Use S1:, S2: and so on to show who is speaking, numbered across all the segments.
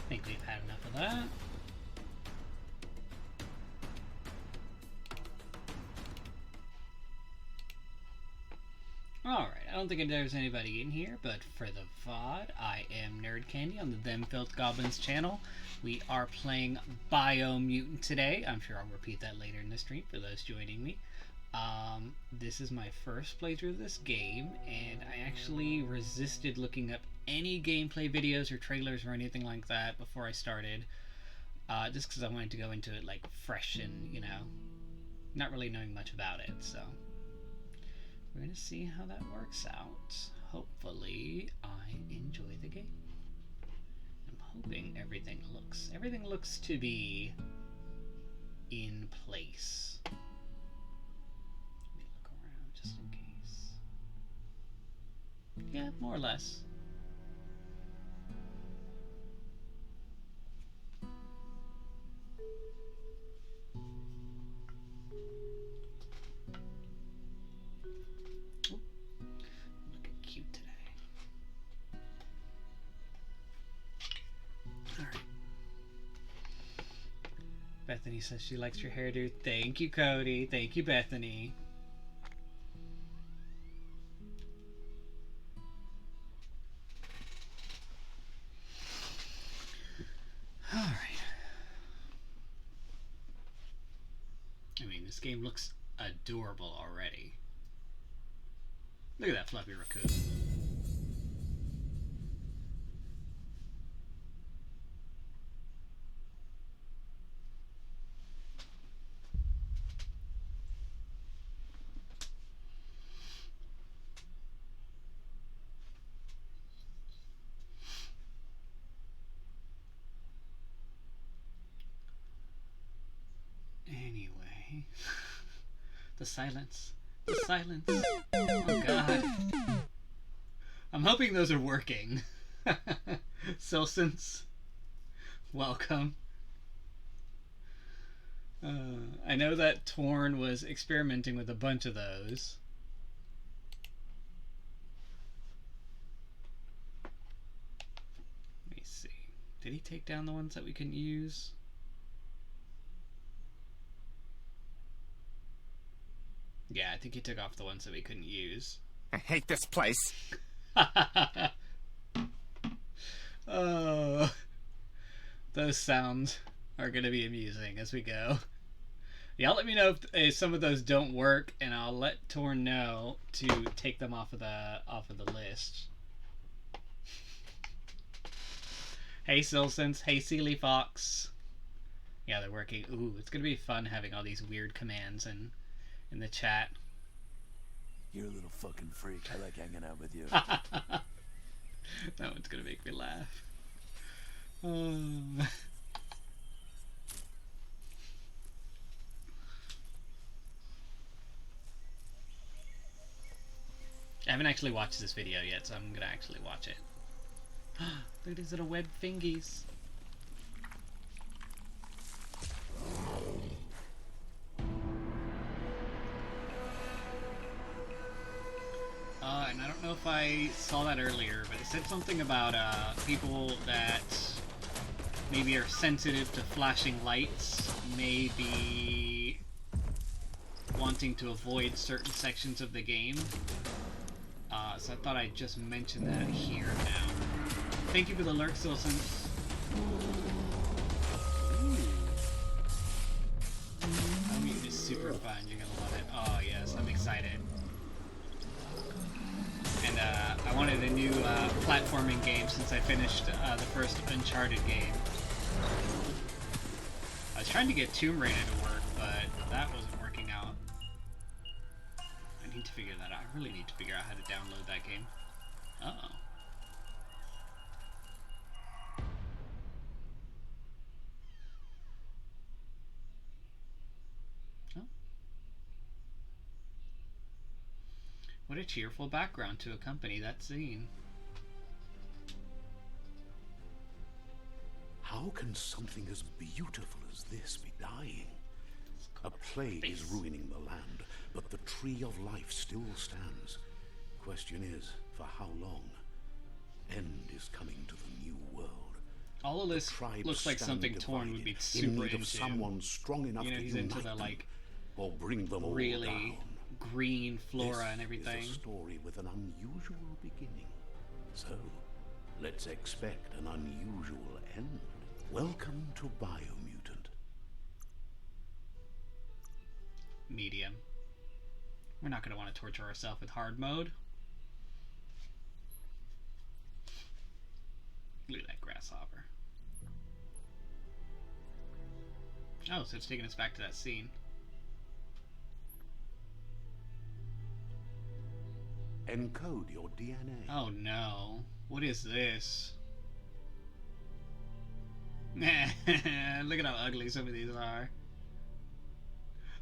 S1: I think we've had enough of that. Alright, I don't think there's anybody in here, but for the VOD, I am Nerdcandy on the Them Filth Goblins channel. We are playing Biomutant today. I'm sure I'll repeat that later in the stream for those joining me. This is my first playthrough of this game, and I actually resisted looking up any gameplay videos or trailers or anything like that before I started, just because I wanted to go into it like fresh and, you know, not really knowing much about it, so we're gonna see how that works out. Hopefully I enjoy the game. I'm hoping everything looks to be in place. Let me look around just in case. Yeah, more or less. Looking cute today. Alright. Bethany says she likes your hairdo. Thank you, Cody. Thank you, Bethany. Alright. I mean, this game looks adorable already. Look at that fluffy raccoon. Anyway, the silence. The silence. Oh god. I'm hoping those are working. Silsons, welcome. I know that Torn was experimenting with a bunch of those. Let me see. Did he take down the ones that we couldn't use? Yeah, I think he took off the ones that we couldn't use.
S2: I hate this place.
S1: Oh, those sounds are going to be amusing as we go. Y'all let me know if some of those don't work, and I'll let Torn know to take them off of the list. Hey Silsons, hey Sealy Fox. Yeah, they're working. Ooh, it's going to be fun having all these weird commands in the chat.
S3: You're a little fucking freak. I like hanging out with you.
S1: That one's gonna make me laugh. I haven't actually watched this video yet, so I'm gonna actually watch it. Look at these little web fingies. And I don't know if I saw that earlier, but it said something about people that maybe are sensitive to flashing lights may be wanting to avoid certain sections of the game. So I thought I'd just mention that here now. Thank you for the lurk, Silson. Biomutant is super fun. You're gonna love it. Oh yes, I'm excited. And I wanted a new platforming game since I finished the first Uncharted game. I was trying to get Tomb Raider to work, but that wasn't working out. I need to figure that out. I really need to figure out how to download that game. Uh-oh. What a cheerful background to accompany that scene.
S4: How can something as beautiful as this be dying? A plague is ruining the land, but the tree of life still stands. Question is, for how long? End is coming to the new world.
S1: All of this
S4: Tribes
S1: looks like
S4: stand
S1: something Torn would be
S4: divided,
S1: super
S4: in need
S1: into.
S4: of someone strong enough
S1: You know,
S4: to
S1: he's
S4: unite
S1: into the
S4: them,
S1: like
S4: or bring them all
S1: really
S4: down.
S1: green flora
S4: This
S1: and everything.
S4: is a story with an unusual beginning. So, let's expect an unusual end. Welcome to Biomutant.
S1: Medium. We're not going to want to torture ourselves with hard mode. Look at that grasshopper. Oh, so it's taking us back to that scene.
S4: Encode your DNA.
S1: Oh no. What is this? Look at how ugly some of these are.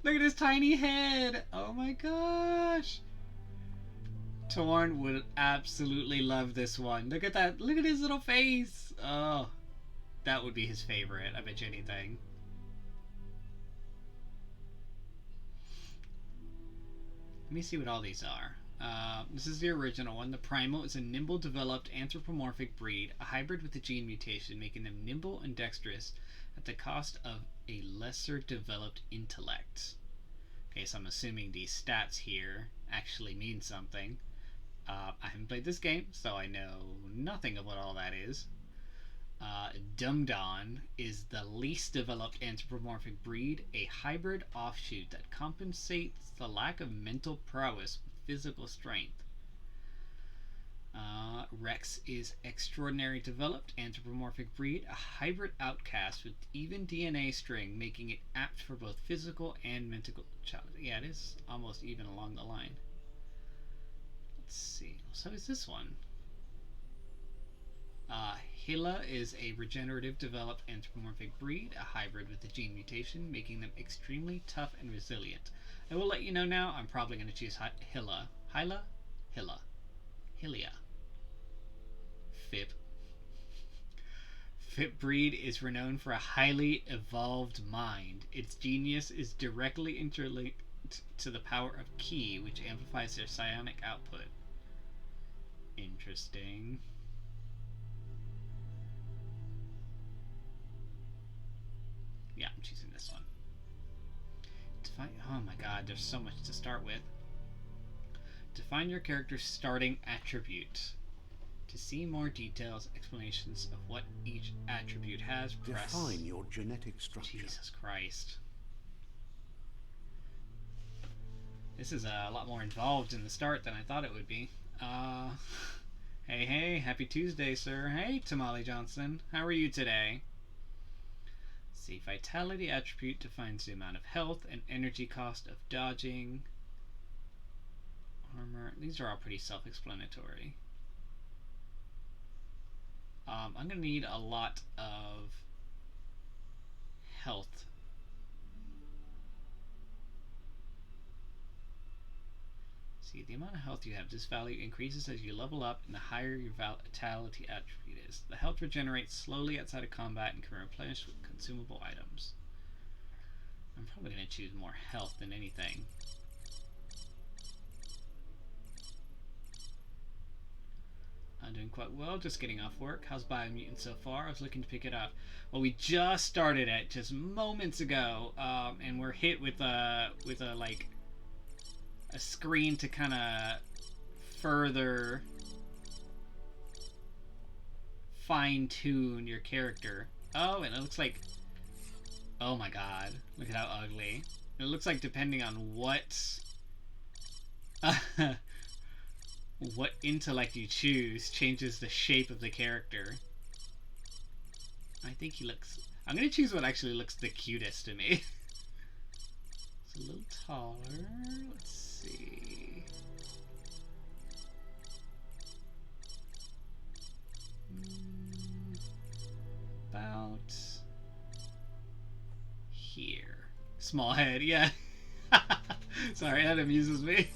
S1: Look at his tiny head! Oh my gosh! Torn would absolutely love this one. Look at that. Look at his little face. Oh, that would be his favorite. I bet you anything. Let me see what all these are. This is the original one. The Primal is a nimble developed anthropomorphic breed, a hybrid with a gene mutation, making them nimble and dexterous at the cost of a lesser developed intellect. Okay, so I'm assuming these stats here actually mean something. I haven't played this game, so I know nothing of what all that is. Dumdon is the least developed anthropomorphic breed, a hybrid offshoot that compensates the lack of mental prowess with physical strength. Rex is extraordinary developed anthropomorphic breed, a hybrid outcast with even DNA string, making it apt for both physical and mental challenges. Yeah, it is almost even along the line. Let's see. So is this one. Hila is a regenerative developed anthropomorphic breed, a hybrid with a gene mutation, making them extremely tough and resilient. I will let you know now, I'm probably going to choose Hila. Hyla? Hila. Hylia. Fip. Fip breed is renowned for a highly evolved mind. Its genius is directly interlinked to the power of Ki, which amplifies their psionic output. Interesting. Yeah, I'm choosing this one. Oh my god, there's so much to start with. Define your character's starting attribute. To see more details, explanations of what each attribute has, press...
S4: Define your genetic structure.
S1: Jesus Christ. This is a lot more involved in the start than I thought it would be. Hey, happy Tuesday, sir. Hey, Tamale Johnson. How are you today? See, vitality attribute defines the amount of health and energy cost of dodging. Armor. These are all pretty self-explanatory. I'm going to need a lot of health. See, the amount of health you have, this value increases as you level up, and the higher your vitality attribute is. The health regenerates slowly outside of combat and can replenish with consumable items. I'm probably going to choose more health than anything. I'm doing quite well, just getting off work. How's Biomutant so far? I was looking to pick it up. Well, we just started it just moments ago, and we're hit with a like a screen to kind of further fine-tune your character. Oh, and it looks like... Oh my god. Look at how ugly. It looks like depending on what... what intellect you choose changes the shape of the character. I think he looks... I'm going to choose what actually looks the cutest to me. It's a little taller. Let's see. About here. Small head, yeah. Sorry, that amuses me.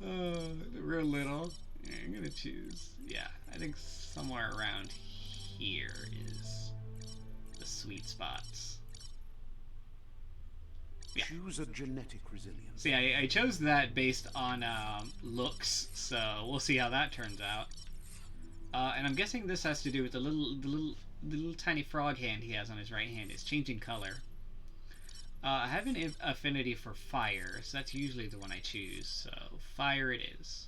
S1: Real little. Yeah, I'm gonna choose. Yeah, I think somewhere around here is the sweet spots. Yeah.
S4: Choose a genetic resilience.
S1: See, I chose that based on looks, so we'll see how that turns out. And I'm guessing this has to do with the little tiny frog hand he has on his right hand. It's changing color. I have an affinity for fire, so that's usually the one I choose. So fire it is.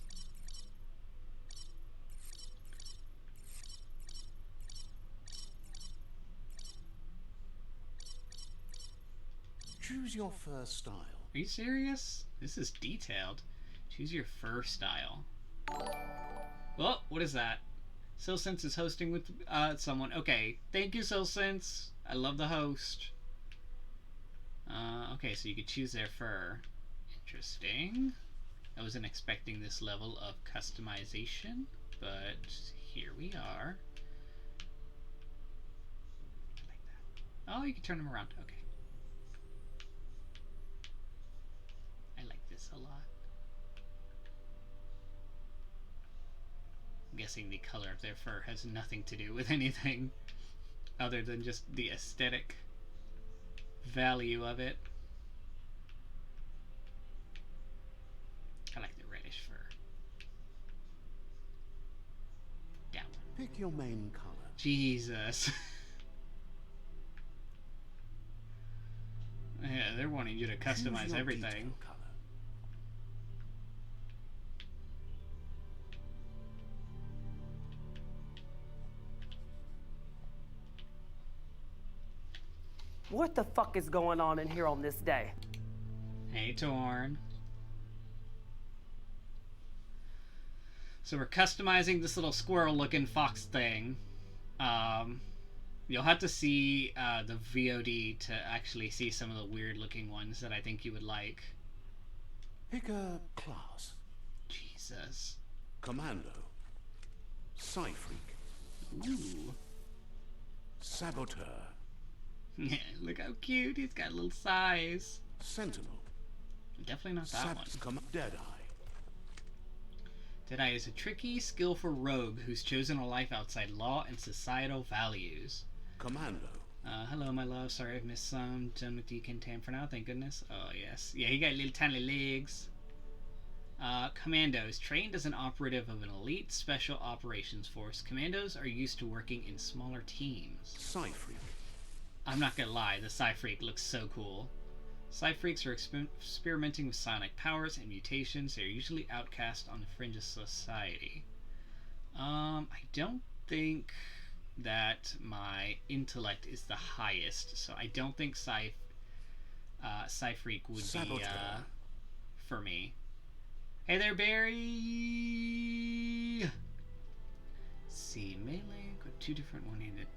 S4: Choose your fur style.
S1: Are you serious? This is detailed. Choose your fur style. Oh, what is that? Silsense is hosting with someone. Okay, thank you, Silsense. I love the host. Okay, so you could choose their fur. Interesting. I wasn't expecting this level of customization, but here we are. I like that. Oh, you can turn them around. Okay. I like this a lot. I'm guessing the color of their fur has nothing to do with anything other than just the aesthetic value of it. I like the reddish fur. That one.
S4: Pick your main color.
S1: Jesus. Yeah, they're wanting you to customize
S4: Choose your
S1: everything.
S4: detail color.
S2: What the fuck is going on in here on this day?
S1: Hey, Torn. So we're customizing this little squirrel-looking fox thing. You'll have to see the VOD to actually see some of the weird-looking ones that I think you would like.
S4: Pick a class.
S1: Jesus.
S4: Commando. Psy-freak.
S1: Ooh.
S4: Saboteur.
S1: Yeah, look how cute. He's got a little size.
S4: Sentinel.
S1: Definitely not that one.
S4: Deadeye.
S1: Deadeye is a tricky, skillful rogue who's chosen a life outside law and societal values.
S4: Commando.
S1: Hello, my love. Sorry I've missed some. Done with Decontam for now, thank goodness. Oh, yes. Yeah, he got little tiny legs. Commandos. Trained as an operative of an elite special operations force, commandos are used to working in smaller teams.
S4: Psy-freak.
S1: I'm not gonna lie, the Psy-freak looks so cool. Psy-freaks are experimenting with psionic powers and mutations. They're usually outcast on the fringe of society. I don't think that my intellect is the highest, so I don't think Psy-freak would be for me. Hey there, Barry! Let's see, melee, got two different one-handed.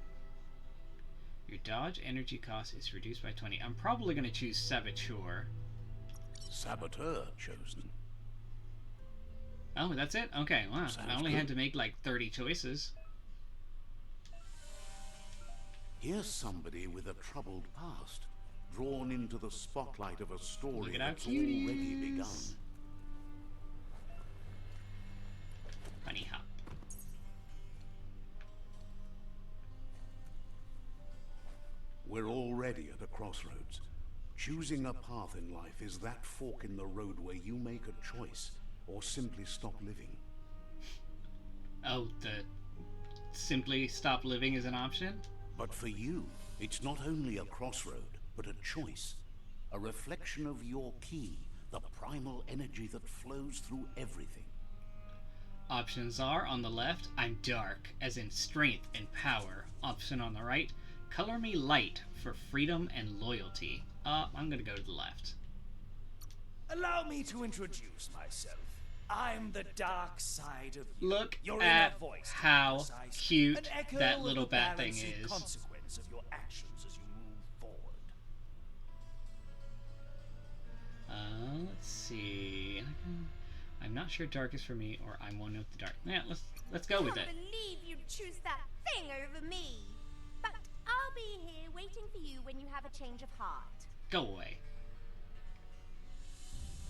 S1: Your dodge energy cost is reduced by 20. I'm probably going to choose Saboteur.
S4: Saboteur chosen.
S1: Oh, that's it? Okay, wow.
S4: Sounds
S1: I only
S4: good.
S1: had to make like 30 choices.
S4: Here's somebody with a troubled past, drawn into the spotlight of a story
S1: Look at our
S4: that's already
S1: cuties.
S4: begun.
S1: Bunny hop.
S4: We're already at a crossroads. Choosing a path in life is that fork in the road where you make a choice or simply stop living.
S1: Oh, the simply stop living is an option?
S4: But for you, it's not only a crossroad, but a choice. A reflection of your key, the primal energy that flows through everything.
S1: Options are, on the left, I'm dark, as in strength and power. Option on the right, color me light for freedom and loyalty. I'm gonna go to the left.
S5: Allow me to introduce myself. I'm the dark side of you.
S1: Look
S5: Your
S1: at
S5: inner voice, to be
S1: how
S5: precise,
S1: cute
S5: an echo
S1: that
S5: of
S1: little
S5: the
S1: bat thing
S5: balancing
S1: is.
S5: consequence of your actions as you move forward.
S1: Let's see. I'm not sure dark is for me, or I'm one with the dark. Yeah, let's go with it.
S6: I can't believe you'd choose that thing over me. But I'll be here waiting for you when you have a change of heart.
S1: Go away.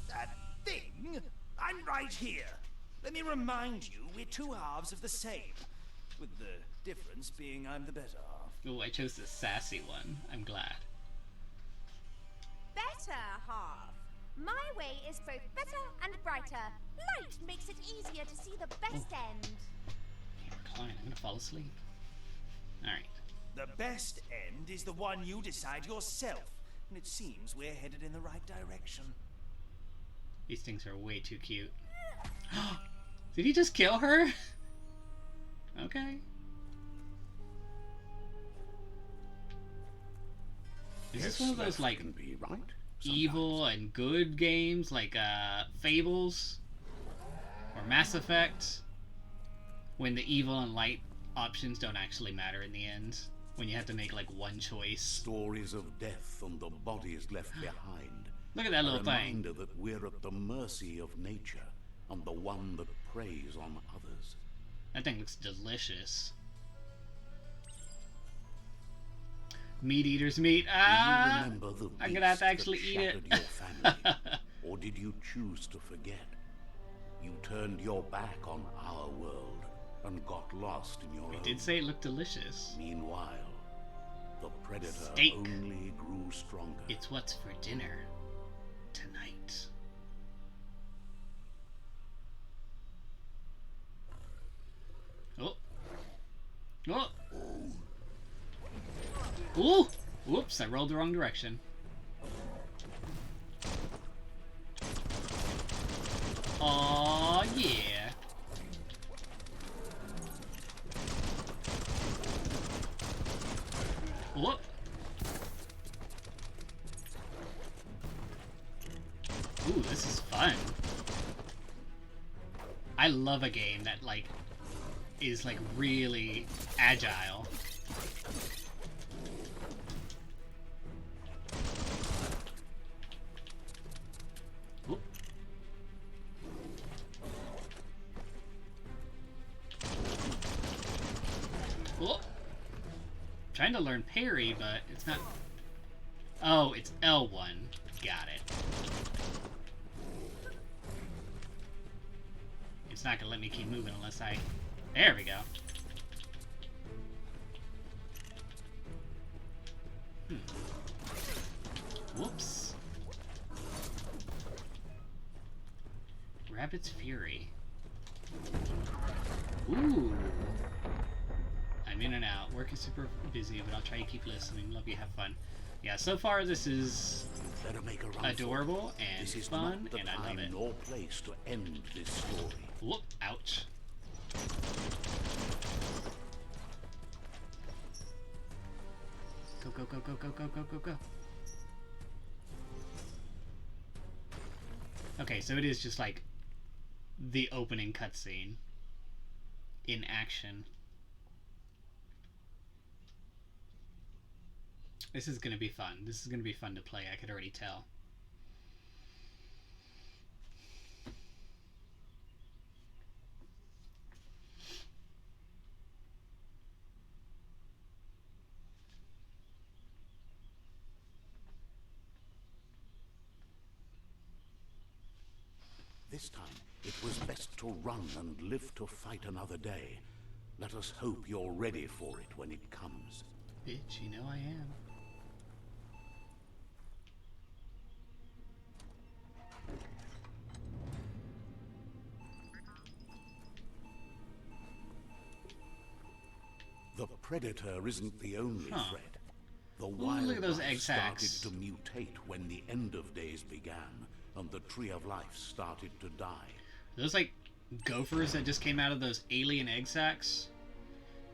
S5: That thing? I'm right here. Let me remind you, we're two halves of the same. With the difference being I'm the better half.
S1: Oh, I chose the sassy one. I'm glad.
S6: Better half. My way is both better and brighter. Light makes it easier to see the best end.
S1: Fine, I'm gonna fall asleep. Alright.
S5: The best end is the one you decide yourself, and it seems we're headed in the right direction.
S1: These things are way too cute. Did he just kill her? Okay. Is this one of those, like,
S4: can be right
S1: evil and good games, like, Fables? Or Mass Effect? When the evil and light options don't actually matter in the end. When you have to make, like, one choice.
S4: Stories of death and the bodies left behind.
S1: Look at that little
S4: A
S1: thing.
S4: reminder that we're at the mercy of nature and the one that preys on others.
S1: That thing looks delicious. Meat eater's meat.
S4: Do
S1: Ah!
S4: you remember the
S1: I'm gonna have to
S4: beast
S1: actually
S4: that
S1: eat it.
S4: shattered your family? Or did you choose to forget? You turned your back on our world and got lost in your
S1: I
S4: own.
S1: did say it looked delicious.
S4: Meanwhile, the predator
S1: Steak.
S4: only grew stronger.
S1: It's what's for dinner tonight. Oh. Oh. Ooh. Whoops, I rolled the wrong direction. Aw, yeah. Whoop. Ooh, this is fun. I love a game that, like, is, like, really agile. Whoop. Whoop. Trying to learn parry, but it's not... Oh, it's L1. Got it. It's not gonna let me keep moving unless I... There we go. Whoops. Rabbit's Fury. Ooh. I'm in and out. Work is super busy, but I'll try to keep listening. Love you. Have fun. Yeah, so far this is
S4: Better make a run
S1: adorable
S4: for it.
S1: and
S4: This is
S1: fun,
S4: not the
S1: and I love
S4: time
S1: it.
S4: nor place to end this story.
S1: Whoop. Ouch. Go, go, go, go, go, go, go, go, go. Okay, so it is just like the opening cutscene in action. This is gonna be fun. This is gonna be fun to play, I could already tell.
S4: This time, it was best to run and live to fight another day. Let us hope you're ready for it when it comes.
S1: Bitch, you know I am.
S4: The predator isn't the only
S1: Huh.
S4: threat. The
S1: look at those
S4: wildlife
S1: egg
S4: started
S1: sacs.
S4: to mutate when the end of days began, and the tree of life started to die.
S1: Those like gophers that just came out of those alien egg sacs.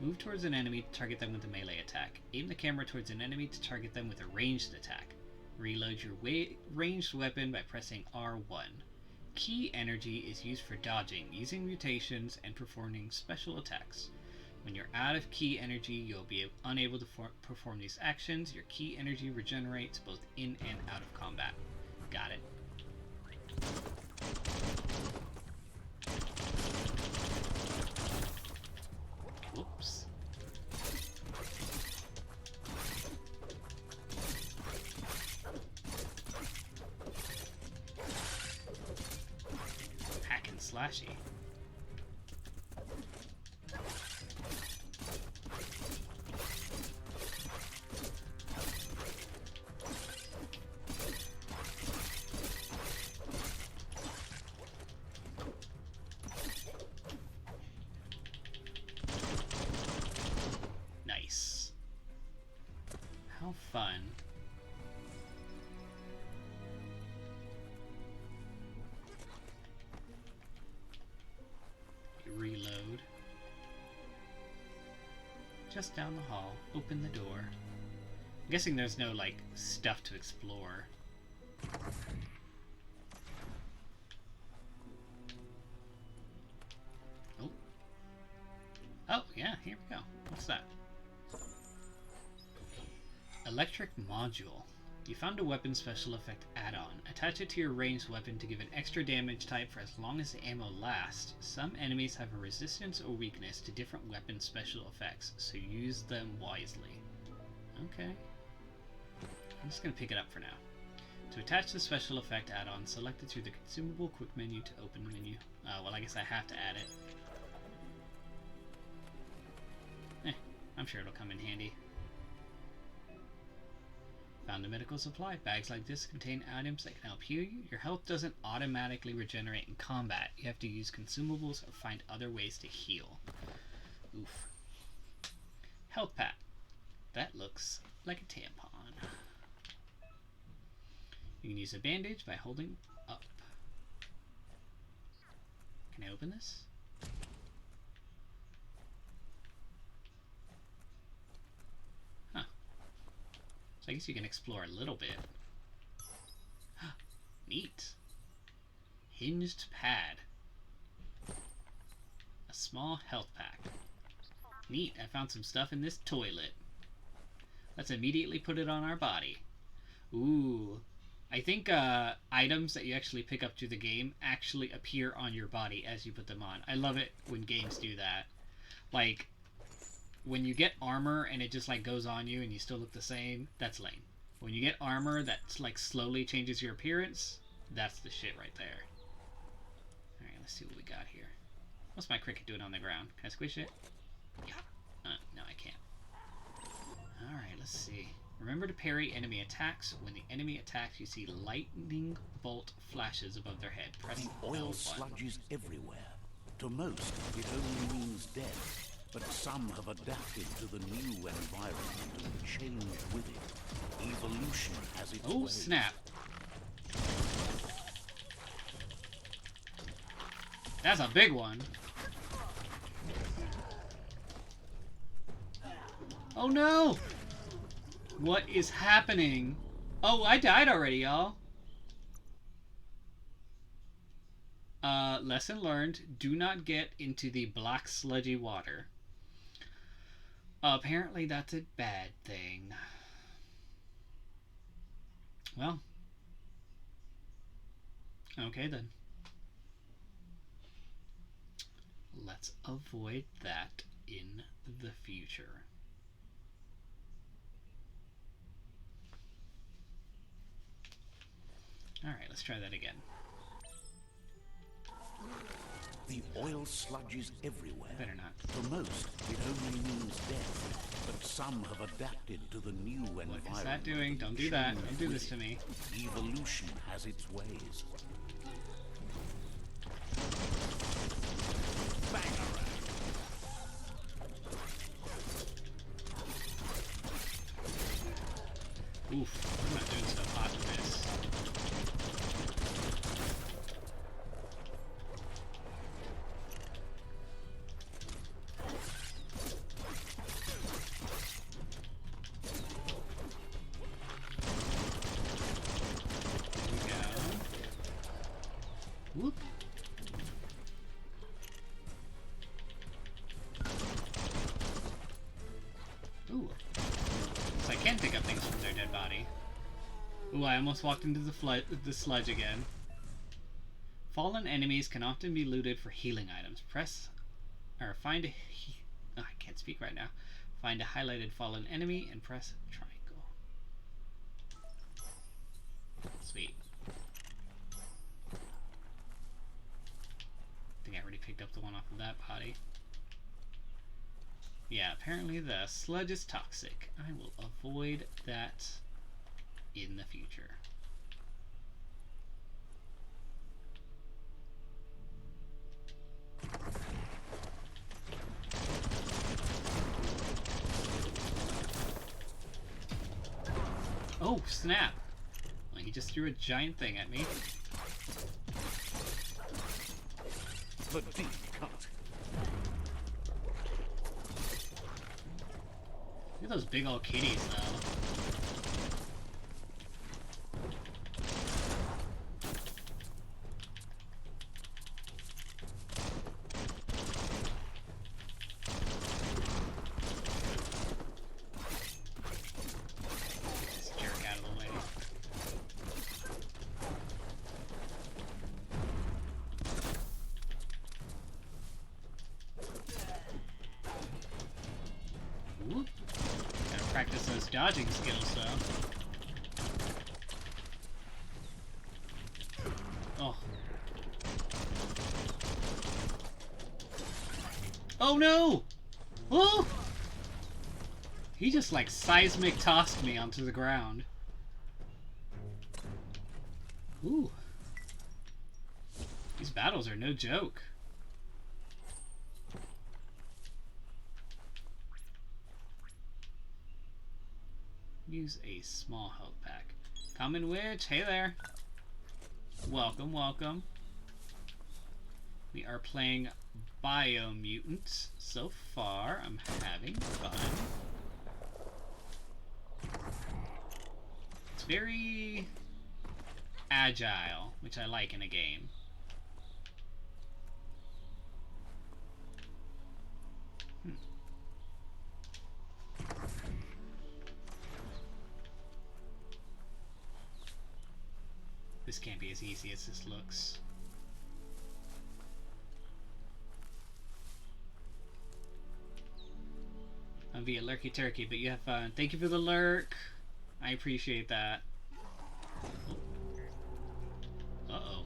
S1: Move towards an enemy to target them with a melee attack. Aim the camera towards an enemy to target them with a ranged attack. Reload your ranged weapon by pressing R1. Key energy is used for dodging, using mutations, and performing special attacks. When you're out of key energy, you'll be unable to perform these actions. Your key energy regenerates both in and out of combat. Got it. Whoops. Hack and slashy. fun. Reload. Just down the hall. Open the door. I'm guessing there's no, like, stuff to explore. Oh. Oh, yeah, here we go. What's that? Electric module. You found a weapon special effect add-on. Attach it to your ranged weapon to give an extra damage type for as long as the ammo lasts. Some enemies have a resistance or weakness to different weapon special effects, so use them wisely. Okay. I'm just going to pick it up for now. To attach the special effect add-on, select it through the consumable quick menu to open the menu. Well, I guess I have to add it. I'm sure it'll come in handy. Found a medical supply. Bags like this contain items that can help heal you. Your health doesn't automatically regenerate in combat. You have to use consumables or find other ways to heal. Oof. Health pack. That looks like a tampon. You can use a bandage by holding up. Can I open this? Huh. So I guess you can explore a little bit. Neat. Hinged pad. A small health pack. Neat, I found some stuff in this toilet. Let's immediately put it on our body. Ooh. I think items that you actually pick up through the game actually appear on your body as you put them on. I love it when games do that. Like, when you get armor and it just like goes on you and you still look the same, that's lame. When you get armor that like slowly changes your appearance, that's the shit right there. Alright, let's see what we got here. What's my cricket doing on the ground? Can I squish it? Yeah. No, I can't. Alright, let's see. Remember to parry enemy attacks. When the enemy attacks, you see lightning bolt flashes above their head. Press
S4: The oil
S1: L1.
S4: sludges everywhere. To most, it only means death. But some have adapted to the new environment and changed with it. Evolution has its
S1: Oh,
S4: ways.
S1: snap. That's a big one. Oh no! What is happening? Oh, I died already, y'all. Lesson learned. Do not get into the black sludgy water. Apparently that's a bad thing. Well. Okay then. Let's avoid that in the future. Alright, let's try that again.
S4: The oil sludges everywhere.
S1: Better not.
S4: To most, it only means death. But some have adapted to the new environment.
S1: What is that doing? Don't do that. Don't do this to me.
S4: Evolution has its ways.
S1: Oof, I'm not doing so hot with this. Whoop. Ooh. So I can pick up things from their dead body. Ooh, I almost walked into the sludge again. Fallen enemies can often be looted for healing items. Press, or find a, I can't speak right now. Find a highlighted fallen enemy and press triangle. Sweet. I think I already picked up the one off of that body. Yeah, apparently the sludge is toxic. I will avoid that in the future. Oh, snap. Well, he just threw a giant thing at me.
S4: The deep cut.
S1: Look at those big old kitties, though. This jerk out of the way. Whoop. Gotta practice those dodging skills, though. Oh. Oh no! Oh! He just like seismic tossed me onto the ground. Ooh. These battles are no joke. Use a small health pack. Common Witch, hey there. Welcome, welcome. We are playing Biomutant. So far, I'm having fun. It's very agile, which I like in a game. This can't be as easy as this looks. I'll be a lurky turkey, but you have fun. Thank you for the lurk. I appreciate that. Uh-oh.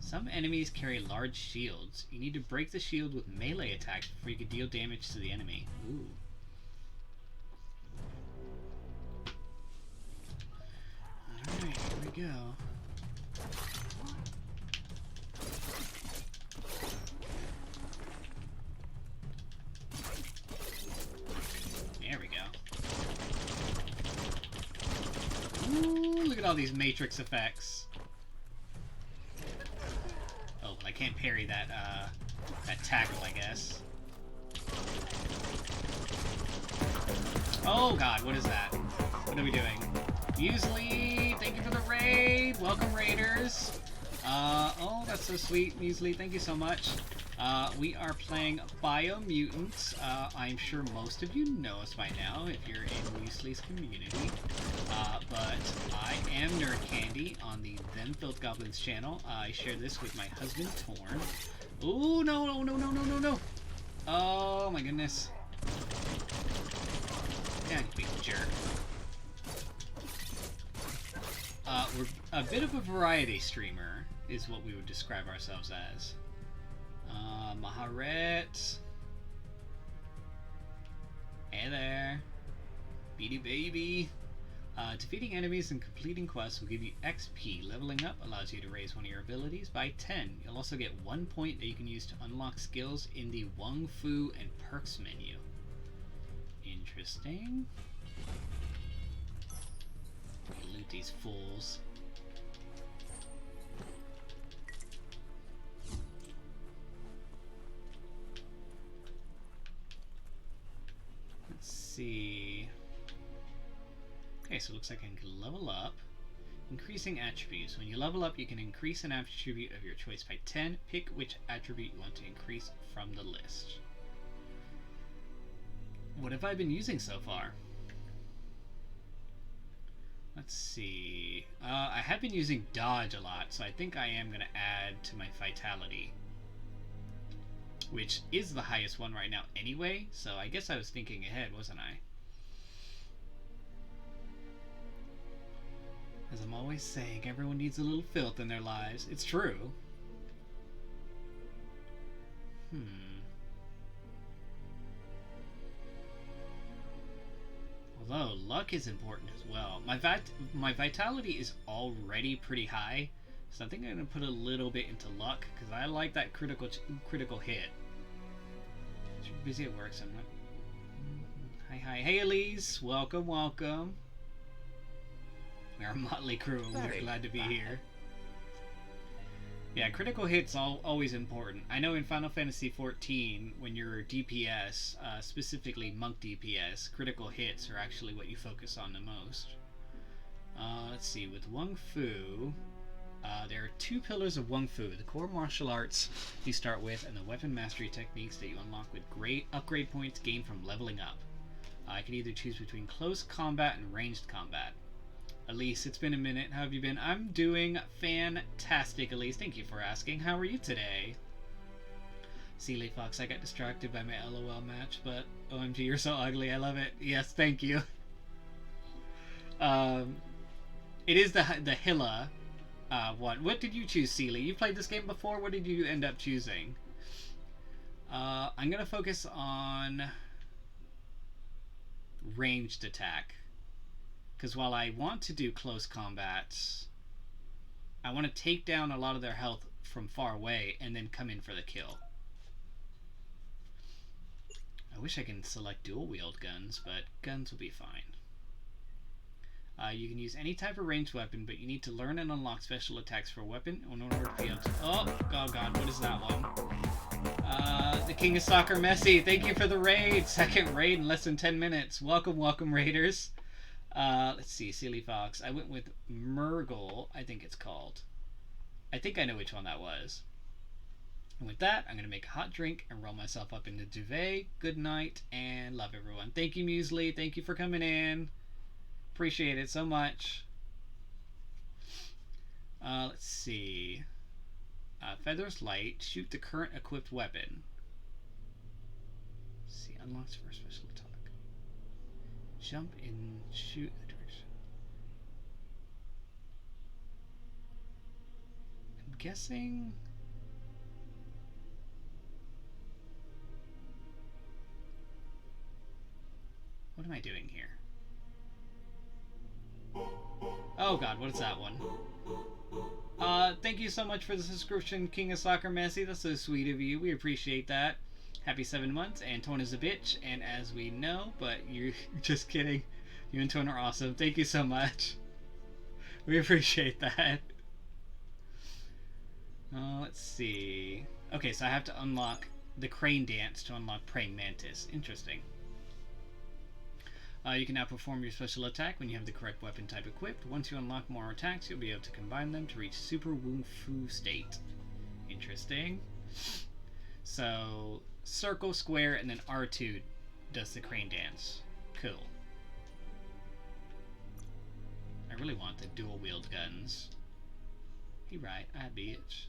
S1: Some enemies carry large shields. You need to break the shield with melee attacks before you can deal damage to the enemy. Ooh. Alright, here we go. There we go. Ooh, look at all these matrix effects. Oh, but I can't parry that, that tackle, I guess. Oh god, what is that? What are we doing? Muesli, thank you for the raid! Welcome, raiders! Oh, that's so sweet, Muesli, thank you so much. We are playing Biomutant. I'm sure most of you know us by now if you're in Muesli's community. But I am Nerdcandy on the Them Filth Goblins channel. I share this with my husband, Torn. Ooh, no, no, no, no, no, no, no! Oh my goodness. Yeah, you big jerk. We're a bit of a variety streamer, is what we would describe ourselves as. Maharet. Hey there. Beady baby. Defeating enemies and completing quests will give you XP. Leveling up allows you to raise one of your abilities by 10. You'll also get 1 point that you can use to unlock skills in the Wung Fu and Perks menu. Interesting. Loot these fools. Let's see. Okay, so it looks like I can level up. Increasing attributes. When you level up, you can increase an attribute of your choice by 10. Pick which attribute you want to increase from the list. What have I been using so far? Let's see. I have been using dodge a lot, so I think I am going to add to my vitality. Which is the highest one right now anyway, so I guess I was thinking ahead, wasn't I? As I'm always saying, everyone needs a little filth in their lives. It's true. Although, luck is important as well. My vitality is already pretty high, so I think I'm going to put a little bit into luck, because I like that critical hit. You're busy at work, so I'm not... Hi, hi. Hey, Elise! Welcome, welcome. We are a motley crew, and we're
S4: Very
S1: glad to be
S4: bad.
S1: here. Yeah, critical hits always important. I know in Final Fantasy XIV, when you're DPS, specifically monk DPS, critical hits are actually what you focus on the most. Let's see, with Wung Fu, there are 2 pillars of Wung Fu: the core martial arts you start with, and the weapon mastery techniques that you unlock with great upgrade points gained from leveling up. I can either choose between close combat and ranged combat. Elise, it's been a minute. How have you been? I'm doing fantastic, Elise. Thank you for asking. How are you today? Sealy Fox, I got distracted by my LOL match, but OMG, you're so ugly. I love it. Yes, thank you. It is the Hilla one. What did you choose, Sealy? You played this game before? What did you end up choosing? I'm going to focus on ranged attack. Because while I want to do close combat, I want to take down a lot of their health from far away and then come in for the kill. I wish I can select dual wield guns, but guns will be fine. You can use any type of ranged weapon, but you need to learn and unlock special attacks for a weapon in order to be able to... Oh god, what is that one? The King of Soccer, Messi, thank you for the raid! Second raid in less than 10 minutes. Welcome, raiders. Let's see, Silly Fox. I went with Murgle, I think it's called. I think I know which one that was. And with that, I'm going to make a hot drink and roll myself up into duvet. Good night, and love everyone. Thank you, Muesli. Thank you for coming in. Appreciate it so much. Let's see. Feathers Light. Shoot the current equipped weapon. Let's see, unlocks for a special attack. Jump and shoot the direction. I'm guessing... What am I doing here? Oh god, what is that one? Thank you so much for the subscription, King of Soccer Messi. That's so sweet of you. We appreciate that. Happy 7 months. Antoine is a bitch, and as we know, but you're just kidding. You and Antoine are awesome. Thank you so much. We appreciate that. Let's see. Okay, so I have to unlock the crane dance to unlock praying mantis. Interesting. You can now perform your special attack when you have the correct weapon type equipped. Once you unlock more attacks, you'll be able to combine them to reach Super Wung Fu state. Interesting. So, circle, square, and then R2 does the crane dance. Cool. I really want the dual wield guns. He right, I bitch.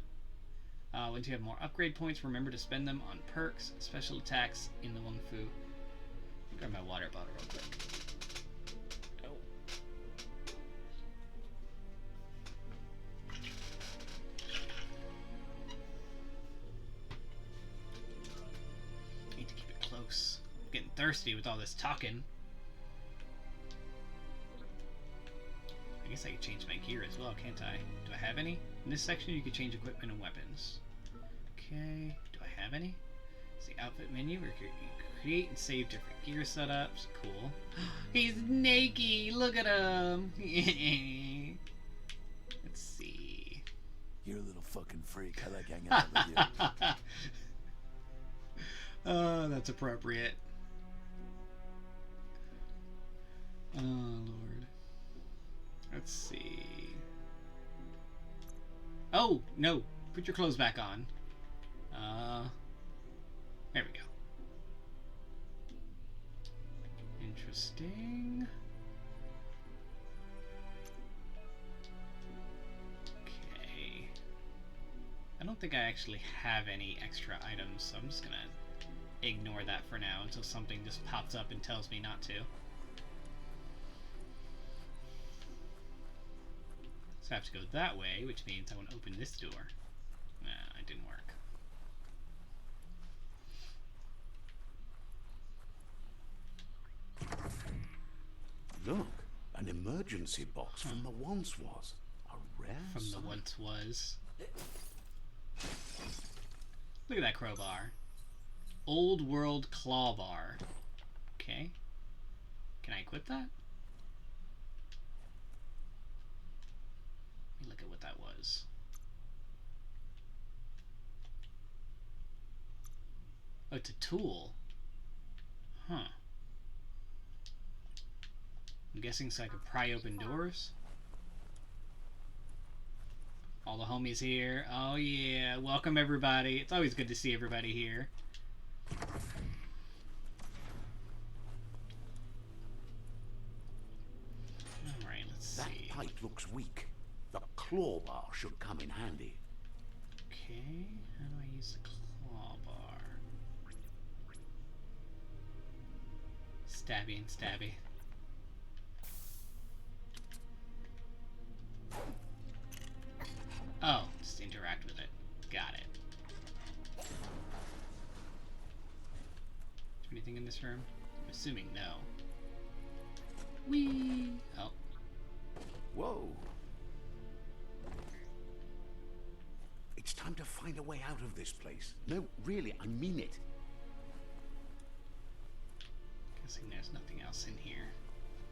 S1: Once you have more upgrade points, remember to spend them on perks, special attacks in the Wung Fu. Grab my water bottle real quick. Oh. Need to keep it close. I'm getting thirsty with all this talking. I guess I could change my gear as well, can't I? Do I have any? In this section, you can change equipment and weapons. Okay. Do I have any? It's the outfit menu where you create and save different gear setups. Cool. He's naked! Look at him! Let's see.
S3: You're a little fucking freak. I like hanging out with you.
S1: Oh, that's appropriate. Oh, Lord. Let's see. Oh, no. Put your clothes back on. There we go. Interesting. Okay. I don't think I actually have any extra items, so I'm just gonna ignore that for now until something just pops up and tells me not to. So I have to go that way, which means I want to open this door. Nah, it didn't work.
S4: Look, an emergency box from the once was. A rare
S1: From the
S4: sight.
S1: once was. Look at that crowbar. Old World Claw Bar. Okay. Can I equip that? me look at what that was. Oh, it's a tool. Huh. I'm guessing so I could pry open doors. All the homies here. Oh yeah, welcome everybody. It's always good to see everybody here. Alright, let's see.
S4: That pipe looks weak. The claw bar should come in handy.
S1: Okay, how do I use the claw bar? Stabby and stabby. Oh, just interact with it. Got it. Is there anything in this room? I'm assuming no. Whee! Oh.
S4: Whoa. It's time to find a way out of this place. No, really, I mean it.
S1: Guessing there's nothing else in here.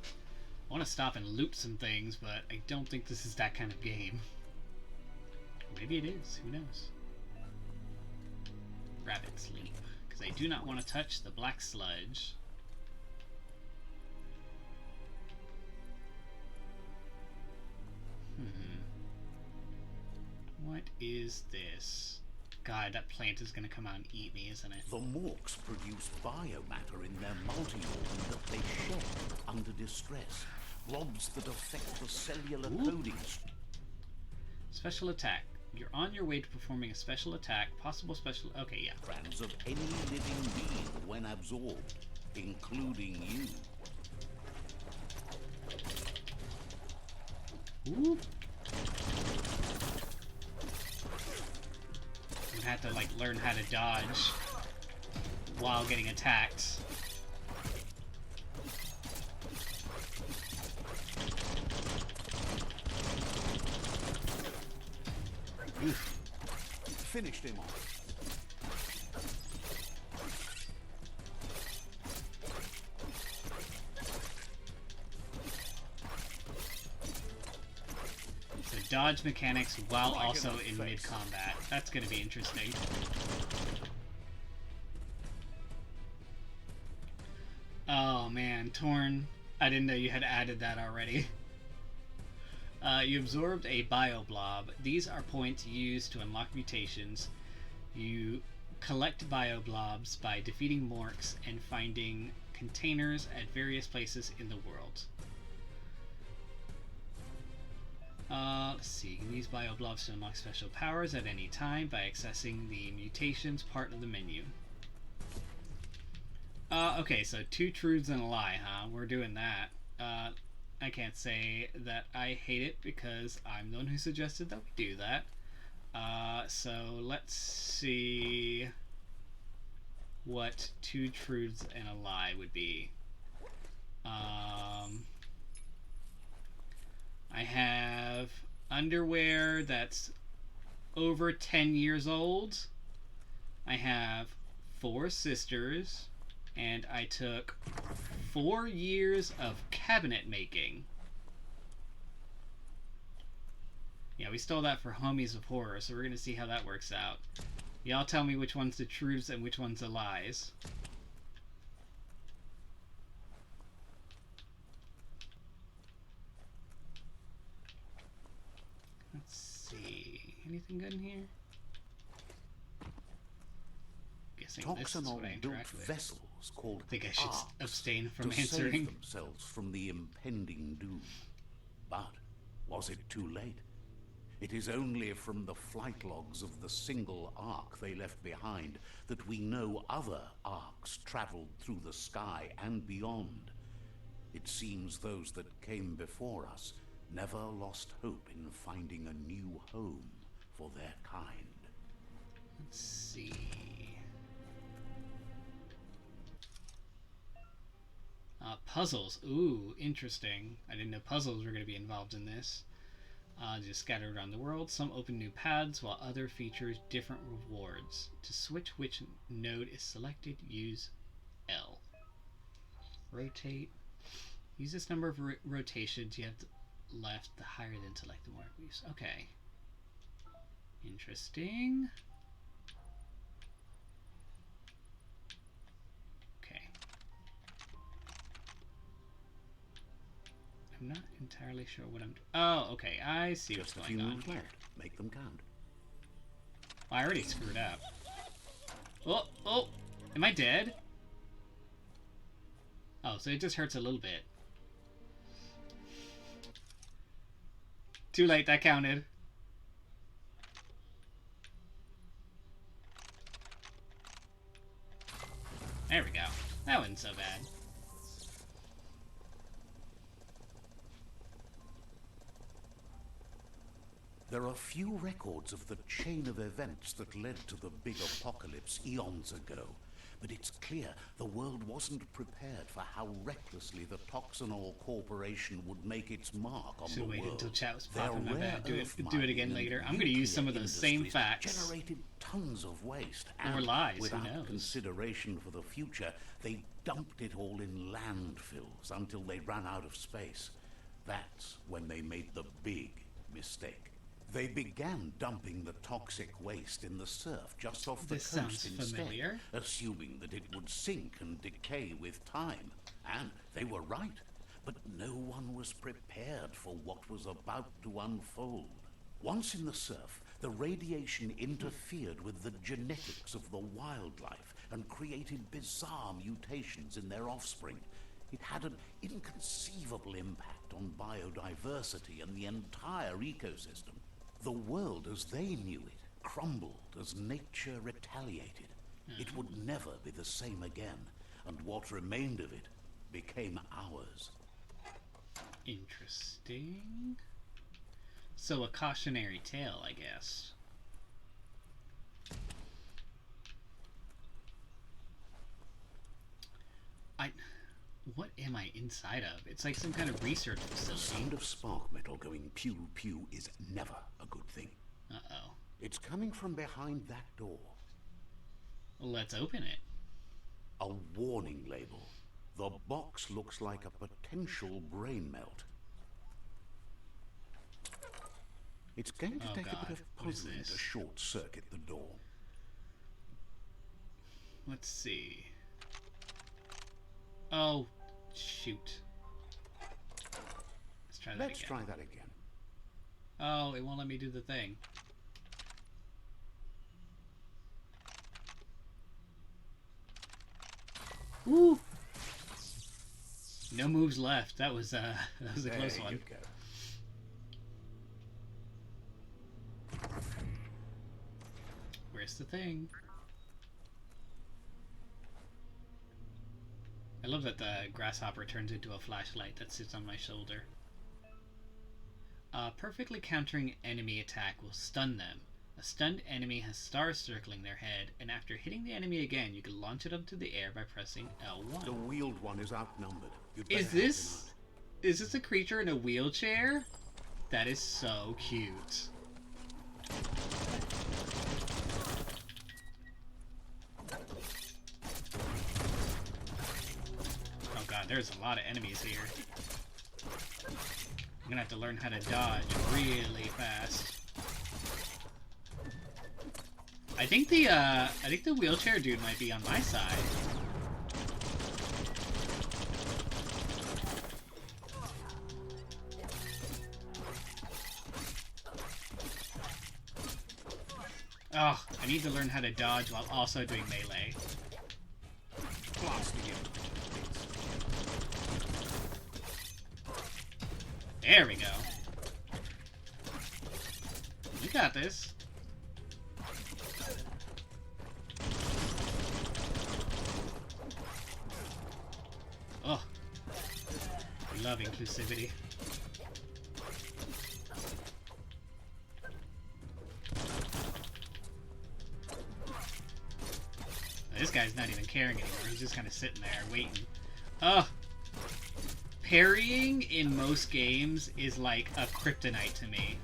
S1: I want to stop and loot some things, but I don't think this is that kind of game. Maybe it is. Who knows? Rabbit's leap. Because I do not want to touch the black sludge. What is this? God, that plant is going to come out and eat me, isn't it?
S4: The Morks produce biomatter in their multi-organ that they shed under distress. Blobs that affect the cellular coding.
S1: Special attack. You're on your way to performing a special attack. Possible special... Okay, yeah.
S4: Strands of any living being when absorbed, including you.
S1: Ooh. You have to, like, learn how to dodge while getting attacked.
S4: Finished him off.
S1: So dodge mechanics while also in mid-combat. That's going to be interesting. Oh man, Torn. I didn't know you had added that already. You absorbed a bioblob. These are points used to unlock mutations. You collect bioblobs by defeating Morks and finding containers at various places in the world. Let's see. You can use bioblobs to unlock special powers at any time by accessing the mutations part of the menu. Okay, so 2 truths and a lie, huh? We're doing that. I can't say that I hate it because I'm the one who suggested that we do that. So let's see what 2 truths and a lie would be. I have underwear that's over 10 years old. I have 4 sisters. And I took 4 years of cabinet making. Yeah, we stole that for Homies of Horror, so we're gonna see how that works out. Y'all tell me which one's the truths and which one's the lies. Let's see. Anything good in here? Guessing this is what I interact with.
S4: Vessels called
S1: I think I should
S4: arcs
S1: abstain from
S4: to
S1: answering.
S4: save themselves from the impending doom. But was it too late? It is only from the flight logs of the single ark they left behind that we know other arks traveled through the sky and beyond. It seems those that came before us never lost hope in finding a new home for their kind.
S1: Let's see. Puzzles. Ooh, interesting. I didn't know puzzles were going to be involved in this. Just scattered around the world. Some open new paths, while other features different rewards. To switch which node is selected, use L. Rotate. Use this number of rotations. You have left, the higher the intellect, the more abuse. Okay. Interesting. Okay. I'm not entirely sure what I'm... Oh, okay. I see what's
S4: Just a few
S1: going on
S4: moves
S1: here.
S4: left. Make them count.
S1: Well, I already screwed up. Oh, oh! Am I dead? Oh, so it just hurts a little bit. Too late, that counted. There we go. That wasn't so bad.
S4: There are few records of the chain of events that led to the big apocalypse eons ago, but it's clear the world wasn't prepared for how recklessly the Toxanol Corporation would make its mark on the
S1: Should've waited
S4: world.
S1: until chat was
S4: Their
S1: popping. My
S4: rare
S1: bad. Do
S4: earth
S1: it again
S4: mining
S1: later.
S4: and
S1: I'm gonna use some of
S4: nuclear
S1: those same
S4: industries
S1: facts.
S4: generated tons of waste,
S1: Or
S4: and
S1: lies, who
S4: without
S1: knows?
S4: consideration for the future, they dumped it all in landfills until they ran out of space. That's when they made the big mistake. They began dumping the toxic waste in the surf just off the
S1: This
S4: coast
S1: sounds
S4: instead,
S1: familiar.
S4: assuming that it would sink and decay with time. And they were right. But no one was prepared for what was about to unfold. Once in the surf, the radiation interfered with the genetics of the wildlife and created bizarre mutations in their offspring. It had an inconceivable impact on biodiversity and the entire ecosystem. The world as they knew it crumbled as nature retaliated. It would never be the same again, and what remained of it became ours.
S1: Interesting. So a cautionary tale, I guess. What am I inside of? It's like some kind of research
S4: The
S1: facility.
S4: sound of spark metal going pew pew is never a good thing.
S1: Uh-oh.
S4: It's coming from behind that door.
S1: Well, let's open it.
S4: A warning label. The box looks like a potential brain melt. It's going to
S1: Oh,
S4: take a
S1: God.
S4: bit of
S1: What is
S4: puzzling
S1: this?
S4: to short circuit the door.
S1: Let's see. Oh, shoot. Let's try that
S4: Let's
S1: again.
S4: try that again.
S1: Oh, it won't let me do the thing. Woo! No moves left. That was a close
S4: There
S1: one.
S4: you go.
S1: Where's the thing? I love that the grasshopper turns into a flashlight that sits on my shoulder. Perfectly countering enemy attack will stun them. A stunned enemy has stars circling their head, and after hitting the enemy again, you can launch it up to the air by pressing L1.
S4: The wheeled one is outnumbered. You'd
S1: Is
S4: better help
S1: this a creature in a wheelchair? That is so cute. Oh god, there's a lot of enemies here. I'm gonna have to learn how to dodge really fast. I think the wheelchair dude might be on my side. Oh, I need to learn how to dodge while also doing melee.
S4: Blasting it.
S1: There we go. You got this. Oh, I love inclusivity. This guy's not even caring anymore. He's just kind of sitting there waiting. Oh, parrying in most games is like a kryptonite to me.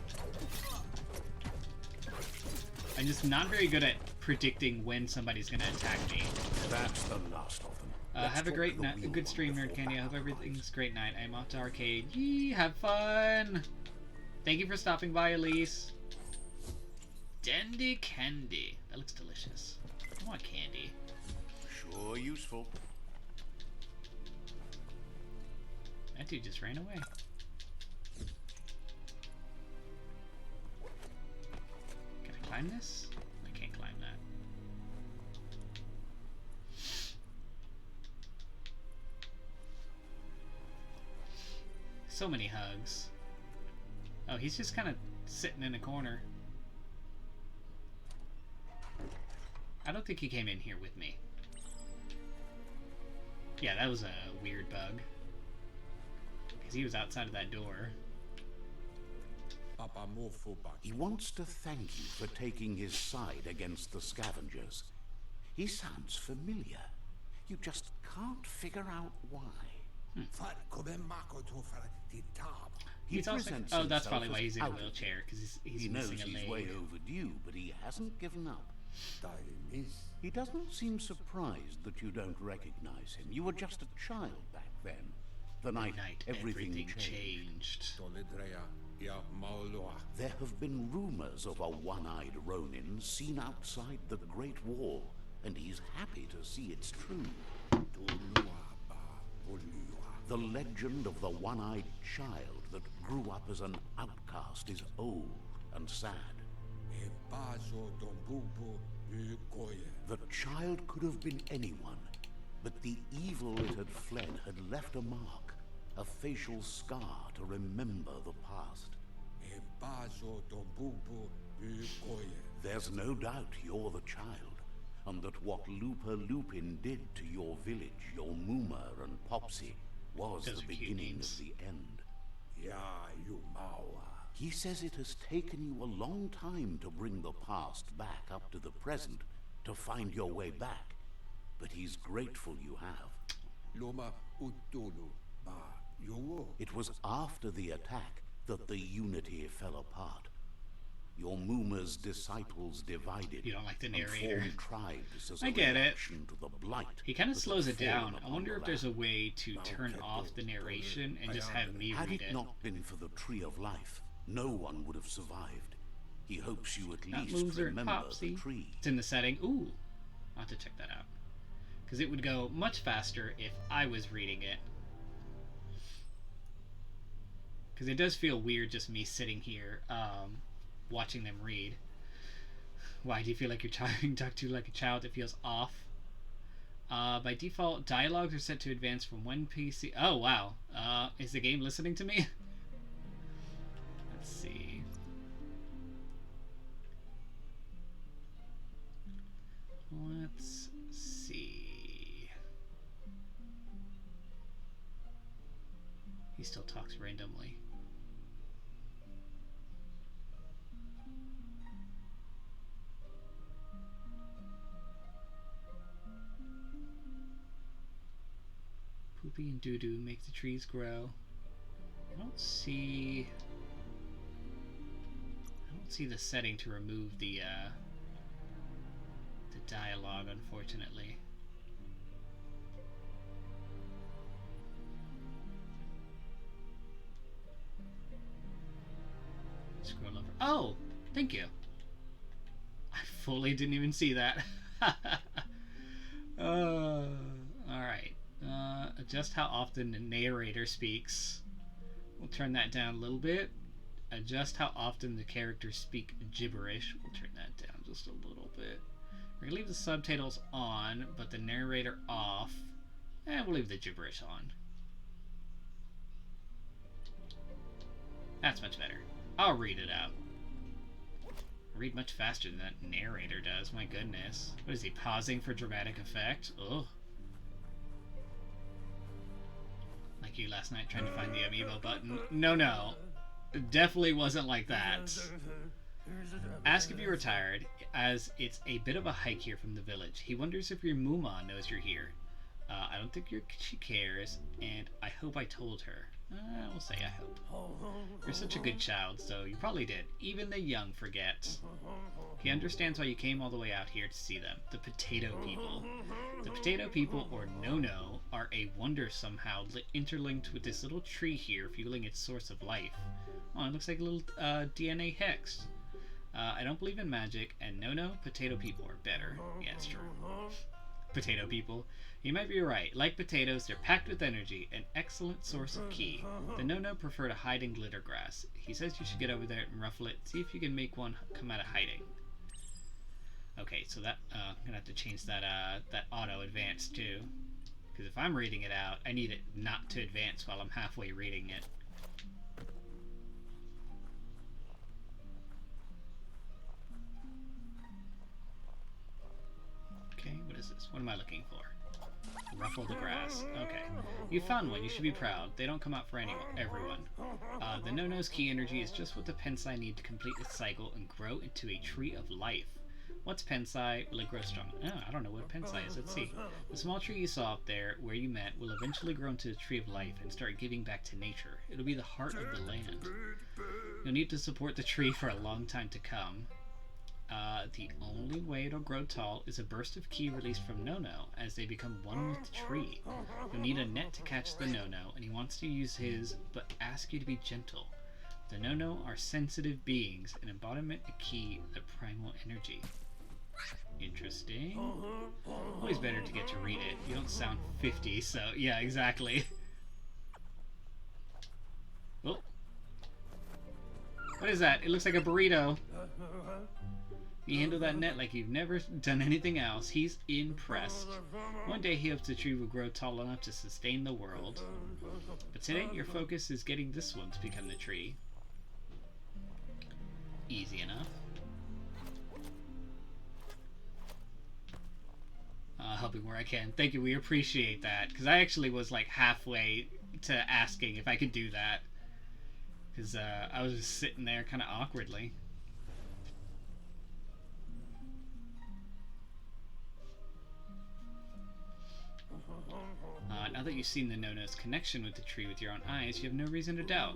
S1: I'm just not very good at predicting when somebody's gonna attack me.
S4: That's the last of them.
S1: Have a great night, a good stream, Nerdcandy. I hope everything's great night. I'm off to arcade. Yee, have fun! Thank you for stopping by, Elise. Dandy candy. That looks delicious. I want candy.
S4: Sure useful.
S1: That dude just ran away. Can I climb this? I can't climb that. So many hugs. Oh, he's just kind of sitting in a corner. I don't think he came in here with me. Yeah, that was a weird bug. Because he was outside of that door.
S4: He wants to thank you for taking his side against the scavengers. He sounds familiar. You just can't figure out why. He
S1: He's also,
S4: presents
S1: oh, that's
S4: himself
S1: probably why
S4: as
S1: he's in a
S4: out of
S1: wheelchair, because he's
S4: He knows
S1: missing a
S4: he's
S1: leg.
S4: way overdue, but he hasn't given up. He doesn't seem surprised that you don't recognize him. You were just a child back then. The night everything changed. There have been rumors of a one-eyed Ronin seen outside the Great Wall, and he's happy to see it's true. The legend of the one-eyed child that grew up as an outcast is old and sad. The child could have been anyone, but the evil it had fled had left a mark, a facial scar to remember the past. There's no doubt you're the child, and that what Looper Lupin did to your village, your Muma and Popsy, was
S1: Those
S4: the
S1: are cute
S4: beginning
S1: names.
S4: of the end. He says it has taken you a long time to bring the past back up to the present, to find your way back, but he's grateful you have. It was after the attack that the unity fell apart. Your Muma's disciples divided.
S1: You don't like the
S4: and
S1: narrator.
S4: formed tribes as
S1: I
S4: a
S1: get it.
S4: reaction to the blight.
S1: He kind of
S4: that
S1: slows
S4: had
S1: it down.
S4: fallen
S1: I
S4: upon
S1: wonder
S4: the
S1: if there's a
S4: land.
S1: way to turn off the narration and just have me
S4: Had
S1: read
S4: it
S1: it.
S4: not been for the Tree of Life, no one would have survived. He hopes you at
S1: Not
S4: least
S1: moves are
S4: remember
S1: Popsy.
S4: the tree.
S1: It's in the setting. Ooh, I'll have to check that out. Because it would go much faster if I was reading it. Because it does feel weird just me sitting here watching them read. Why do you feel like you're talking to like a child? It feels off. By default, dialogues are set to advance from one PC. Oh, wow. Is the game listening to me? Let's see. Let's see. He still talks randomly. Poopy and doo-doo make the trees grow. I don't see the setting to remove the dialogue, unfortunately. Scroll over. Oh, thank you. I fully didn't even see that. All right. Adjust how often the narrator speaks. We'll turn that down a little bit. Adjust how often the characters speak gibberish. We'll turn that down just a little bit. We're gonna leave the subtitles on, but the narrator off. And we'll leave the gibberish on. That's much better. I'll read it out. I read much faster than that narrator does. My goodness. What is he, pausing for dramatic effect? Ugh. Like you last night trying to find the amiibo button. No. It definitely wasn't like that. Ask if you are tired, as it's a bit of a hike here from the village. He wonders if your Muma knows you're here. I don't think she cares, and I hope I told her. We'll say I hope. You're such a good child, so you probably did. Even the young forget. He understands why you came all the way out here to see them. The potato people. The potato people, or no-no, are a wonder somehow interlinked with this little tree here, fueling its source of life. Oh, it looks like a little DNA hex. I don't believe in magic, and no, potato people are better. Yeah, it's true. Potato people. You might be right. Like potatoes, they're packed with energy, an excellent source of ki. The no prefer to hide in glitter grass. He says you should get over there and ruffle it, see if you can make one come out of hiding. Okay, so that, I'm gonna have to change that, that auto advance too. Because if I'm reading it out, I need it not to advance while I'm halfway reading it. Okay, what is this? What am I looking for? Ruffle the grass. Okay. You found one. You should be proud. They don't come out for everyone. The no-no's key energy is just what the pensai need to complete its cycle and grow into a tree of life. What's pensai? Will it grow strong? Oh, I don't know what pensai is. Let's see. The small tree you saw up there, where you met, will eventually grow into a tree of life and start giving back to nature. It'll be the heart of the land. You'll need to support the tree for a long time to come. The only way it'll grow tall is a burst of ki released from No-No as they become one with the tree. You'll need a net to catch the No-No, and he wants to use his, but ask you to be gentle. The No-No are sensitive beings, an embodiment of ki, the primal energy. Interesting. Always better to get to read it. You don't sound 50, so yeah, exactly. Oh. What is that? It looks like a burrito. You handle that net like you've never done anything else. He's impressed. One day he hopes the tree will grow tall enough to sustain the world. But today your focus is getting this one to become the tree. Easy enough. Helping where I can. Thank you, we appreciate that. Because I actually was like halfway to asking if I could do that. Because I was just sitting there kind of awkwardly. Now that you've seen the No-No's connection with the tree with your own eyes, you have no reason to doubt.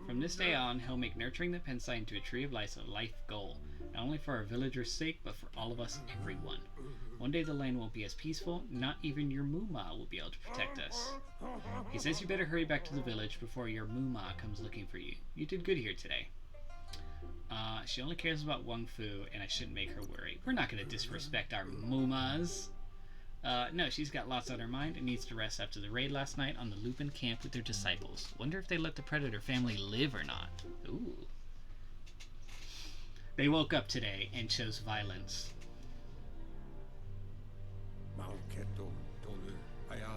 S1: From this day on, he'll make nurturing the pensai into a tree of life a life goal, not only for our villagers' sake, but for all of us, everyone. One day the land won't be as peaceful, not even your Muma will be able to protect us. He says you better hurry back to the village before your Muma comes looking for you. You did good here today. She only cares about Wang Fu, and I shouldn't make her worry. We're not going to disrespect our Mumas. No, she's got lots on her mind and needs to rest after the raid last night on the Lupin camp with their disciples. Wonder if they let the Predator family live or not. Ooh. They woke up today and chose violence.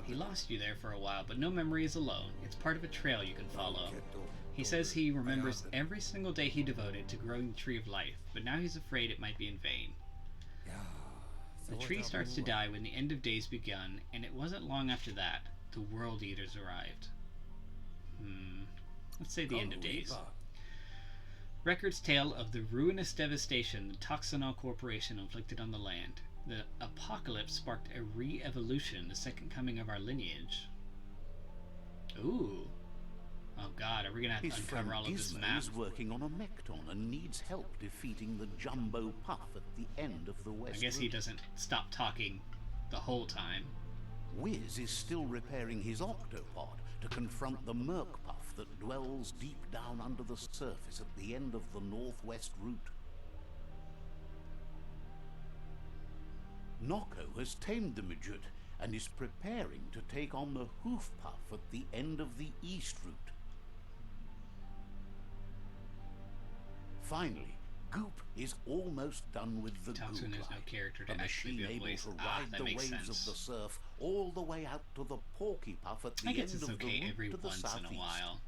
S1: He lost you there for a while, but no memory is alone. It's part of a trail you can follow. He says he remembers every single day he devoted to growing the Tree of Life, but now he's afraid it might be in vain. The tree starts to die when the end of days begun, and it wasn't long after that the World Eaters arrived. Let's say the end of days. Records tell of the ruinous devastation the Toxanol Corporation inflicted on the land. The apocalypse sparked a re-evolution, the second coming of our lineage. Ooh. Oh god, are we gonna have to uncover all of this map?
S4: Is working on a Mekton and needs help defeating the Jumbo Puff at the end of the West.
S1: I guess he doesn't stop talking the whole time.
S4: Wiz is still repairing his octopod to confront the Merc Puff that dwells deep down under the surface at the end of the northwest route. Noko has tamed the midget and is preparing to take on the Hoof Puff at the end of the east route. Finally, Goop is almost done with the
S1: Toxin
S4: Goop
S1: is no
S4: Line,
S1: character to
S4: a
S1: actually
S4: machine
S1: be
S4: able
S1: voiced.
S4: to ride
S1: That
S4: the
S1: makes
S4: waves
S1: sense.
S4: of the surf all the way out to the Porky Puff at the
S1: I guess
S4: end
S1: it's
S4: of the
S1: okay
S4: route
S1: every
S4: to the
S1: once in a
S4: southeast.
S1: while.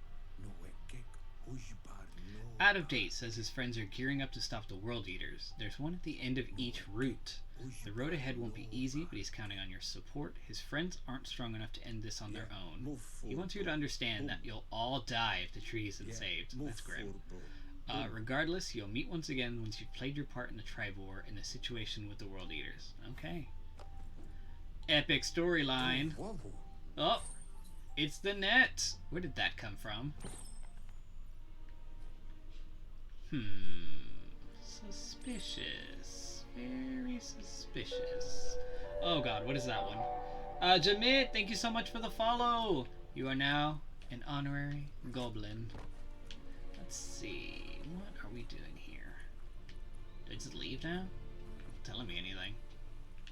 S1: Out of Date says his friends are gearing up to stop the World Eaters. There's one at the end of each route. The road ahead won't be easy, but he's counting on your support. His friends aren't strong enough to end this on their own. He wants you to understand that you'll all die if the tree isn't saved. That's grim. Regardless, you'll meet once again once you've played your part in the tribe war in the situation with the World Eaters. Okay. epic storyline. Oh, it's the net. Where did that come from? Suspicious. Very suspicious. Oh god, what is that one? Jamit, thank you so much for the follow. You are now an honorary goblin. Let's see. What are we doing here? Did I just leave now? Not telling me anything.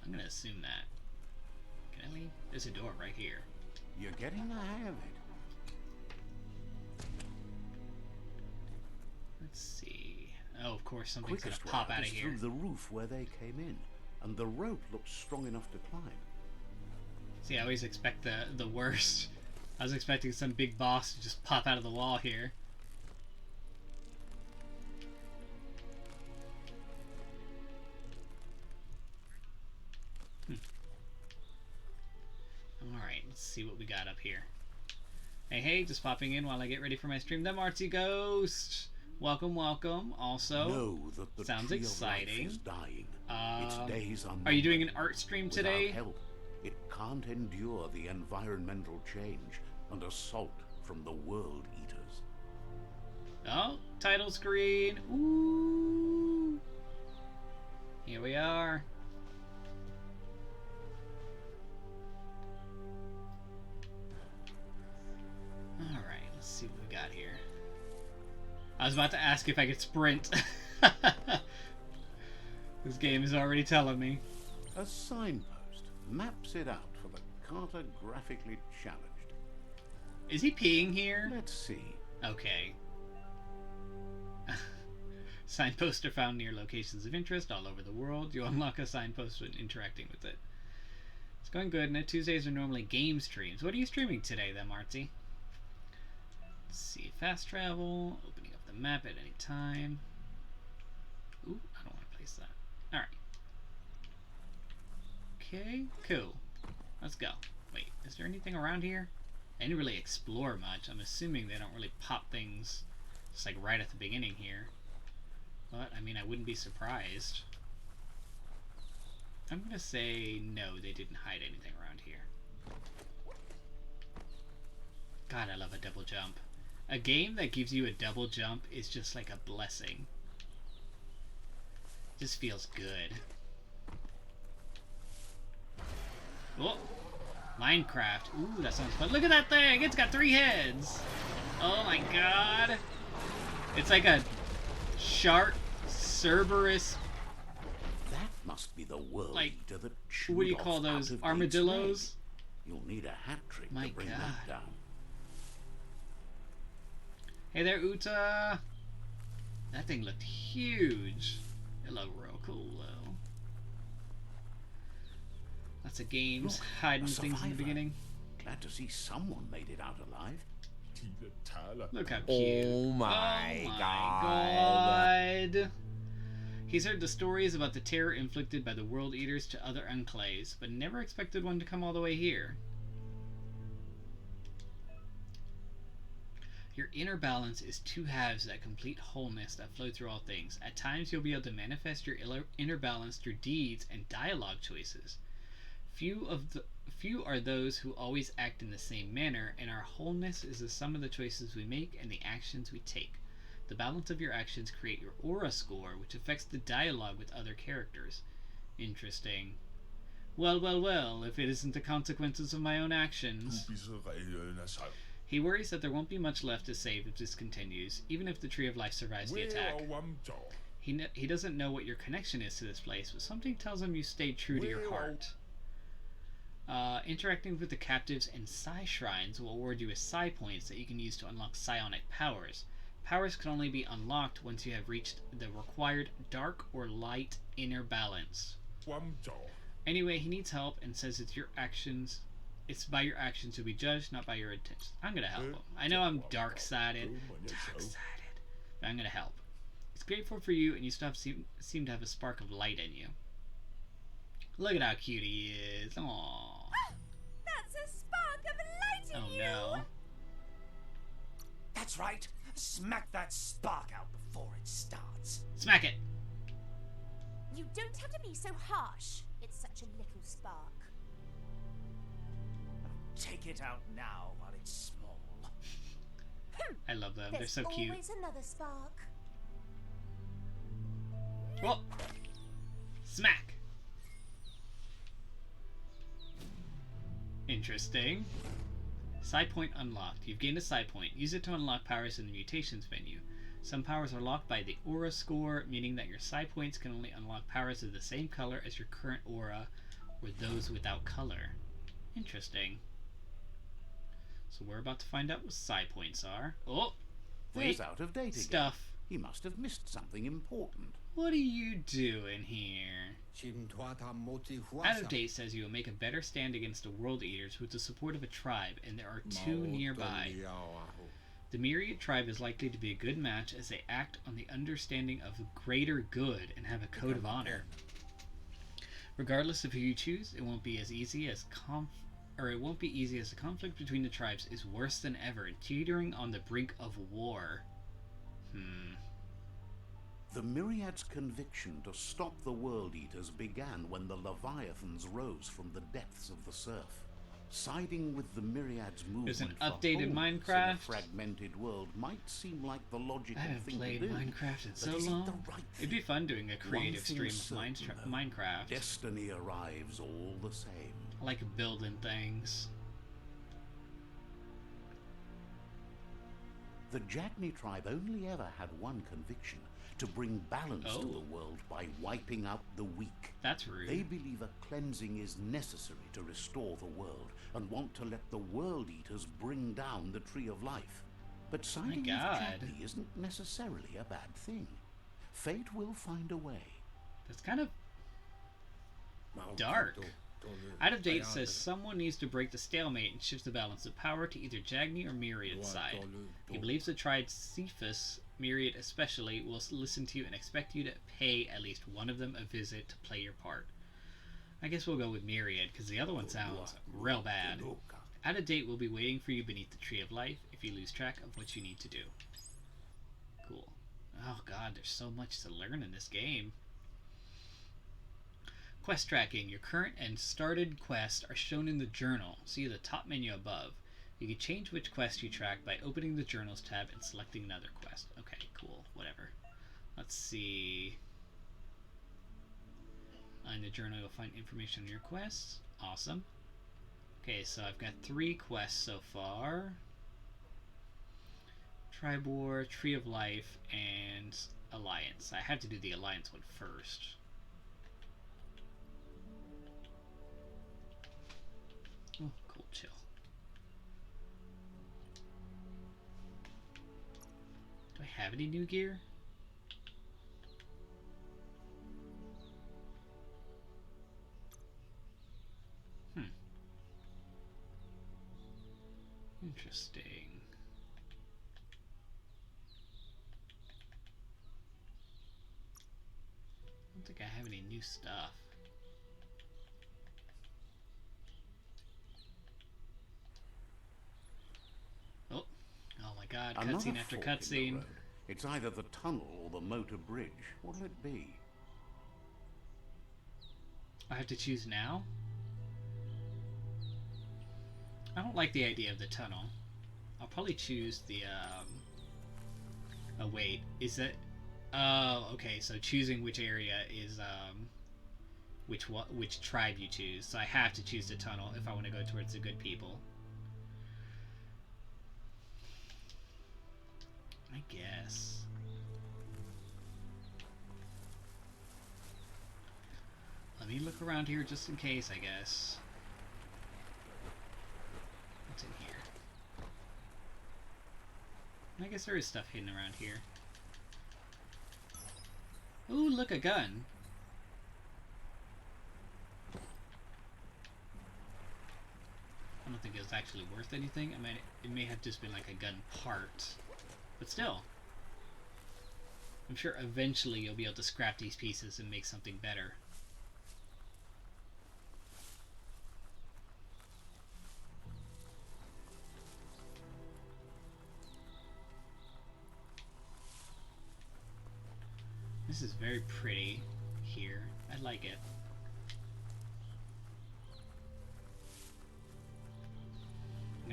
S1: I'm gonna assume that. Can I leave? There's a door right here.
S4: You're getting the hang of it.
S1: Let's see. Oh, of course, something's
S4: Quickest
S1: gonna pop
S4: route
S1: out of
S4: is
S1: here.
S4: through the roof where they came in, and the rope looks strong enough to climb.
S1: See, I always expect the worst. I was expecting some big boss to just pop out of the wall here. Alright, let's see what we got up here. Hey, just popping in while I get ready for my stream. Them Artsy Ghost! Welcome, welcome. Also,
S4: Know that the
S1: sounds
S4: tree of
S1: exciting.
S4: life is dying. Its days are
S1: Are you doing an
S4: numbered.
S1: art stream
S4: Without
S1: today?
S4: help, it can't endure the environmental change and assault from the world eaters.
S1: Oh, title screen. Ooh. Here we are. Alright, let's see what we got here. I was about to ask if I could sprint. This game is already telling me.
S4: A signpost maps it out for the cartographically challenged.
S1: Is he peeing here?
S4: Let's see.
S1: Okay. Signposts are found near locations of interest all over the world. You unlock a signpost when interacting with it. It's going good. No Tuesdays are normally game streams. What are you streaming today, then, Marty? Let's see. Fast travel. Opening up the map at any time. Ooh, I don't want to place that. Alright. Okay, cool. Let's go. Wait, is there anything around here? I didn't really explore much. I'm assuming they don't really pop things just like right at the beginning here. But, I mean, I wouldn't be surprised. I'm gonna say no, they didn't hide anything around here. God, I love a double jump. A game that gives you a double jump is just like a blessing. Just feels good. Oh! Minecraft. Ooh, that sounds fun. Look at that thing! It's got 3 heads! Oh my god! It's like a shark Cerberus.
S4: That must be the world
S1: Like,
S4: eater that chewed
S1: what do you
S4: off
S1: call those?
S4: out-of-date
S1: Armadillos?
S4: snake. You'll need a hat trick
S1: My
S4: to bring
S1: God.
S4: that down.
S1: Hey there, Uta! That thing looked huge. It looked real cool, though. Lots of games,
S4: Look,
S1: hiding
S4: a
S1: things in the
S4: survivor.
S1: beginning.
S4: Glad to see someone made it out alive.
S1: Look how cute.
S7: Oh my
S1: God. He's heard the stories about the terror inflicted by the world eaters to other enclaves, but never expected one to come all the way here. Your inner balance is 2 halves of that complete wholeness that flow through all things. At times you'll be able to manifest your inner balance through deeds and dialogue choices. Few are those who always act in the same manner, and our wholeness is the sum of the choices we make and the actions we take. The balance of your actions create your aura score, which affects the dialogue with other characters. Interesting. Well, if it isn't the consequences of my own actions. He worries that there won't be much left to save if this continues, even if the Tree of Life survives the attack. He doesn't know what your connection is to this place, but something tells him you stayed true to your heart. Interacting with the captives and psi shrines will award you with psi points that you can use to unlock psionic powers. Powers can only be unlocked once you have reached the required dark or light inner balance. Anyway, he needs help and says it's by your actions you'll be judged, not by your intentions. I'm gonna help him. I know I'm dark-sided, but I'm gonna help. He's grateful for you, and you still seem to have a spark of light in you. Look at how cute he is. Aww.
S6: That's a spark of light in
S1: Oh
S6: you!
S1: no.
S5: That's right. Smack that spark out before it starts.
S1: Smack it!
S6: You don't have to be so harsh. It's such a little spark.
S5: take it out now while it's small.
S1: I love them.
S6: There's
S1: They're so cute.
S6: always another spark.
S1: Whoa! Smack! Interesting. Side point unlocked. You've gained a side point. Use it to unlock powers in the mutations menu. Some powers are locked by the aura score, meaning that your side points can only unlock powers of the same color as your current aura, or those without color. Interesting. So we're about to find out what side points are. Oh! Wait.
S4: There's out of date again.
S1: Stuff.
S4: He must have missed something important.
S1: What are you doing here? Out of date says you will make a better stand against the World Eaters with the support of a tribe, and there are 2 nearby. The Myriad tribe is likely to be a good match as they act on the understanding of the greater good and have a code of honor. Regardless of who you choose, it won't be as easy as the conflict between the tribes is worse than ever, teetering on the brink of war.
S4: The Myriad's conviction to stop the World Eaters began when the Leviathans rose from the depths of the surf. Siding with the Myriad's movement
S1: There's an
S4: for
S1: updated
S4: wholeness
S1: Minecraft.
S4: in a fragmented world might seem like the logical
S1: I haven't
S4: thing
S1: played
S4: to do.
S1: Minecraft in
S4: but
S1: so
S4: is it
S1: long.
S4: the right
S1: It'd be
S4: thing?
S1: fun doing a creative
S4: One
S1: stream
S4: thing's
S1: of
S4: certain, though.
S1: Minecraft.
S4: Destiny arrives all the same.
S1: I like building things.
S4: The Jagni tribe only ever had one conviction: to bring balance to
S1: Oh.
S4: the world by wiping out the weak.
S1: That's rude.
S4: They believe a cleansing is necessary to restore the world and want to let the World Eaters bring down the Tree of Life. But siding with
S1: God.
S4: Jagni isn't necessarily a bad thing. Fate will find a way.
S1: That's kind of dark. Out of date says someone needs to break the stalemate and shift the balance of power to either Jagni or Myriad's side. He believes the tribe Cephas, Myriad especially, will listen to you and expect you to pay at least one of them a visit to play your part. I guess we'll go with Myriad, because the other one sounds real bad. Out of date will be waiting for you beneath the Tree of Life if you lose track of what you need to do. Cool. Oh god, there's so much to learn in this game. Quest tracking. Your current and started quests are shown in the journal. See the top menu above. You can change which quest you track by opening the journals tab and selecting another quest. Okay, cool. Whatever. Let's see. In the journal you'll find information on your quests. Awesome. Okay, so I've got 3 quests so far. Tribe War, Tree of Life, and Alliance. I had to do the Alliance one first. Oh, cool, chill. Do I have any new gear? Interesting. I don't think I have any new stuff. Oh my god, cutscene after
S4: fork in the
S1: cutscene.
S4: road. It's either the tunnel or the motor bridge. What'll it be?
S1: I have to choose now? I don't like the idea of the tunnel. I'll probably choose the, oh wait, is that... Oh, okay, so choosing which area is, which tribe you choose. So I have to choose the tunnel if I want to go towards the good people. I guess. Let me look around here just in case, I guess. What's in here? I guess there is stuff hidden around here. Ooh, look, a gun. I don't think it was actually worth anything. I mean, it may have just been like a gun part. But still. I'm sure eventually you'll be able to scrap these pieces and make something better. This is very pretty here. I like it.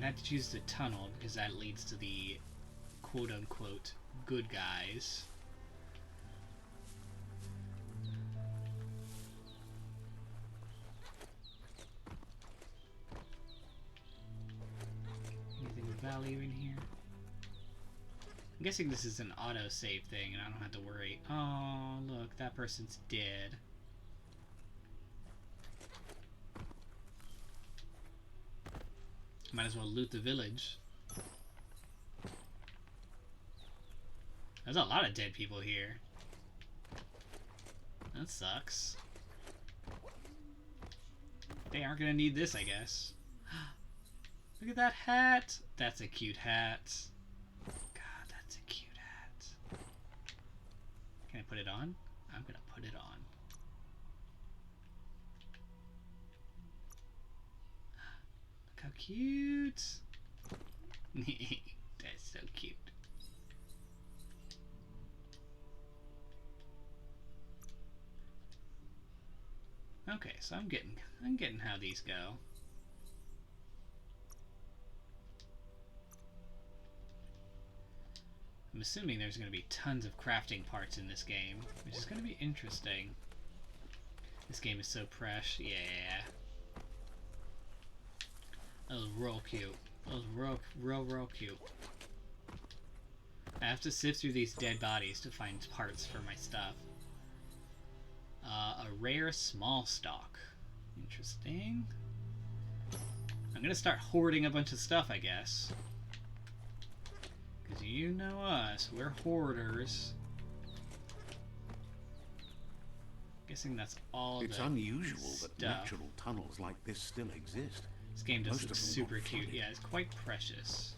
S1: I have to choose the tunnel because that leads to the quote-unquote good guys. Anything of value in here? I'm guessing this is an autosave thing and I don't have to worry. Oh, look, that person's dead. Might as well loot the village. There's a lot of dead people here. That sucks. They aren't gonna need this, I guess. Look at that hat! That's a cute hat. God, that's a cute hat. Can I put it on? I'm gonna put it on. Look how cute! That's so cute. Okay, so I'm getting how these go. I'm assuming there's going to be tons of crafting parts in this game, which is going to be interesting. This game is so fresh, yeah. That was real cute. That was real cute. I have to sift through these dead bodies to find parts for my stuff. A rare small stock. Interesting. I'm gonna start hoarding a bunch of stuff, I guess. Because you know us, we're hoarders. Guessing that's all
S4: It's unusual that natural tunnels like this still exist.
S1: This game does look super cute. Yeah, it's quite precious.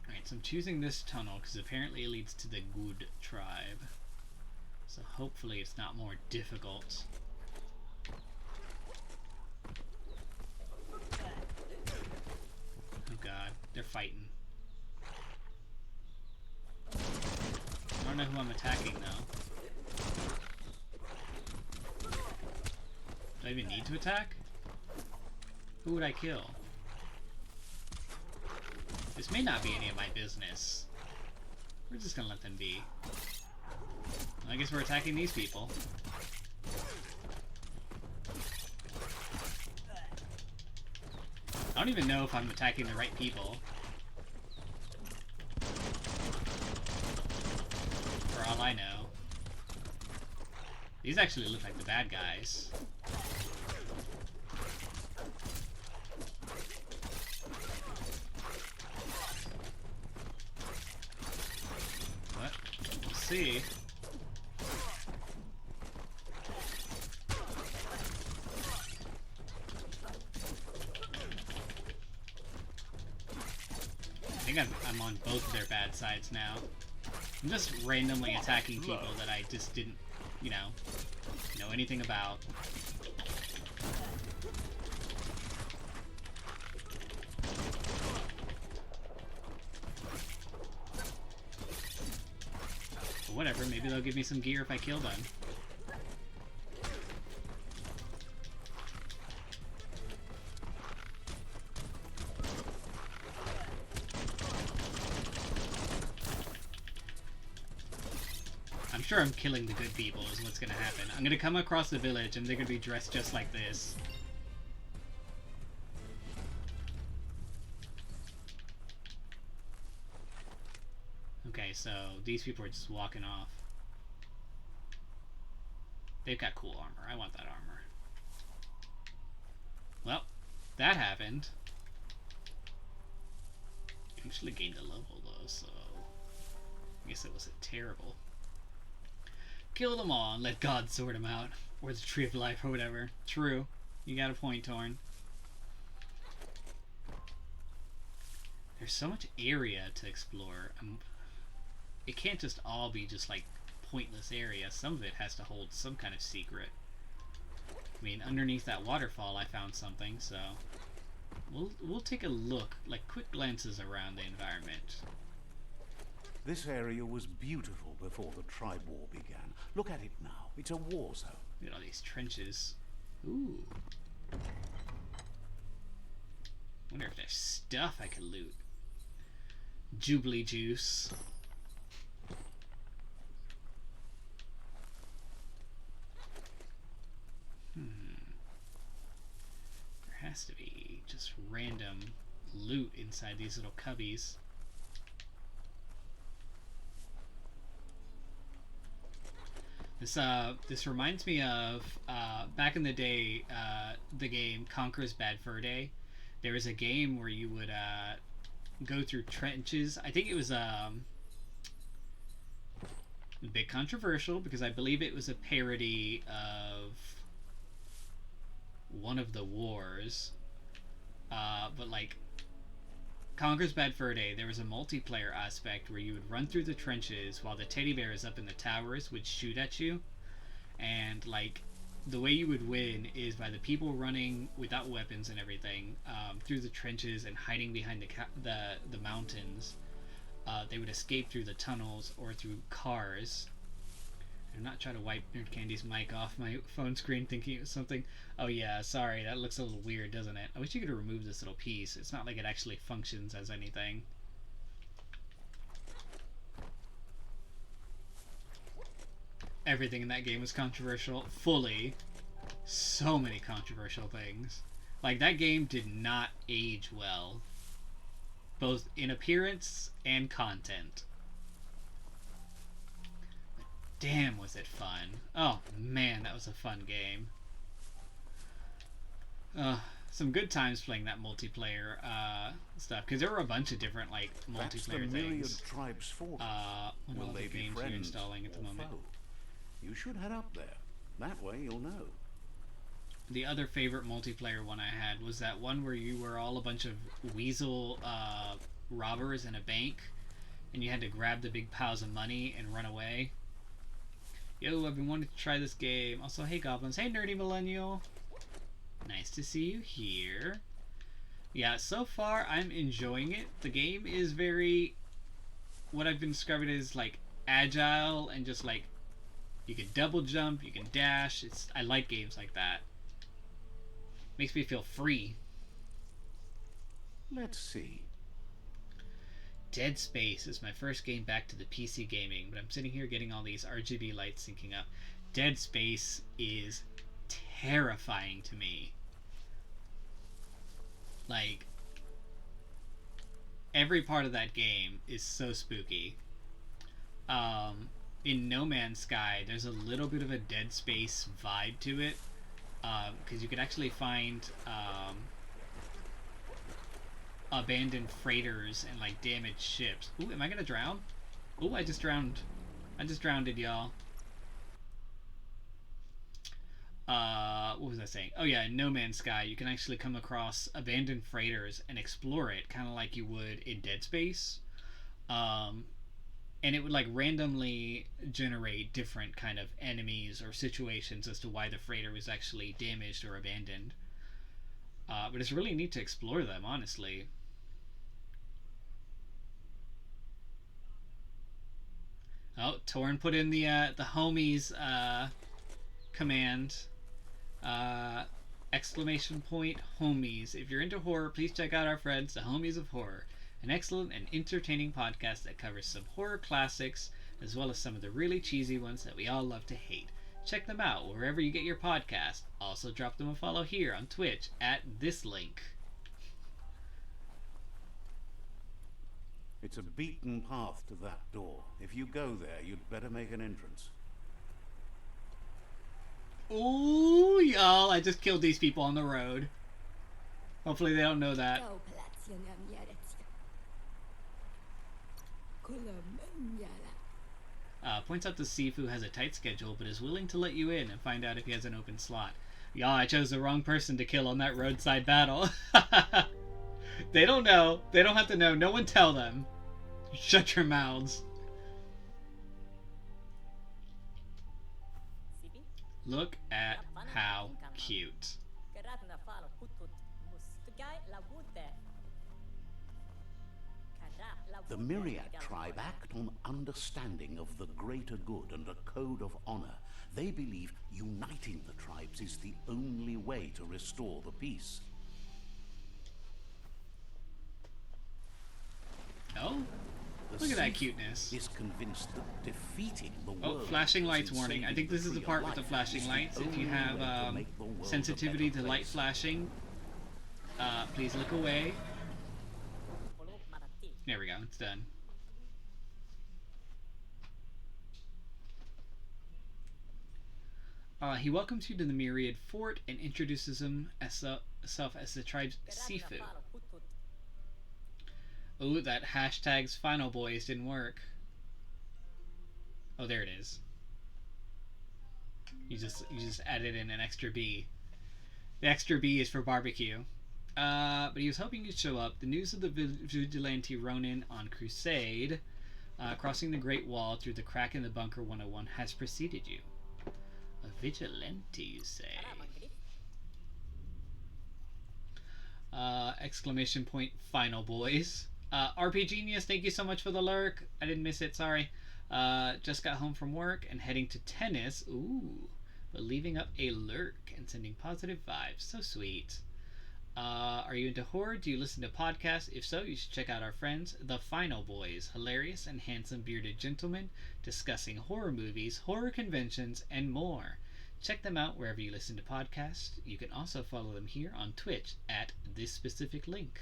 S1: Alright, so I'm choosing this tunnel because apparently it leads to the good tribe. So hopefully it's not more difficult. Oh god, they're fighting. I don't know who I'm attacking though. Do I even need to attack? Who would I kill? This may not be any of my business. We're just gonna let them be. I guess we're attacking these people. I don't even know if I'm attacking the right people. For all I know. These actually look like the bad guys. What? We'll see. I think I'm on both of their bad sides now. I'm just randomly attacking people that I just didn't, know anything about. But whatever, maybe they'll give me some gear if I kill them. I'm sure I'm killing the good people is what's gonna happen. I'm gonna come across the village and they're gonna be dressed just like this. Okay, so these people are just walking off. They've got cool armor. I want that armor. Well, that happened. Actually gained a level though, so I guess it wasn't terrible. Kill them all and let God sort them out. Or the Tree of Life or whatever. True. You got a point, Torn. There's so much area to explore. It can't just all be just like pointless area. Some of it has to hold some kind of secret. I mean, underneath that waterfall I found something, so we'll take a look, like quick glances around the environment.
S4: This area was beautiful before the tribe war began. Look at it now. It's a war zone.
S1: Look at all these trenches. Ooh. Wonder if there's stuff I could loot. Jubilee juice. There has to be just random loot inside these little cubbies. This reminds me of back in the day, the game Conker's Bad Fur Day. There was a game where you would go through trenches. I think it was a bit controversial because I believe it was a parody of one of the wars. But like Conker's Bad Fur Day, there was a multiplayer aspect where you would run through the trenches while the teddy bears up in the towers would shoot at you. And like the way you would win is by the people running without weapons and everything through the trenches and hiding behind the mountains. They would escape through the tunnels or through cars. I'm not trying to wipe Nerdcandy's mic off my phone screen thinking it was something. Oh yeah, sorry, that looks a little weird, doesn't it? I wish you could remove this little piece. It's not like it actually functions as anything. Everything in that game was controversial. Fully. So many controversial things. Like, that game did not age well. Both in appearance and content. But damn, was it fun. Oh, man, that was a fun game. Some good times playing that multiplayer stuff. Because there were a bunch of different, like, multiplayer things.
S4: Tribe's forces.
S1: What
S4: Will
S1: all
S4: they
S1: the
S4: be
S1: games you're
S4: friends
S1: installing at the
S4: or
S1: moment.
S4: foe? You should head up there. That way you'll know.
S1: The other favorite multiplayer one I had was that one where you were all a bunch of weasel robbers in a bank, and you had to grab the big piles of money and run away. Yo, I've been wanting to try this game. Also, hey goblins. Hey nerdy millennial. Nice to see you here. Yeah, so far I'm enjoying it. The game is very, what I've been describing as like agile and just like you can double jump, you can dash. I like games like that. Makes me feel free.
S4: Let's see.
S1: Dead Space is my first game back to the PC gaming, but I'm sitting here getting all these RGB lights syncing up. Dead Space is terrifying to me. Like, every part of that game is so spooky. In No Man's Sky, there's a little bit of a Dead Space vibe to it, because you can actually find abandoned freighters and like damaged ships. Ooh, am I gonna drown? Ooh, I just drowned. I just drowned it, y'all. What was I saying? Oh yeah, in No Man's Sky, you can actually come across abandoned freighters and explore it, kind of like you would in Dead Space. And it would like randomly generate different kind of enemies or situations as to why the freighter was actually damaged or abandoned. But it's really neat to explore them, honestly. Oh, Torn put in the homies command. Exclamation point homies. If you're into horror, please check out our friends, the Homies of Horror. An excellent and entertaining podcast that covers some horror classics, as well as some of the really cheesy ones that we all love to hate. Check them out wherever you get your podcast. Also drop them a follow here on Twitch at this link.
S4: It's a beaten path to that door. If you go there, you'd better make an entrance.
S1: Ooh, y'all, I just killed these people on the road. Hopefully they don't know that. Points out the Sifu has a tight schedule, but is willing to let you in and find out if he has an open slot. Y'all, I chose the wrong person to kill on that roadside battle. They don't know. They don't have to know. No one tell them. Shut your mouths. Look at how cute.
S4: The Myriad tribe act on understanding of the greater good and a code of honor. They believe uniting the tribes is the only way to restore the peace.
S1: Oh,
S4: The
S1: look at that
S4: Sith
S1: cuteness.
S4: is convinced that defeating the
S1: Oh,
S4: world
S1: flashing lights
S4: and
S1: warning. I
S4: saving
S1: think this is the
S4: tree of
S1: part with the
S4: life
S1: flashing
S4: is
S1: lights. If you
S4: only
S1: have
S4: way to make the world a
S1: sensitivity
S4: better
S1: to light
S4: place.
S1: flashing, please look away. There we go, it's done. He welcomes you to the Myriad Fort and introduces himself as the tribe's Sifu. Oh, that hashtag's final boys didn't work. Oh, there it is. You just added in an extra B. The extra B is for barbecue. But he was hoping you'd show up. The news of the vigilante Ronin on crusade, crossing the Great Wall through the crack in the Bunker 101, has preceded you. A vigilante, you say? Exclamation point, final boys. RP Genius, thank you so much for the lurk. I didn't miss it, sorry. Just got home from work and heading to tennis. Ooh. But leaving up a lurk and sending positive vibes. So sweet. Are you into horror? Do you listen to podcasts? If so, you should check out our friends, The Final Boys. Hilarious and handsome bearded gentlemen discussing horror movies, horror conventions, and more. Check them out wherever you listen to podcasts. You can also follow them here on Twitch at this specific link.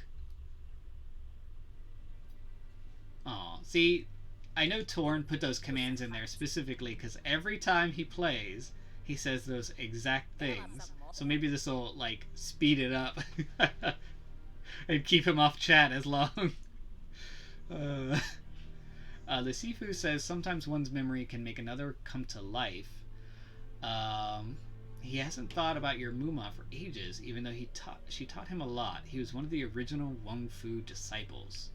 S1: Aw, see, I know Torn put those commands in there specifically because every time he plays, he says those exact things. So maybe this will, like, speed it up and keep him off chat as long. The Sifu says sometimes one's memory can make another come to life. He hasn't thought about your Muma for ages, even though she taught him a lot. He was one of the original Wung Fu disciples.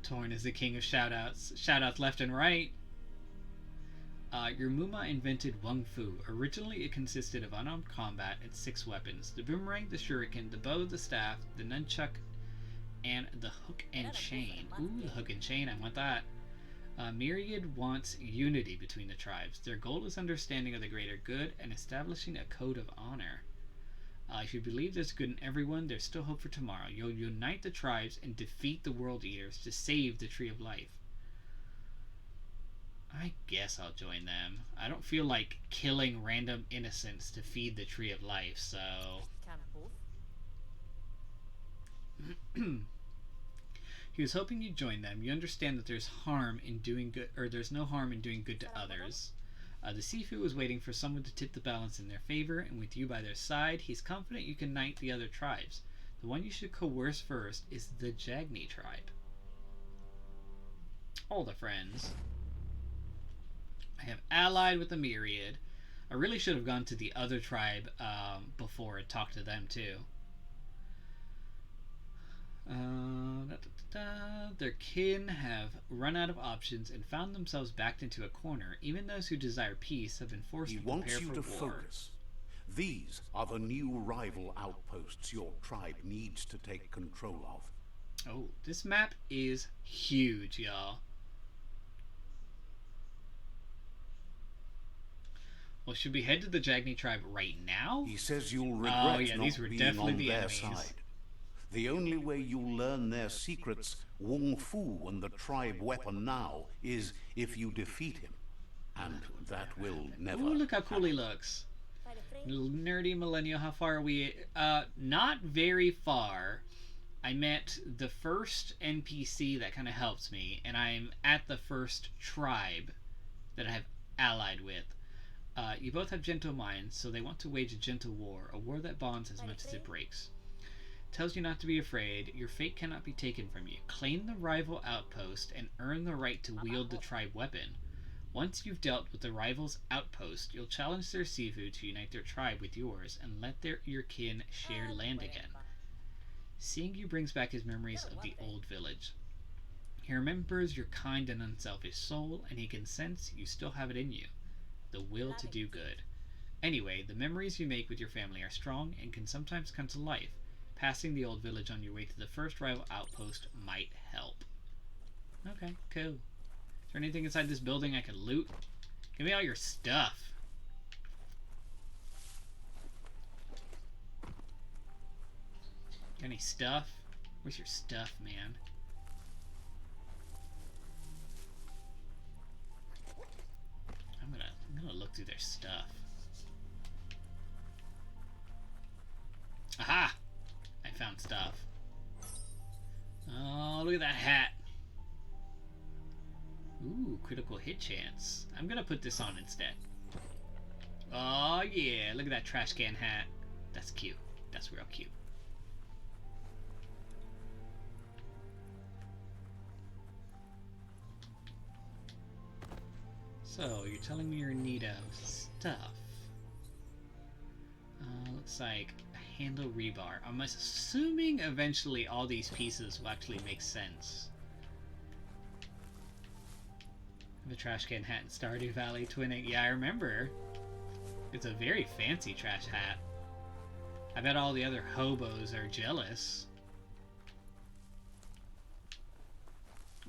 S1: Torn is the king of shoutouts. Shoutouts left and right. Your Muma invented Wung Fu. Originally, it consisted of unarmed combat and 6 weapons: the boomerang, the shuriken, the bow, the staff, the nunchuck, and the hook and chain. Ooh, the hook and chain, I want that. Myriad wants unity between the tribes. Their goal is understanding of the greater good and establishing a code of honor. If you believe there's good in everyone, there's still hope for tomorrow. You'll unite the tribes and defeat the World Eaters to save the Tree of Life. I guess I'll join them. I don't feel like killing random innocents to feed the Tree of Life, so... He was hoping you'd join them. You understand that there's harm in doing good, or there's no harm in doing good to others. The Sifu was waiting for someone to tip the balance in their favor, and with you by their side, he's confident you can unite the other tribes. The one you should coerce first is the Jagni tribe. All the friends. I have allied with the Myriad. I really should have gone to the other tribe before and talked to them too. Their kin have run out of options and found themselves backed into a corner. Even those who desire peace have been forced to prepare for war.
S4: He wants you to focus. These are the new rival outposts your tribe needs to take control of.
S1: Oh, this map is huge, y'all. Well, should we head to the Jagni tribe right now?
S4: He says you'll regret
S1: these were
S4: not being
S1: definitely
S4: on
S1: the
S4: their
S1: enemies.
S4: side. The only way you'll learn their secrets, Wung Fu and the tribe weapon now, is if you defeat him. And that will never
S1: Ooh, look how cool
S4: happen.
S1: he looks. Nerdy Millennial, how far are we? Not very far. I met the first NPC that kind of helps me, and I'm at the first tribe that I have allied with. You both have gentle minds, so they want to wage a gentle war, a war that bonds as much as it breaks. Tells you not to be afraid. Your fate cannot be taken from you. Claim the rival outpost and earn the right to wield the tribe weapon. Once you've dealt with the rival's outpost, you'll challenge their Sifu to unite their tribe with yours and let your kin share land again. Seeing you brings back his memories of the old village. He remembers your kind and unselfish soul, and he can sense you still have it in you, the will to do good. Anyway, the memories you make with your family are strong and can sometimes come to life. Passing the old village on your way to the first rival outpost might help. Okay, cool. Is there anything inside this building I can loot? Give me all your stuff. Got any stuff? Where's your stuff, man? I'm gonna look through their stuff. Aha! I found stuff. Oh, look at that hat. Ooh, critical hit chance. I'm gonna put this on instead. Oh yeah, look at that trash can hat. That's cute. That's real cute. So, you're telling me you're in need of stuff. Looks like a handle rebar. I'm assuming eventually all these pieces will actually make sense. The trash can hat in Stardew Valley twinning. Yeah, I remember. It's a very fancy trash hat. I bet all the other hobos are jealous.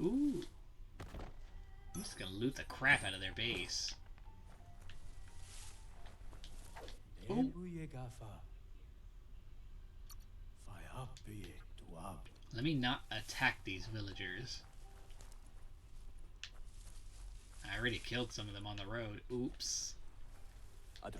S1: Ooh. I'm just gonna loot the crap out of their base. Ooh. Let me not attack these villagers. I already killed some of them on the road. Oops. Alright.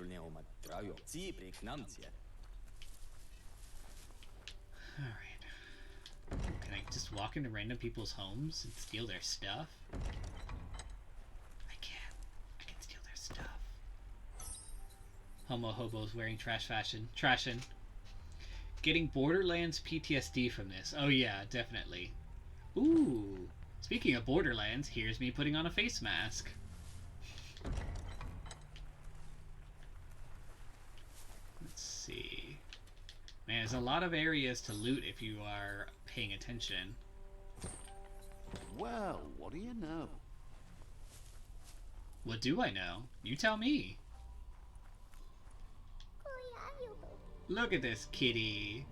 S1: Can I just walk into random people's homes and steal their stuff? I can. I can steal their stuff. Homo hobos wearing trash fashion. Trashin'. Getting Borderlands PTSD from this. Oh yeah, definitely. Ooh. Speaking of Borderlands, here's me putting on a face mask. Let's see. Man, there's a lot of areas to loot if you are paying attention.
S4: Well, what do you know?
S1: What do I know? You tell me. Look at this kitty.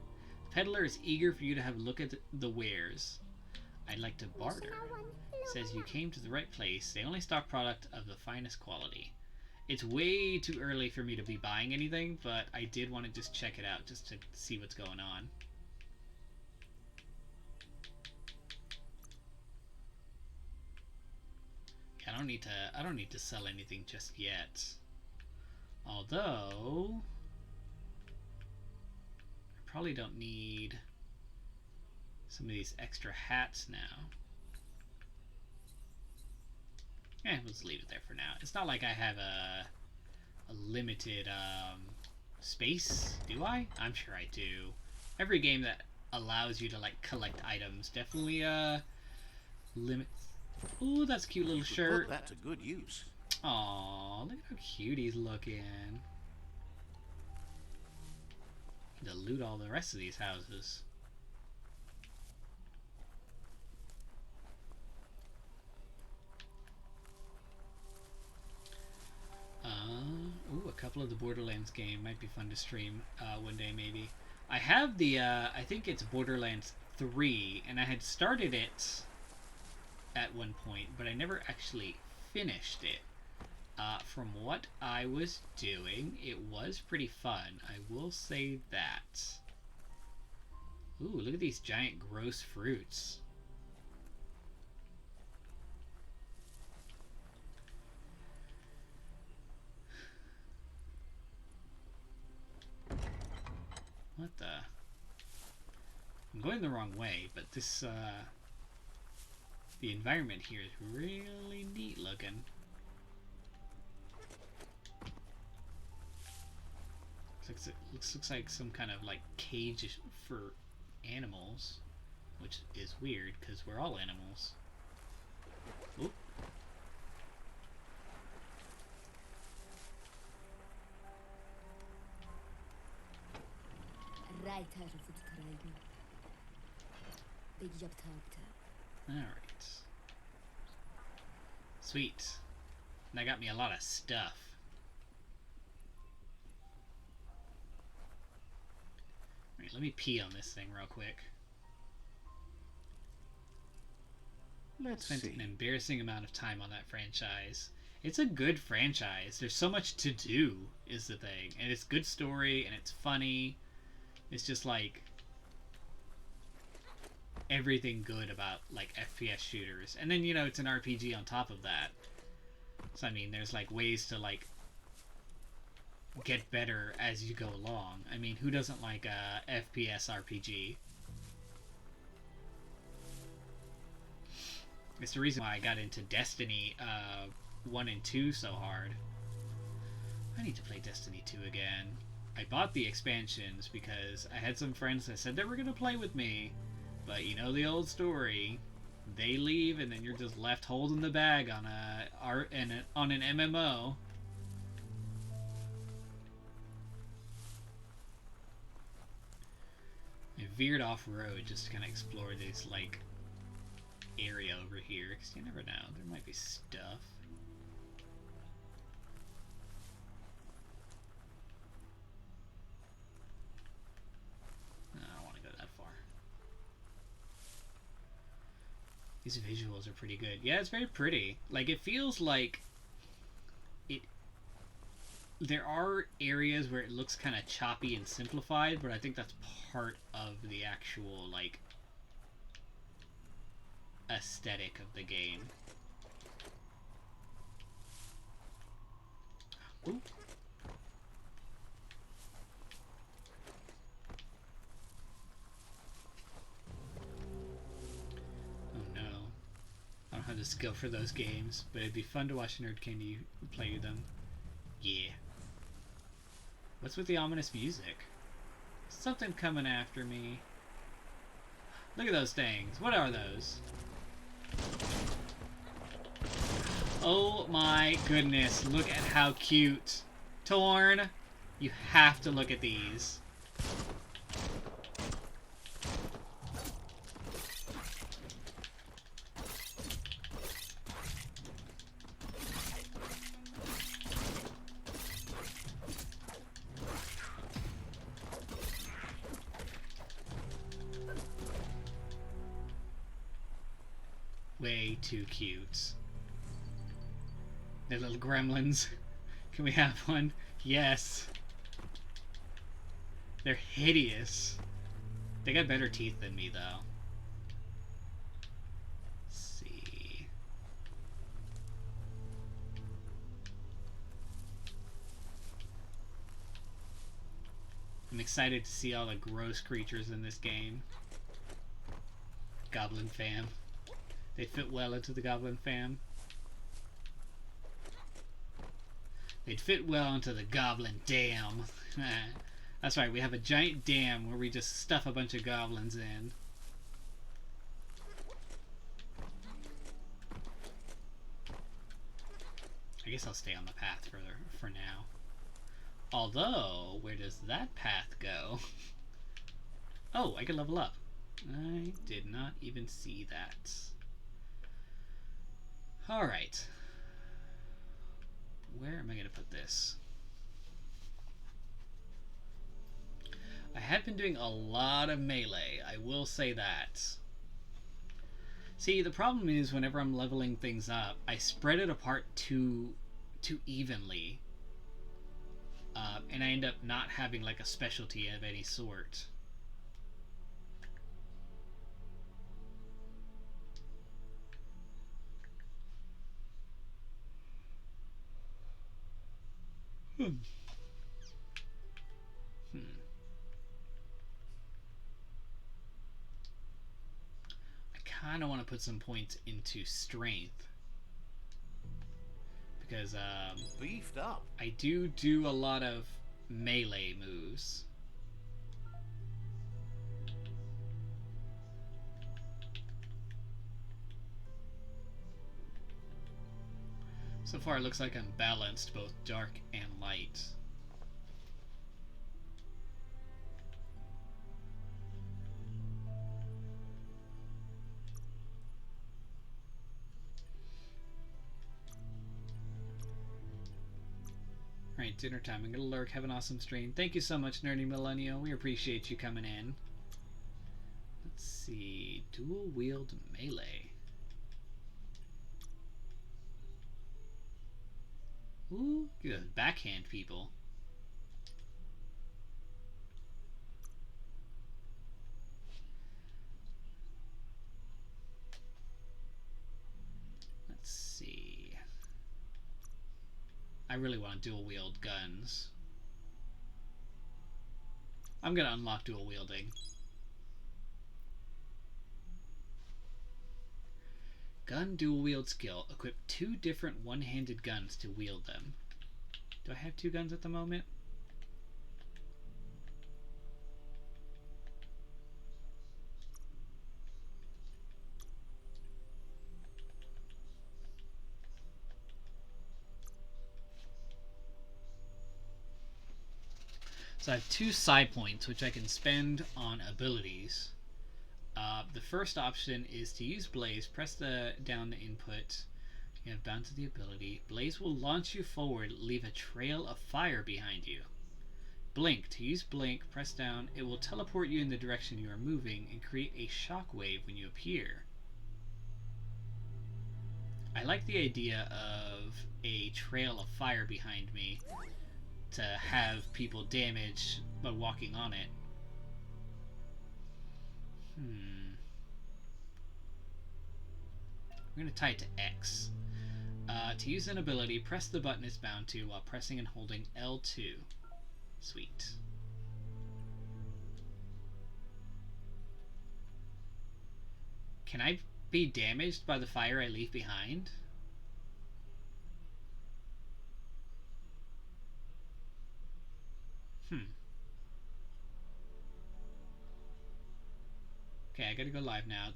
S1: The peddler is eager for you to have a look at the wares. I'd like to barter. Says you came to the right place. They only stock product of the finest quality. It's way too early for me to be buying anything, but I did want to just check it out just to see what's going on. I don't need to sell anything just yet. Although I probably don't need some of these extra hats now. We'll just leave it there for now. It's not like I have a limited space, do I? I'm sure I do. Every game that allows you to like collect items definitely limits. Ooh, that's a cute little shirt.
S4: Put that to good use.
S1: Aw, look at how cute he's looking. Need to loot all the rest of these houses. Ooh, a couple of the Borderlands game might be fun to stream one day maybe. I have the, I think it's Borderlands 3, and I had started it at one point, but I never actually finished it. From what I was doing, it was pretty fun. I will say that. Ooh, look at these giant gross fruits. What the? I'm going the wrong way, but this, the environment here is really neat looking. Looks like some kind of like cage for animals, which is weird because we're all animals. Oop. Alright. Sweet. And that got me a lot of stuff. Alright, let me pee on this thing real quick.
S4: Let's
S1: Spent
S4: see.
S1: an embarrassing amount of time on that franchise. It's a good franchise. There's so much to do, is the thing. And it's good story, and it's funny. It's just like everything good about like FPS shooters. And then, you know, it's an RPG on top of that. So I mean, there's like ways to like get better as you go along. I mean, who doesn't like a FPS RPG? It's the reason why I got into Destiny 1 and 2 so hard. I need to play Destiny 2 again. I bought the expansions because I had some friends that said they were going to play with me. But you know the old story. They leave and then you're just left holding the bag on an MMO. I veered off road just to kind of explore this like area over here, because you never know, there might be stuff. No, I don't want to go that far. These visuals are pretty good. Yeah, it's very pretty. Like, it feels like it. There are areas where it looks kind of choppy and simplified, but I think that's part of the actual like aesthetic of the game. Ooh. Oh no. I don't have the skill for those games, but it'd be fun to watch Nerdcandy play them. Yeah. What's with the ominous music? Something coming after me. Look at those things. What are those? Oh my goodness, look at how cute. Torn, you have to look at these. Way too cute. They're little gremlins. Can we have one? Yes. They're hideous. They got better teeth than me, though. Let's see. I'm excited to see all the gross creatures in this game. Goblin fam. They fit well into the Goblin fam. They'd fit well into the Goblin Dam. That's right, we have a giant dam where we just stuff a bunch of goblins in. I guess I'll stay on the path for now. Although, where does that path go? Oh, I can level up. I did not even see that. Alright. Where am I going to put this? I have been doing a lot of melee, I will say that. See, the problem is whenever I'm leveling things up, I spread it apart too evenly. And I end up not having like a specialty of any sort. I kind of want to put some points into strength. Because
S4: Beefed up.
S1: I do a lot of melee moves. So far it looks like I'm balanced both dark and light. Alright, Alright, dinner time. I'm gonna lurk. Have an awesome stream. Thank you so much, Nerdy Millennial. We appreciate you coming in. Let's see. Dual wield melee. Ooh, good. Backhand people. Let's see. I really want dual wield guns. I'm gonna unlock dual wielding. Gun dual wield skill. Equip 2 different one-handed guns to wield them. Do I have 2 guns at the moment? So I have 2 psi points, which I can spend on abilities. The first option is to use Blaze. Press down the input. You have bound to the ability. Blaze will launch you forward, leave a trail of fire behind you. Blink. To use Blink, press down. It will teleport you in the direction you are moving and create a shockwave when you appear. I like the idea of a trail of fire behind me to have people damage by walking on it. I'm going to tie it to X. To use an ability, press the button it's bound to while pressing and holding L2. Sweet. Can I be damaged by the fire I leave behind? Okay, I gotta go live now.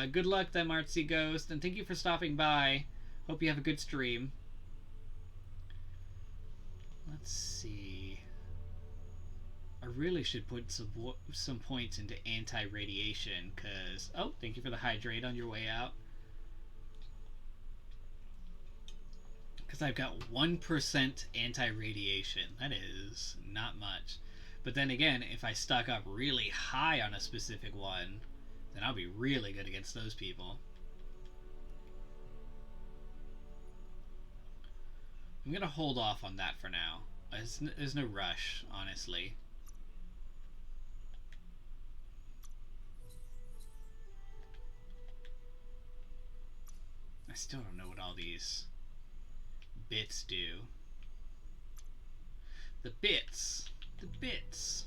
S1: Good luck, then, Artsy Ghost, and thank you for stopping by. Hope you have a good stream. Let's see. I really should put some points into anti-radiation, because... Oh, thank you for the hydrate on your way out. Because I've got 1% anti-radiation. That is not much. But then again, if I stock up really high on a specific one, then I'll be really good against those people. I'm going to hold off on that for now. There's no rush, honestly. I still don't know what all these bits do. The bits. The bits.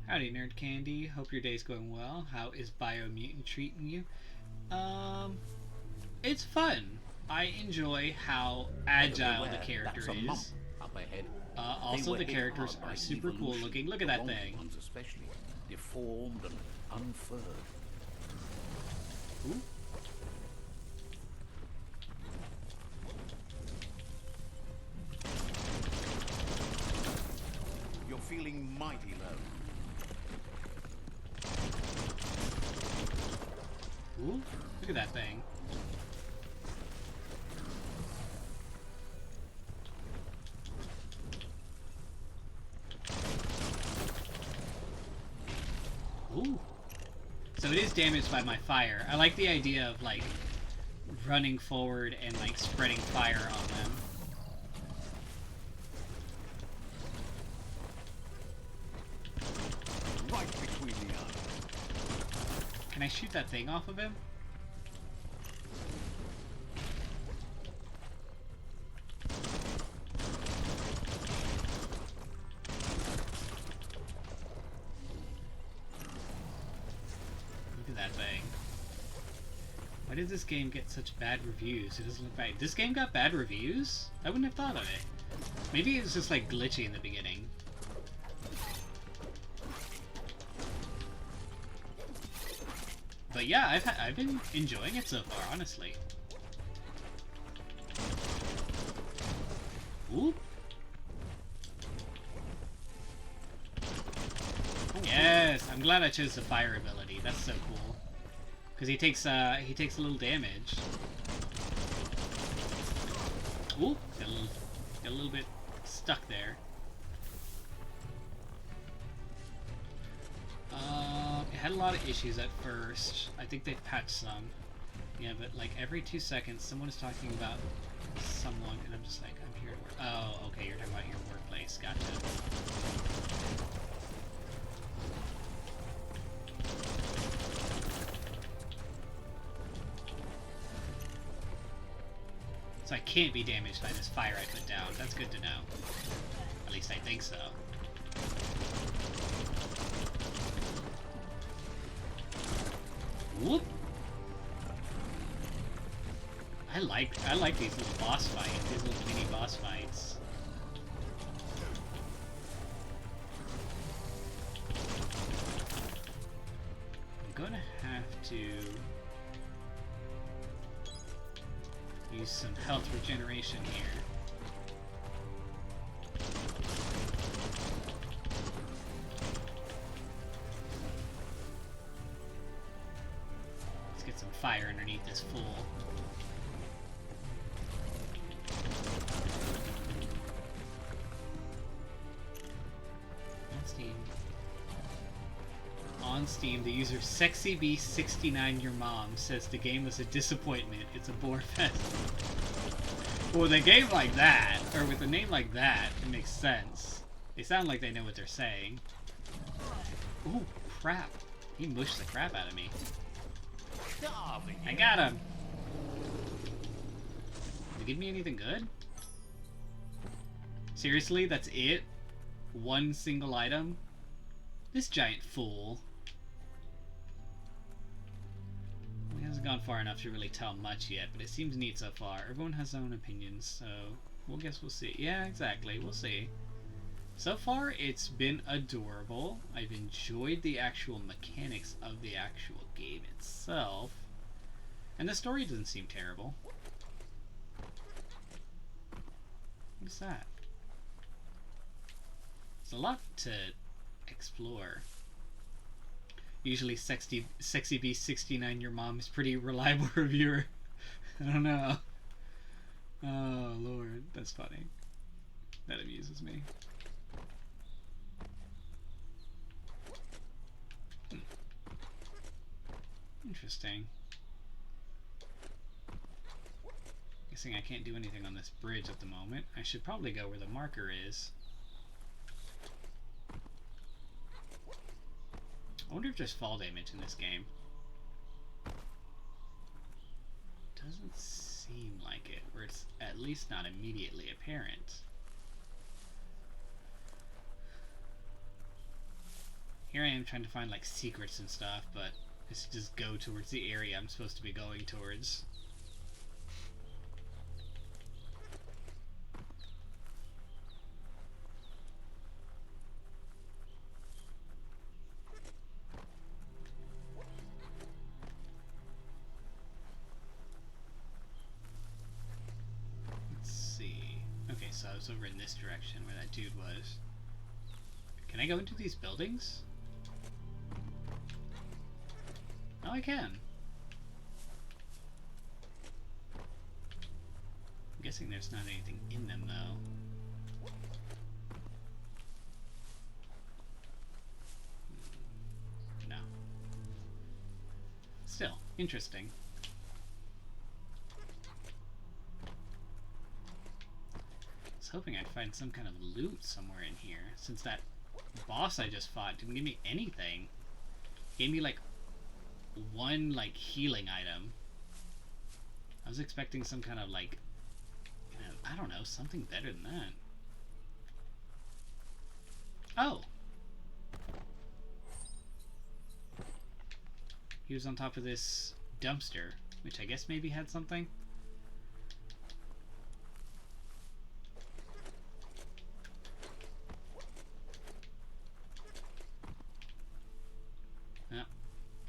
S1: Howdy, Nerdcandy. Hope your day's going well. How is Biomutant treating you? It's fun. I enjoy how agile the character is. Also, the characters are super cool looking. Look at that thing.
S4: Ones especially deformed and unfurred.
S1: Ooh.
S4: You're feeling mighty low.
S1: Ooh, look at that thing. Ooh. So it is damaged by my fire. I like the idea of, like, running forward and, like, spreading fire on them.
S4: Right between the eyes.
S1: Can I shoot that thing off of him? Look at that thing. Why did this game get such bad reviews? It doesn't look bad. This game got bad reviews? I wouldn't have thought of it. Maybe it was just like glitchy in the beginning. But yeah, I've been enjoying it so far, honestly. Ooh. Yes, I'm glad I chose the fire ability. That's so cool. Because he takes a little damage. Ooh, got a little bit stuck there. It had a lot of issues at first. I think they've patched some. Yeah, but like every 2 seconds, someone is talking about someone, and I'm just like, I'm here to work. Oh, okay, you're talking about your workplace. Gotcha. So I can't be damaged by this fire I put down. That's good to know. At least I think so. Whoop! I like these little boss fights, these little mini boss fights. I'm gonna have to use some health regeneration here. Let's get some fire underneath this fool. On Steam, the user SexyB69 Your Mom says the game was a disappointment. It's a bore fest. Well, with a game like that, or with a name like that, it makes sense. They sound like they know what they're saying. Ooh, crap. He mushed the crap out of me. I got him! Did he give me anything good? Seriously, that's it? One single item? This giant fool. He hasn't gone far enough to really tell much yet, but it seems neat so far. Everyone has their own opinions, so we'll see. Yeah, exactly. We'll see. So far, it's been adorable. I've enjoyed the actual mechanics of the actual game itself. And the story doesn't seem terrible. What's that? There's a lot to explore. Usually SexyB69 Your Mom is pretty reliable reviewer. I don't know. Oh lord, that's funny. That amuses me. Interesting. Guessing I can't do anything on this bridge at the moment. I should probably go where the marker is. I wonder if there's fall damage in this game. Doesn't seem like it, or it's at least not immediately apparent. Here I am trying to find like secrets and stuff, but let's just go towards the area I'm supposed to be going towards. So I was over in this direction where that dude was. Can I go into these buildings? Oh, I can. I'm guessing there's not anything in them, though. No. Still, interesting. Hoping I'd find some kind of loot somewhere in here, since that boss I just fought didn't give me anything. Gave me like one like healing item. I was expecting some kind of like, I don't know, something better than that. Oh! He was on top of this dumpster, which I guess maybe had something.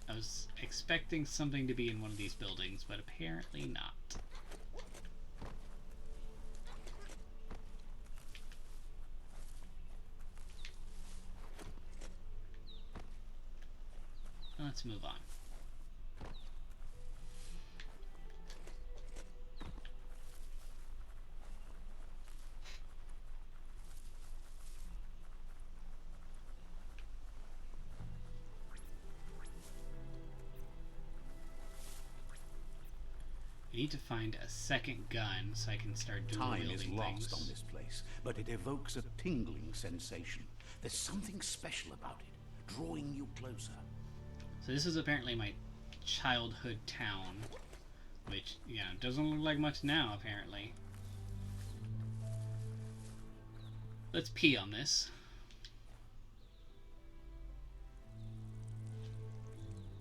S1: I was expecting something to be in one of these buildings, but apparently not. Let's move on. I need to find a second gun so I can start dual
S4: Time
S1: wielding
S4: is lost
S1: things.
S4: on this place, but it evokes a tingling sensation. There's something special about it, drawing you closer.
S1: So this is apparently my childhood town, which, yeah, doesn't look like much now, apparently. Let's pee on this.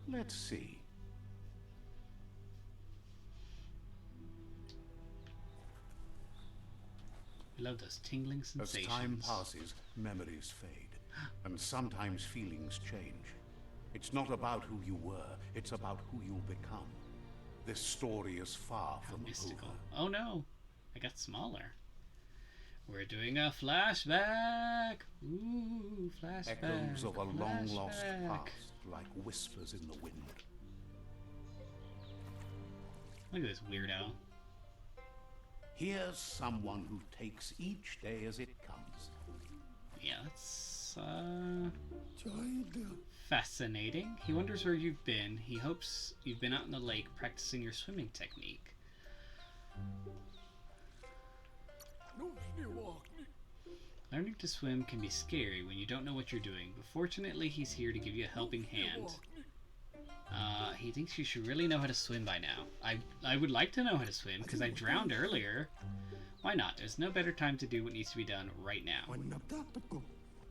S4: Let's see.
S1: I love those tingling
S4: As
S1: sensations.
S4: time passes, memories fade, and sometimes feelings change. It's not about who you were, it's about who you'll become. This story is far
S1: How
S4: from
S1: mystical.
S4: over.
S1: Oh no, I got smaller. We're doing a flashback. Ooh, flashback.
S4: Echoes of a long-lost
S1: flashback.
S4: past, like whispers in the wind.
S1: Look at this weirdo.
S4: Here's someone who takes each day as it comes.
S1: Yeah, that's fascinating. He wonders where you've been. He hopes you've been out in the lake practicing your swimming technique. Learning to swim can be scary when you don't know what you're doing, but fortunately he's here to give you a helping hand. He thinks you should really know how to swim by now. I would like to know how to swim, because I drowned earlier. Why not? There's no better time to do what needs to be done right now.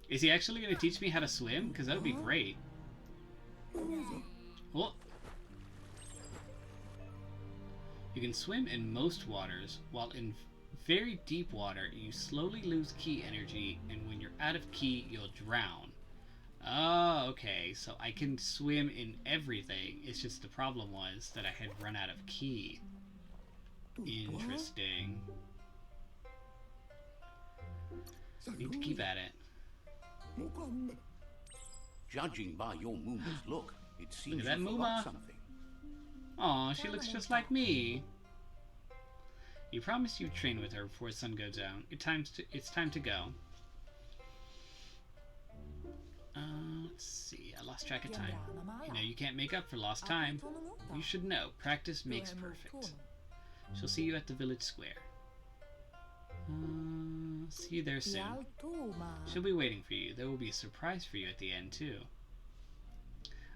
S1: Is he actually going to teach me how to swim? Because that would be great. Well, you can swim in most waters, while in very deep water, you slowly lose ki energy, and when you're out of ki, you'll drown. Oh, okay, so I can swim in everything. It's just the problem was that I had run out of ki. Interesting. Need to keep at it.
S4: Judging by your Muma's look, it seems
S1: that
S4: you
S1: Muma.
S4: forgot something.
S1: Aw, she looks just like me. You promised you'd train with her before the sun goes down. It's time to go. Let's see. I lost track of time. You know you can't make up for lost time. You should know. Practice makes perfect. She'll see you at the village square. See you there soon. She'll be waiting for you. There will be a surprise for you at the end too.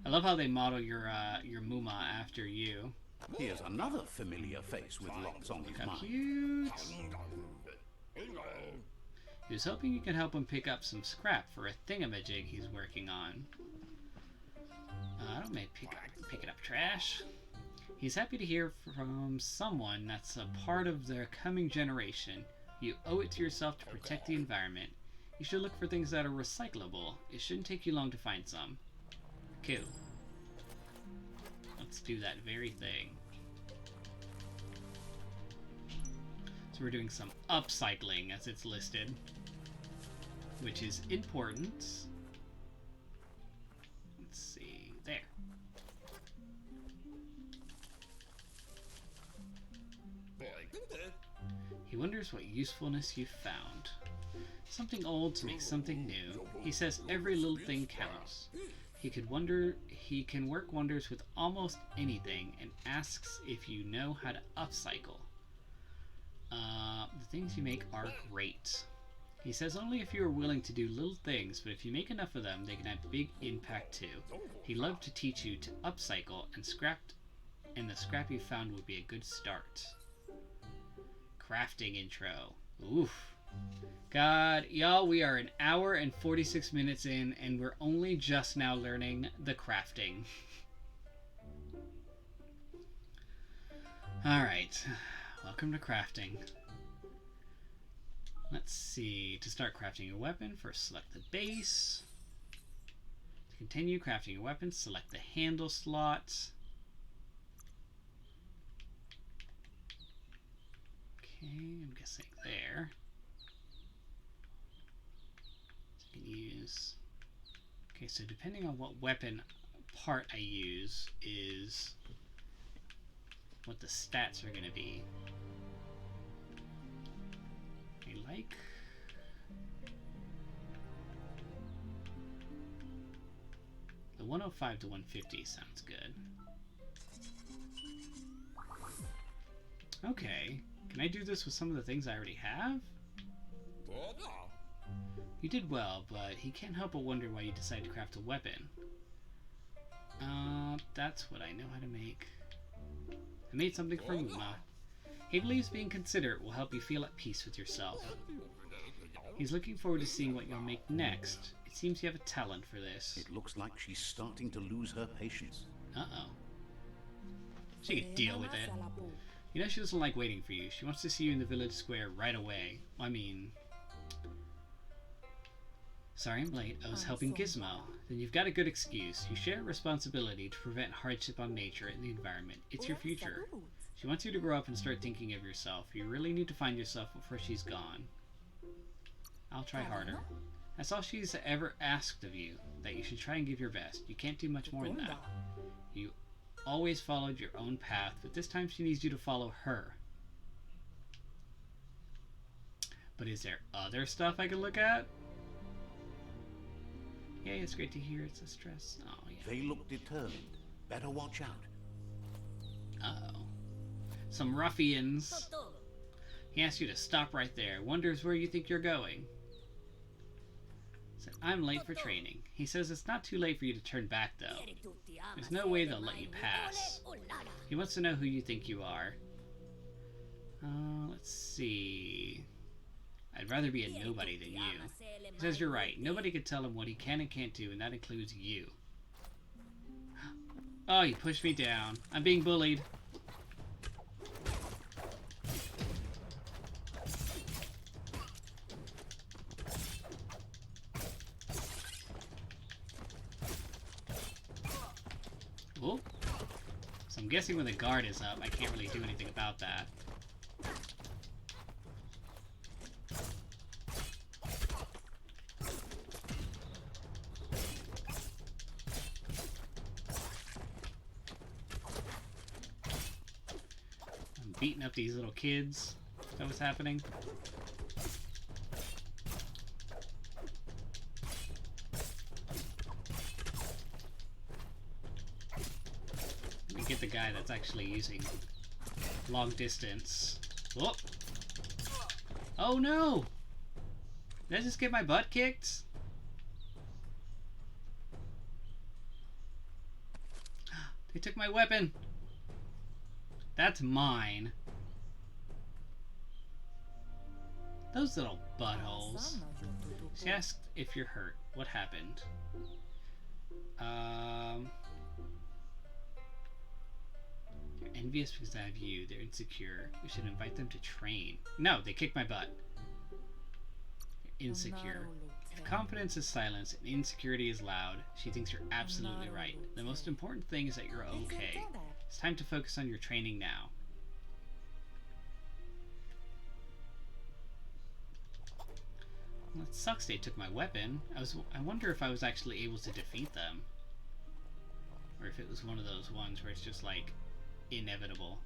S1: I love how they model your Muma after you.
S4: Here's another familiar face with lots on his
S1: How
S4: mind.
S1: cute! He was hoping you could help him pick up some scrap for a thingamajig he's working on. I don't make picking up trash. He's happy to hear from someone that's a part of their coming generation. You owe it to yourself to protect the environment. You should look for things that are recyclable. It shouldn't take you long to find some. Cool. Let's do that very thing. So we're doing some upcycling as it's listed, which is important. Let's see, there. He wonders what usefulness you've found. Something old to make something new. He says every little thing counts. He can work wonders with almost anything and asks if you know how to upcycle. The things you make are great. He says only if you are willing to do little things, but if you make enough of them, they can have big impact too. He'd love to teach you to upcycle, and the scrap you found would be a good start. Crafting intro. Oof. God, y'all, we are an hour and 46 minutes in, and we're only just now learning the crafting. Alright, welcome to crafting. Let's see, to start crafting your weapon, first select the base. To continue crafting your weapon, select the handle slot. Okay, I'm guessing there. So I can use... Okay, so depending on what weapon part I use is what the stats are going to be. I like... The 105 to 150 sounds good. Okay, can I do this with some of the things I already have? You did well, but he can't help but wonder why you decided to craft a weapon. That's what I know how to make. I made something for Muma. He believes being considerate will help you feel at peace with yourself. He's looking forward to seeing what you'll make next. It seems you have a talent for this.
S4: It looks like she's starting to lose her patience.
S1: Uh-oh. She could deal with it. You know she doesn't like waiting for you. She wants to see you in the village square right away. I mean... Sorry I'm late. I was helping Gizmo. Then you've got a good excuse. You share a responsibility to prevent hardship on nature and the environment. It's your future. She wants you to grow up and start thinking of yourself. You really need to find yourself before she's gone. I'll try harder. That's all she's ever asked of you. That you should try and give your best. You can't do much more than that. You always followed your own path, but this time she needs you to follow her. But is there other stuff I can look at? Yeah, it's great to hear. It's a stress. Oh, yeah.
S4: They look determined. Better watch out.
S1: Uh-oh. Some ruffians. He asks you to stop right there. Wonders where you think you're going. Said, I'm late for training. He says it's not too late for you to turn back, though. There's no way they'll let you pass. He wants to know who you think you are. Let's see... I'd rather be a nobody than you. He says you're right. Nobody can tell him what he can and can't do, and that includes you. Oh, you pushed me down. I'm being bullied. Oh. So I'm guessing when the guard is up, I can't really do anything about that. Beating up these little kids. Is that what's happening? Let me get the guy that's actually using long distance. Oh! Oh no! Did I just get my butt kicked? They took my weapon! That's mine. Those little buttholes. She asked if you're hurt. What happened? They're envious because I have you. They're insecure. We should invite them to train. No, they kicked my butt. They're insecure. If confidence is silence and insecurity is loud, she thinks you're absolutely right. The most important thing is that you're okay. It's time to focus on your training now. Well, it sucks they took my weapon. I wonder if I was actually able to defeat them. Or if it was one of those ones where it's just like inevitable.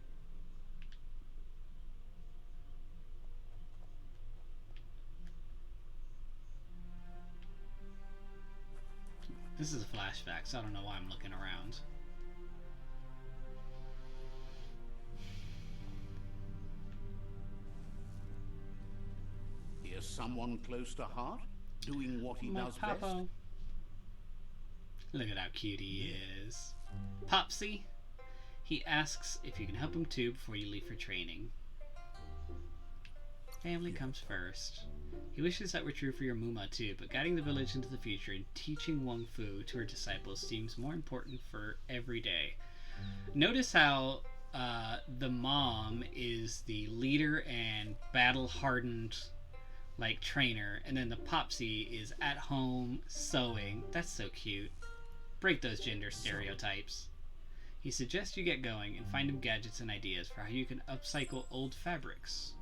S1: This is a flashback, so I don't know why I'm looking around.
S4: Here's someone close to heart, doing what he
S1: My
S4: does
S1: Papa.
S4: best.
S1: Look at how cute he is. Popsy. He asks if you can help him too before you leave for training. Family comes first. He wishes that were true for your Muma too, but guiding the village into the future and teaching Wong Fu to her disciples seems more important for every day. Notice how the mom is the leader and battle-hardened like trainer, and then the Popsy is at home sewing. That's so cute. Break those gender stereotypes. He suggests you get going and find him gadgets and ideas for how you can upcycle old fabrics.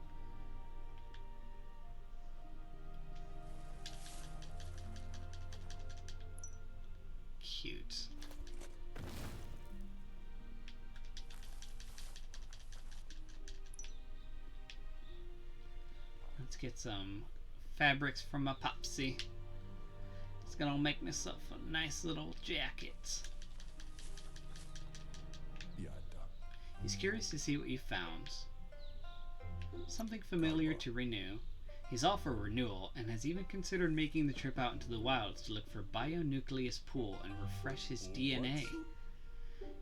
S1: Let's get some fabrics from my popsy. It's gonna make myself a nice little jacket. He's curious to see what you found. Something familiar to renew. He's all for renewal and has even considered making the trip out into the wilds to look for bionucleus pool and refresh his DNA.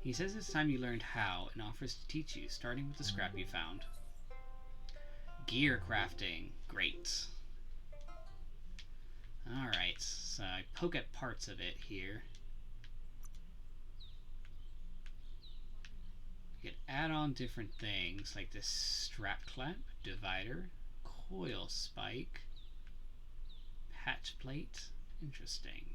S1: He says it's time you learned how and offers to teach you, starting with the scrap you found. Gear crafting. Great. Alright, so I poke at parts of it here. You can add on different things like this strap clamp, divider, coil spike, patch plate. Interesting.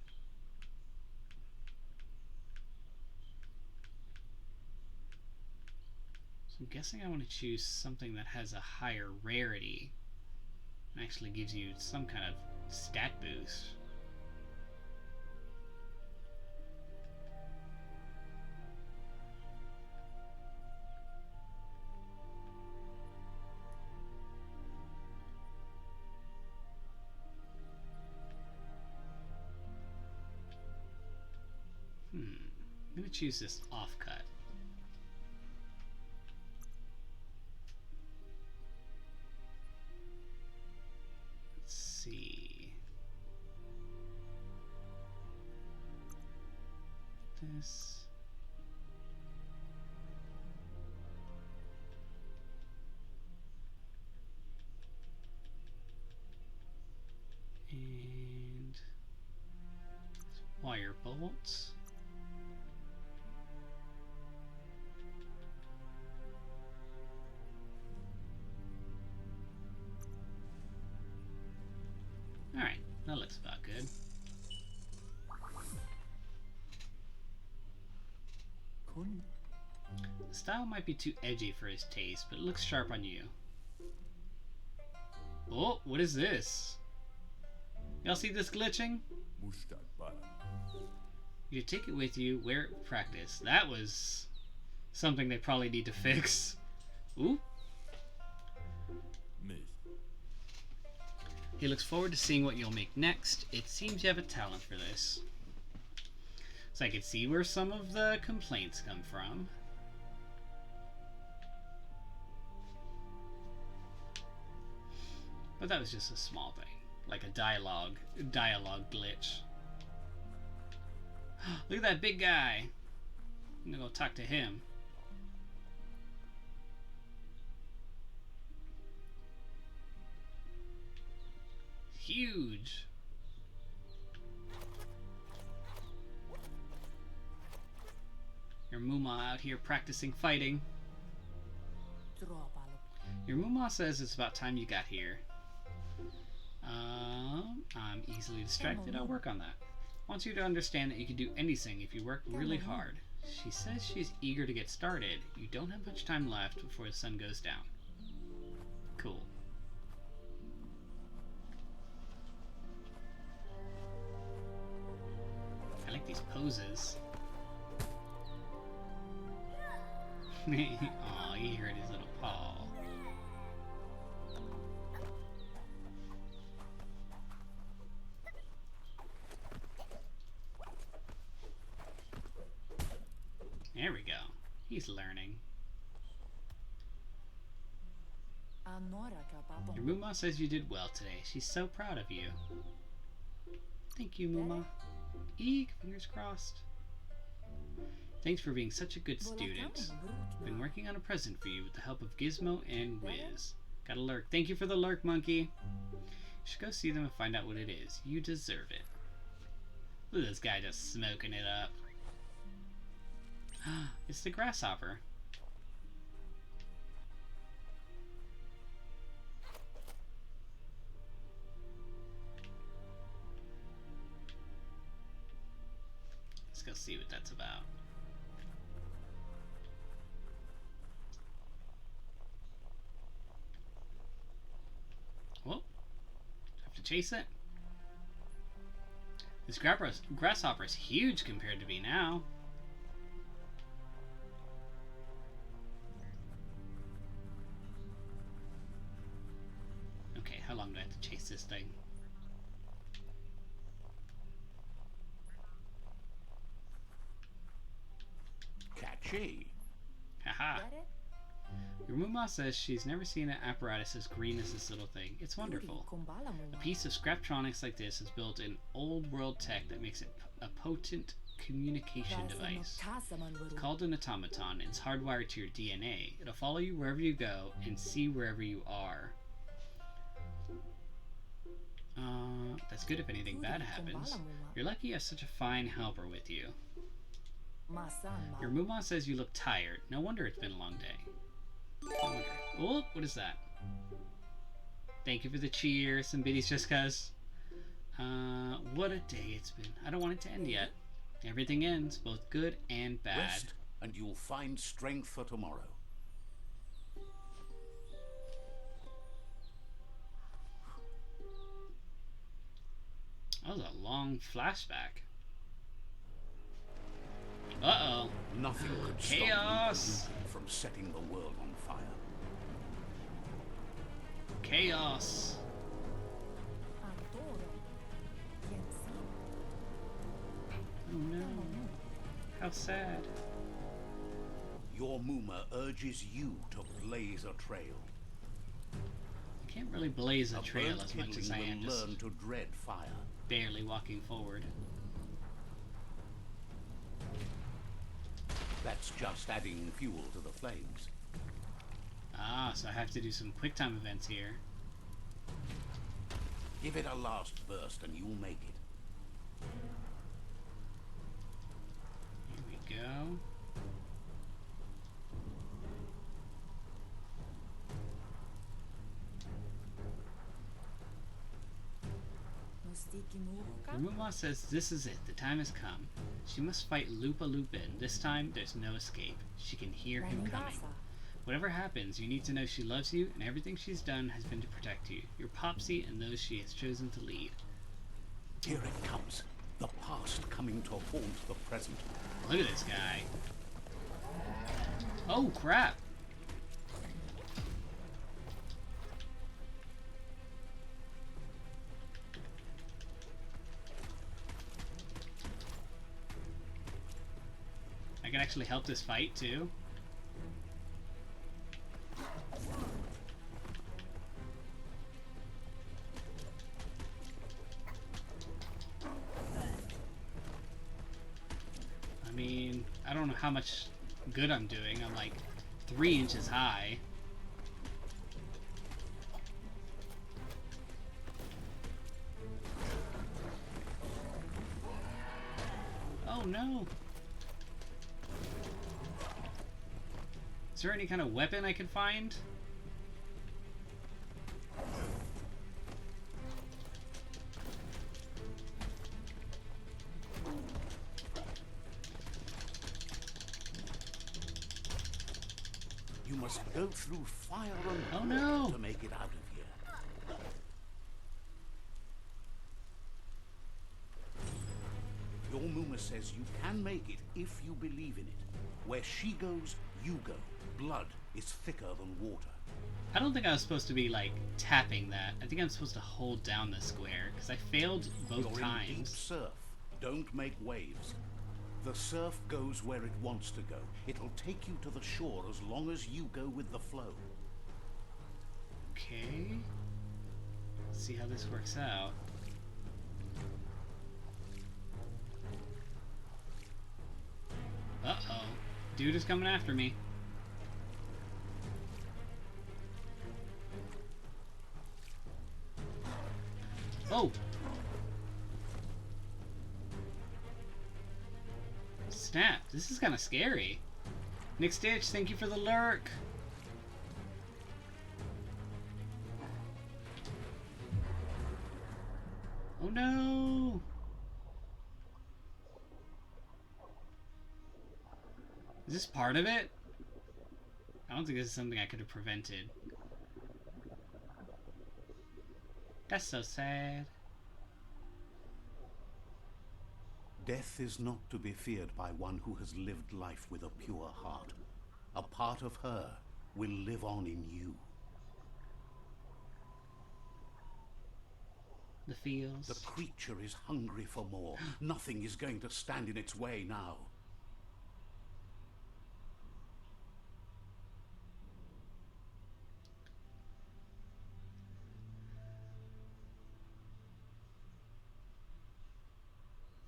S1: So I'm guessing I want to choose something that has a higher rarity and actually gives you some kind of stat boost. I'm going to choose this offcut. Let's see. This. And wire bolts. Alright, that looks about good. The style might be too edgy for his taste, but it looks sharp on you. Oh, what is this? Y'all see this glitching? You take it with you, wear it in practice. That was something they probably need to fix. Ooh. He looks forward to seeing what you'll make next. It seems you have a talent for this. So I can see where some of the complaints come from. But that was just a small thing. Like a dialogue glitch. Look at that big guy. I'm gonna go talk to him. Huge. Your Muma out here practicing fighting. Your Muma says it's about time you got here. I'm easily distracted. I'll work on that. Wants you to understand that you can do anything if you work really hard. She says she's eager to get started. You don't have much time left before the sun goes down. Cool. I like these poses. Aw, he hurt his little paw. There we go. He's learning. Your Muma says you did well today. She's so proud of you. Thank you, Muma. Eek, fingers crossed. Thanks for being such a good student. I've been working on a present for you with the help of Gizmo and Wiz. Got a lurk. Thank you for the lurk, monkey. You should go see them and find out what it is. You deserve it. Look at this guy just smoking it up. It's the grasshopper. Let's go see what that's about. Whoa. Have to chase it. This grasshopper is huge compared to me now. Okay, how long do I have to chase this thing?
S4: Catchy.
S1: Haha.
S6: Get it?
S1: Your Muma says she's never seen an apparatus as green as this little thing. It's wonderful. A piece of Scraptronics like this is built in old world tech that makes it a potent communication device. It's called an automaton. It's hardwired to your DNA. It'll follow you wherever you go and see wherever you are. That's good if anything bad happens. You're lucky you have such a fine helper with you. Your Muma says you look tired. No wonder it's been a long day. No wonder. Oh, what is that? Thank you for the cheer. Some biddies just cuz. What a day it's been. I don't want it to end yet. Everything ends, both good and bad.
S4: Rest, and you'll find strength for tomorrow.
S1: That was a long flashback. Uh-oh.
S4: Nothing could
S1: Chaos!
S4: stop you from setting the world on fire.
S1: Chaos. Oh no. How sad.
S4: Your Muma urges you to blaze a trail.
S1: I can't really blaze a trail as much as I am just
S4: learn to dread fire.
S1: barely walking forward.
S4: That's just adding fuel to the flames.
S1: Ah, so I have to do some quick time events here.
S4: Give it a last burst and you'll make it.
S1: Here we go. Rumuma says this is it. The time has come. She must fight Lupa Lupin. This time, there's no escape. She can hear him coming. Whatever happens, you need to know she loves you, and everything she's done has been to protect you. Your Popsy and those she has chosen to lead.
S4: Here it comes. The past coming to haunt the present.
S1: Look at this guy. Oh, crap. I can actually help this fight, too. I mean, I don't know how much good I'm doing. I'm like 3 inches high. Oh no! Is there any kind of weapon I can find?
S4: You must go through fire and
S1: Oh,
S4: water
S1: no.
S4: to make it out of here. Your Muma says you can make it if you believe in it. Where she goes, you go. Blood is thicker than water.
S1: I don't think I was supposed to be, like, tapping that. I think I'm supposed to hold down the square, because I failed both
S4: You're in deep
S1: times.
S4: surf. Don't make waves. The surf goes where it wants to go. It'll take you to the shore as long as you go with the flow.
S1: Okay. Let's see how this works out. Uh-oh. Dude is coming after me. Oh! Snap. This is kind of scary. Nick Stitch, thank you for the lurk. Oh no! Is this part of it? I don't think this is something I could have prevented. That's so sad.
S4: Death is not to be feared by one who has lived life with a pure heart. A part of her will live on in you.
S1: the fields.
S4: The creature is hungry for more. Nothing is going to stand in its way now.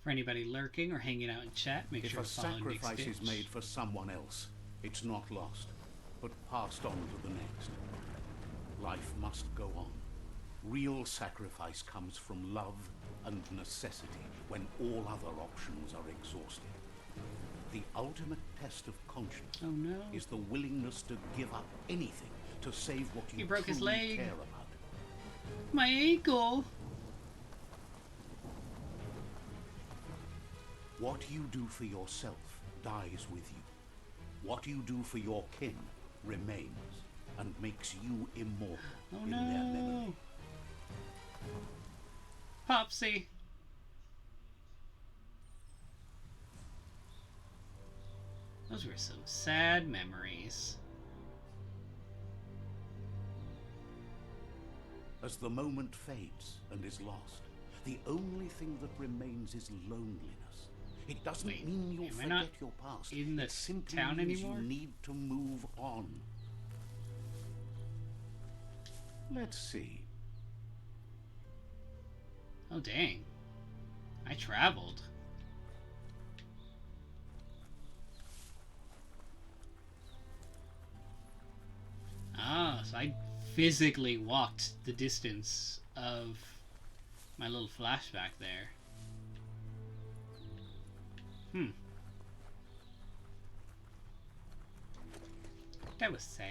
S1: For anybody lurking or hanging out in chat, make
S4: If
S1: sure
S4: a
S1: to follow Nick's
S4: sacrifice is
S1: Bitch.
S4: made for someone else, it's not lost, but passed on to the next. Life must go on. Real sacrifice comes from love and necessity when all other options are exhausted. The ultimate test of conscience
S1: Oh no.
S4: is the willingness to give up anything to save what you
S1: He broke his
S4: truly
S1: leg.
S4: care about.
S1: My ankle!
S4: What you do for yourself dies with you. What you do for your kin remains and makes you immortal
S1: Oh
S4: in their memory.
S1: no! Popsy! Those were some sad memories.
S4: As the moment fades and is lost, the only thing that remains is loneliness. It doesn't
S1: Wait,
S4: mean you'll
S1: am I
S4: forget
S1: not
S4: your past.
S1: in the
S4: It simply
S1: town
S4: means
S1: anymore?
S4: you need to move on. Let's see.
S1: Oh dang. I traveled. Ah, so I physically walked the distance of my little flashback there. That was sad.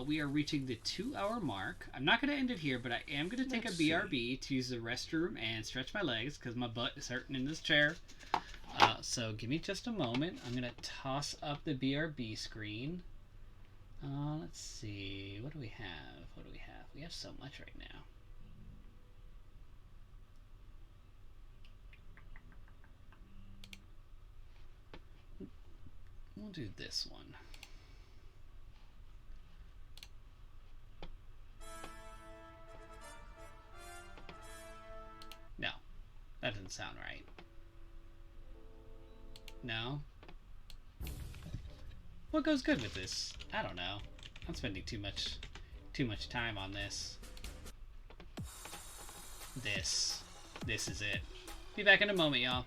S1: We are reaching the 2-hour mark. I'm not going to end it here, but I am going to take
S4: Let's
S1: a BRB to use the restroom and stretch my legs because my butt is hurting in this chair. So give me just a moment. I'm going to toss up the BRB screen. Let's see. What do we have? What do we have? We have so much right now. We'll do this one. No, that doesn't sound right. No? What goes good with this? I don't know. I'm spending too much time on this. This is it. Be back in a moment, y'all.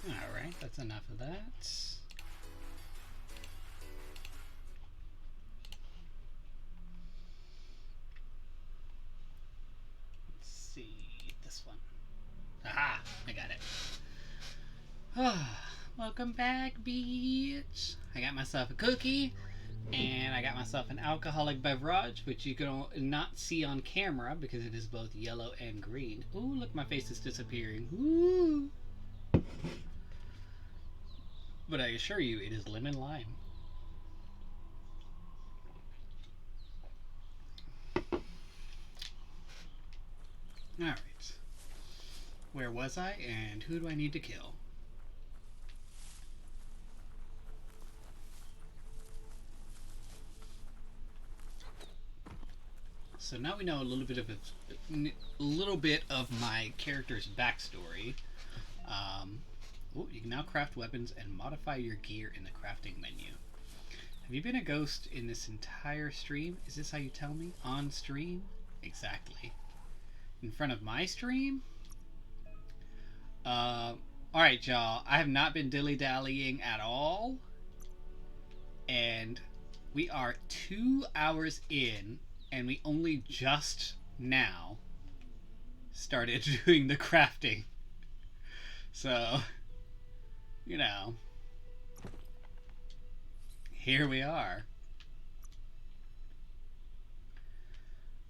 S1: Alright, that's enough of that. Let's see, this one. Aha! I got it. Welcome back, bitch! I got myself a cookie, and I got myself an alcoholic beverage, which you can not see on camera because it is both yellow and green. Ooh, look, my face is disappearing. Ooh! But I assure you, it is lemon lime. Alright. Where was I, and who do I need to kill? So now we know a little bit of my character's backstory. You can now craft weapons and modify your gear in the crafting menu. Have you been a ghost in this entire stream? Is this how you tell me? On stream? Exactly. In front of my stream? Alright, y'all. I have not been dilly-dallying at all. And we are 2 hours in, and we only just now started doing the crafting. So, you know, here we are.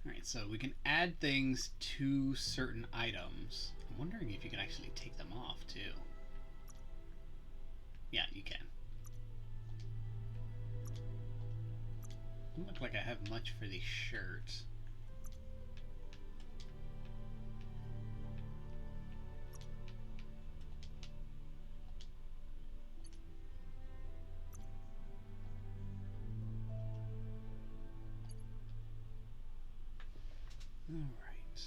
S1: Alright, so we can add things to certain items. I'm wondering if you can actually take them off, too. Yeah, you can. Doesn't look like I have much for these shirts. All right.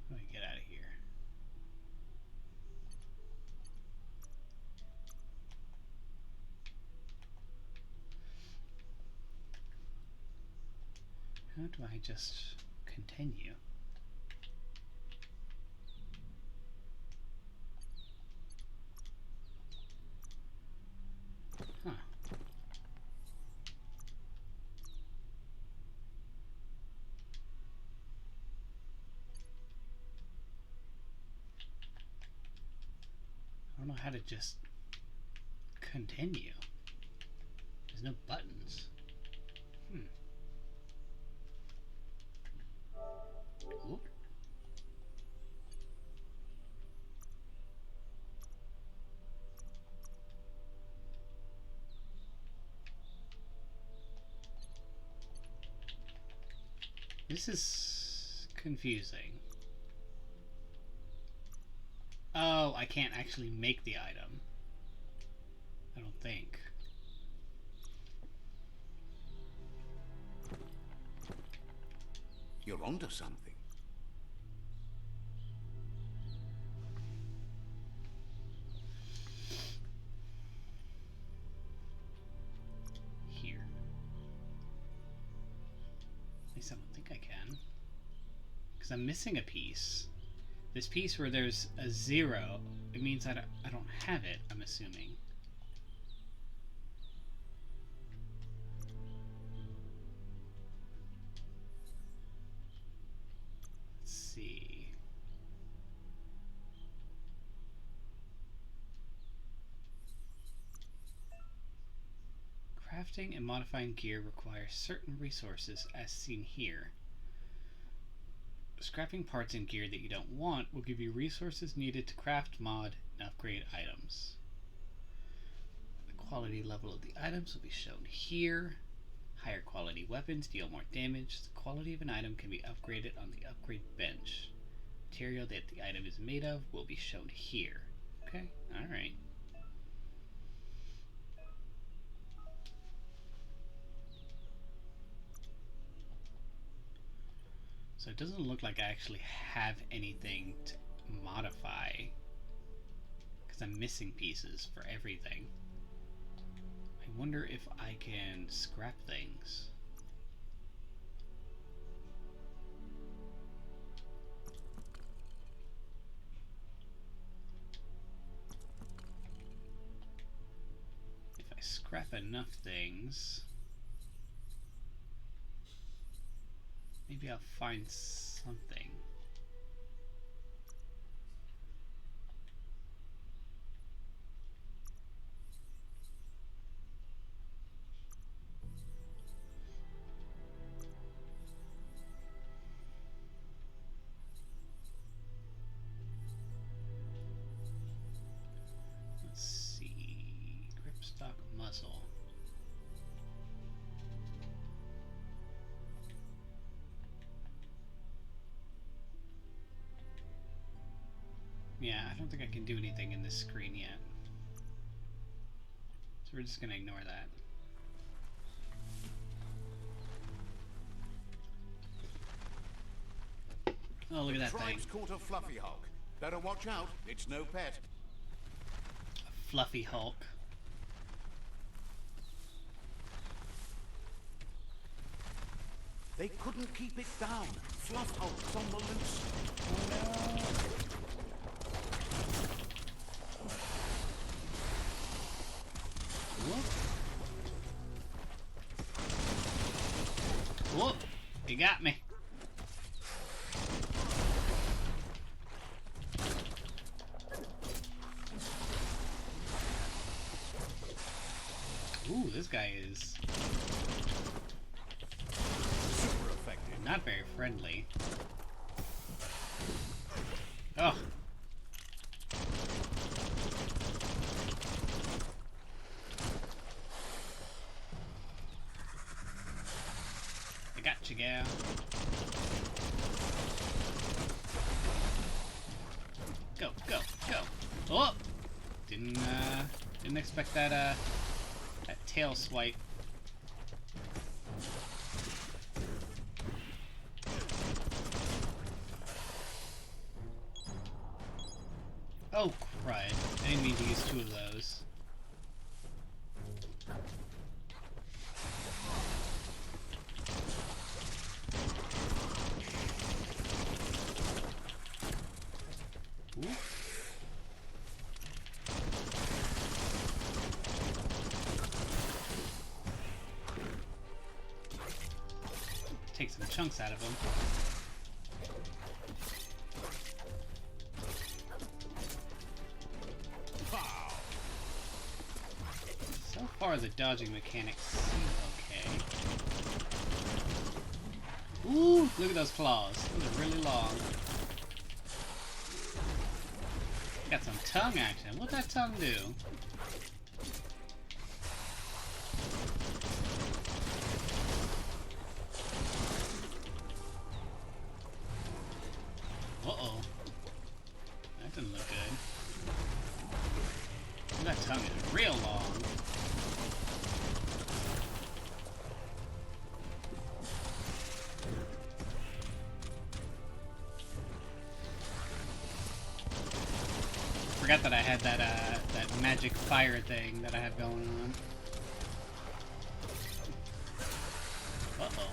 S1: Let me get out of here. How do I just continue? Huh. I don't know how to just continue. There's no buttons. Oop. This is confusing. Oh, I can't actually make the item. I don't think.
S4: You're onto something.
S1: Here. At least I don't think I can. Because I'm missing a piece. This piece where there's a 0, it means I don't have it, I'm assuming. Let's see. Crafting and modifying gear requires certain resources as seen here. Scrapping parts and gear that you don't want will give you resources needed to craft, mod, and upgrade items. The quality level of the items will be shown here. Higher quality weapons deal more damage. The quality of an item can be upgraded on the upgrade bench. Material that the item is made of will be shown here. Okay, alright. So it doesn't look like I actually have anything to modify, because I'm missing pieces for everything. I wonder if I can scrap things. If I scrap enough things, maybe I'll find something. Let's see. Gripstock muzzle. Yeah, I don't think I can do anything in this screen yet. So we're just gonna ignore that. Oh, look at that thing.
S4: Tribe's caught a fluffy hulk. Better watch out. It's no pet.
S1: A fluffy Hulk.
S4: They couldn't keep it down. Fluff hulk's on the loose.
S1: Whoop. Whoop. He got me. Ooh, this guy is
S4: Super effective.
S1: not very friendly. Oh. I got you, gal. Go, go, go. Oh! Didn't expect that, that tail swipe. Oh, crud. I didn't mean to use two of those. Ooh. Take some chunks out of him. So far, the dodging mechanics seem okay. Ooh, look at those claws. Those are really long. Got some tongue action. What'd that tongue do? Uh-oh. That didn't look good. That tongue is real long. Forgot that I had that that magic fire thing that I have going on. Uh-oh.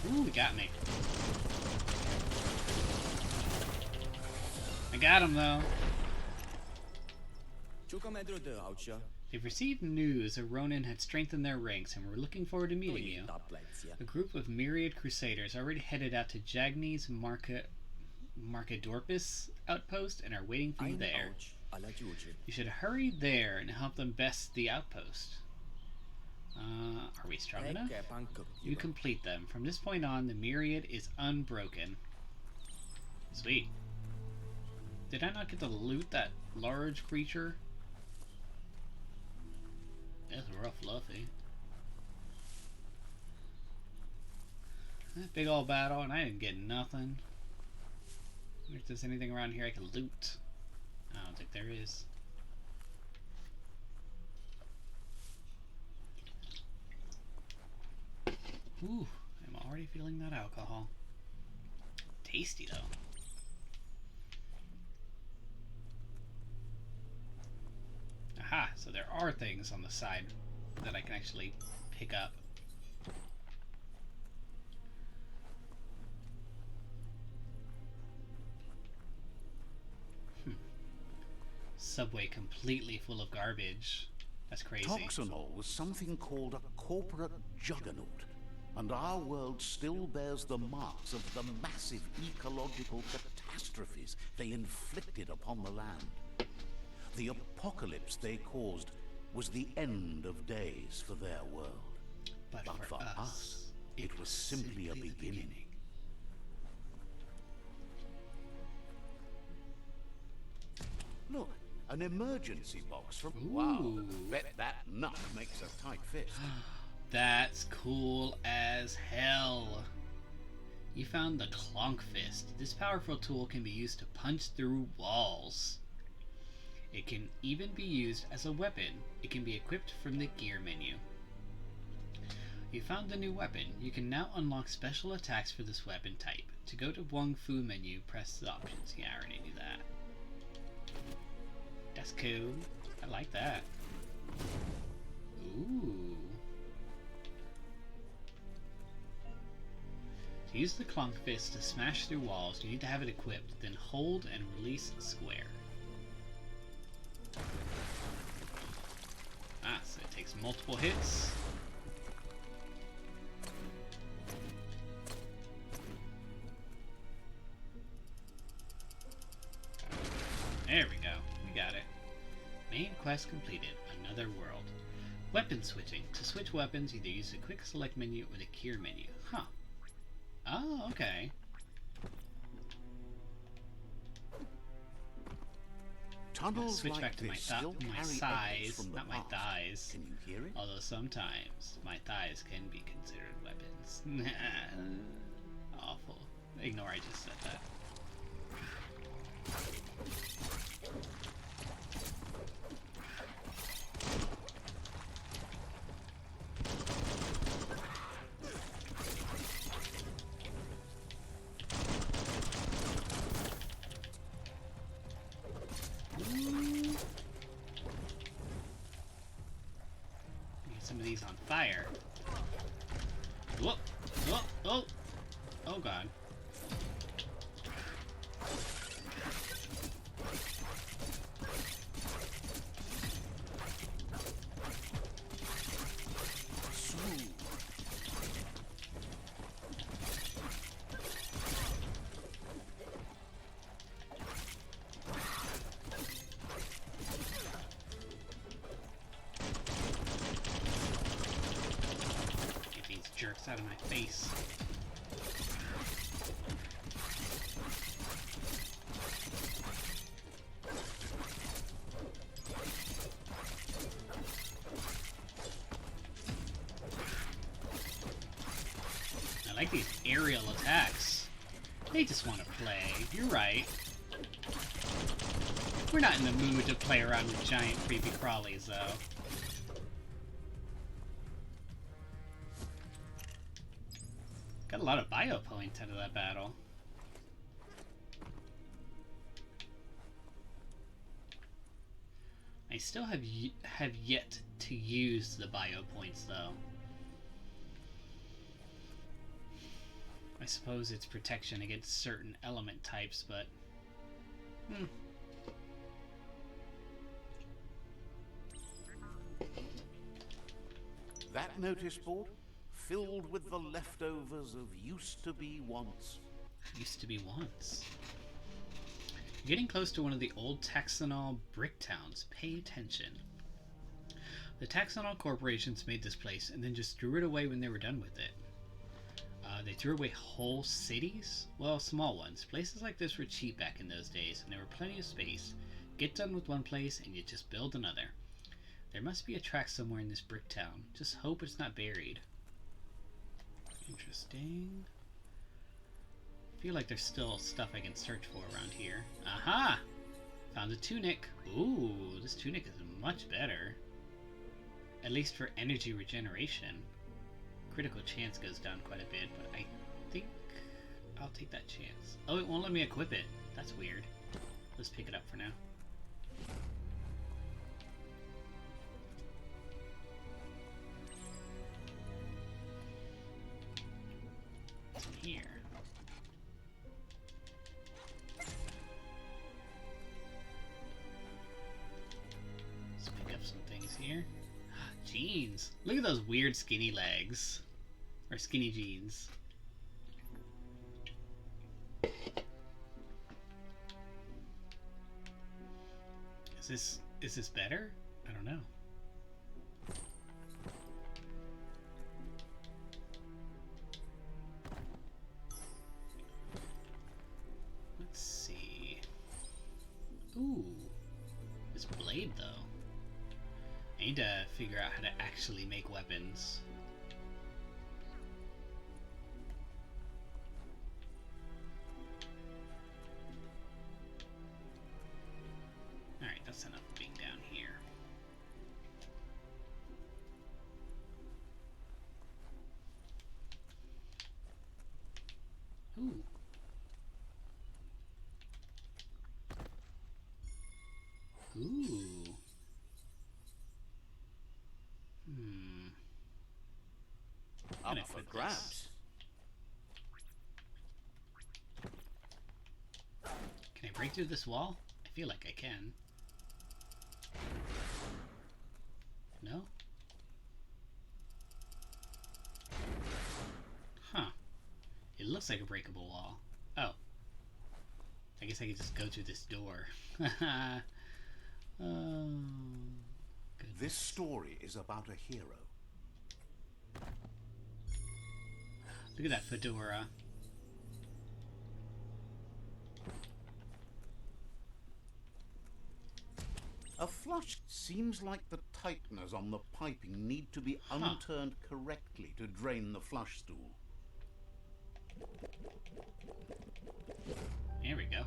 S1: Come on. Ooh, he got me. I got him though. They've received news that Ronin had strengthened their ranks and were looking forward to meeting you. A group of myriad crusaders already headed out to Jagni's Markadorpus outpost and are waiting for you there. You should hurry there and help them best the outpost. Are we strong enough? You complete them. From this point on, the myriad is unbroken. Sweet. Did I not get to loot that large creature? That's rough, fluffy. That big old battle, and I didn't get nothing. If there's anything around here I can loot. I don't think there is. Ooh, I'm already feeling that alcohol. Tasty though. Aha, so there are things on the side that I can actually pick up. Subway completely full of garbage. That's crazy.
S4: Toxanol was something called a corporate juggernaut, and our world still bears the marks of the massive ecological catastrophes they inflicted upon the land. The apocalypse they caused was the end of days for their world.
S1: But
S4: for us, it was simply a beginning. Look, an emergency box from...
S1: Ooh.
S4: Wow, bet that nut makes a tight fist.
S1: That's cool as hell. You found the Clonk Fist. This powerful tool can be used to punch through walls. It can even be used as a weapon. It can be equipped from the gear menu. You found the new weapon. You can now unlock special attacks for this weapon type. To go to Wong Fu menu, press the options. Yeah, I already knew that. That's cool. I like that. Ooh. To use the Clonk Fist to smash through walls, you need to have it equipped, then hold and release square. Ah, so it takes multiple hits. There we go. We got it. Main quest completed. Another world. Weapon switching. To switch weapons, either use the quick select menu or the gear menu. Huh. Oh, okay.
S4: Tunnels
S1: Switch
S4: like
S1: back to my
S4: this still
S1: my
S4: carry
S1: thighs,
S4: echoes from the
S1: not my
S4: past.
S1: thighs.
S4: Can you hear it?
S1: Although sometimes my thighs can be considered weapons. Awful. Ignore I just said that. Get some of these on fire. Whoa! Whoa! Oh! Oh god.
S4: Smooth.
S1: Get these jerks out of my face. I like these aerial attacks. They just want to play. You're right. We're not in the mood to play around with giant creepy crawlies, though. Got a lot of bio points out of that battle. I still have yet to use the bio points, though. I suppose it's protection against certain element types, but...
S4: That notice board, filled with the leftovers of used to be once.
S1: Used to be once. You're getting close to one of the old Taxonol brick towns. Pay attention. The Taxonol corporations made this place and then just threw it away when they were done with it. They threw away whole cities? Well, small ones. Places like this were cheap back in those days, and there were plenty of space. Get done with one place, and you just build another. There must be a track somewhere in this brick town. Just hope it's not buried. Interesting. I feel like there's still stuff I can search for around here. Aha! Found a tunic. Ooh, this tunic is much better. At least for energy regeneration. Critical chance goes down quite a bit, but I think I'll take that chance. Oh, it won't let me equip it. That's weird. Let's pick it up for now. What's in here? Let's pick up some things here. Jeans. Look at those weird skinny legs. Or skinny jeans. Is this better? I don't know. Let's see. Ooh. This blade though. I need to figure out how to actually make weapons. Alright, that's enough of being down here. Ooh. Ooh.
S4: Up for grabs.
S1: Can I break through this wall? I feel like I can. No? Huh. It looks like a breakable wall. Oh. I guess I could just go through this door. Oh. Goodness.
S4: This story is about a hero.
S1: Look at that fedora.
S4: A flush seems like the tighteners on the piping need to be unturned correctly to drain the flush stool.
S1: There we go.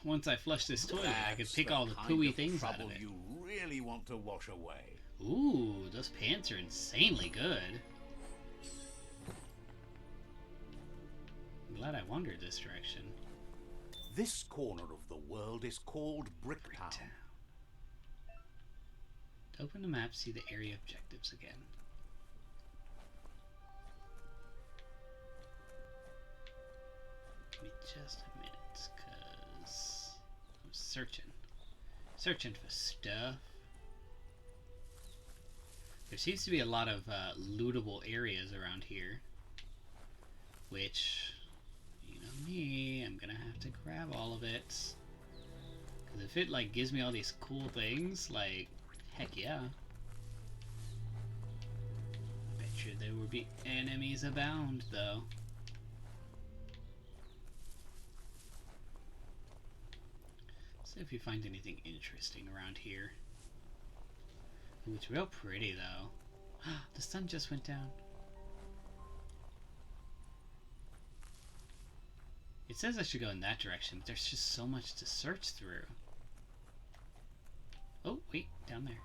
S1: Once I flush this toilet, I can pick all the pooey things out of it.
S4: You really want to wash away.
S1: Ooh, those pants are insanely good. I'm glad I wandered this direction.
S4: This corner of the world is called Bricktown.
S1: To open the map, see the area objectives again. Give me just a minute, cause I'm searching for stuff. There seems to be a lot of lootable areas around here, which, you know me, I'm gonna have to grab all of it. Cause if it like gives me all these cool things, like, heck yeah. Bet you there will be enemies abound, though. See if you find anything interesting around here. Ooh, it's real pretty though. The sun just went down. It says I should go in that direction, but there's just so much to search through. Oh, wait, down there.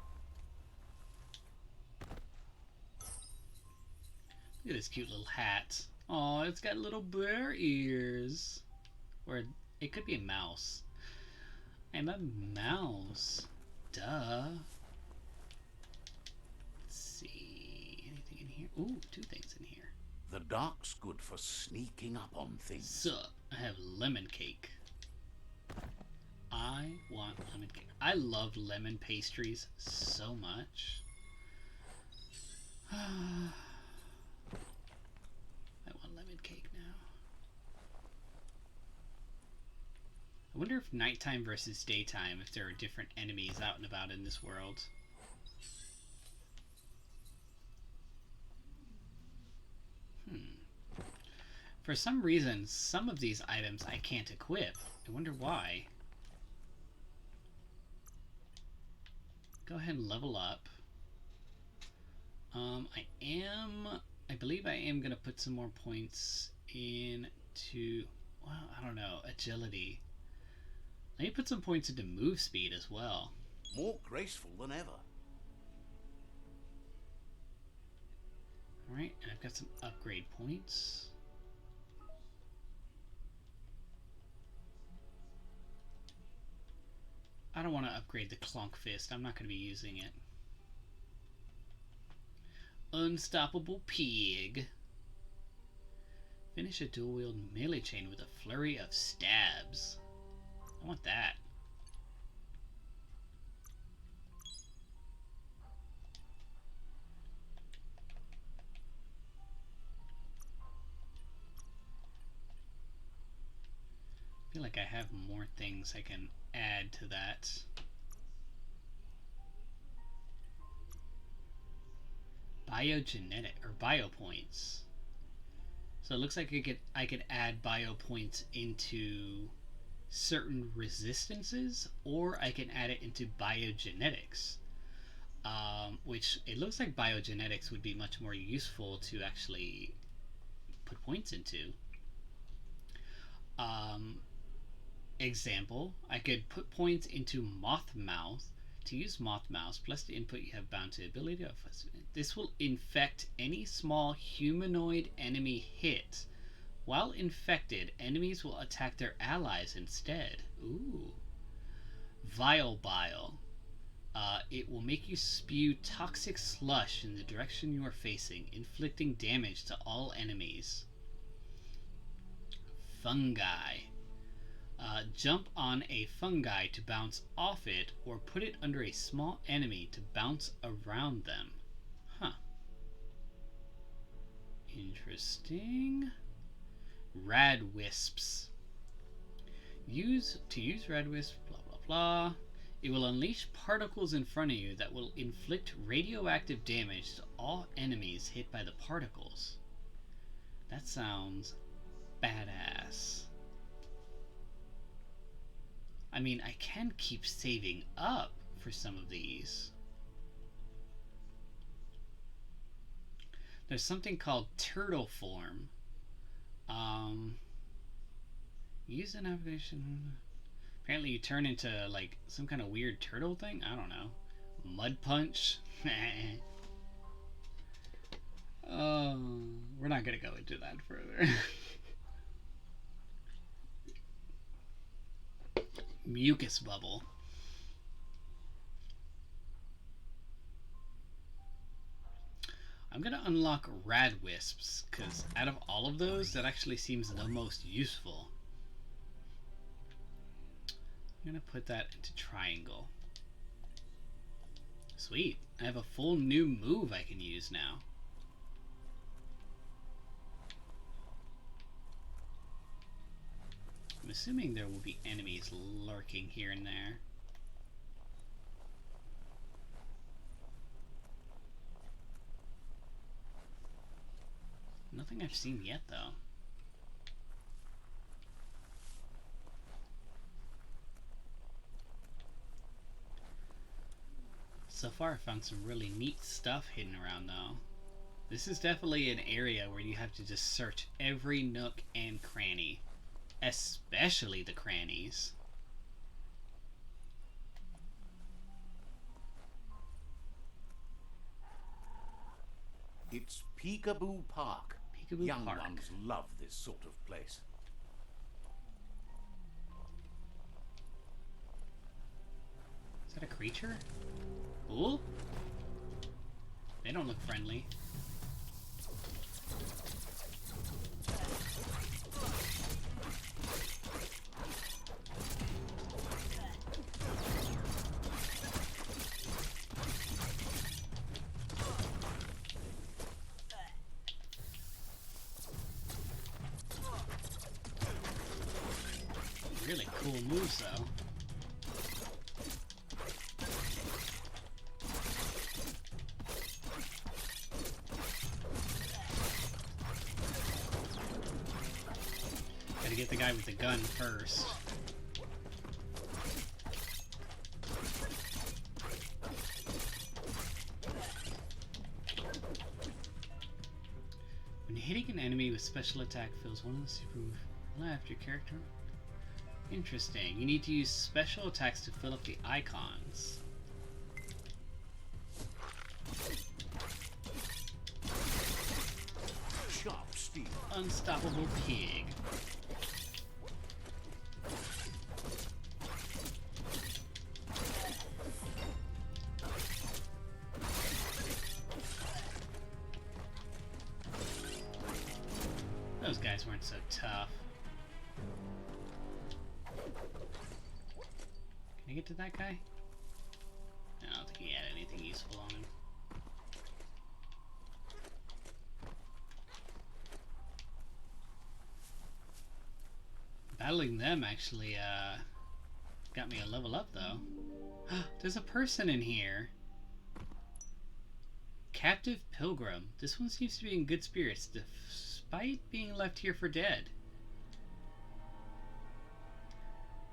S1: Look at this cute little hat. Oh, it's got little bear ears. Or it could be a mouse. I'm a mouse. Duh. Ooh, 2 things in here.
S4: The dark's good for sneaking up on things.
S1: Sup, I have lemon cake. I want lemon cake. I love lemon pastries so much. I want lemon cake now. I wonder if nighttime versus daytime, if there are different enemies out and about in this world. For some reason, some of these items I can't equip. I wonder why. Go ahead and level up. I am I believe I am going to put some more points into, well, I don't know, agility. Let me put some points into move speed as well.
S4: More graceful than ever.
S1: Alright, and I've got some upgrade points. I don't want to upgrade the Clunk Fist. I'm not going to be using it. Unstoppable Pig. Finish a dual-wield melee chain with a flurry of stabs. I want that. I feel like I have more things I can add to that. Biogenetic or bio points. So it looks like I could add bio points into certain resistances, or I can add it into biogenetics. Which it looks like biogenetics would be much more useful to actually put points into. Example, I could put points into Moth Mouth. To use Moth Mouth, plus the input you have bound to ability of this will infect any small humanoid enemy hit. While infected, enemies will attack their allies instead. Ooh. Vile Bile. It will make you spew toxic slush in the direction you are facing, inflicting damage to all enemies. Fungi. Jump on a fungi to bounce off it, or put it under a small enemy to bounce around them. Huh. Interesting. Rad Wisps. Use Rad Wisps, blah blah blah. It will unleash particles in front of you that will inflict radioactive damage to all enemies hit by the particles. That sounds badass. I mean, I can keep saving up for some of these. There's something called Turtle Form. Use the navigation. Apparently you turn into like some kind of weird turtle thing. I don't know. Mud Punch. We're not gonna go into that further. Mucus Bubble. I'm gonna unlock Rad Wisps, because out of all of those, that actually seems the most useful. I'm gonna put that into Triangle. Sweet. I have a full new move I can use now. I'm assuming there will be enemies lurking here and there. Nothing I've seen yet, though. So far, I found some really neat stuff hidden around, though. This is definitely an area where you have to just search every nook and cranny. Especially the crannies.
S4: It's Peekaboo Park.
S1: Peekaboo
S4: Young
S1: Park.
S4: ones love this sort of place.
S1: Is that a creature? Ooh. They don't look friendly. Really cool moves, though. Gotta get the guy with the gun first. hitting an enemy with special attack fills one of the super move left. Your character. Interesting. You need to use special attacks to fill up the icons.
S4: Sharp steel.
S1: Unstoppable pig. Those guys weren't so tough. Can I get to that guy? No, I don't think he had anything useful on him. Battling them actually got me a level up though. There's a person in here. Captive Pilgrim. This one seems to be in good spirits despite being left here for dead.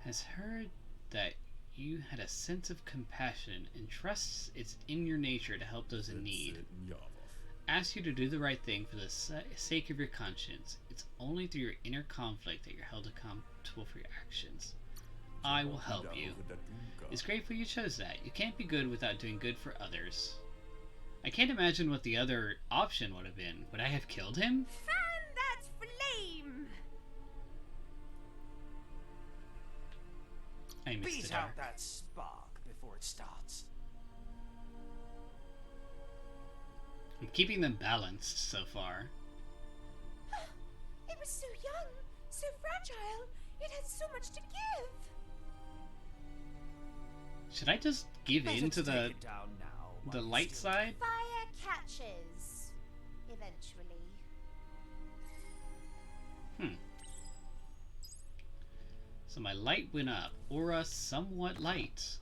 S1: Has heard that you had a sense of compassion and trusts it's in your nature to help those in need. Ask you to do the right thing for the sake of your conscience. It's only through your inner conflict that you're held accountable for your actions. I will help you. It's grateful you chose that. You can't be good without doing good for others. I can't imagine what the other option would have been. Would I have killed him?
S6: Fan that flame!
S1: I missed
S5: Beat
S1: it.
S5: out that spark before it starts.
S1: I'm keeping them balanced so far.
S6: It was so young, so fragile. It had so much to give.
S1: Should I just give
S5: Better
S1: in to
S5: take
S1: the
S5: it down now, while it's
S1: light
S5: still-
S1: side?
S6: Fire catches. Eventually.
S1: So my light went up. Aura somewhat light.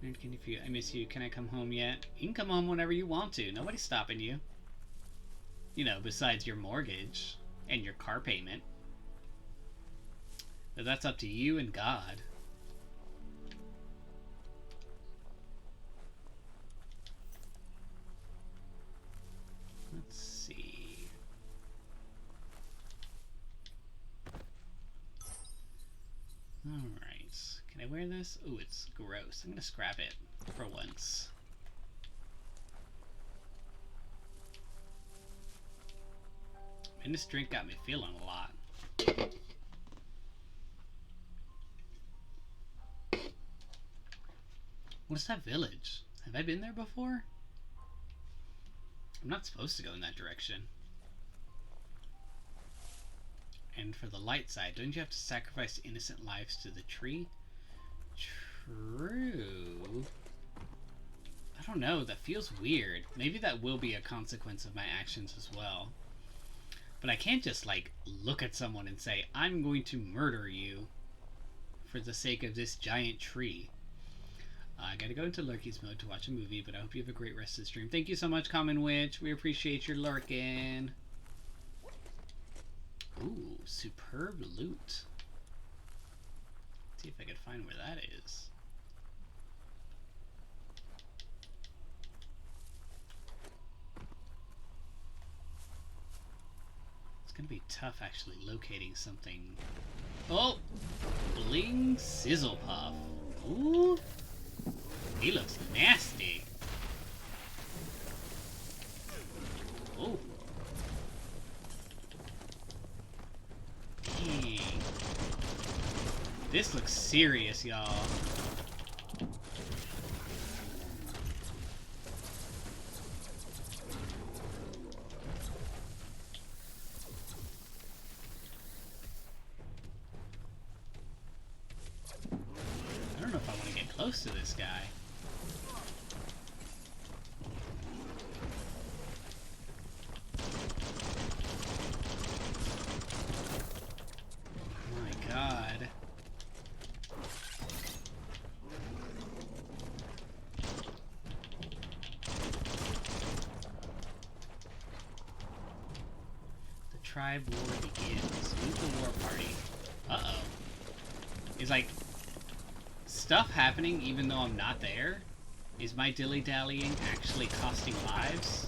S1: Nerdcandy, if I miss you, can I come home yet? You can come home whenever you want to. Nobody's stopping you. You know, besides your mortgage and your car payment. But that's up to you and God. Let's see. Alright. Can I wear this? Ooh, it's gross. I'm gonna scrap it for once. And this drink got me feeling a lot. What is that village? Have I been there before? I'm not supposed to go in that direction. And for the light side, don't you have to sacrifice innocent lives to the tree? True. I don't know, that feels weird. Maybe that will be a consequence of my actions as well. But I can't just, like, look at someone and say, I'm going to murder you for the sake of this giant tree. I gotta go into lurkies mode to watch a movie, but I hope you have a great rest of the stream. Thank you so much, Common Witch. We appreciate your lurking. Ooh, superb loot. Let's see if I can find where that is. It's gonna be tough actually locating something. Oh! Bling Sizzle Puff. Ooh! He looks nasty. Oh. Dang. This looks serious, y'all. I don't know if I want to get close to this guy. My God. The tribe war begins. Meet the war party. Uh-oh. Is like stuff happening even though I'm not there? Is my dilly-dallying actually costing lives?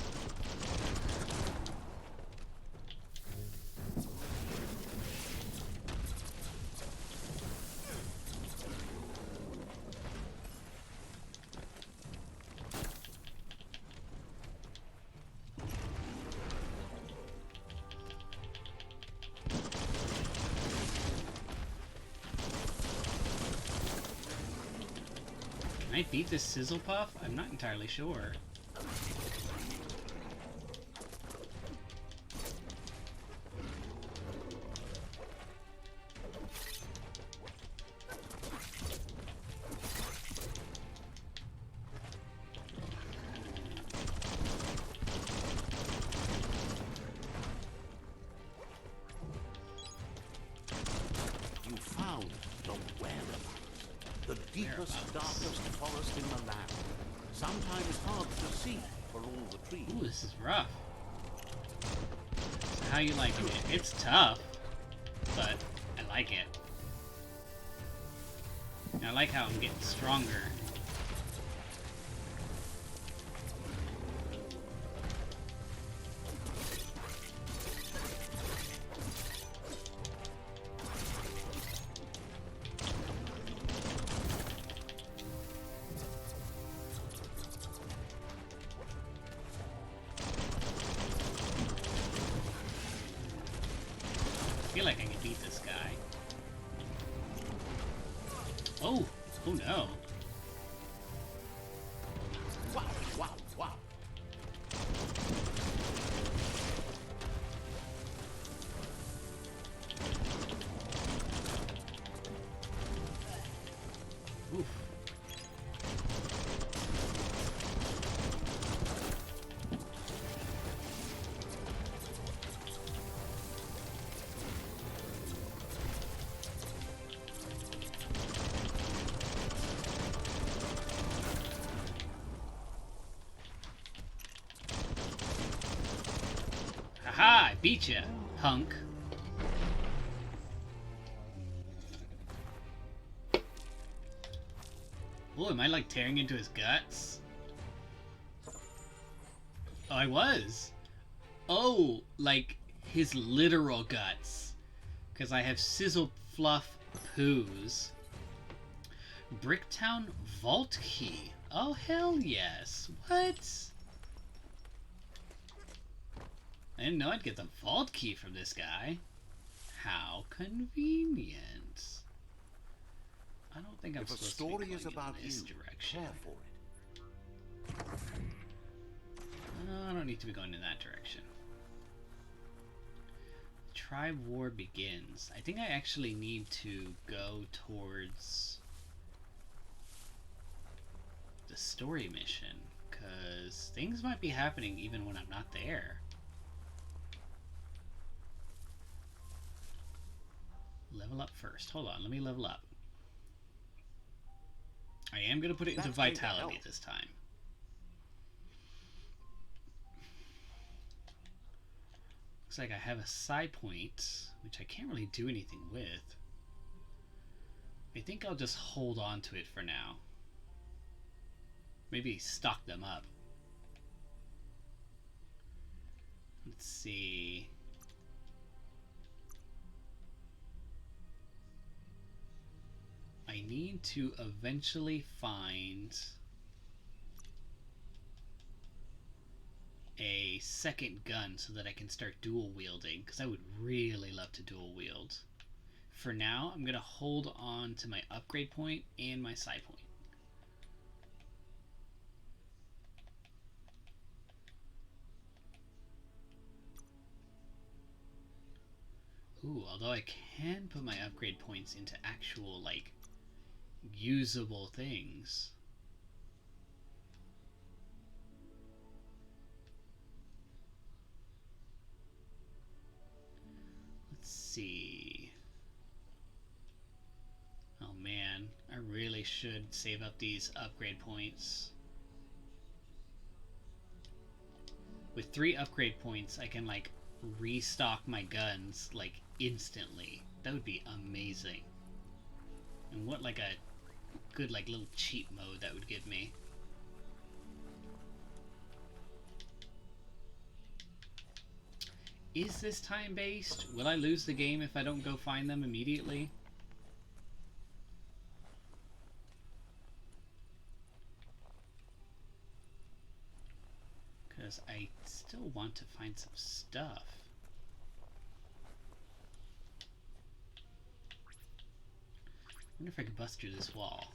S1: Can I beat this Sizzle Puff? I'm not entirely sure.
S4: You found the whereabouts. The deepest, darkest forest in the land. Sometimes hard to see for all the trees.
S1: Ooh, this is rough. So how you liking it? It's tough, but I like it. And I like how I'm getting stronger. I feel like I can beat this guy. Oh! Oh no.
S4: Wow, wow, wow.
S1: Oof. Haha, I beat ya, hunk. Oh, am I like tearing into his guts? Oh, I was. Oh, like his literal guts. Because I have Sizzle Fluff Poos. Bricktown Vault Key. Oh, hell yes. What? I didn't know I'd get the vault key from this guy. How convenient. I don't think I'm
S4: If a
S1: supposed
S4: story
S1: to be
S4: is
S1: going
S4: about
S1: in this
S4: you,
S1: direction.
S4: care for it.
S1: I don't need to be going in that direction. Tribe War begins. I think I actually need to go towards the story mission, because things might be happening even when I'm not there. Level up first. Hold on, let me level up. I am going to put it into
S4: That's going to
S1: Vitality
S4: help.
S1: this time. Looks like I have a Psi Point, which I can't really do anything with. I think I'll just hold on to it for now. Maybe stock them up. Let's see. I need to eventually find a second gun so that I can start dual wielding, because I would really love to dual wield. For now, I'm going to hold on to my upgrade point and my Psi Point. Ooh, although I can put my upgrade points into actual, like, usable things. Let's see. Oh man, I really should save up these upgrade points. With 3 upgrade points, I can, like, restock my guns, like, instantly. That would be amazing. And what, like, a good, like, little cheat mode that would give me. Is this time-based? Will I lose the game if I don't go find them immediately? Because I still want to find some stuff. I wonder if I could bust through this wall.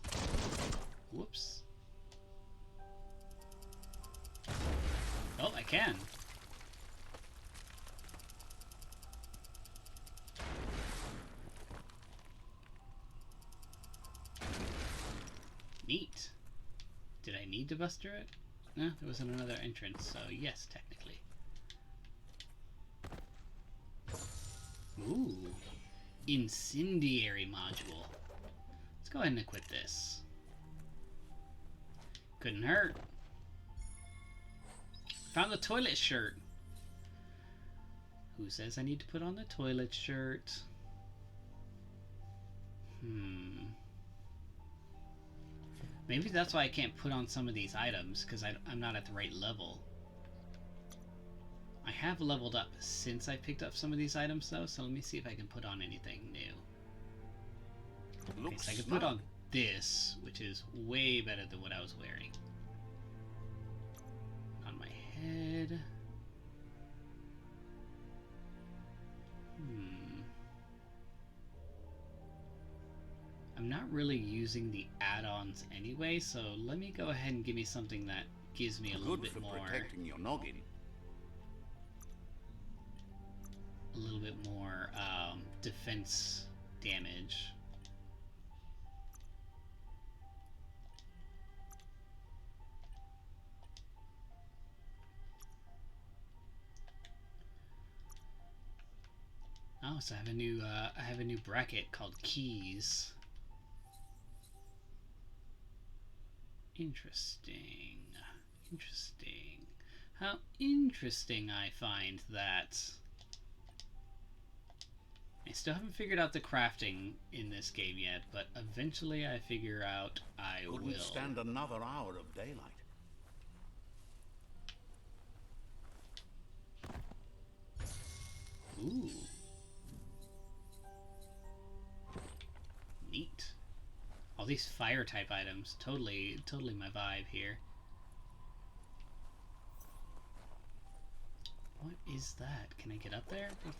S1: Whoops. Oh, I can. Neat. Did I need to bust through it? No, there wasn't another entrance, so yes, technically. Ooh. Incendiary module. Let's go ahead and equip this. Couldn't hurt. Found the toilet shirt. Who says I need to put on the toilet shirt? Maybe that's why I can't put on some of these items, because I'm not at the right level. I have leveled up since I picked up some of these items, though, so let me see if I can put on anything new. Okay, so I can put on this, which is way better than what I was wearing. On my head. I'm not really using the add-ons anyway, so let me go ahead and give me something that gives me a little bit more.
S4: Protecting your noggin.
S1: A little bit more defense damage. Oh, so I have a new bracket called keys. Interesting. Interesting. How interesting I find that. I still haven't figured out the crafting in this game yet, but eventually I figure out I will.
S4: Couldn't stand another hour of daylight.
S1: Ooh. Neat. All these fire type items, totally my vibe here. What is that? Can I get up there? What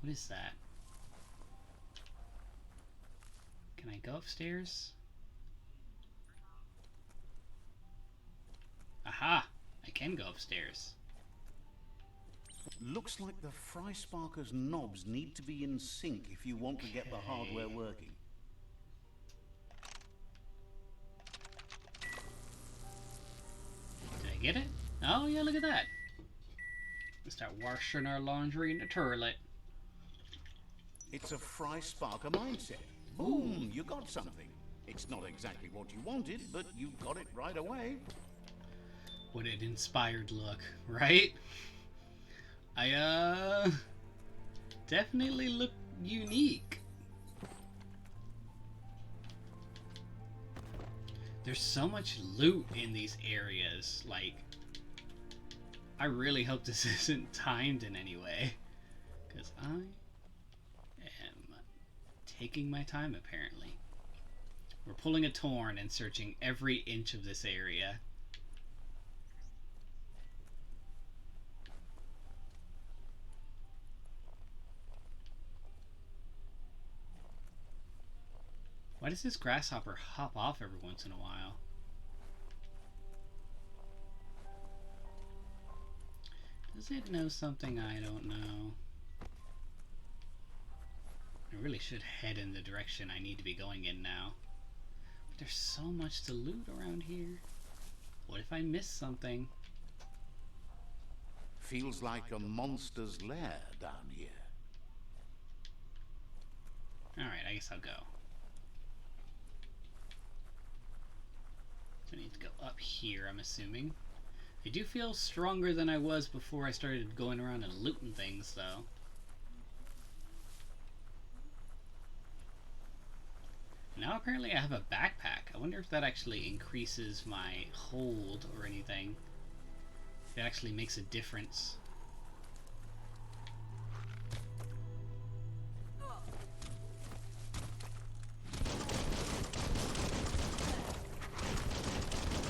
S1: is that? Can I go upstairs? Aha! I can go upstairs.
S4: Looks like the Fry Sparker's knobs need to be in sync if you want to get the hardware working.
S1: Did I get it? Oh yeah, look at that. Let's start washing our laundry in the toilet.
S4: It's a Fry Sparker mindset. Boom, you got something. It's not exactly what you wanted, but you got it right away.
S1: What an inspired look, right? I definitely look unique. There's so much loot in these areas, like, I really hope this isn't timed in any way, because I am taking my time apparently. We're pulling a Torn and searching every inch of this area. Why does this grasshopper hop off every once in a while? Does it know something I don't know? I really should head in the direction I need to be going in now. But there's so much to loot around here. What if I miss something?
S4: Feels like a monster's lair down here.
S1: Alright, I guess I'll go. I need to go up here, I'm assuming. I do feel stronger than I was before I started going around and looting things, though. Now apparently I have a backpack. I wonder if that actually increases my hold or anything. If it actually makes a difference.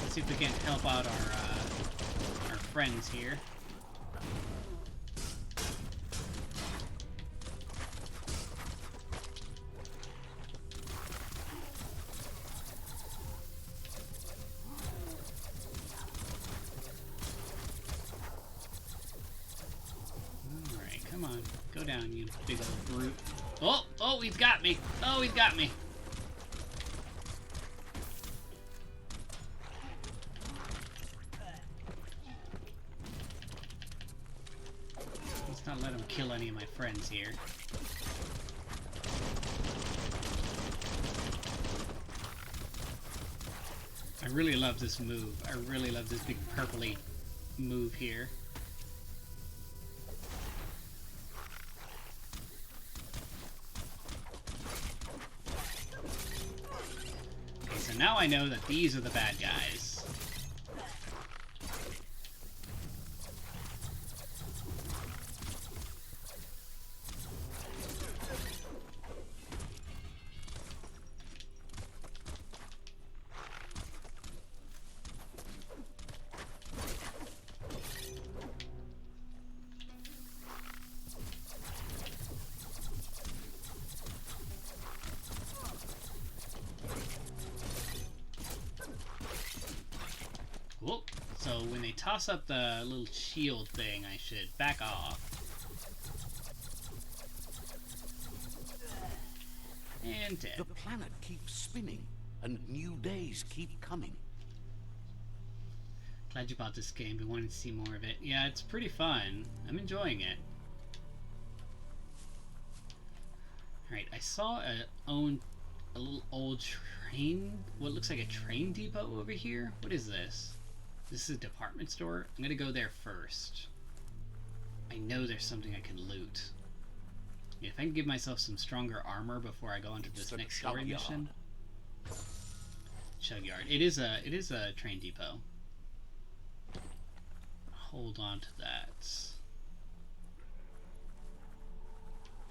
S1: Let's see if we can help out our friends here. down, you big old brute. Oh! Oh, he's got me! Oh, he's got me! Let's not let him kill any of my friends here. I really love this move. I really love this big purpley move here. Okay, so now I know that these are the bad guys. Whoop. So when they toss up the little shield thing, I should back off. And dead.
S4: The planet keeps spinning, and new days keep coming.
S1: Glad you bought this game. Been wanting to see more of it. Yeah, it's pretty fun. I'm enjoying it. Alright, I saw a little old train, what looks like a train depot over here. What is this? This is a department store? I'm gonna go there first. I know there's something I can loot. Yeah, if I can give myself some stronger armor before I go into this next story mission. Chug yard. It is a train depot. Hold on to that.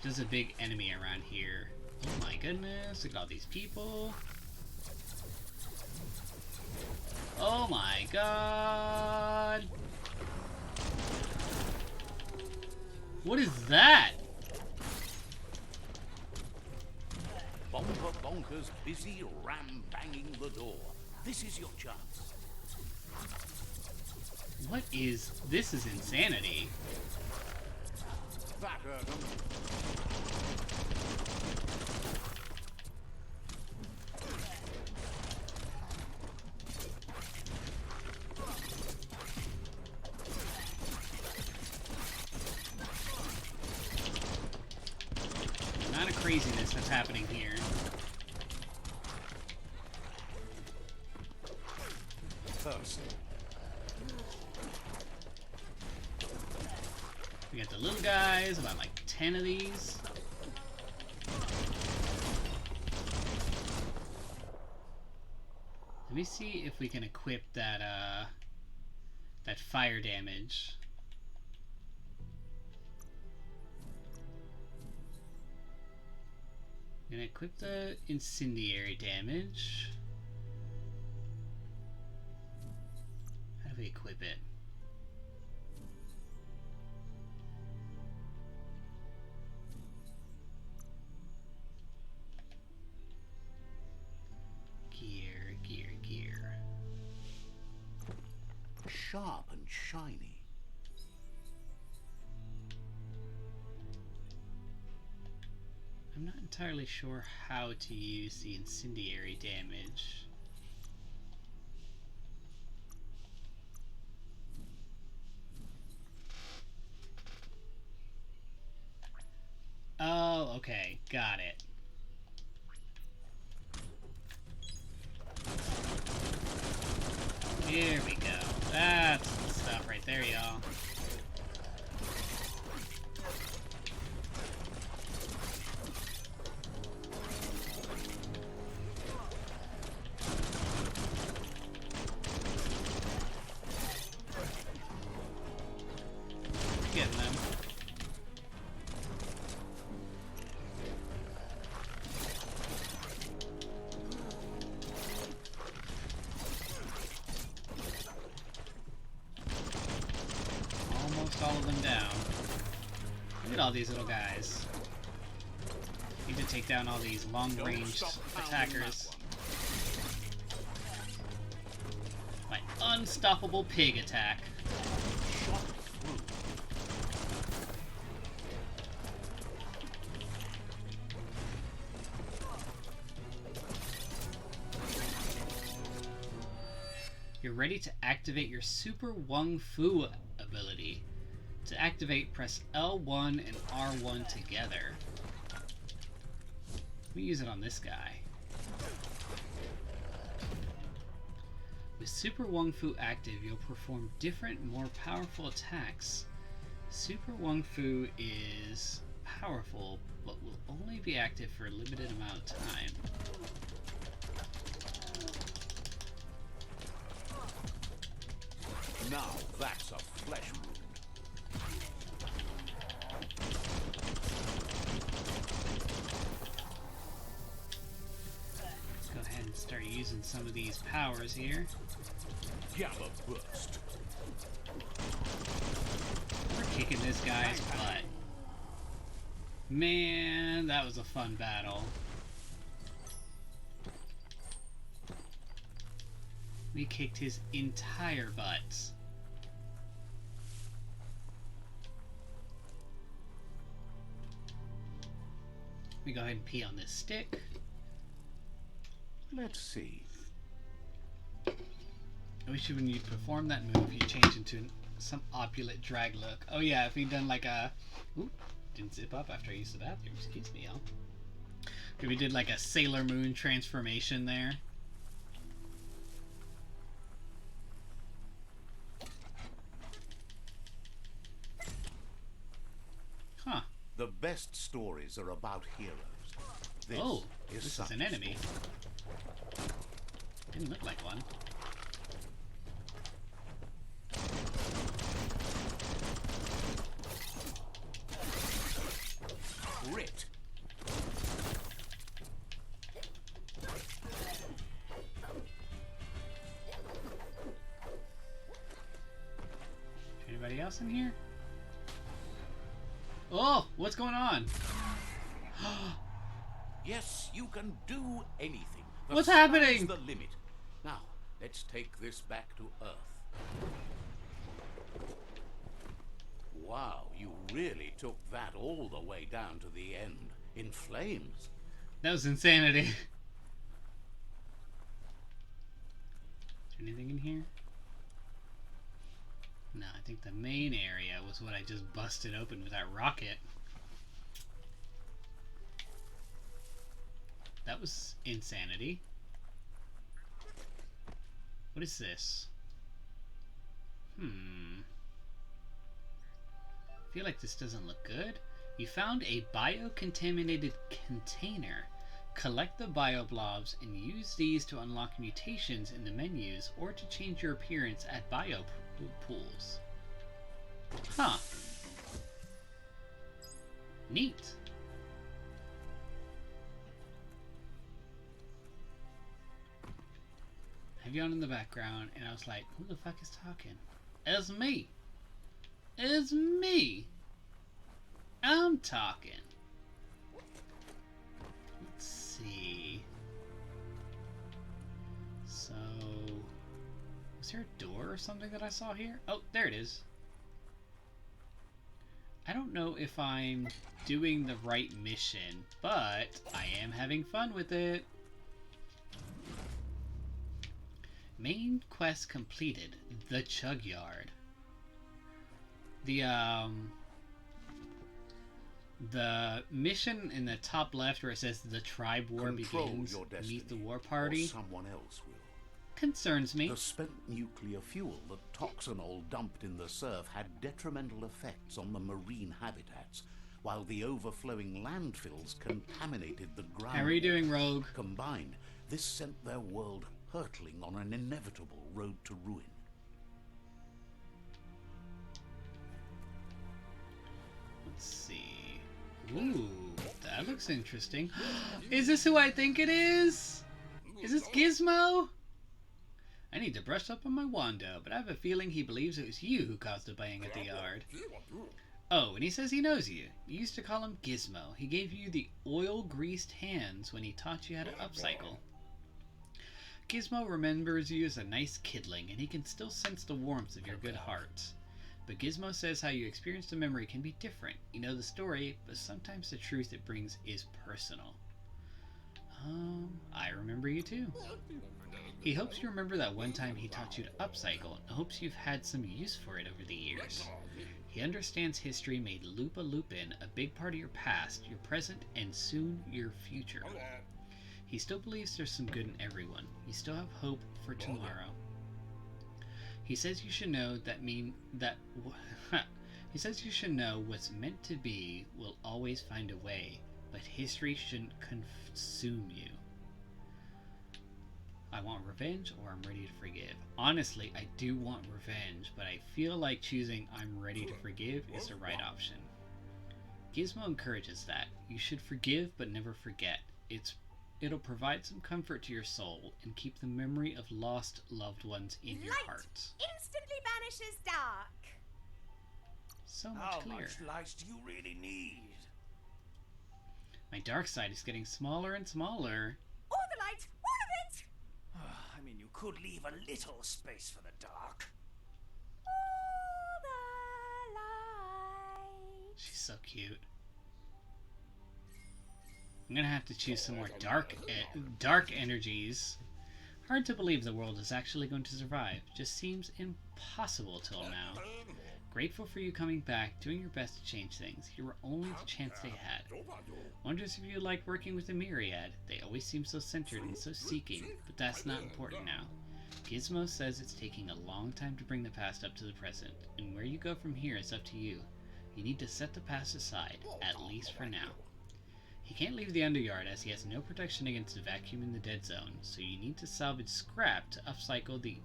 S1: There's a big enemy around here. Oh my goodness, look at all these people. Oh my god! What is that?
S4: Bonker Bonker's busy ram-banging the door. This is your chance.
S1: What is... This is insanity.
S4: That hurt 'em.
S1: The amount of craziness that's happening here.
S4: First.
S1: We got the little guys, about like 10 of these. Let me see if we can equip that that fire damage. I'm gonna equip the incendiary damage. How do we equip it? Gear.
S4: Sharp and shiny.
S1: I'm not entirely sure how to use the incendiary damage. Oh, okay, got it. Here we go. That's the stuff right there, y'all. Getting them. Almost all of them down. Look at all these little guys. Need to take down all these long-range attackers. My unstoppable pig attack. You're ready to activate your Super Wung Fu ability. To activate, press L1 and R1 together. Let me use it on this guy. With Super Wung Fu active, you'll perform different, more powerful attacks. Super Wung Fu is powerful, but will only be active for a limited amount of time.
S4: Now that's a flesh wound.
S1: Let's go ahead and start using some of these powers here.
S4: Gamma burst.
S1: We're kicking this guy's butt. Man, that was a fun battle. We kicked his entire butt. Let me go ahead and pee on this stick.
S4: Let's see.
S1: I wish when you perform that move, you change into some opulent drag look. Oh yeah, if he'd done like a... Ooh, didn't zip up after I used the bathroom. Excuse me, y'all. If we did like a Sailor Moon transformation there. Huh.
S4: The best stories are about heroes.
S1: This is
S4: such
S1: an
S4: a
S1: enemy. Didn't look like one.
S4: Grit.
S1: Anybody else in here? Oh, what's going on?
S4: Yes, you can do anything. The
S1: What's
S4: sky's
S1: happening?
S4: the limit. Now, let's take this back to Earth. Wow, you really took that all the way down to the end. In flames.
S1: That was insanity. Is there anything in here? No, I think the main area was what I just busted open with that rocket. That was insanity. What is this? I feel like this doesn't look good. You found a bio-contaminated container. Collect the bioblobs and use these to unlock mutations in the menus or to change your appearance at biopools. Huh. Neat. I have you on in the background and I was like, who the fuck is talking? It's me. It's me. I'm talking. Let's see. So, was there a door or something that I saw here? Oh, there it is. I don't know if I'm doing the right mission, but I am having fun with it. Main quest completed. The Chug Yard. The mission in the top left where it says the tribe war
S4: Control
S1: begins,
S4: your destiny,
S1: meet the war party,
S4: or someone else will.
S1: concerns me.
S4: The spent nuclear fuel that Toxanol dumped in the surf had detrimental effects on the marine habitats, while the overflowing landfills contaminated the ground.
S1: How are you doing, Rogue?
S4: Combined, this sent their world hurtling on an inevitable road to ruin.
S1: Let's see. Ooh, that looks interesting. Is this who I think it is? Is this Gizmo? I need to brush up on my Wando, but I have a feeling he believes it was you who caused the bang at the yard. Oh, and he says he knows you. You used to call him Gizmo. He gave you the oil-greased hands when he taught you how to upcycle. Gizmo remembers you as a nice kidling, and he can still sense the warmth of your good heart. But Gizmo says how you experienced a memory can be different. You know the story, but sometimes the truth it brings is personal. I remember you too. He hopes you remember that one time he taught you to upcycle and hopes you've had some use for it over the years. He understands history made Lupa Lupin a big part of your past, your present, and soon your future. He still believes there's some good in everyone. You still have hope for tomorrow. He says you should know he says you should know what's meant to be will always find a way, but history shouldn't consume you. I want revenge or I'm ready to forgive. Honestly, I do want revenge, but I feel like choosing I'm ready to forgive is the right option. Gizmo encourages that. You should forgive but never forget. It'll provide some comfort to your soul and keep the memory of lost loved ones in your
S6: Light
S1: heart.
S6: instantly banishes dark.
S1: So much
S5: How
S1: clearer.
S5: much light do you really need?
S1: My dark side is getting smaller and smaller.
S6: All the light, all of it!
S5: I mean, you could leave a little space for the dark.
S6: All the light.
S1: She's so cute. I'm gonna have to choose some more dark energies. Hard to believe the world is actually going to survive. Just seems impossible till now. Grateful for you coming back, doing your best to change things. You were only the chance they had. Wonders if you like working with the Myriad. They always seem so centered and so seeking, but that's not important now. Gizmo says it's taking a long time to bring the past up to the present, and where you go from here is up to you. You need to set the past aside, at least for now. He can't leave the Underyard as he has no protection against the vacuum in the dead zone, so you need to salvage scrap to upcycle the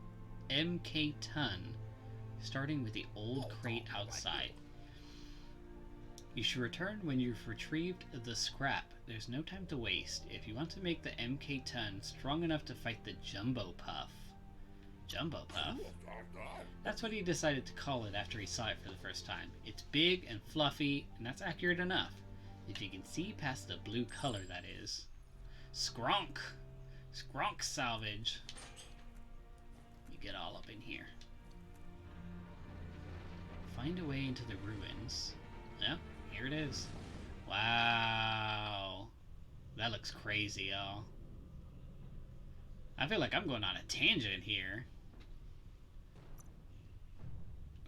S1: MK ton, starting with the old crate outside. You should return when you've retrieved the scrap. There's no time to waste if you want to make the MK ton strong enough to fight the Jumbo Puff. Jumbo Puff? That's what he decided to call it after he saw it for the first time. It's big and fluffy, and that's accurate enough. If you can see past the blue color, that is. Skronk! Skronk salvage. You get all up in here. Find a way into the ruins. Yep, here it is. Wow. That looks crazy, y'all. I feel like I'm going on a tangent here.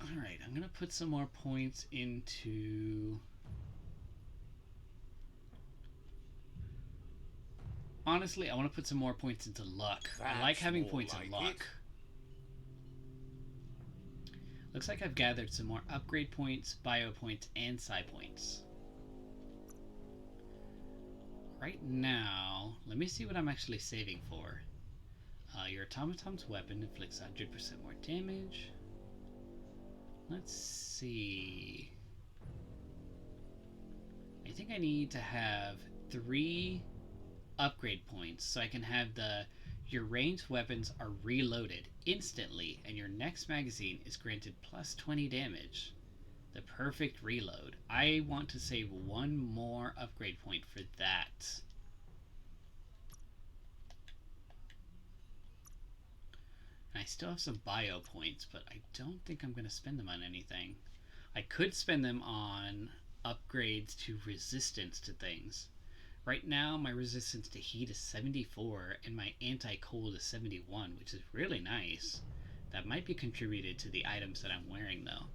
S1: Alright, I'm gonna put some more points into... Honestly, I want to put some more points into luck. I like having points in luck. Looks like I've gathered some more upgrade points, bio points, and psi points. Right now, let me see what I'm actually saving for. Your automaton's weapon inflicts 100% more damage. Let's see. I think I need to have 3 upgrade points so I can have your ranged weapons are reloaded instantly and your next magazine is granted plus 20 damage. The perfect reload. I want to save 1 more upgrade point for that. And I still have some bio points, but I don't think I'm going to spend them on anything. I could spend them on upgrades to resistance to things. Right now, my resistance to heat is 74, and my anti-cold is 71, which is really nice. That might be contributed to the items that I'm wearing, though.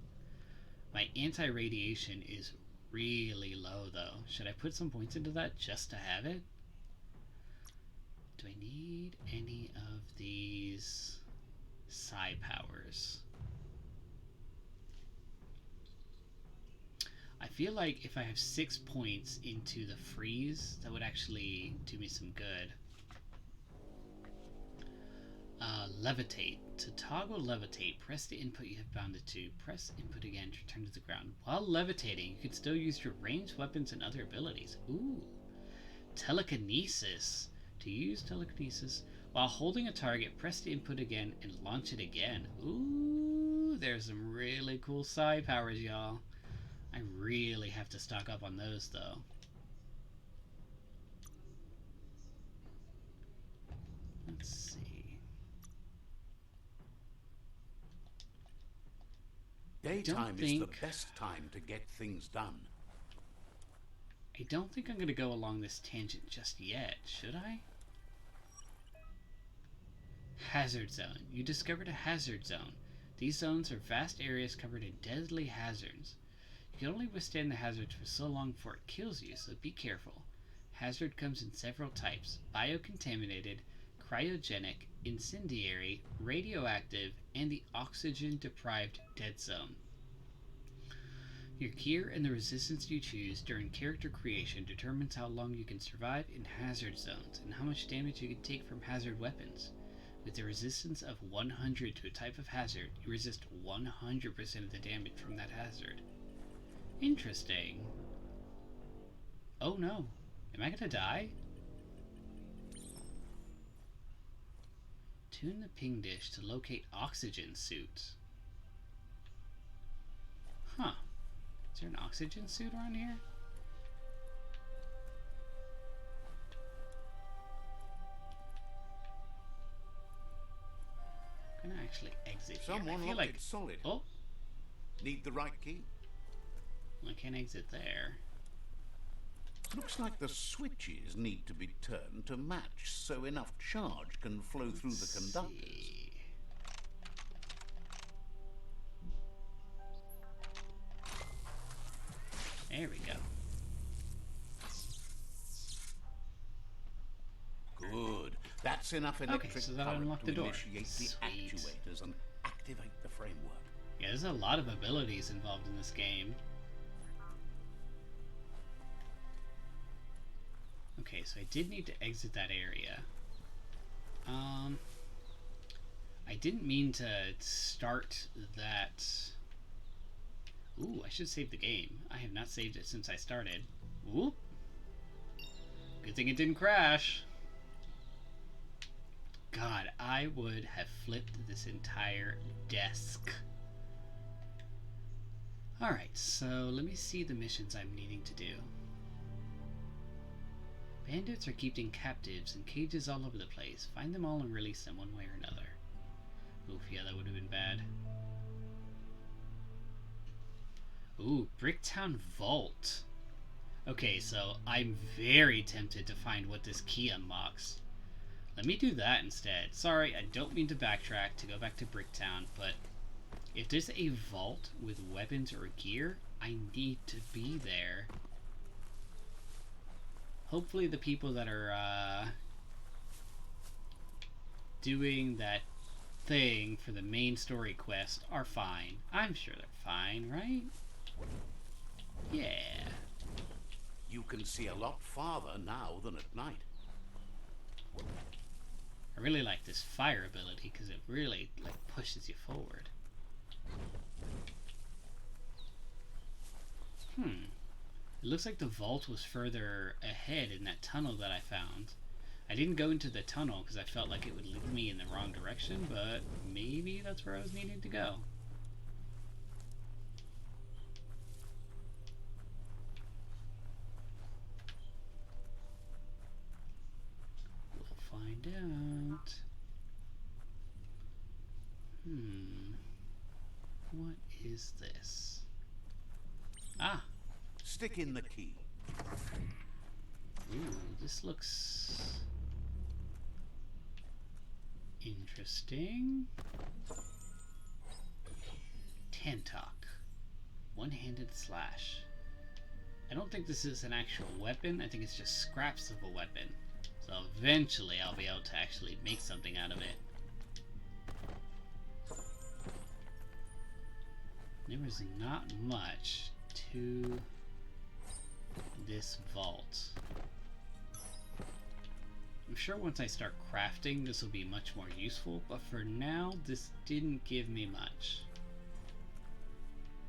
S1: My anti-radiation is really low, though. Should I put some points into that just to have it? Do I need any of these psi powers? I feel like if I have 6 points into the freeze, that would actually do me some good. Levitate. To toggle levitate, press the input you have bounded to. Press input again to return to the ground. While levitating, you can still use your ranged weapons and other abilities. Ooh. Telekinesis. To use telekinesis, while holding a target, press the input again and launch it again. Ooh, there's some really cool psi powers, y'all. I really have to stock up on those, though. Let's see.
S4: Daytime is the best time to get things done.
S1: I don't think I'm going to go along this tangent just yet, should I? Hazard zone. You discovered a hazard zone. These zones are vast areas covered in deadly hazards. You can only withstand the hazards for so long before it kills you, so be careful. Hazard comes in several types: biocontaminated, cryogenic, incendiary, radioactive, and the oxygen-deprived dead zone. Your gear and the resistance you choose during character creation determines how long you can survive in hazard zones and how much damage you can take from hazard weapons. With a resistance of 100 to a type of hazard, you resist 100% of the damage from that hazard. Interesting. Oh no. Am I gonna die? Tune the ping dish to locate oxygen suits. Huh. Is there an oxygen suit around here? I'm gonna actually exit here.
S4: Someone
S1: I feel
S4: locked
S1: like
S4: it solid.
S1: Oh,
S4: Need the right key.
S1: I can't exit there.
S4: Looks like the switches need to be turned to match so enough charge can flow through the conductors.
S1: See. There we go.
S4: Good. That's enough electric
S1: so that'll
S4: current
S1: unlock
S4: to
S1: the door.
S4: initiate the
S1: Sweet.
S4: actuators and activate the framework.
S1: Yeah, there's a lot of abilities involved in this game. Okay, so I did need to exit that area. I didn't mean to start that. Ooh, I should save the game. I have not saved it since I started. Whoop. Good thing it didn't crash. God, I would have flipped this entire desk. Alright, so let me see the missions I'm needing to do. Bandits are keeping captives in cages all over the place. Find them all and release them one way or another. Oof, yeah, that would have been bad. Ooh, Bricktown Vault. Okay, so I'm very tempted to find what this key unlocks. Let me do that instead. Sorry, I don't mean to backtrack to go back to Bricktown, but if there's a vault with weapons or gear, I need to be there. Hopefully the people that are doing that thing for the main story quest are fine. I'm sure they're fine, right? Yeah.
S4: You can see a lot farther now than at night.
S1: I really like this fire ability because it really pushes you forward. It looks like the vault was further ahead in that tunnel that I found. I didn't go into the tunnel because I felt like it would lead me in the wrong direction, but maybe that's where I was needing to go. We'll find out. What is this? Ah!
S4: Stick in the key.
S1: Ooh, this looks interesting. Tantok. One-handed slash. I don't think this is an actual weapon. I think it's just scraps of a weapon. So eventually I'll be able to actually make something out of it. There was not much to this vault. I'm sure once I start crafting this will be much more useful, but for now this didn't give me much.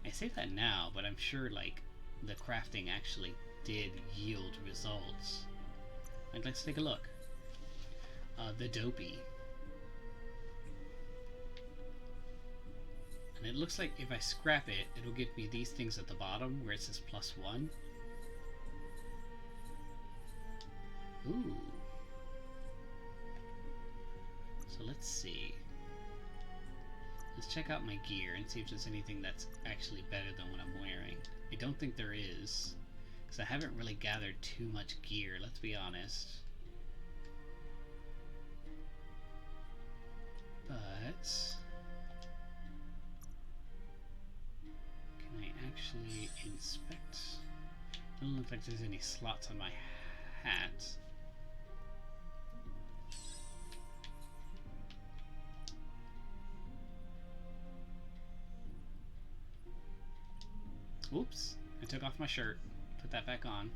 S1: I say that now, but I'm sure like the crafting actually did yield results. Like, let's take a look. The dopey. And it looks like if I scrap it, it'll give me these things at the bottom where it says +1. Ooh. So let's see. Let's check out my gear and see if there's anything that's actually better than what I'm wearing. I don't think there is. Because I haven't really gathered too much gear, let's be honest. But can I actually inspect? Doesn't look like there's any slots on my hat. Oops, I took off my shirt. Put that back on.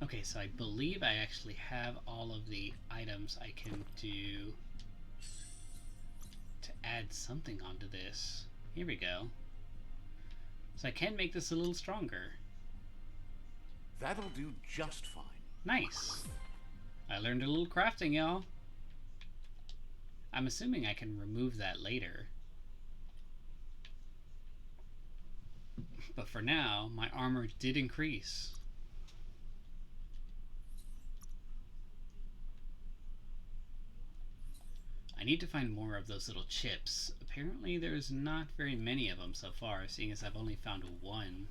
S1: Okay, so I believe I actually have all of the items I can do to add something onto this. Here we go. So I can make this a little stronger.
S4: That'll do just fine.
S1: Nice. I learned a little crafting, y'all. I'm assuming I can remove that later. But for now, my armor did increase. I need to find more of those little chips. Apparently there's not very many of them so far, seeing as I've only found one.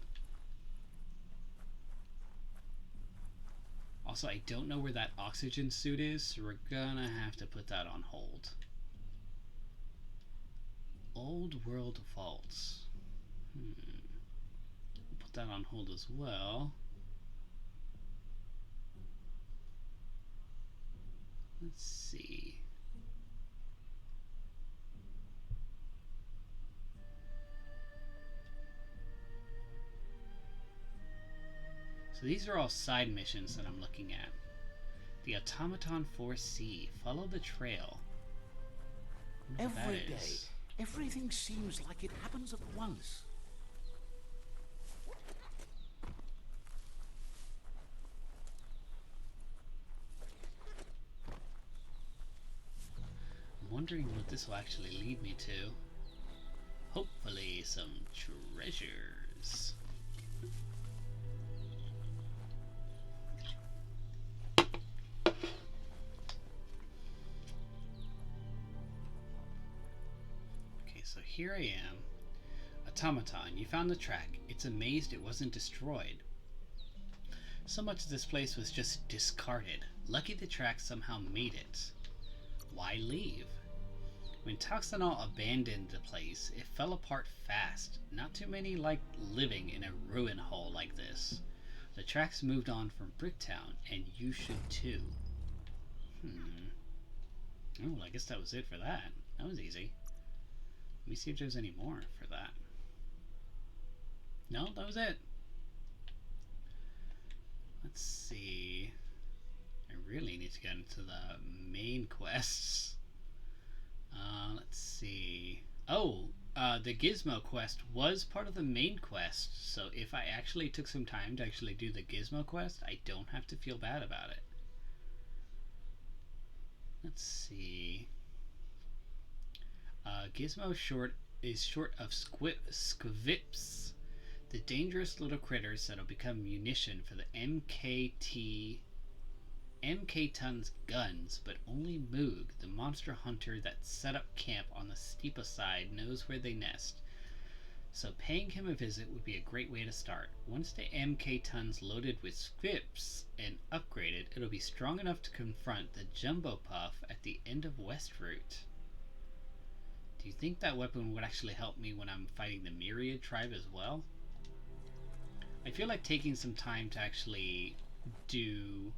S1: Also, I don't know where that oxygen suit is, so we're gonna have to put that on hold. Old World Vaults. Put that on hold as well. Let's see. So these are all side missions that I'm looking at. The Automaton 4C. Follow the trail.
S4: Every day, everything seems like it happens at once.
S1: I'm wondering what this will actually lead me to. Hopefully some treasures. So here I am. Automaton, you found the track. It's amazed it wasn't destroyed. So much of this place was just discarded. Lucky the track somehow made it. Why leave? When Toxanol abandoned the place, it fell apart fast. Not too many like living in a ruin hole like this. The tracks moved on from Bricktown, and you should too. Oh, I guess that was it for that. That was easy. Let me see if there's any more for that. No, that was it. Let's see. I really need to get into the main quests. Let's see. Oh, the Gizmo quest was part of the main quest. So if I actually took some time to actually do the Gizmo quest, I don't have to feel bad about it. Let's see. Gizmo is short of squips, the dangerous little critters that'll become munition for the MK Ton's guns, but only Moog, the monster hunter that set up camp on the steepa side, knows where they nest. So paying him a visit would be a great way to start. Once the MK Ton's loaded with squips and upgraded, it'll be strong enough to confront the Jumbo Puff at the end of West Route. Do you think that weapon would actually help me when I'm fighting the Myriad tribe as well? I feel like taking some time to actually do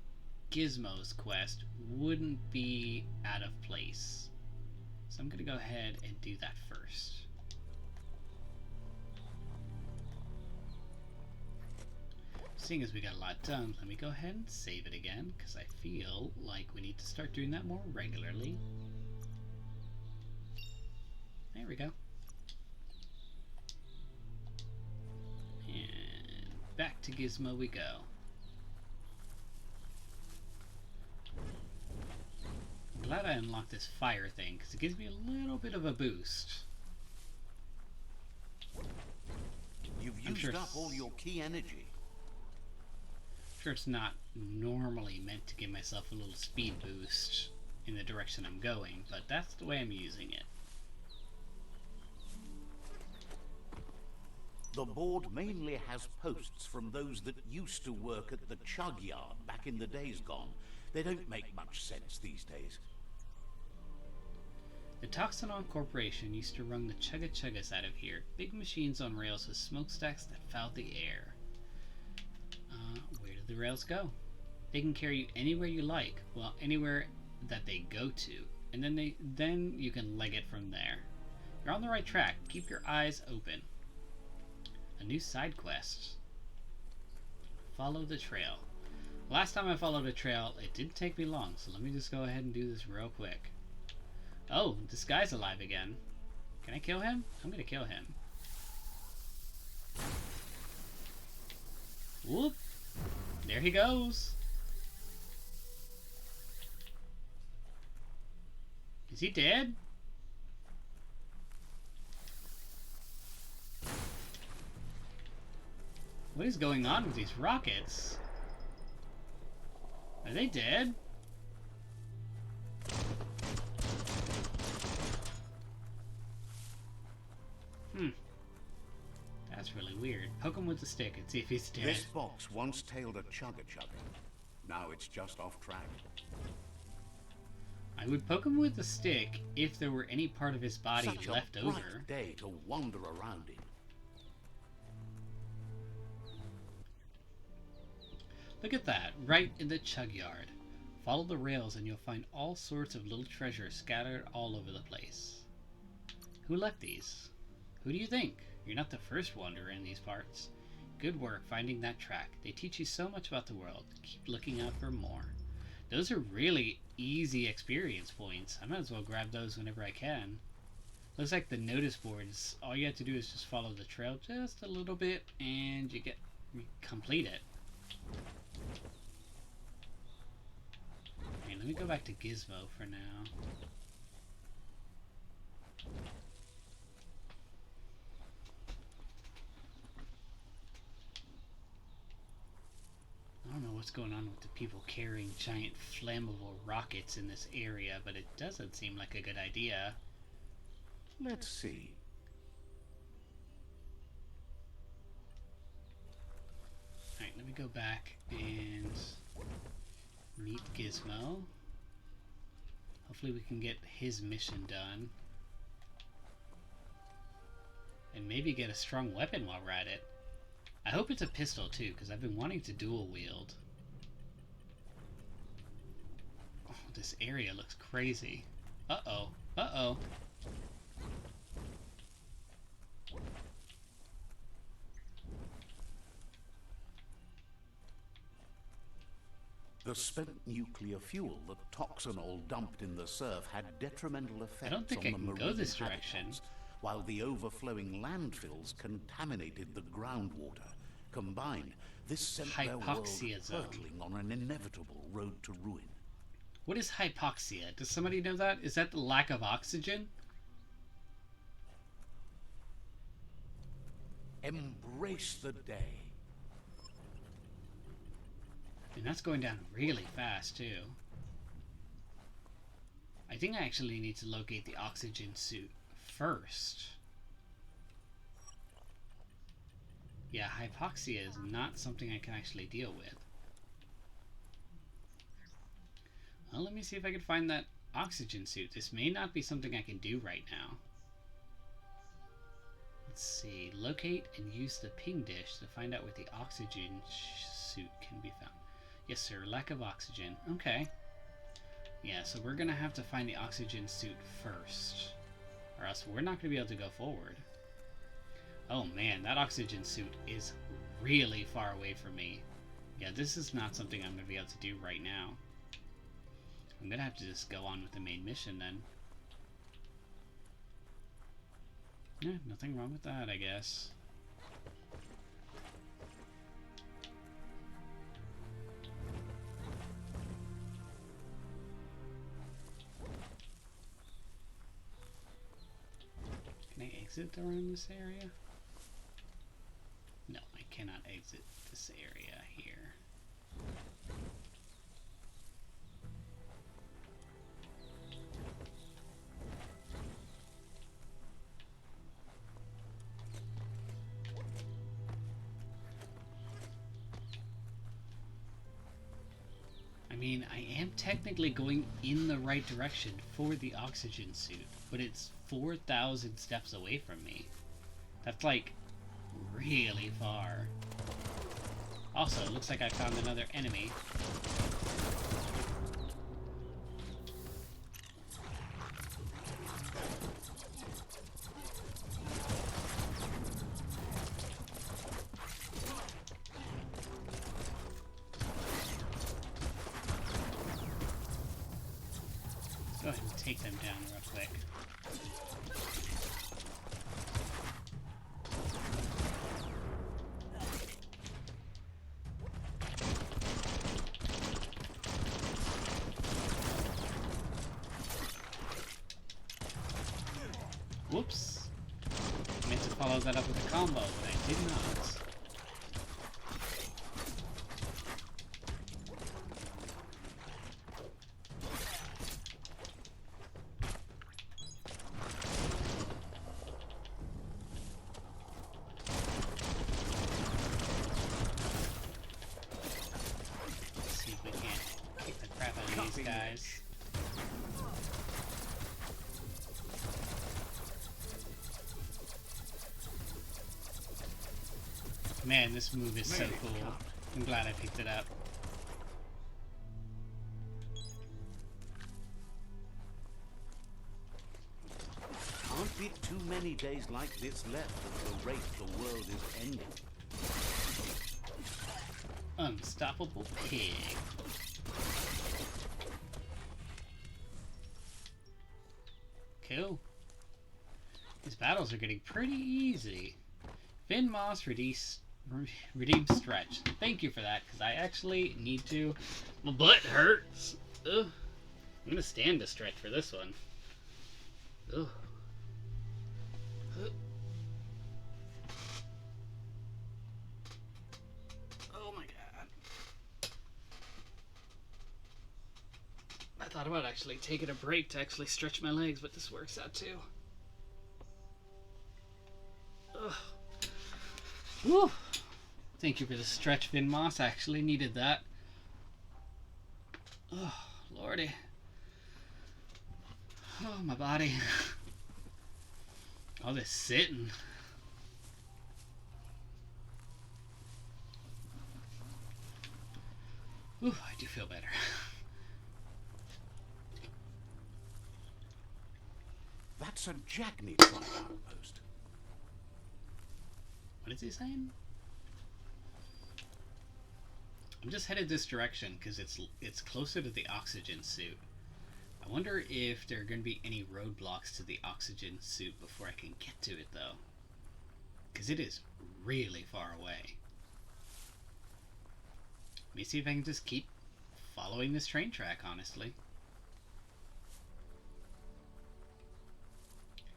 S1: Gizmo's quest wouldn't be out of place. So I'm going to go ahead and do that first. Seeing as we got a lot done, let me go ahead and save it again, because I feel like we need to start doing that more regularly. There we go. And back to Gizmo we go. I'm glad I unlocked this fire thing, because it gives me a little bit of a boost.
S4: You've used up all your key energy.
S1: Sure, it's not normally meant to give myself a little speed boost in the direction I'm going, but that's the way I'm using it.
S4: The board mainly has posts from those that used to work at the chug yard back in the days gone. They don't make much sense these days.
S1: The Toxanon Corporation used to run the chugga-chuggas out of here. Big machines on rails with smokestacks that fouled the air. Where do the rails go? They can carry you anywhere you like. Well, anywhere that they go to. And then you can leg it from there. You're on the right track. Keep your eyes open. A new side quest. Follow the trail. Last time I followed a trail, it didn't take me long, so let me just go ahead and do this real quick. Oh, this guy's alive again. Can I kill him? I'm gonna kill him. Whoop! There he goes! Is he dead? What is going on with these rockets? Are they dead? That's really weird. Poke him with the stick and see if he's dead.
S4: This box once tailed a chugga-chugga. Now it's just off track.
S1: I would poke him with the stick if there were any part of his body
S4: Such
S1: left
S4: a
S1: over.
S4: bright day to wander around in.
S1: Look at that, right in the chug yard. Follow the rails and you'll find all sorts of little treasures scattered all over the place. Who left these? Who do you think? You're not the first wanderer in these parts. Good work finding that track. They teach you so much about the world. Keep looking out for more. Those are really easy experience points. I might as well grab those whenever I can. Looks like the notice boards, all you have to do is just follow the trail just a little bit and you complete it. Okay, let me go back to Gizmo for now. I don't know what's going on with the people carrying giant flammable rockets in this area, but it doesn't seem like a good idea.
S4: Let's see.
S1: Alright, let me go back and meet Gizmo. Hopefully we can get his mission done. And maybe get a strong weapon while we're at it. I hope it's a pistol too, because I've been wanting to dual wield. Oh, this area looks crazy. Uh-oh. Uh-oh.
S4: The spent nuclear fuel that Toxanol dumped in the surf had detrimental effects
S1: don't think
S4: on
S1: I
S4: the
S1: can go
S4: marine
S1: this direction.
S4: habitats, while the overflowing landfills contaminated the groundwater. Combined, this sent their world
S1: Hypoxia zone.
S4: hurtling on an inevitable road to ruin.
S1: What is hypoxia? Does somebody know that? Is that the lack of oxygen?
S4: Embrace the day.
S1: And that's going down really fast too. I think I actually need to locate the oxygen suit first. Yeah, hypoxia is not something I can actually deal with. Well, let me see if I can find that oxygen suit. This may not be something I can do right now. Let's see. Locate and use the ping dish to find out where the oxygen suit can be found. Yes, sir. Lack of oxygen. Okay. Yeah, so we're going to have to find the oxygen suit first. Or else we're not going to be able to go forward. Oh man, that oxygen suit is really far away from me. Yeah, this is not something I'm going to be able to do right now. I'm going to have to just go on with the main mission then. Yeah, nothing wrong with that, I guess. Can I exit around this area? No, I cannot exit this area here. I mean, I am technically going in the right direction for the oxygen suit, but it's 4,000 steps away from me. That's like really far. Also, it looks like I found another enemy. Go ahead and take them down real quick. Whoops. I meant to follow that up with a combo, but I did not. Let's see if we can't kick the crap out of these guys. Man, this move is so cool. I'm glad I picked it up.
S4: Can't be too many days like this left at the rate the world is ending.
S1: Unstoppable pig. Cool. These battles are getting pretty easy. Finn Moss redeem stretch. Thank you for that, because I actually need to. My butt hurts. Ugh. I'm gonna stand to stretch for this one. Ugh. Oh my god. I thought about actually taking a break to actually stretch my legs, but this works out too. Ugh. Woo! Thank you for the stretch, Finn Moss. I actually needed that. Oh, lordy. Oh, my body. All this sitting. Ooh, I do feel better.
S4: That's a Jackney outpost.
S1: What is he saying? I'm just headed this direction because it's closer to the oxygen suit. I wonder if there are going to be any roadblocks to the oxygen suit before I can get to it, though. Because it is really far away. Let me see if I can just keep following this train track, honestly.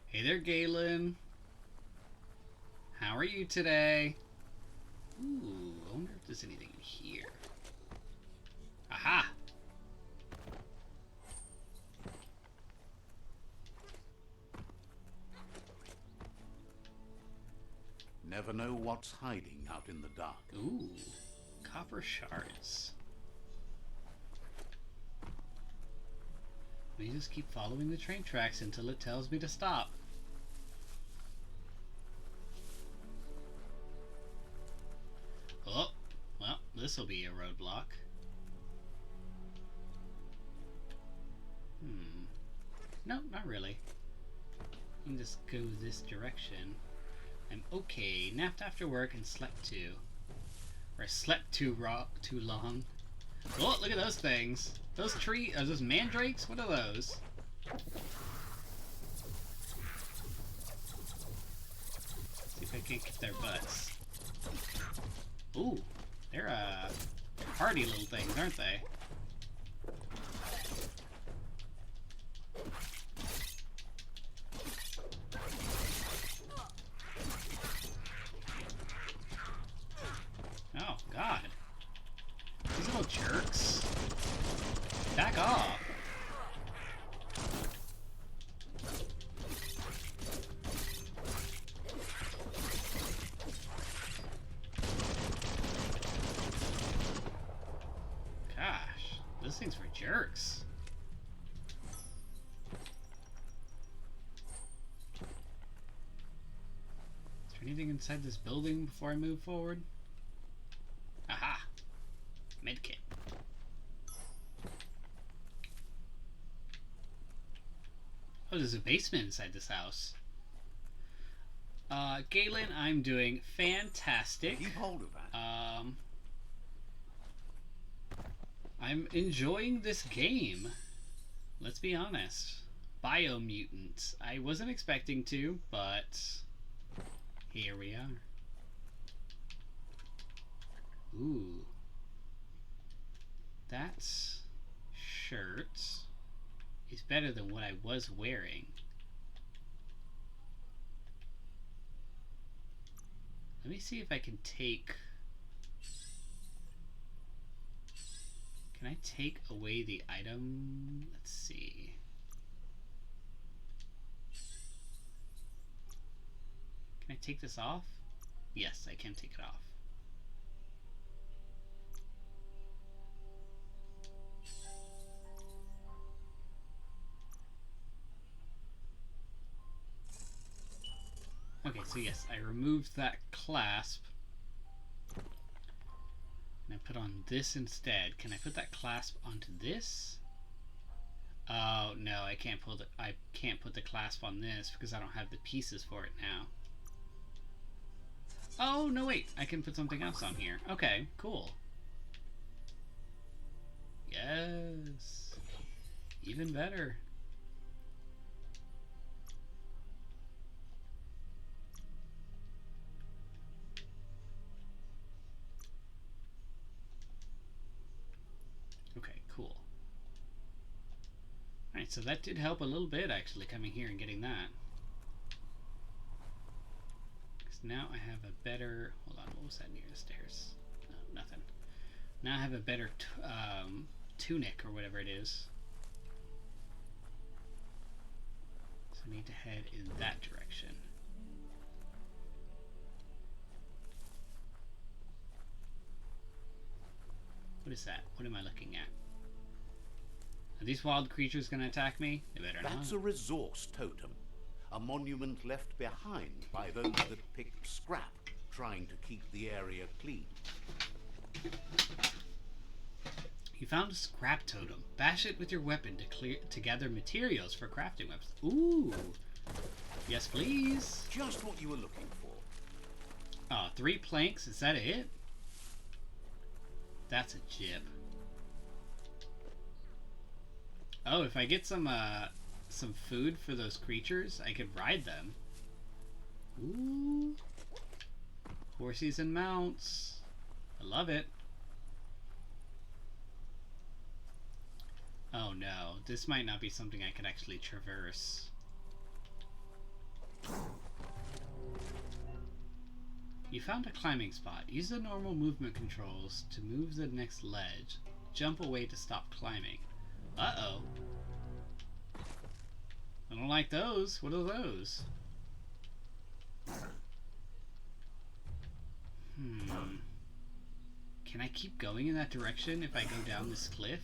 S1: Hey there, Galen. How are you today? Ooh, I wonder if there's anything in here. Aha!
S4: Never know what's hiding out in the dark.
S1: Ooh, copper shards. Let me just keep following the train tracks until it tells me to stop. Oh, well, this'll be a roadblock. No, not really. You can just go this direction. I'm okay. Napped after work and slept too. Or I slept too long. Oh, look at those things. Those are those mandrakes? What are those? See if I can kick their butts. Ooh, they're hardy little things, aren't they? Oh, God. These little jerks. Back off. those things were jerks. Is there anything inside this building before I move forward? Aha! Medkit. Oh, there's a basement inside this house. Galen, I'm doing fantastic.
S4: Keep hold of that.
S1: I'm enjoying this game. Let's be honest. Biomutant. I wasn't expecting to, but here we are. Ooh. That shirt is better than what I was wearing. Let me see if I can take... Can I take away the item? Let's see. Can I take this off? Yes, I can take it off. Okay, so yes, I removed that clasp. And I put on this instead. Can I put that clasp onto this? Oh no, I can't put the clasp on this because I don't have the pieces for it now. Oh no, wait, I can put something else on here. Okay, cool. Yes. Even better. Okay, cool. Alright, so that did help a little bit, actually, coming here and getting that. Because now I have a better... Hold on, what was that near the stairs? No, nothing. Now I have a better tunic, or whatever it is. So I need to head in that direction. What is that? What am I looking at? Are these wild creatures going to attack me? They better not.
S4: That's a resource totem. A monument left behind by those that picked scrap, trying to keep the area clean.
S1: You found a scrap totem. Bash it with your weapon to gather materials for crafting weapons. Ooh. Yes, please.
S4: Just what you were looking for.
S1: 3 planks. Is that it? That's a jib. Oh, if I get some food for those creatures, I could ride them. Ooh. Horses and mounts. I love it. Oh no, this might not be something I could actually traverse. You found a climbing spot. Use the normal movement controls to move the next ledge. Jump away to stop climbing. Uh-oh. I don't like those. What are those? Can I keep going in that direction if I go down this cliff?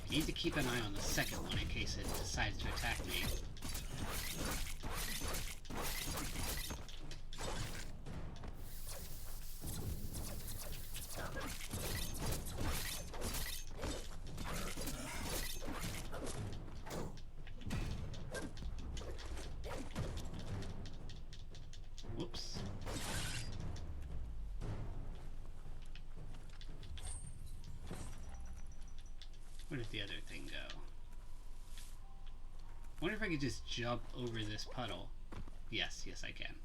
S1: I need to keep an eye on the second one in case it decides to attack me. Whoops. Where did the other thing go? I wonder if I could just jump over this puddle. Yes, yes I can.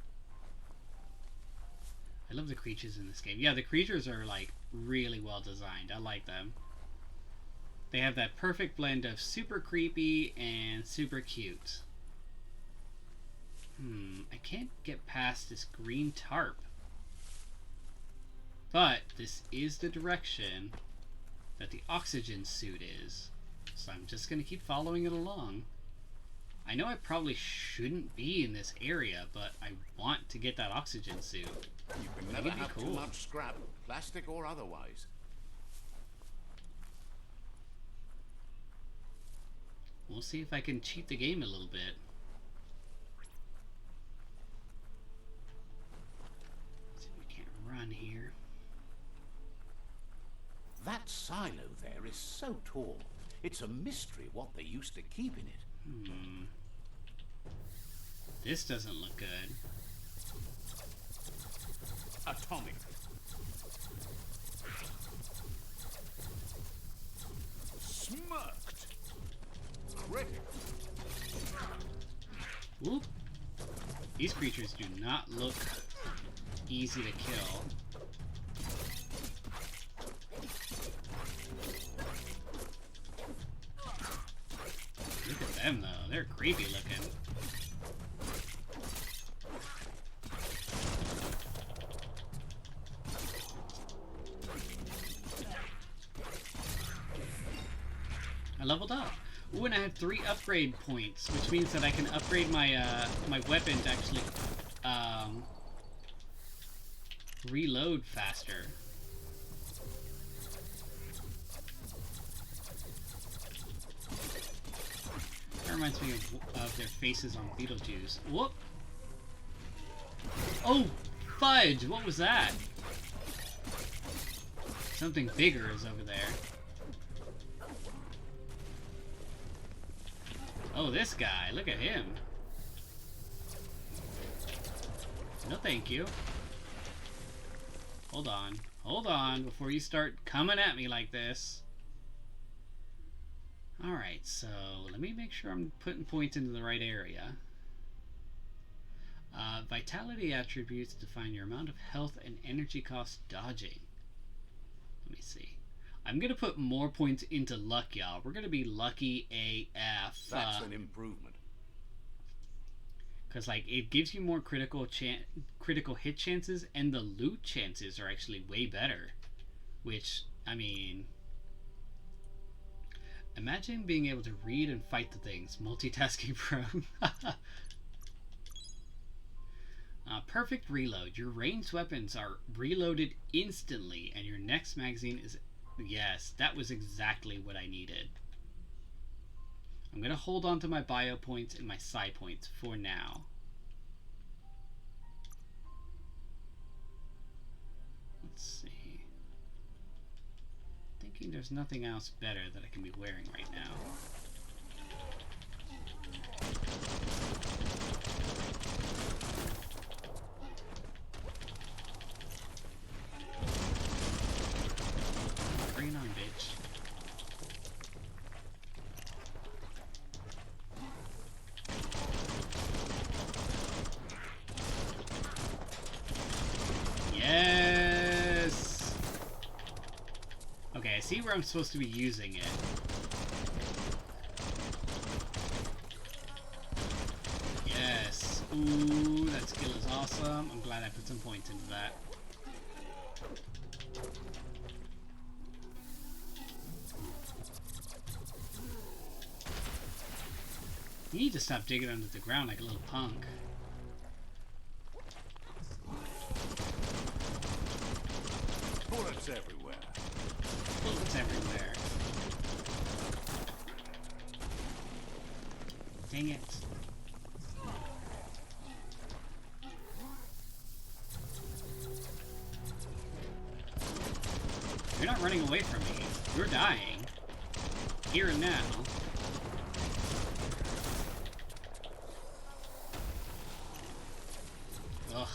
S1: I love the creatures in this game. Yeah, the creatures are like really well designed. I like them. They have that perfect blend of super creepy and super cute. I can't get past this green tarp. But this is the direction that the oxygen suit is. So I'm just gonna keep following it along. I know I probably shouldn't be in this area, but I want to get that oxygen suit.
S4: You can never have too much scrap, plastic or otherwise.
S1: We'll see if I can cheat the game a little bit. See if we can't run here.
S4: That silo there is so tall. It's a mystery what they used to keep in it.
S1: This doesn't look good.
S4: Atomic. Smirked. Critical.
S1: Whoop. These creatures do not look easy to kill. Look at them though, they're creepy looking. I leveled up. Ooh, and I had 3 upgrade points, which means that I can upgrade my my weapon to actually reload faster. That reminds me of their faces on Beetlejuice. Whoop! Oh, fudge! What was that? Something bigger is over there. Oh, this guy. Look at him. No thank you. Hold on. Hold on before you start coming at me like this. Alright, so let me make sure I'm putting points into the right area. Vitality attributes define your amount of health and energy cost dodging. Let me see. I'm going to put more points into luck, y'all. We're going to be lucky AF.
S4: That's an improvement.
S1: Because, like, it gives you more critical hit chances, and the loot chances are actually way better. Which, I mean... Imagine being able to read and fight the things. Multitasking pro. Perfect reload. Your ranged weapons are reloaded instantly, and your next magazine is... Yes, that was exactly what I needed. I'm going to hold on to my bio points and my psi points for now. Let's see. Thinking there's nothing else better that I can be wearing right now. Bring it on, bitch. Yes! Okay, I see where I'm supposed to be using it. Yes. Ooh, that skill is awesome. I'm glad I put some points into that. You need to stop digging under the ground like a little punk.
S4: Bullets everywhere.
S1: Bullets everywhere. Dang it. You're not running away from me. You're dying. Here and now. Ugh.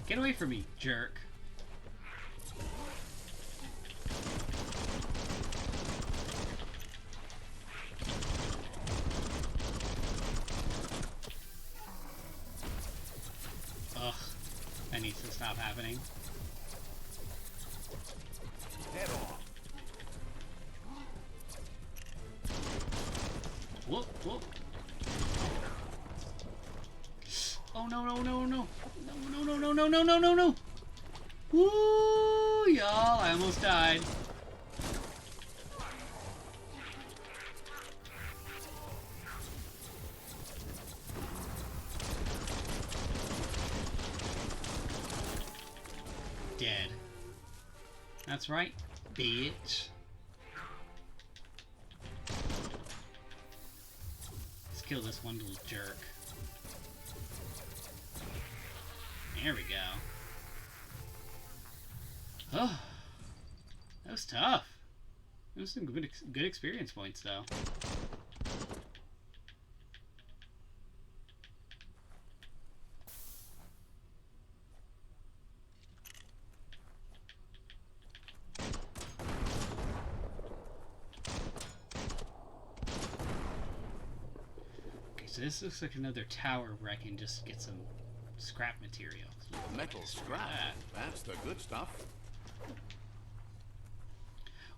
S1: Get away from me, jerk. Ugh. That needs to stop happening.
S4: Head off.
S1: Whoop, whoop. Oh no no no no. No no no no no no no no no. Woo, y'all, I almost died. That's right, bitch. Let's kill this one little jerk. There we go. Oh, that was tough. That was some good experience points, though. Okay, so this looks like another tower where I can just get some scrap material.
S4: Metal scrap. That's the good stuff.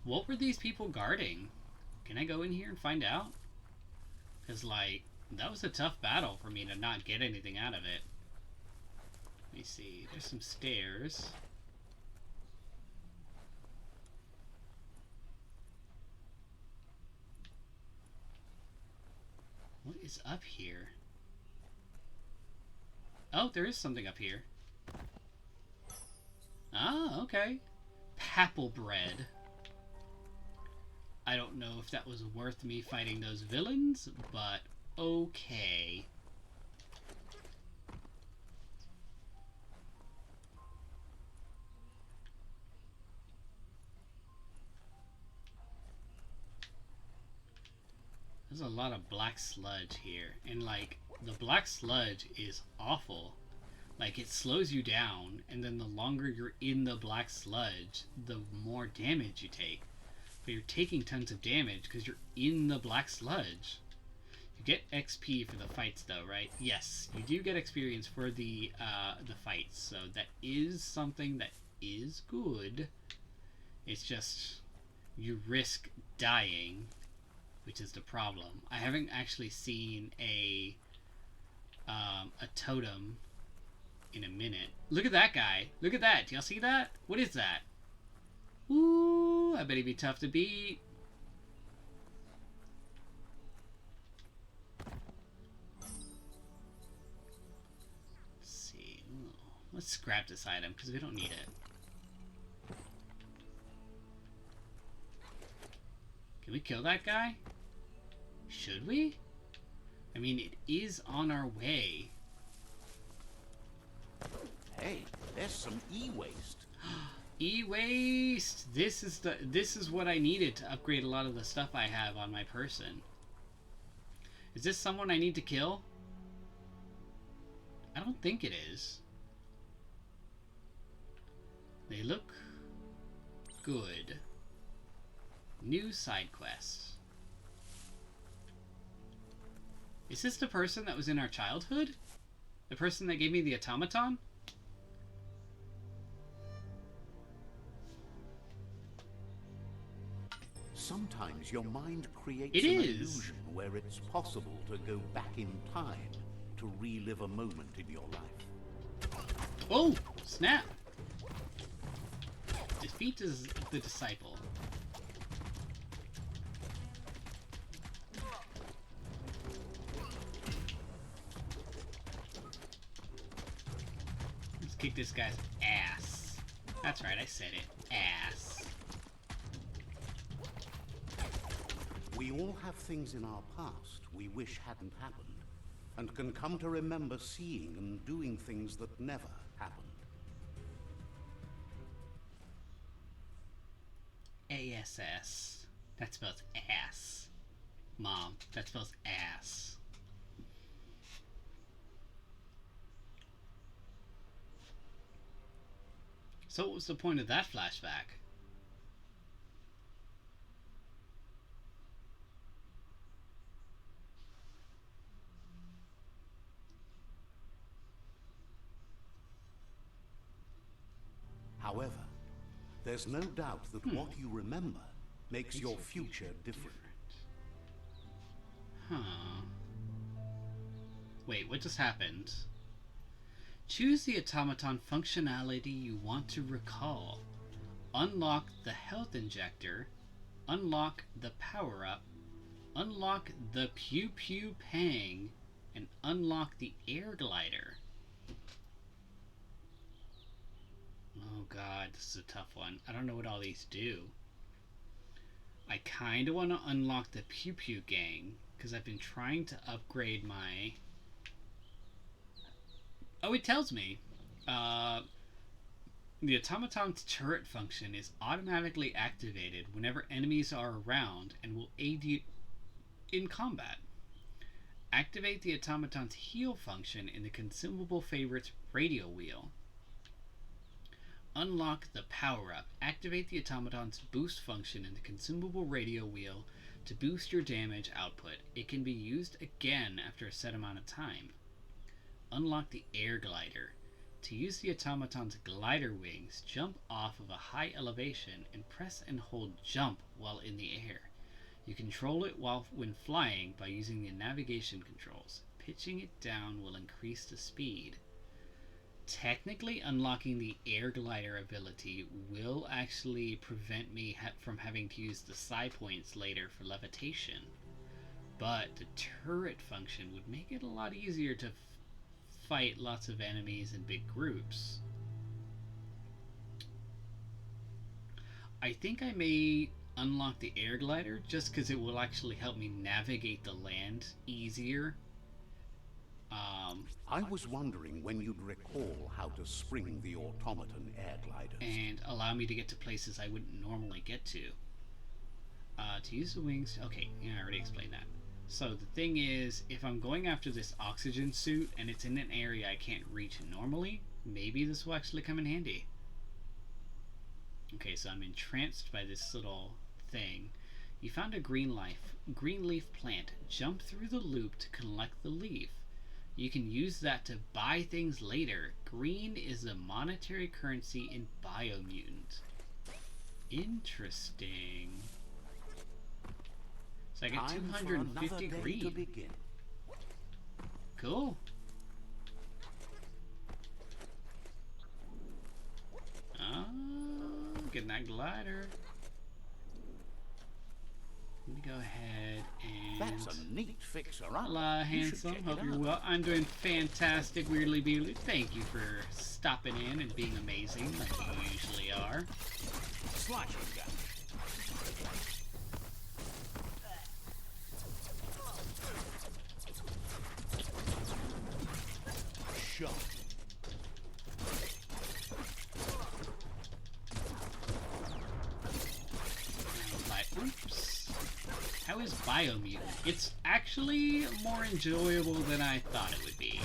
S1: What were these people guarding? Can I go in here and find out? Because, like, that was a tough battle for me to not get anything out of it. Let me see. There's some stairs. What is up here? Oh, there is something up here. Ah, okay. Papple bread. I don't know if that was worth me fighting those villains, but okay. There's a lot of black sludge here, and like, the black sludge is awful. Like, it slows you down, and then the longer you're in the black sludge, the more damage you take. But you're taking tons of damage because you're in the black sludge. You get XP for the fights, though, right? Yes, you do get experience for the fights, so that is something that is good. It's just, you risk dying, which is the problem. I haven't actually seen a totem in a minute. Look at that guy. Look at that. Do y'all see that? What is that? Ooh, I bet he'd be tough to beat. Let's see. Ooh, let's scrap this item because we don't need it. Can we kill that guy? Should we? I mean, it is on our way.
S4: Hey, there's some e-waste.
S1: E-waste. This is what I needed to upgrade a lot of the stuff I have on my person. Is this someone I need to kill? I don't think it is. They look good. New side quests. Is this the person that was in our childhood? The person that gave me the automaton?
S4: Sometimes your mind creates
S1: It
S4: an
S1: is.
S4: illusion where it's possible to go back in time to relive a moment in your life.
S1: Oh, snap. Defeat is the disciple. Let's kick this guy's ass. That's right, I said it. Ass.
S4: We all have things in our past we wish hadn't happened, and can come to remember seeing and doing things that never happened.
S1: ASS. That spells ass. Mom, that spells ass. So what was the point of that flashback?
S4: However, there's no doubt that what you remember makes your future different.
S1: Huh. Wait, what just happened? Choose the automaton functionality you want to recall. Unlock the health injector. Unlock the power-up. Unlock the Pew Pew Pang. And unlock the air glider. Oh god, this is a tough one. I don't know what all these do. I kind of want to unlock the Pew Pew Gang, because I've been trying to upgrade my... Oh, it tells me. The automaton's turret function is automatically activated whenever enemies are around and will aid you in combat. Activate the automaton's heal function in the consumable favorites radio wheel. Unlock the power-up. Activate the automaton's boost function in the consumable radio wheel to boost your damage output. It can be used again after a set amount of time. Unlock the air glider. To use the automaton's glider wings, jump off of a high elevation and press and hold jump while in the air. You control it when flying by using the navigation controls. Pitching it down will increase the speed. Technically, unlocking the air glider ability will actually prevent me from having to use the psi points later for levitation. But the turret function would make it a lot easier to fight lots of enemies in big groups. I think I may unlock the air glider just because it will actually help me navigate the land easier.
S4: I was wondering when you'd recall how to spring the automaton air gliders.
S1: And allow me to get to places I wouldn't normally get to. To use the wings... Okay, yeah, I already explained that. So the thing is, if I'm going after this oxygen suit and it's in an area I can't reach normally, maybe this will actually come in handy. Okay, so I'm entranced by this little thing. You found a green leaf plant. Jump through the loop to collect the leaf. You can use that to buy things later. Green is the monetary currency in Biomutant. Interesting. So I get 250 green. Cool. Getting that glider. Let me go ahead and...
S4: That's a neat fixer up.
S1: Hello, handsome. Hope you're well. I'm doing fantastic, Weirdly Beauty. Thank you for stopping in and being amazing, like you usually are.
S5: Slashing gun.
S4: Shot.
S1: Oops. How is Biomutant? It's actually more enjoyable than I thought it would be.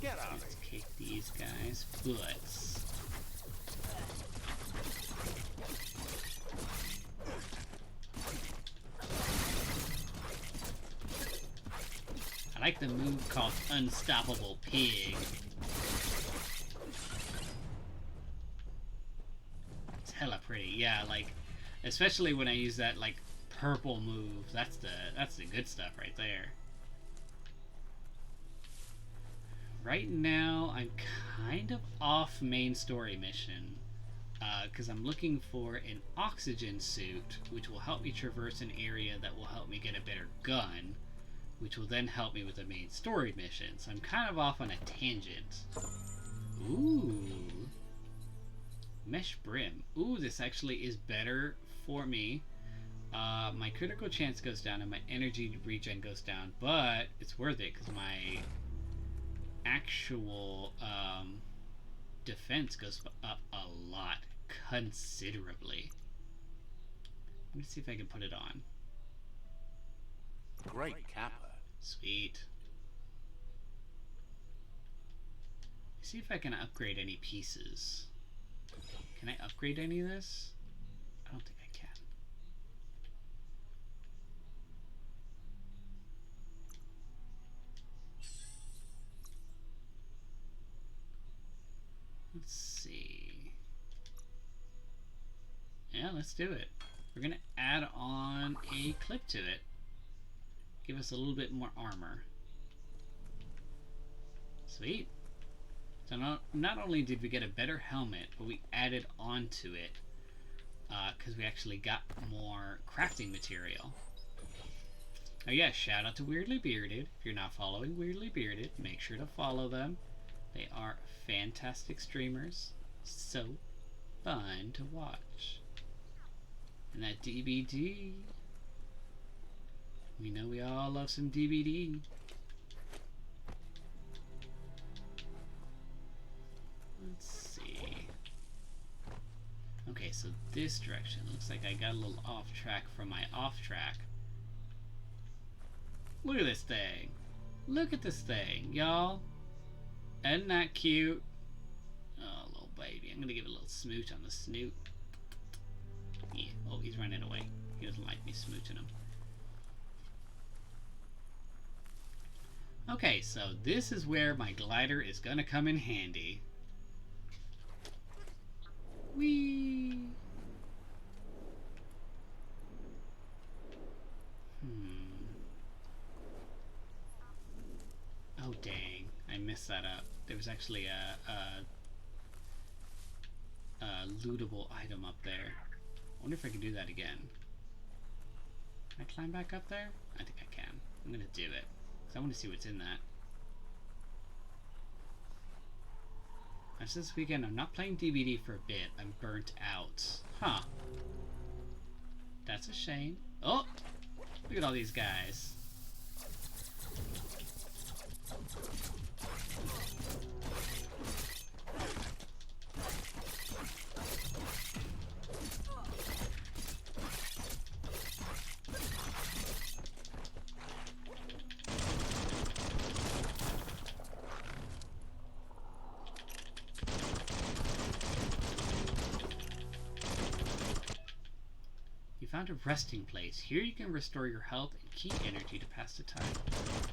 S4: Get out of
S1: Let's kick these guys' butts. I like the move called Unstoppable Pig. It's hella pretty, yeah, like, especially when I use that, like, purple move. That's the good stuff right there. Right now, I'm kind of off main story mission, because I'm looking for an oxygen suit, which will help me traverse an area that will help me get a better gun, which will then help me with the main story mission. So I'm kind of off on a tangent. Ooh. Mesh Brim. Ooh, this actually is better for me. My critical chance goes down and my energy regen goes down, but it's worth it because my actual defense goes up a lot, considerably. Let me see if I can put it on.
S4: Great capper.
S1: Sweet. See if I can upgrade any pieces. Can I upgrade any of this? I don't think I can. Let's see. Yeah, let's do it. We're gonna add on a clip to it. Give us a little bit more armor. Sweet. So not only did we get a better helmet, but we added onto it because we actually got more crafting material. Oh yeah, shout out to Weirdly Bearded. If you're not following Weirdly Bearded, make sure to follow them. They are fantastic streamers. So fun to watch. And that DBD. We know we all love some DBD. Let's see. Okay, so this direction. Looks like I got a little off track from my off track. Look at this thing. Look at this thing, y'all. Isn't that cute? Oh, little baby. I'm gonna give it a little smooch on the snoot. Yeah. Oh, he's running away. He doesn't like me smooching him. Okay, so this is where my glider is gonna come in handy. Whee! Oh dang, I messed that up. There was actually a lootable item up there. I wonder if I can do that again. Can I climb back up there? I think I can. I'm gonna do it, because I want to see what's in that. After this weekend, I'm not playing DBD for a bit. I'm burnt out. Huh. That's a shame. Oh! Look at all these guys. You found a resting place. Here you can restore your health and key energy to pass the time.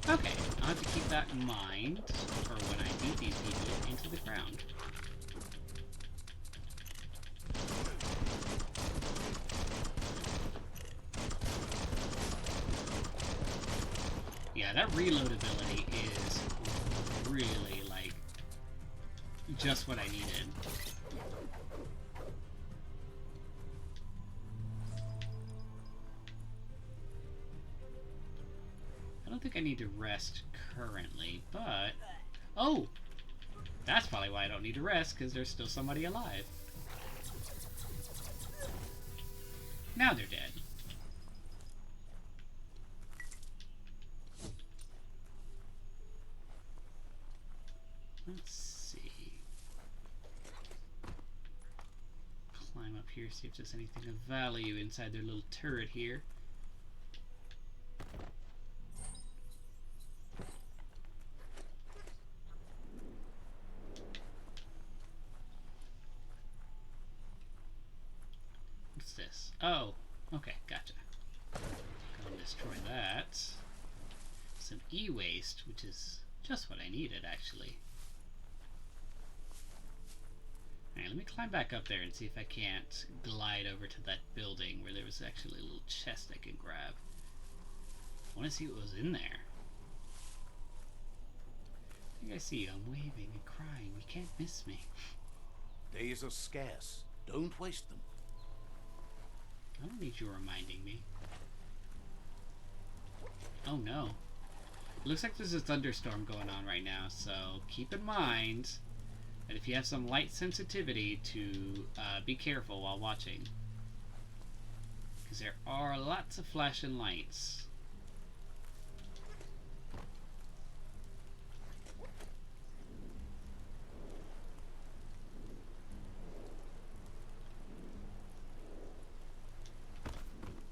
S1: Okay, I'll have to keep that in mind for when I beat these people into the ground. Yeah, that reload ability is really, like, just what I needed. I don't think I need to rest currently, but... Oh! That's probably why I don't need to rest, because there's still somebody alive. Now they're dead. Let's see. Climb up here, see if there's anything of value inside their little turret here. What's this? Oh, okay, gotcha. Gonna destroy that. Some e-waste, which is just what I needed, actually. Alright, let me climb back up there and see if I can't glide over to that building where there was actually a little chest I can grab. I want to see what was in there. I think I see you. I'm waving and crying. You can't miss me.
S4: Days are scarce. Don't waste them.
S1: I don't need you reminding me. Oh no. It looks like there's a thunderstorm going on right now, so keep in mind that if you have some light sensitivity to be careful while watching. Because there are lots of flashing lights.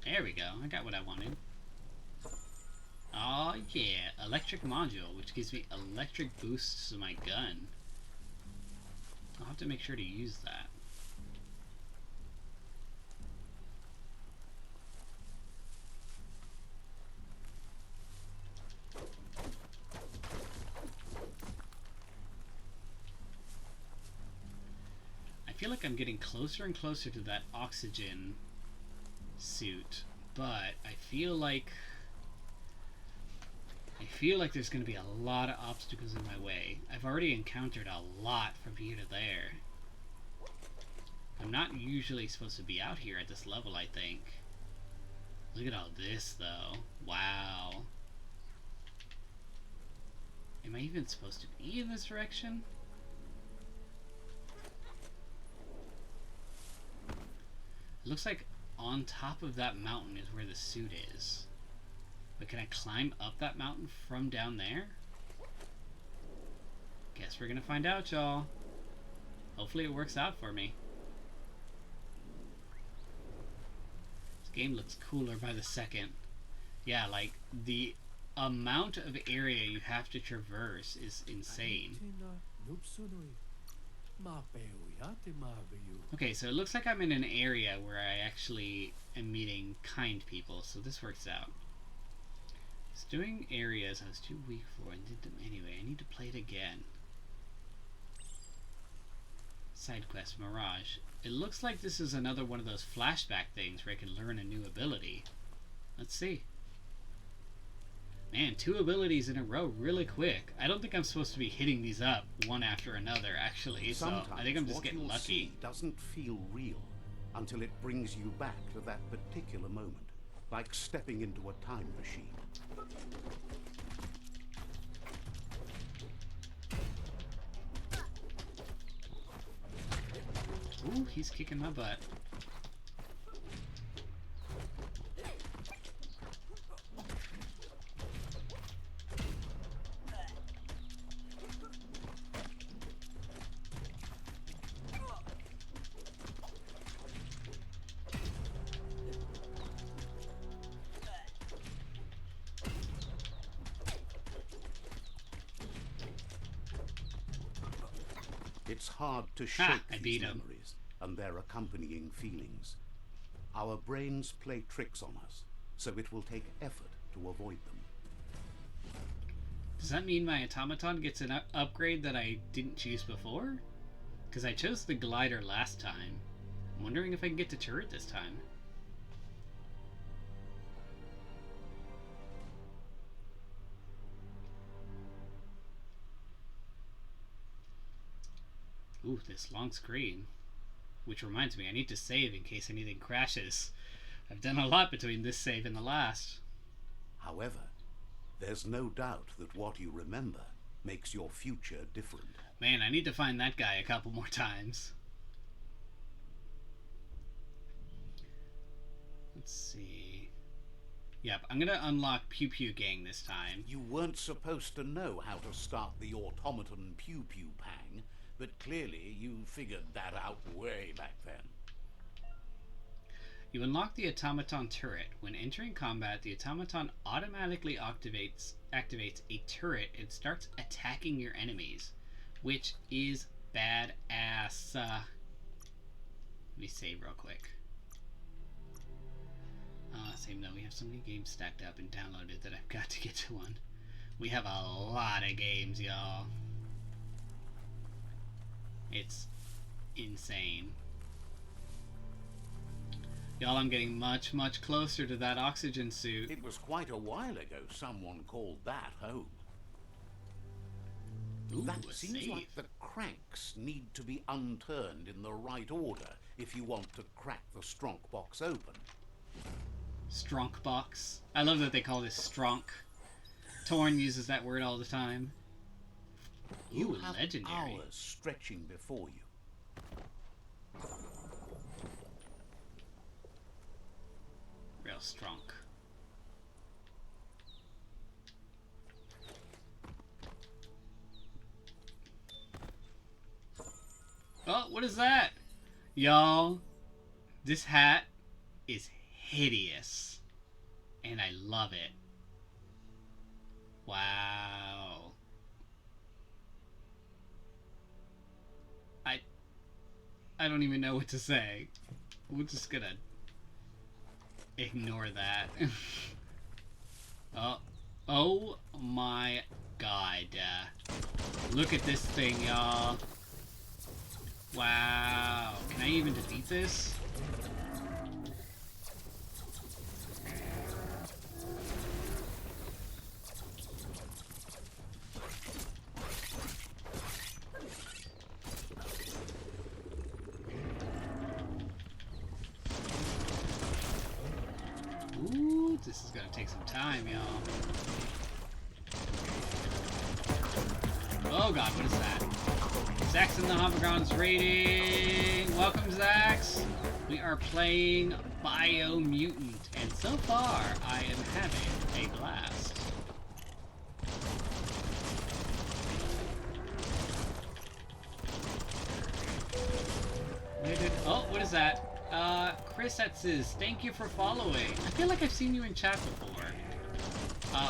S1: There we go, I got what I wanted. Oh yeah, electric module, which gives me electric boosts to my gun. I'll have to make sure to use that. I feel like I'm getting closer and closer to that oxygen suit, but I feel like there's going to be a lot of obstacles in my way. I've already encountered a lot from here to there. I'm not usually supposed to be out here at this level, I think. Look at all this, though. Wow. Am I even supposed to be in this direction? It looks like on top of that mountain is where the suit is. But can I climb up that mountain from down there? Guess we're gonna find out, y'all. Hopefully it works out for me. This game looks cooler by the second. Yeah, like, the amount of area you have to traverse is insane. Okay, so it looks like I'm in an area where I actually am meeting kind people, so this works out. It's doing areas I was too weak for and did them anyway. I need to play it again. Side quest, Mirage. It looks like this is another one of those flashback things where I can learn a new ability. Let's see. Man, 2 abilities in a row really quick. I don't think I'm supposed to be hitting these up one after another, actually, so I think I'm just getting lucky.
S4: See doesn't feel real until it brings you back to that particular moment, like stepping into a time machine.
S1: Ooh, he's kicking my butt.
S4: It's hard to shake
S1: I
S4: these
S1: beat him.
S4: memories and their accompanying feelings. Our brains play tricks on us, so it will take effort to avoid them.
S1: Does that mean my automaton gets an upgrade that I didn't choose before? Because I chose the glider last time. I'm wondering if I can get the turret this time. Ooh, this long screen. Which reminds me, I need to save in case anything crashes. I've done a lot between this save and the last.
S4: However, there's no doubt that what you remember makes your future different.
S1: Man, I need to find that guy a couple more times. Let's see. Yep, I'm gonna unlock Pew Pew Gang this time.
S4: You weren't supposed to know how to start the automaton Pew Pew Pang, but clearly you figured that out way back then.
S1: You unlock the automaton turret. When entering combat, the automaton automatically activates a turret and starts attacking your enemies, which is badass. Let me save real quick. Same though, we have so many games stacked up and downloaded that I've got to get to one. We have a lot of games, y'all. It's insane. Y'all, I'm getting much, much closer to that oxygen suit.
S4: It was quite a while ago someone called that home.
S1: Ooh,
S4: That
S1: a
S4: seems
S1: save.
S4: like the cranks need to be unturned in the right order if you want to crack the Stronk box open.
S1: Stronk box. I love that they call this Stronk. Torn uses that word all the time.
S4: You
S1: Ooh,
S4: have
S1: legendary.
S4: hours stretching before you.
S1: Real Stronk. Oh, what is that? Y'all, this hat is hideous. And I love it. Wow. I don't even know what to say. We're just gonna ignore that. Oh my god. Look at this thing, y'all. Wow. Can I even defeat this? Ooh. gonna take some time, y'all. Oh god, what is that? Zax and the Hoppergons rating! Welcome, Zax! We are playing Biomutant, and so far, I am having a blast. Oh, what is that? Chris, that says, thank you for following. I feel like I've seen you in chat before.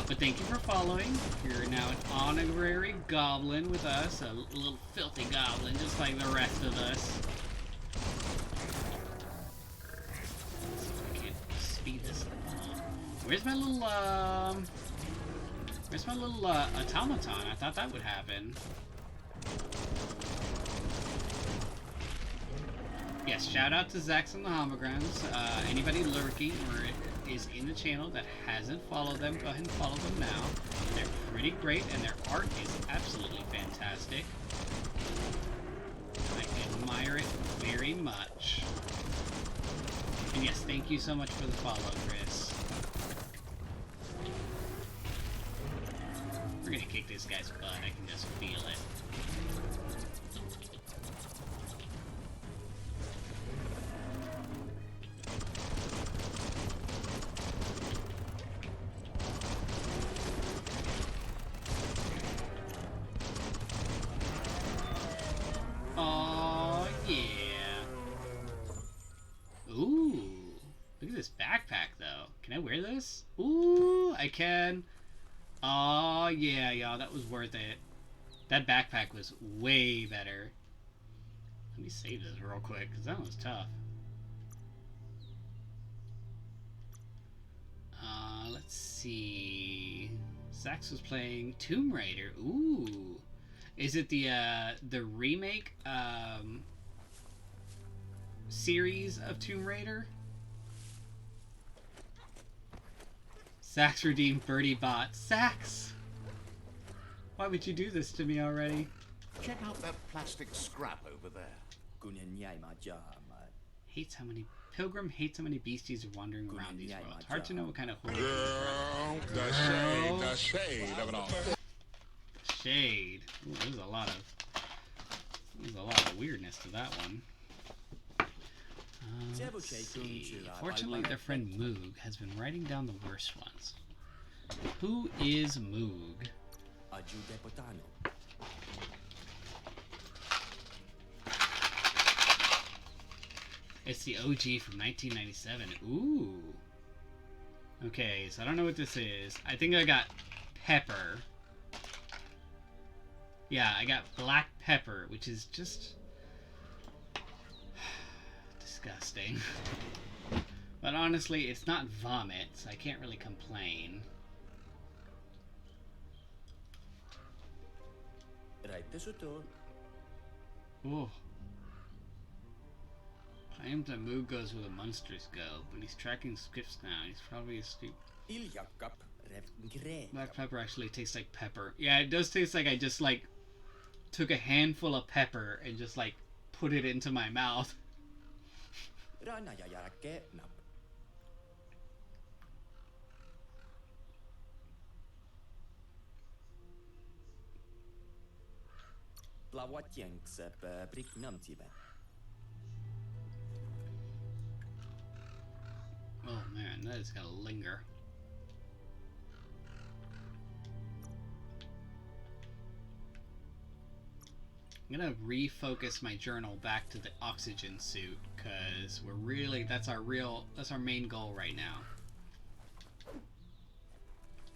S1: But thank you for following. You're now an honorary goblin with us. A little filthy goblin, just like the rest of us. Let's see if I can speed this along. Where's my little, automaton? I thought that would happen. Yes, shout out to Zax and the Homograms. Anybody lurking or is in the channel that hasn't followed them, go ahead and follow them now. They're pretty great, and their art is absolutely fantastic. I admire it very much. And yes, thank you so much for the follow, Chris. We're gonna kick this guy's butt, I can just feel it. Oh yeah. Ooh. Look at this backpack though. Can I wear this? Ooh, I can. Oh yeah, y'all, that was worth it. That backpack was way better. Let me save this real quick, because that was tough. Let's see. Zax was playing Tomb Raider. Ooh. Is it the remake series of Tomb Raider? Zax redeemed Birdie Bot. Zax! Why would you do this to me already?
S4: Check out that plastic scrap over there.
S1: Hates how many Pilgrim hates how many beasties are wandering around these worlds. Hard to know what kind of horror.
S7: The shade of it all.
S1: Shade. Ooh, there's a lot of weirdness to that one. Let's see. Fortunately, their friend Moog has been writing down the worst ones. Who is Moog? It's the OG from 1997. Ooh. Okay, so I don't know what this is. I think I got pepper. Yeah, I got black pepper, which is just disgusting. But honestly, it's not vomit, so I can't really complain. Ooh. Claims that Moog goes where the monsters go, but he's tracking skips now. He's probably asleep. Black pepper actually tastes like pepper. Yeah, it does taste like I just like took a handful of pepper and just like put it into my mouth. Oh man, that is gonna linger. I'm gonna refocus my journal back to the oxygen suit, because we're really, that's our main goal right now.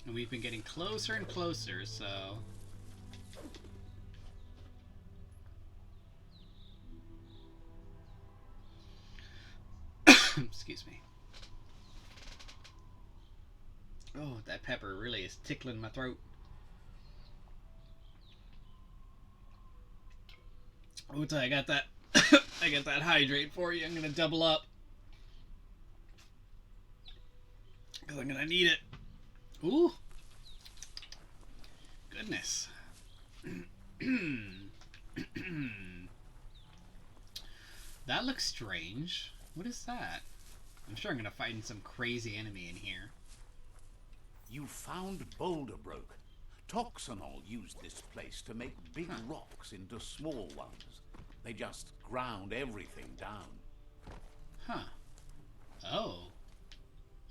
S1: And we've been getting closer and closer, so excuse me. Oh, that pepper really is tickling my throat. Oh, I got that. I got that hydrate for you. I'm gonna double up because I'm gonna need it. Ooh, goodness. That looks strange. What is that? I'm sure I'm gonna find some crazy enemy in here.
S4: You found Boulderbroke. Toxanol used this place to make big rocks into small ones. They just ground everything down.
S1: Huh. Oh.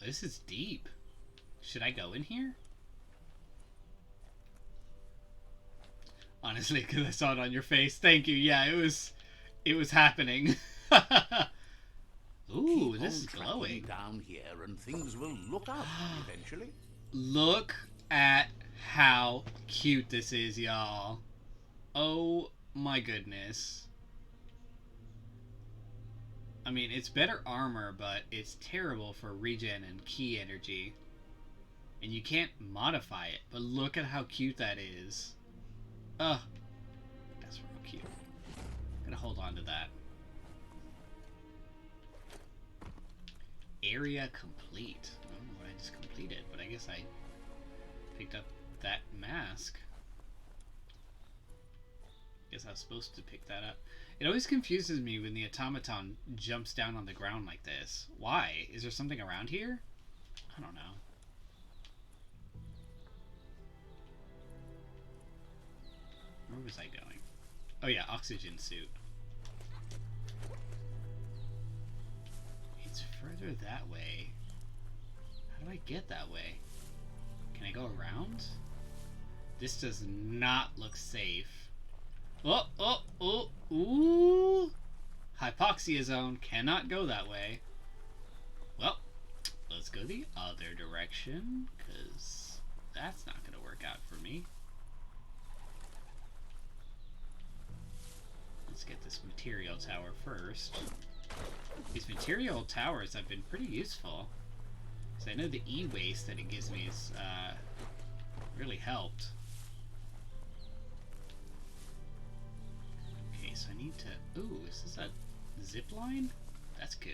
S1: This is deep. Should I go in here? Honestly, because I saw it on your face. Thank you. Yeah, it was happening. Ooh,
S4: Keep
S1: this
S4: on
S1: is
S4: tracking
S1: glowing.
S4: down here and things will look up eventually.
S1: Look at how cute this is, y'all. Oh my goodness. I mean, it's better armor, but it's terrible for regen and ki energy. And you can't modify it, but look at how cute that is. Ugh. That's real cute. I'm gonna hold on to that. Area complete. I don't know what I just completed, but I guess I picked up that mask. Guess I was supposed to pick that up. It always confuses me when the automaton jumps down on the ground like this. Why? Is there something around here? I don't know. Where was I going? Oh yeah, oxygen suit. It's further that way. How do I get that way? Can I go around? This does not look safe. Oh, oh, oh, ooh! Hypoxia zone, cannot go that way. Well, let's go the other direction, because that's not going to work out for me. Let's get this material tower first. These material towers have been pretty useful. So I know the e-waste that it gives me is really helped. Okay, so I need to... Ooh, is this a zip line? That's cool.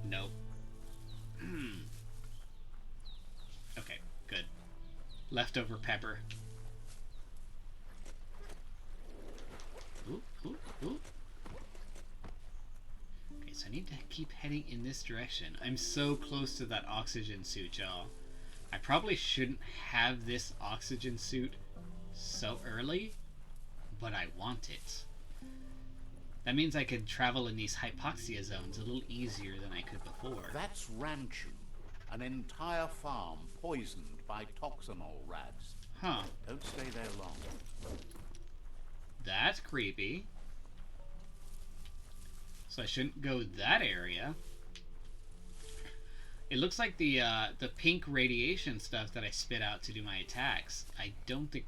S1: Nope. Okay, good. Leftover pepper. Ooh, ooh, ooh. Okay, so I need to keep heading in this direction. I'm so close to that oxygen suit, y'all. I probably shouldn't have this oxygen suit so early, but I want it. That means I could travel in these hypoxia zones a little easier than I could before.
S4: That's Ranchu, an entire farm poisoned by toxanol rads.
S1: Huh.
S4: Don't stay there long.
S1: That's creepy. So I shouldn't go that area. It looks like the pink radiation stuff that I spit out to do my attacks. I don't think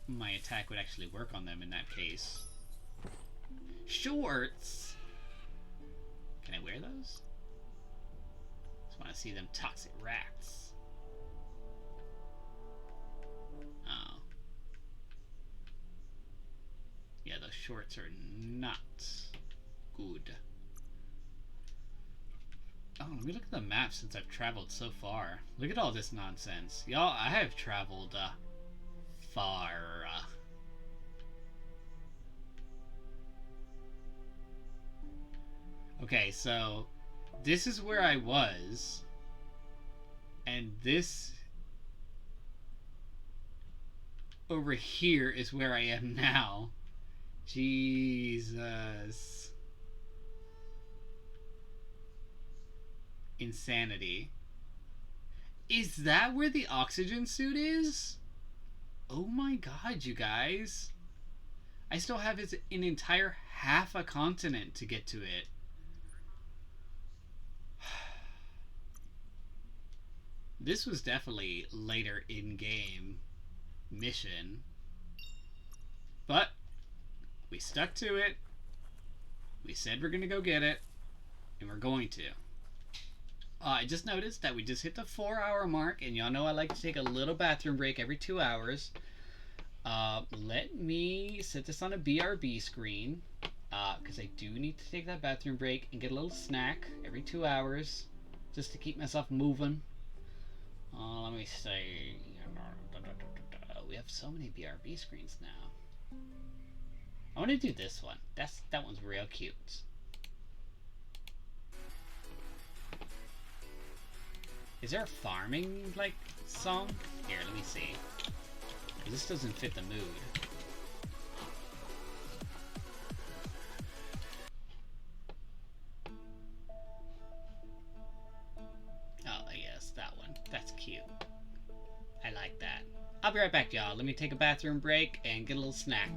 S1: my attack would actually work on them in that case. Shorts! Can I wear those? Just want to see them toxic rats. Oh. Yeah, those shorts are not good. Oh, let me look at the map since I've traveled so far. Look at all this nonsense. Y'all, I have traveled far. Okay, so this is where I was. And this over here is where I am now. Jesus. Insanity. Is that where the oxygen suit is? Oh my god, you guys. I still have an entire half a continent to get to it. This was definitely later in-game mission. But we stuck to it. We said we're going to go get it. And we're going to. I just noticed that we just hit the 4-hour mark. And y'all know I like to take a little bathroom break every 2 hours. Let me set this on a BRB screen. Because I do need to take that bathroom break and get a little snack every 2 hours. Just to keep myself moving. Let me see. We have so many BRB screens now. I want to do this one. That one's real cute. Is there a farming, like, song? Here, let me see. 'Cause this doesn't fit the mood. Oh, yes, that one. That's cute. I like that. I'll be right back, y'all. Let me take a bathroom break and get a little snack.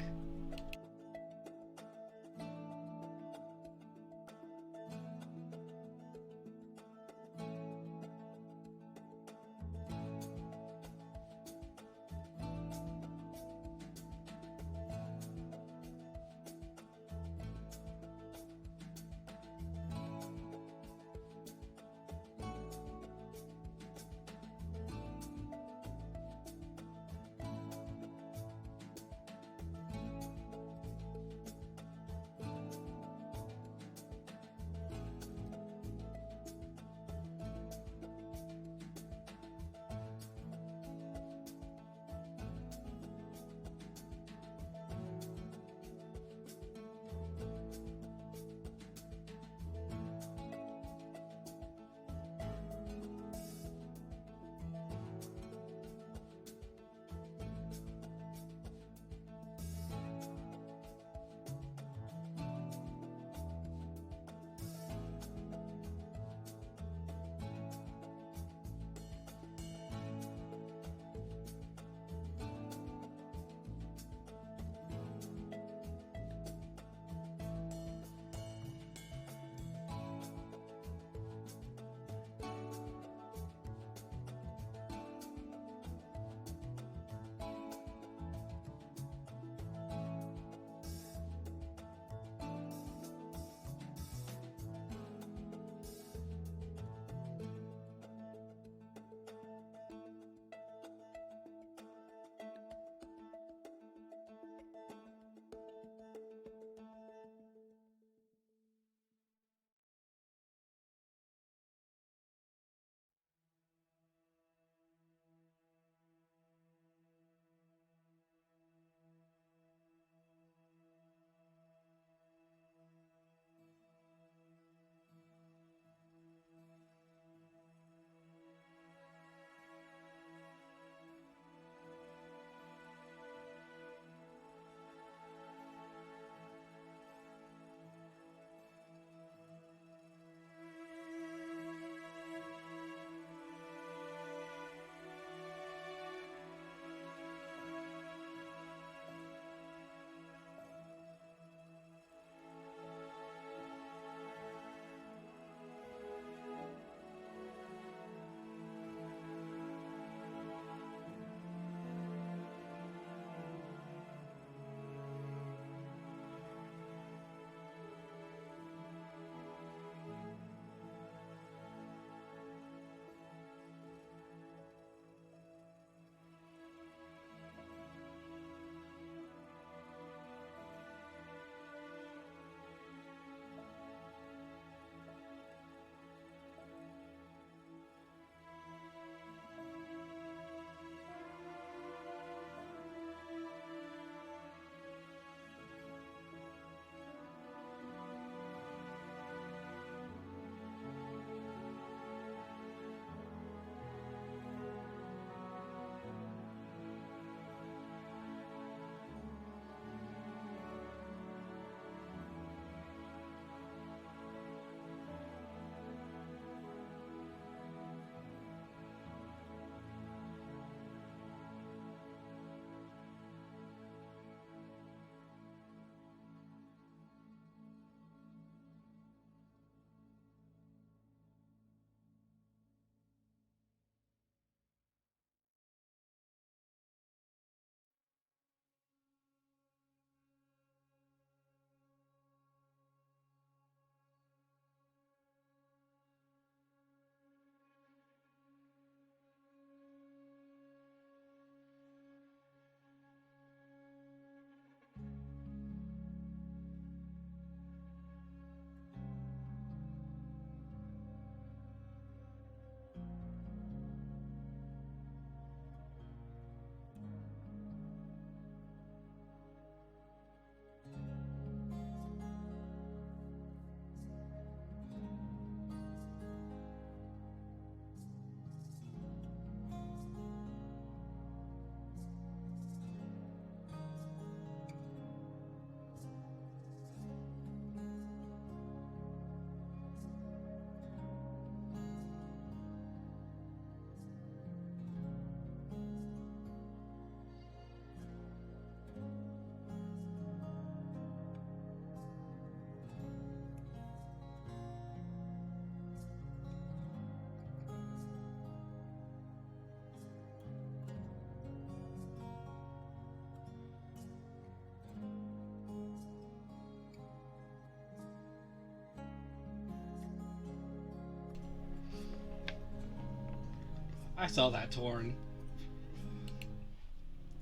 S1: I saw that torn.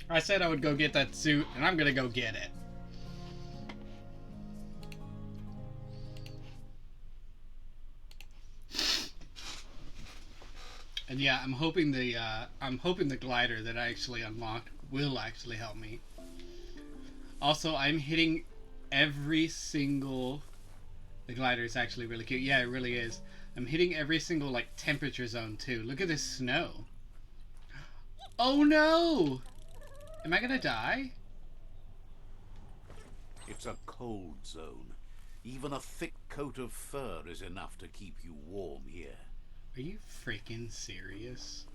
S1: I said I would go get that suit, and I'm gonna go get it. And yeah, I'm hoping the glider that I actually unlocked will actually help me. Also, I'm hitting every single... The glider is actually really cute. Yeah, it really is. I'm hitting every single, like, temperature zone, too. Look at this snow. Oh, no! Am I gonna die?
S4: It's a cold zone. Even a thick coat of fur is enough to keep you warm here.
S1: Are you freaking serious?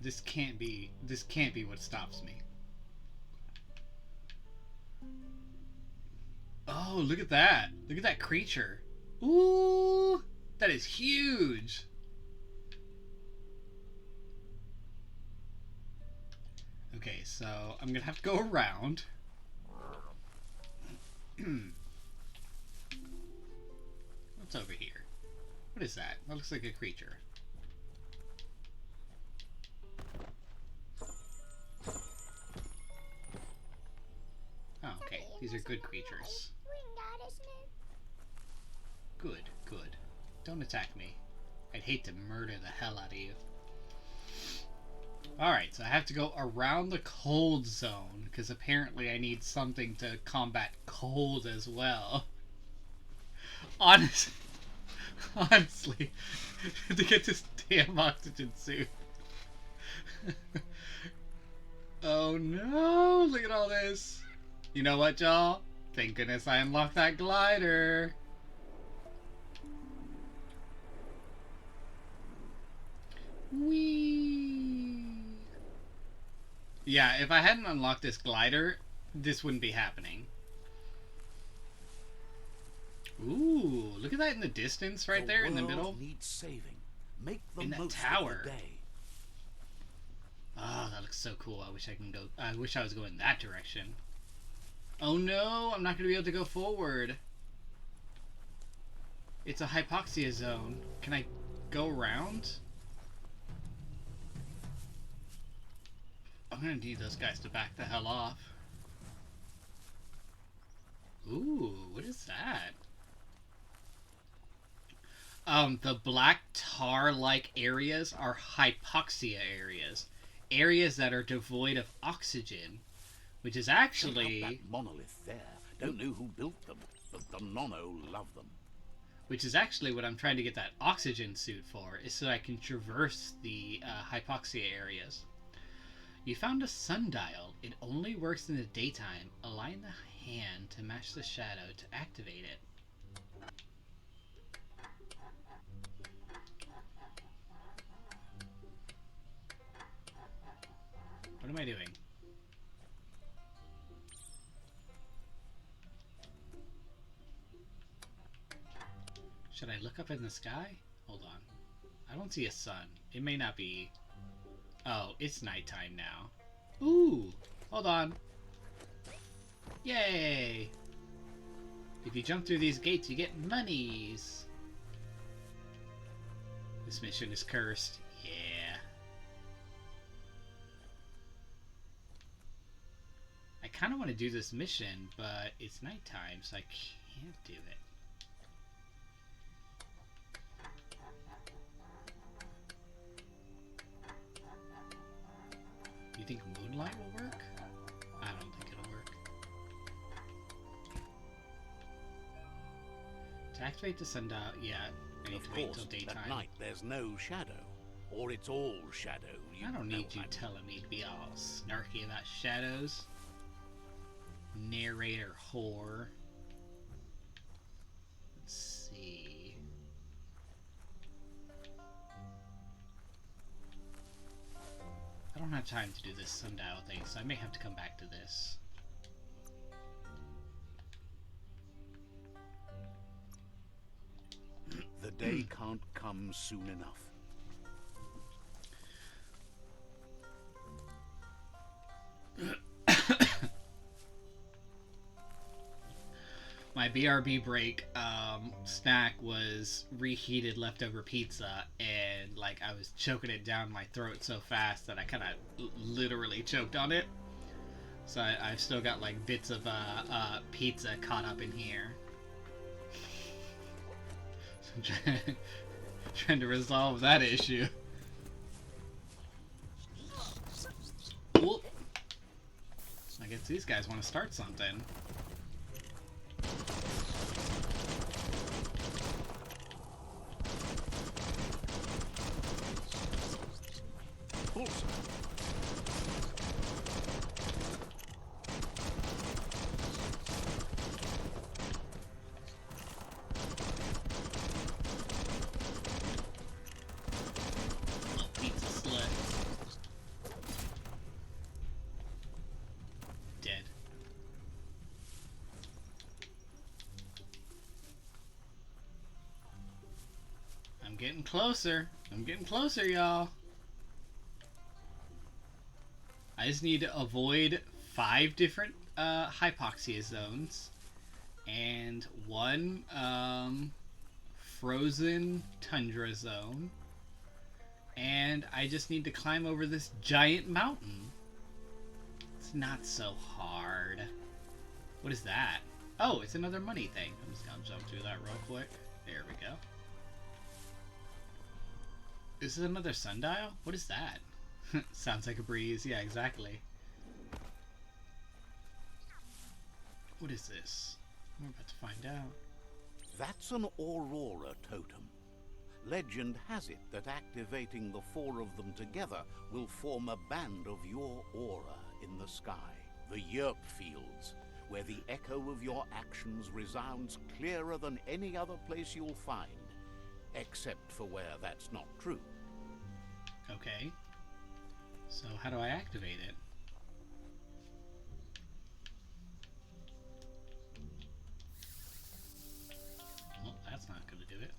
S1: This can't be what stops me. Oh, look at that. Look at that creature. Ooh, that is huge. Okay, so I'm gonna have to go around. What's over here? What is that? That looks like a creature. Oh, okay. These are good creatures. Good, good. Don't attack me. I'd hate to murder the hell out of you. Alright, so I have to go around the cold zone, because apparently I need something to combat cold as well. Honestly, to get this damn oxygen suit. Oh no, look at all this. You know what, y'all? Thank goodness I unlocked that glider. Whee! Yeah, if I hadn't unlocked this glider, this wouldn't be happening. Ooh, look at that in the distance right there in the middle.
S4: Needs saving. Make the
S1: In that
S4: most
S1: tower.
S4: of the day.
S1: Oh, that looks so cool. I wish I can go. I wish I was going that direction. Oh no, I'm not going to be able to go forward. It's a hypoxia zone. Can I go around? I'm going to need those guys to back the hell off. Ooh, what is that? The black tar-like areas are hypoxia areas. Areas that are devoid of oxygen, which is actually...
S4: Check out that monolith there. Don't know who built them, but the Nono love them.
S1: Which is actually what I'm trying to get that oxygen suit for, is so I can traverse the hypoxia areas. You found a sundial. It only works in the daytime. Align the hand to match the shadow to activate it. What am I doing? Should I look up in the sky? Hold on. I don't see a sun. It may not be... Oh, it's nighttime now. Ooh! Hold on. Yay! If you jump through these gates, you get monies. This mission is cursed. Yeah. I kind of want to do this mission, but it's nighttime, so I can't do it. You think moonlight will work? I don't think it'll work. To activate the sundial, yeah, I need to wait till daytime.
S4: At night there's no shadow, or it's all shadow.
S1: I don't need you telling me to be all snarky about shadows. Narrator whore. Let's see. I don't have time to do this sundial thing, so I may have to come back to this.
S4: The day can't come soon enough.
S1: my BRB break snack was reheated leftover pizza, and like I was choking it down my throat so fast that I kind of literally choked on it. So I've still got like bits of pizza caught up in here. Trying to resolve that issue. Whoop. I guess these guys want to start something. I'm getting closer. I'm getting closer, y'all. I just need to avoid 5 different hypoxia zones and 1 frozen tundra zone. And I just need to climb over this giant mountain. It's not so hard. What is that? Oh, it's another money thing. I'm just gonna jump through that real quick. There we go. Is this another sundial? What is that? Sounds like a breeze. Yeah, exactly. What is this? We're about to find out.
S4: That's an aurora totem. Legend has it that activating the 4 of them together will form a band of your aura in the sky. The Yerp Fields, where the echo of your actions resounds clearer than any other place you'll find. Except for where that's not true.
S1: Okay. So how do I activate it? Well, that's not going to do it.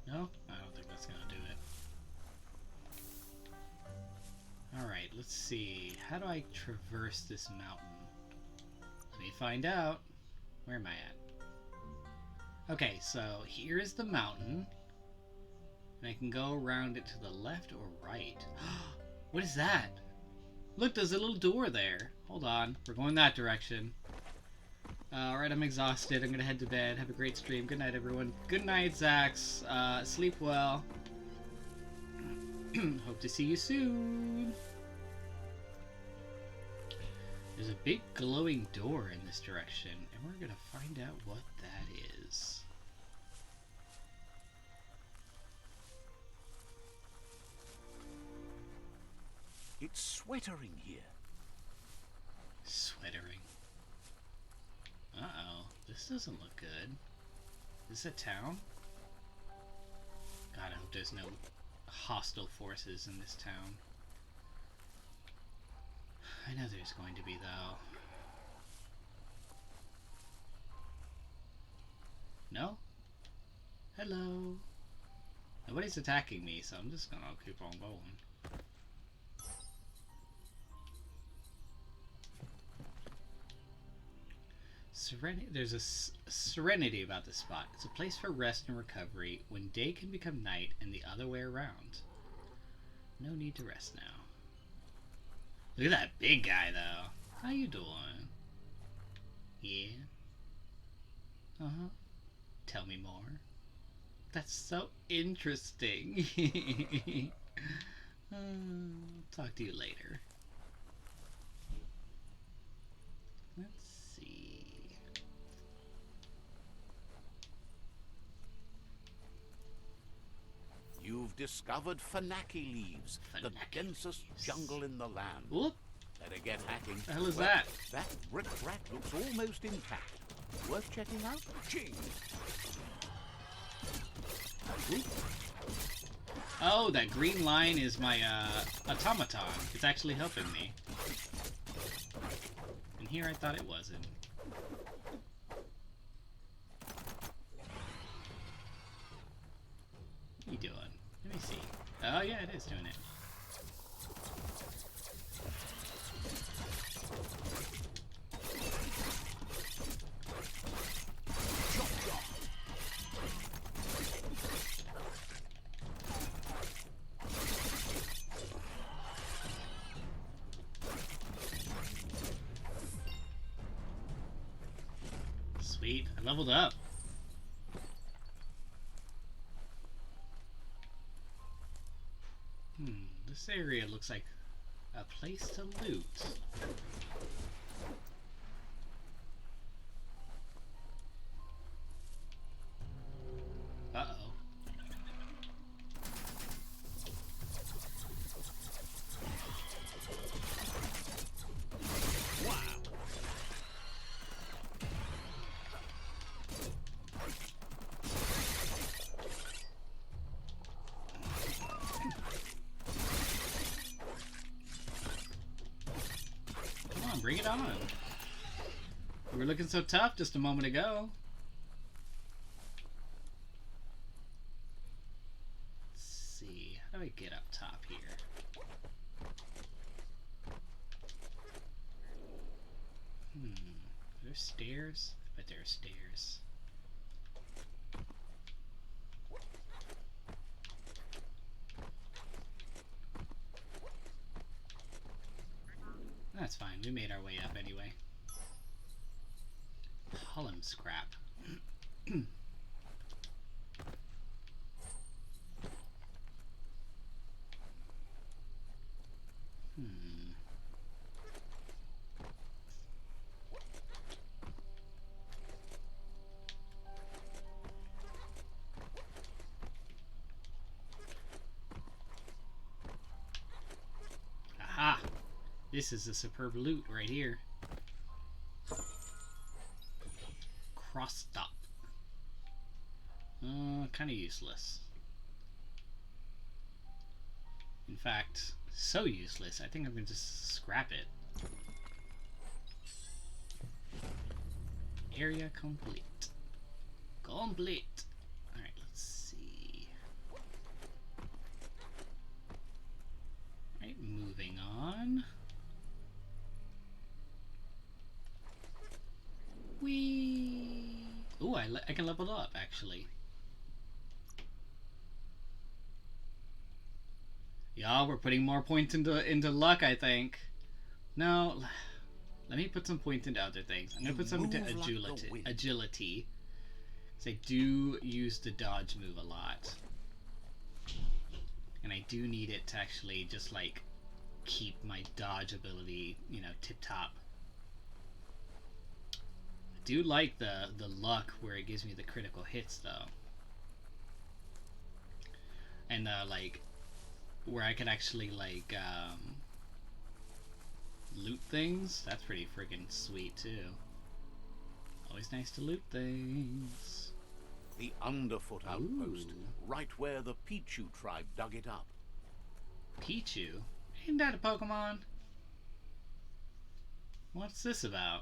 S1: No? I don't think that's going to do it. Alright, let's see. How do I traverse this mountain? Let me find out. Where am I at? Okay, so here's the mountain. And I can go around it to the left or right. What is that? Look, there's a little door there. Hold on. We're going that direction. Alright, I'm exhausted. I'm gonna head to bed. Have a great stream. Good night, everyone. Good night, Zax. Sleep well. Hope to see you soon. There's a big glowing door in this direction, and we're gonna find out what that is.
S4: It's sweatering here.
S1: Sweatering. Uh-oh. This doesn't look good. Is this a town? God, I hope there's no hostile forces in this town. I know there's going to be, though. No? Hello? Nobody's attacking me, so I'm just gonna keep on going. There's a serenity about this spot. It's a place for rest and recovery when day can become night and the other way around. No need to rest now. Look at that big guy, though. How you doing? Yeah? Uh-huh. Tell me more. That's so interesting. Talk to you later. Let's see.
S4: You've discovered Fanaki leaves, the densest jungle in the land.
S1: Whoop.
S4: Better get hacking.
S1: What the hell is that?
S4: That brick-rat looks almost intact. Worth checking out? Ching!
S1: Oh, that green line is my automaton. It's actually helping me. And here I thought it wasn't. What are you doing? Let me see. Oh yeah, it is doing it. Sweet, I leveled up. This area looks like a place to loot. Uh-oh. Come on, bring it on. We were looking so tough just a moment ago. Let's see. How do I get up top here? Are there stairs? I bet there are stairs. That's fine. We made our way up anyway. Column scrap. Aha! This is a superb loot right here. Cross stop. Kind of useless. In fact, so useless, I think I'm going to just scrap it. Area complete. Complete! Alright, let's see. Alright, moving on. Whee! Ooh, I can level up, actually. Yeah, we're putting more points into luck, I think. No, let me put some points into other things. I'm gonna put some into agility. Because I do use the dodge move a lot. And I do need it to actually just, like, keep my dodge ability, you know, tip-top. I do like the luck where it gives me the critical hits, though. And, like, where I can actually, like, loot things. That's pretty freaking sweet, too. Always nice to loot things.
S4: The Underfoot outpost, right where the Pichu tribe dug it up.
S1: Pichu? Ain't that a Pokemon? What's this about?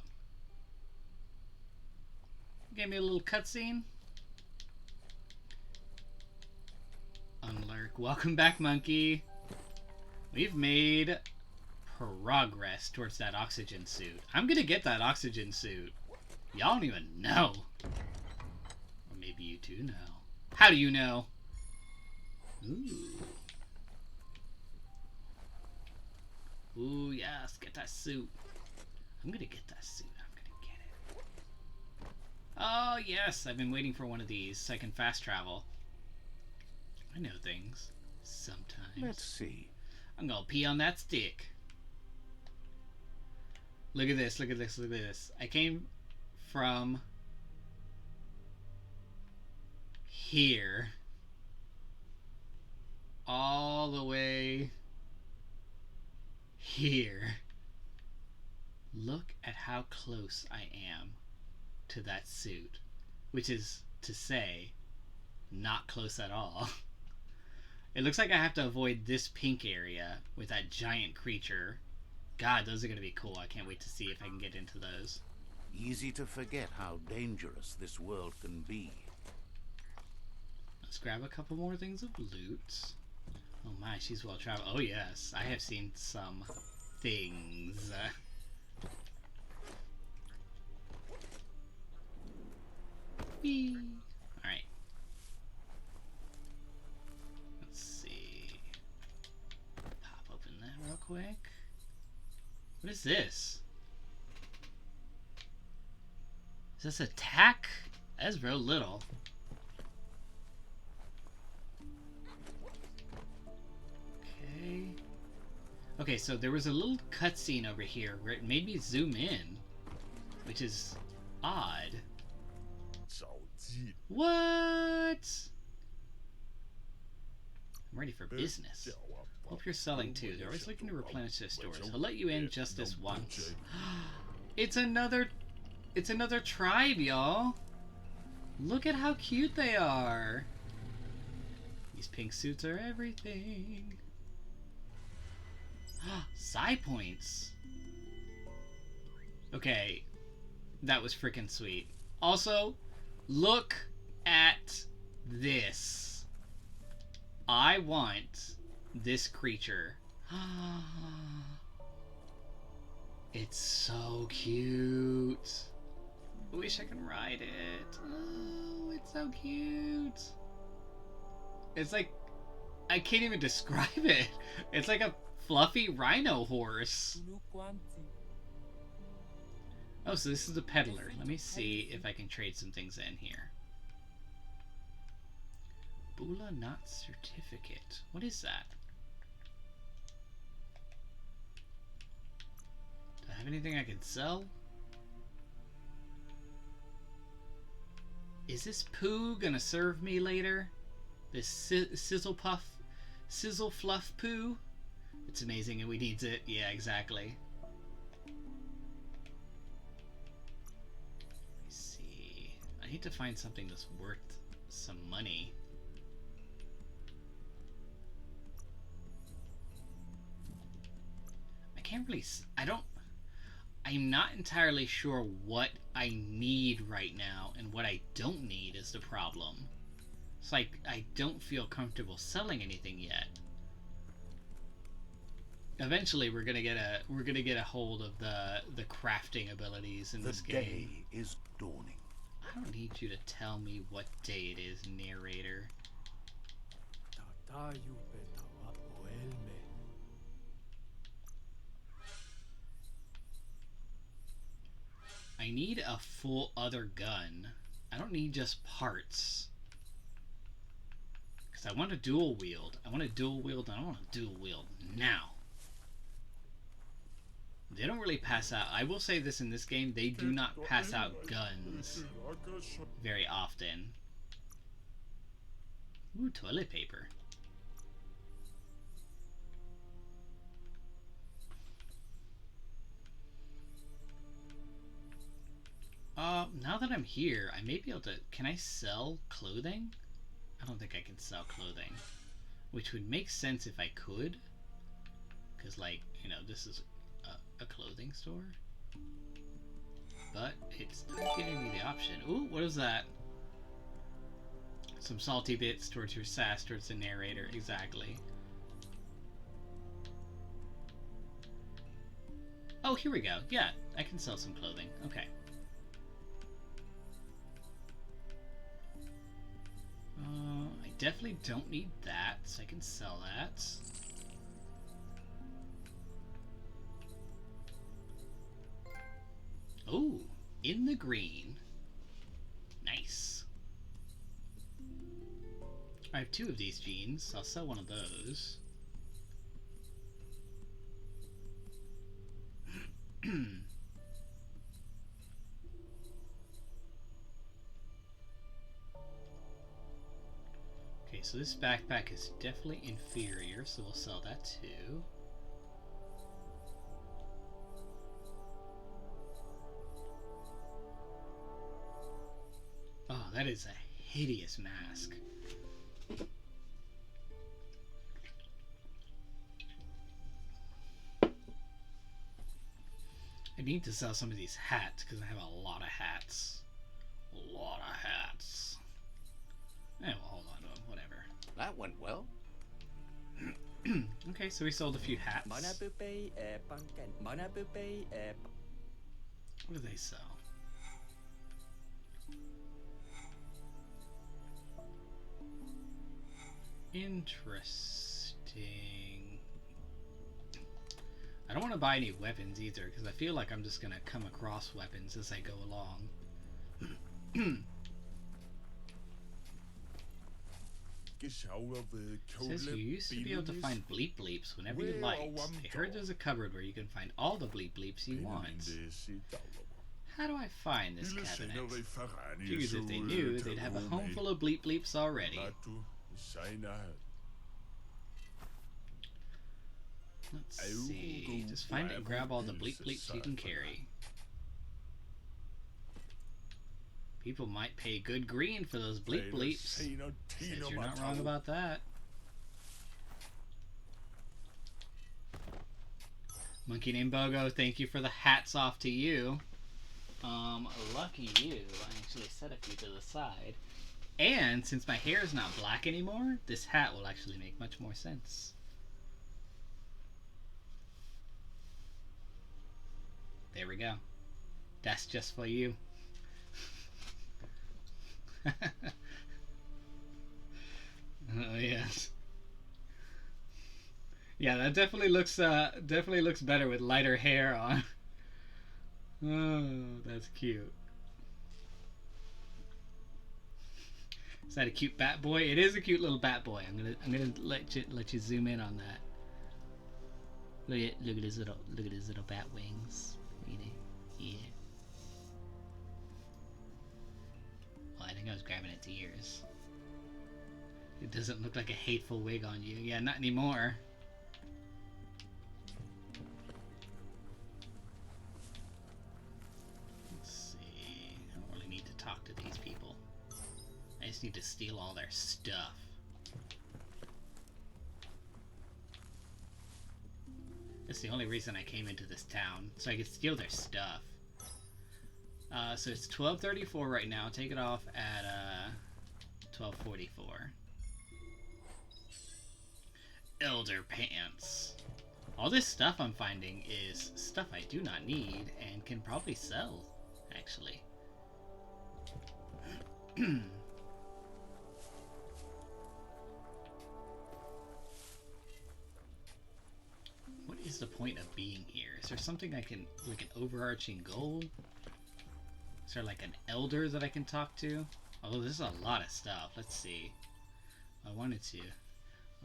S1: Gave me a little cutscene. Unlurk. Welcome back, monkey. We've made progress towards that oxygen suit. I'm gonna get that oxygen suit. Y'all don't even know. Or maybe you do know. How do you know? Ooh. Ooh, yes, get that suit. I'm gonna get that suit. I'm gonna get it. Oh, yes, I've been waiting for one of these so I can fast travel. I know things. Sometimes.
S4: Let's see.
S1: I'm gonna pee on that stick. Look at this, look at this, look at this. I came from here all the way here. Look at how close I am to that suit, which is to say, not close at all. It looks like I have to avoid this pink area with that giant creature. God, those are going to be cool. I can't wait to see if I can get into those.
S4: Easy to forget how dangerous this world can be.
S1: Let's grab a couple more things of loot. Oh my, she's well traveled. Oh yes, I have seen some things. Whee! Alright. Let's see. Pop open that real quick. What is this? Is this attack? That's real little. Okay. Okay, so there was a little cutscene over here where it made me zoom in, which is odd. What? I'm ready for business. Hope you're selling too. They're always looking to replenish their stores. I'll let you in just this once. It's another tribe, y'all. Look at how cute they are. These pink suits are everything. Psi points. Okay, that was freaking sweet. Also, look at this. I want this creature. It's so cute. I wish I could ride it. Oh, it's so cute. It's like, I can't even describe it. It's like a fluffy rhino horse. Oh, so this is the peddler. Let me see if I can trade some things in here. Bula Knot Certificate. What is that? Do I have anything I can sell? Is this poo gonna serve me later? This sizzle fluff poo? It's amazing and we needs it. Yeah, exactly. Let me see. I need to find something that's worth some money. I can't really... I'm not entirely sure what I need right now, and what I don't need is the problem. It's like I don't feel comfortable selling anything yet. Eventually, we're gonna get a hold of the crafting abilities in this game.
S4: The day is dawning.
S1: I don't need you to tell me what day it is, narrator. I need a full other gun. I don't need just parts. Because I want to dual wield. I want to dual wield, and I want to dual wield now. They don't really pass out. I will say this in this game, they do not pass out guns very often. Ooh, toilet paper. Now that I'm here, I may be able to... Can I sell clothing? I don't think I can sell clothing. Which would make sense if I could. Because, like, you know, this is a clothing store. But it's not giving me the option. Ooh, what is that? Some salty bits towards your sass, towards the narrator. Exactly. Oh, here we go. Yeah, I can sell some clothing. Okay. I definitely don't need that, so I can sell that. Oh, in the green. Nice. I have 2 of these jeans, so I'll sell one of those. Okay, so this backpack is definitely inferior, so we'll sell that too. Oh, that is a hideous mask. I need to sell some of these hats, because I have a lot of hats. A lot of hats. Eh, well, hold on to them, whatever.
S4: That went well.
S1: Okay, so we sold a few hats. What do they sell? Interesting. I don't want to buy any weapons either, because I feel like I'm just going to come across weapons as I go along. Says you used to be able to find bleep bleeps whenever you liked. I heard there's a cupboard where you can find all the bleep bleeps you want. How do I find this cabinet? Figures if they knew, they'd have a home full of bleep bleeps already. Let's see. Just find and grab all the bleep bleeps you can carry. People might pay good green for those bleep bleeps. Says you're not wrong about that. Monkey named Bogo, thank you for the hats off to you. Lucky you. I actually set a few to the side. And since my hair is not black anymore, this hat will actually make much more sense. There we go. That's just for you. Oh yes. Yeah, that definitely looks better with lighter hair on. Oh, that's cute. Is that a cute bat boy? It is a cute little bat boy. I'm gonna let you zoom in on that. Look at his little bat wings. Yeah. Well, I think I was grabbing its ears. It doesn't look like a hateful wig on you. Yeah, not anymore. Let's see. I don't really need to talk to these people. I just need to steal all their stuff. That's the only reason I came into this town, so I could steal their stuff. So it's 12:34 right now. Take it off at 12:44. Elder pants. All this stuff I'm finding is stuff I do not need and can probably sell, actually. What is the point of being here? Is there something like an overarching goal? Is there like an elder that I can talk to? Although this is a lot of stuff. Let's see.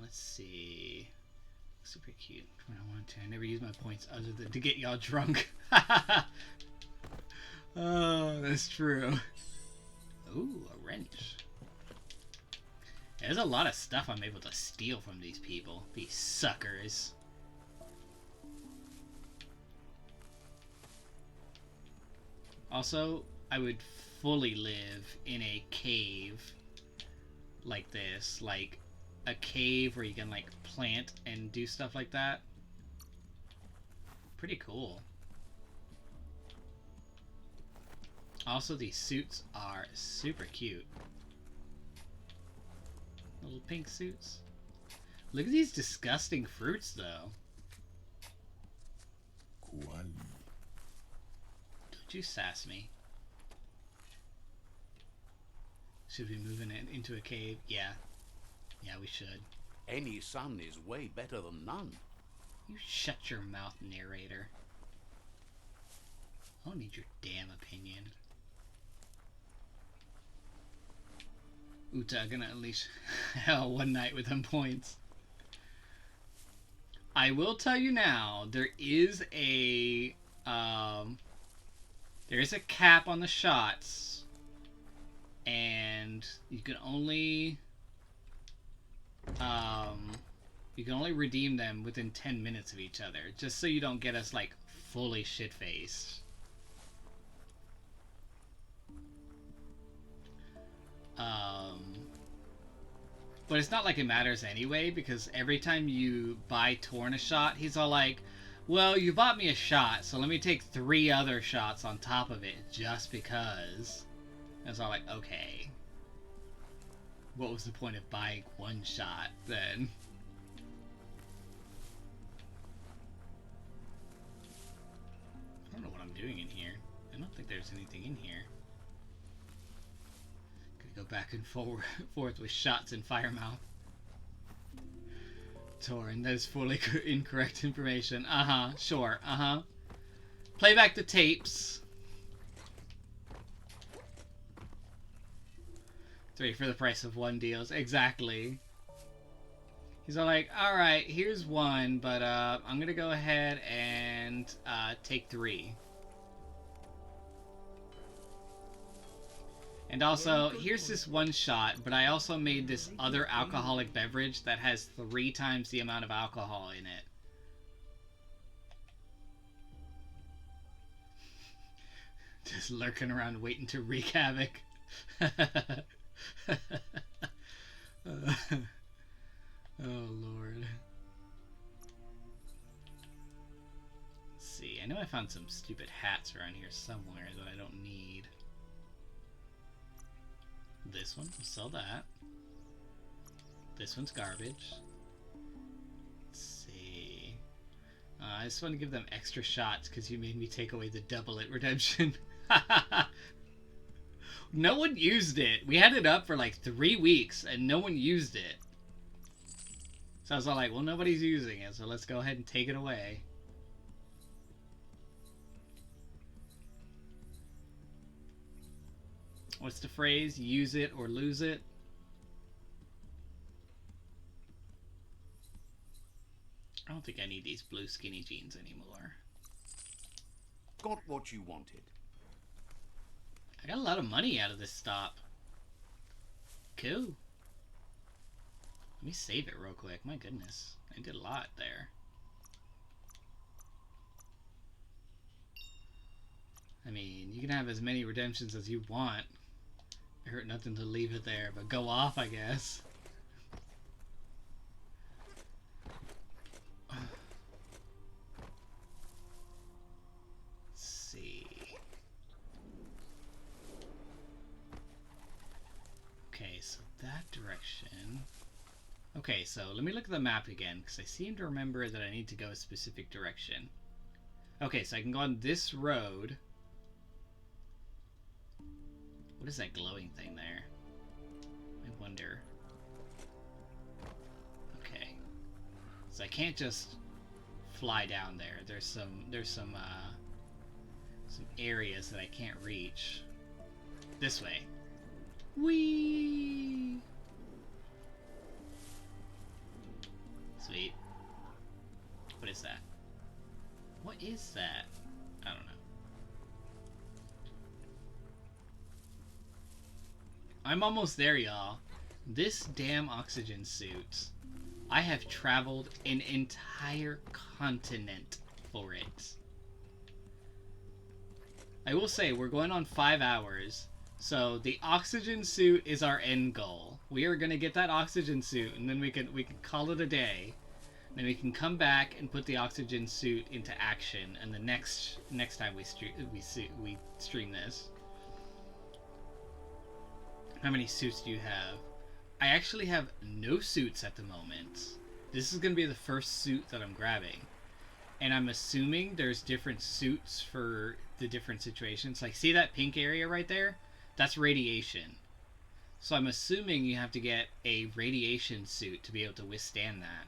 S1: Let's see. Super cute. I never use my points other than to get y'all drunk. Oh, that's true. Ooh, a wrench. There's a lot of stuff I'm able to steal from these people. These suckers. Also, I would fully live in a cave like this. Like, a cave where you can, like, plant and do stuff like that. Pretty cool. Also, these suits are super cute. Little pink suits. Look at these disgusting fruits, though. Don't you sass me. Should we be moving it into a cave? Yeah. Yeah, we should.
S4: Any sun is way better than none.
S1: You shut your mouth, narrator. I don't need your damn opinion. Uta gonna unleash hell one night with them points. I will tell you now, there is a cap on the shots, and you can only redeem them within 10 minutes of each other, just so you don't get us like fully shit-faced. But it's not like it matters anyway, because every time you buy Torn a shot, he's all like, well, you bought me a shot, so let me take 3 other shots on top of it, just because. And it's all like, okay. What was the point of buying 1 shot, then? I don't know what I'm doing in here. I don't think there's anything in here. Go back and forth with shots and Firemouth. Torn, that is fully incorrect information. Sure, Play back the tapes. Three for the price of one deals. Exactly. He's all like, alright, here's one, but I'm gonna go ahead and take three. And also, here's this one shot, but I also made this other alcoholic beverage that has 3 times the amount of alcohol in it. Just lurking around waiting to wreak havoc. Oh, Lord. Let's see. I know I found some stupid hats around here somewhere that I don't need. This one, we'll sell that. This one's garbage. Let's see. I just want to give them extra shots because you made me take away the double it redemption. No one used it. We had it up for like 3 weeks and no one used it. So I was all like, well, nobody's using it, so let's go ahead and take it away. What's the phrase? Use it or lose it? I don't think I need these blue skinny jeans anymore.
S4: Got what you wanted.
S1: I got a lot of money out of this stop. Cool. Let me save it real quick. My goodness. I did a lot there. I mean, you can have as many redemptions as you want. It hurt nothing to leave it there, but go off, I guess. Let's see. Okay, so that direction. Okay, so let me look at the map again, because I seem to remember that I need to go a specific direction. Okay, so I can go on this road. What is that glowing thing there? I wonder. Okay. So I can't just fly down there. There's some areas that I can't reach. This way. Whee! Sweet. What is that? What is that? I don't know. I'm almost there, y'all. This damn oxygen suit. I have traveled an entire continent for it. I will say, we're going on 5 hours. So the oxygen suit is our end goal. We are gonna get that oxygen suit, and then we can call it a day. Then we can come back and put the oxygen suit into action. And the next time we stream this. How many suits do you have? I actually have no suits at the moment. This is gonna be the first suit that I'm grabbing, and I'm assuming there's different suits for the different situations. Like, see that pink area right there? That's radiation. So I'm assuming you have to get a radiation suit to be able to withstand that.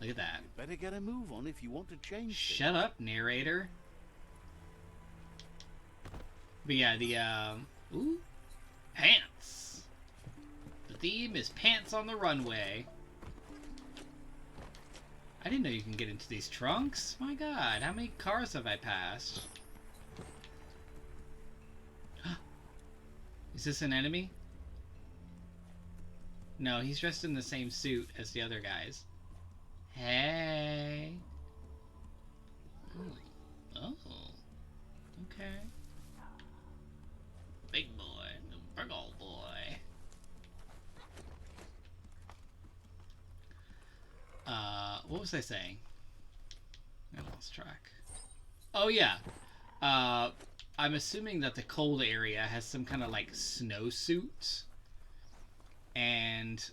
S1: Look at that.
S4: You better get a move on if you want to change
S1: Shut up, narrator. But yeah, the ooh, pants. The theme is pants on the runway. I didn't know you can get into these trunks. My God, how many cars have I passed? Is this an enemy? No, he's dressed in the same suit as the other guys. Hey. Ooh. Oh. Okay. Big boy. The big old boy. What was I saying? I lost track. Oh, yeah. I'm assuming that the cold area has some kind of like snowsuit, and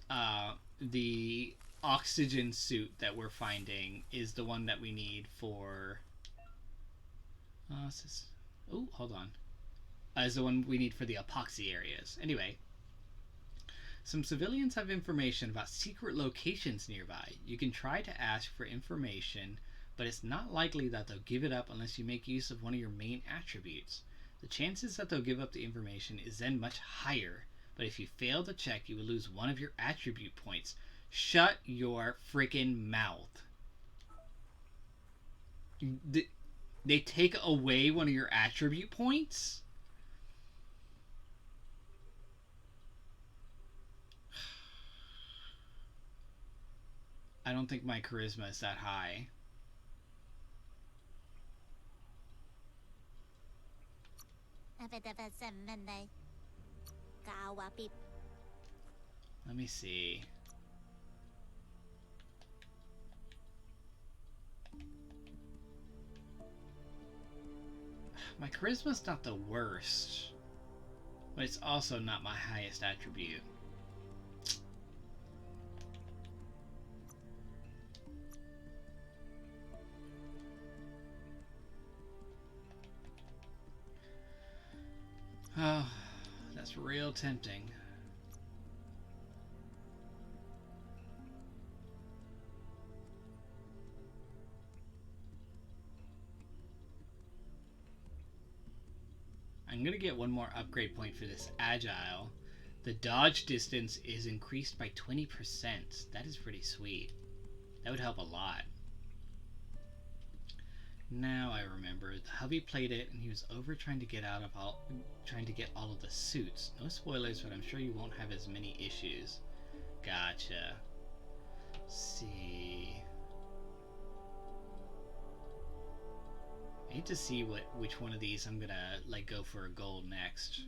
S1: the oxygen suit that we're finding is the one that we need for. Oh, hold on. Is the one we need for the epoxy areas. Anyway, some civilians have information about secret locations nearby. You can try to ask for information, but it's not likely that they'll give it up unless you make use of one of your main attributes. The chances that they'll give up the information is then much higher, But if you fail the check, you will lose one of your attribute points. Shut your freaking mouth. They take away one of your attribute points? I don't think my charisma is that high. Let me see. My charisma's not the worst, but it's also not my highest attribute. Oh, that's real tempting. I'm gonna get one more upgrade point for this agile. The dodge distance is increased by 20%. That is pretty sweet. That would help a lot. Now I remember, the hubby played it and he was over trying to get all of the suits. No spoilers, but I'm sure you won't have as many issues. Gotcha. Let's see. I need to see which one of these I'm gonna like go for a gold next.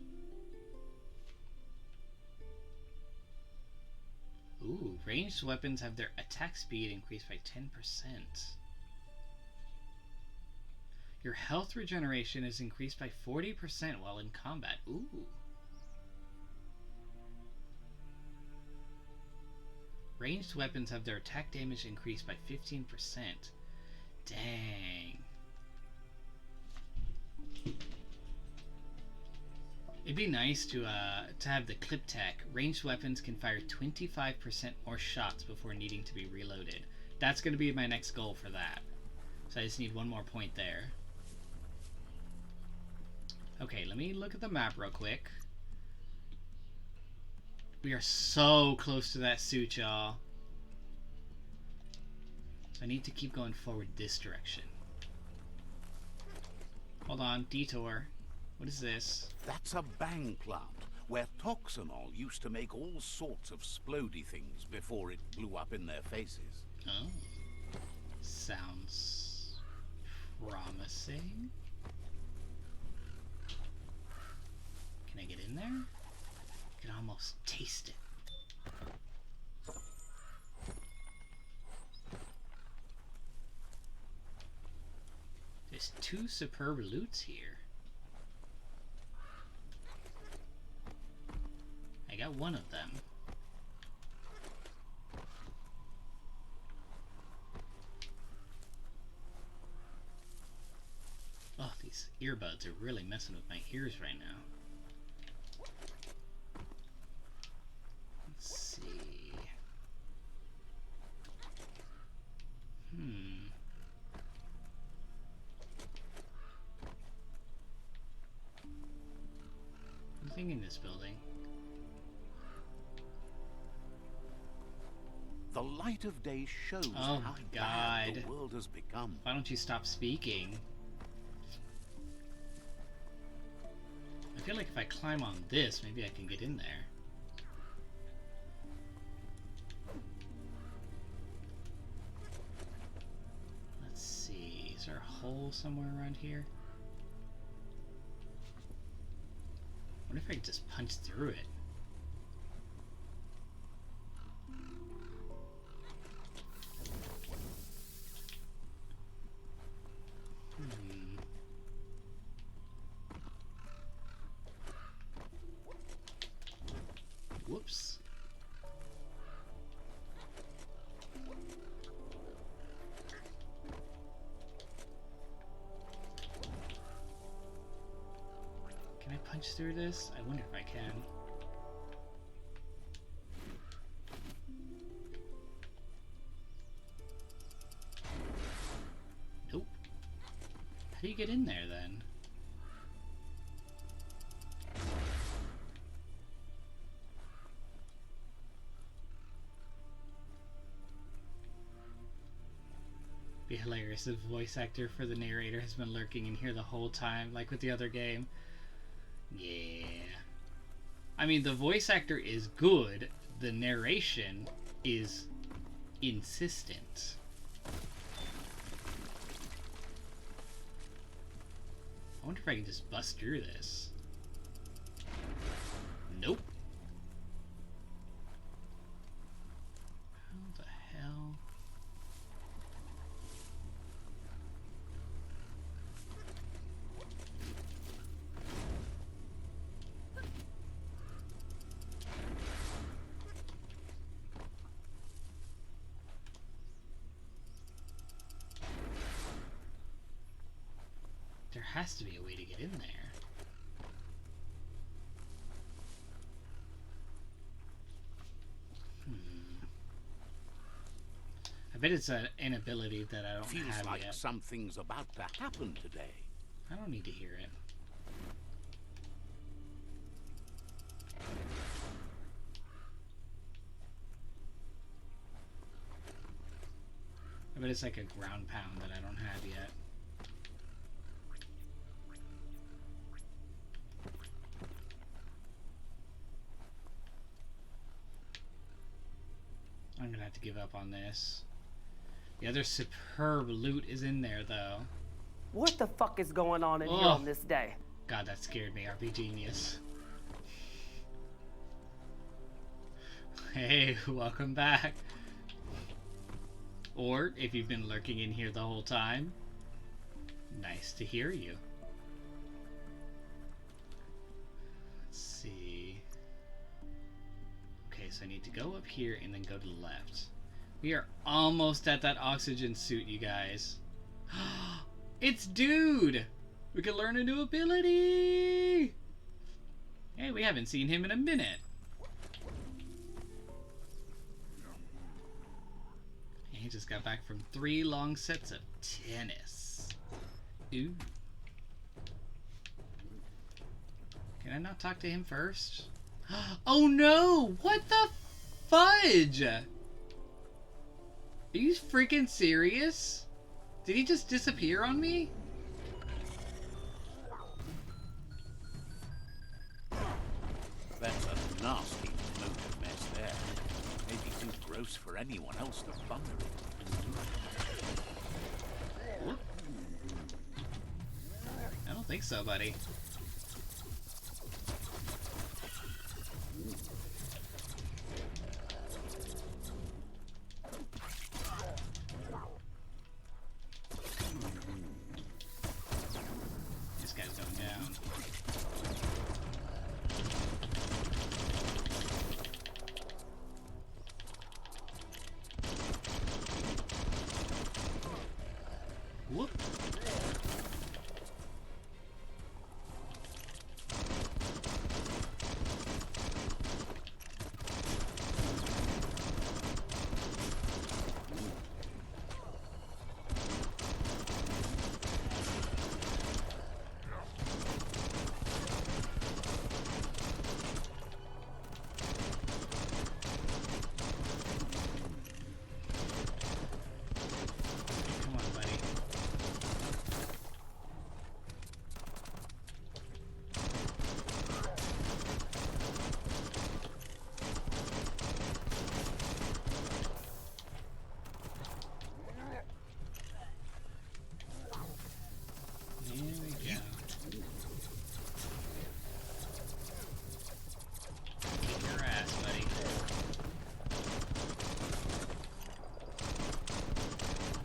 S1: Ooh, ranged weapons have their attack speed increased by 10%. Your health regeneration is increased by 40% while in combat. Ooh. Ranged weapons have their attack damage increased by 15%. Dang. It'd be nice to have the clip tech. Ranged weapons can fire 25% more shots before needing to be reloaded. That's going to be my next goal for that. So I just need one more point there. Okay, let me look at the map real quick. We are so close to that suit, y'all. So I need to keep going forward this direction. Hold on, detour. What is this?
S4: That's a bang plant, where toxinol used to make all sorts of splody things before it blew up in their faces.
S1: Oh. Sounds promising. Can I get in there? I can almost taste it. There's 2 superb loots here. I got one of them. Oh, these earbuds are really messing with my ears right now. Let's see. Anything in this building?
S4: The light of day shows
S1: Oh
S4: how
S1: my
S4: bad
S1: God.
S4: the world has become.
S1: Why don't you stop speaking? I feel like if I climb on this, maybe I can get in there. Let's see. Is there a hole somewhere around here? What if I could just punch through it? Whoops. Can I punch through this? I wonder if I can. Nope. How do you get in there then? hilarious. The voice actor for the narrator has been lurking in here the whole time, like with the other game. Yeah. I mean, the voice actor is good. The narration is insistent. I wonder if I can just bust through this. Nope. How the hell? There has to be a way to get in there. I bet it's an ability that I don't
S4: Feels
S1: have
S4: like
S1: yet.
S4: something's about to happen today.
S1: I don't need to hear it. I bet it's like a ground pound that I don't have yet. I'm gonna have to give up on this. The other superb loot is in there, though.
S2: What the fuck is going on in here on this day?
S1: God, that scared me, RP Genius. Hey, welcome back. Or, if you've been lurking in here the whole time, nice to hear you. Let's see. Okay, so I need to go up here and then go to the left. We are almost at that oxygen suit, you guys. It's Dude! We can learn a new ability! Hey, we haven't seen him in a minute. He just got back from 3 long sets of tennis. Ooh. Can I not talk to him first? Oh no! What the fudge? Are you freaking serious? Did he just disappear on me?
S4: That's a nasty bloated mess there. Maybe too gross for anyone else to bother it.
S1: I don't think so, buddy. This guy's going down. Whoop. Come on, buddy. There we go. Kick your ass, buddy.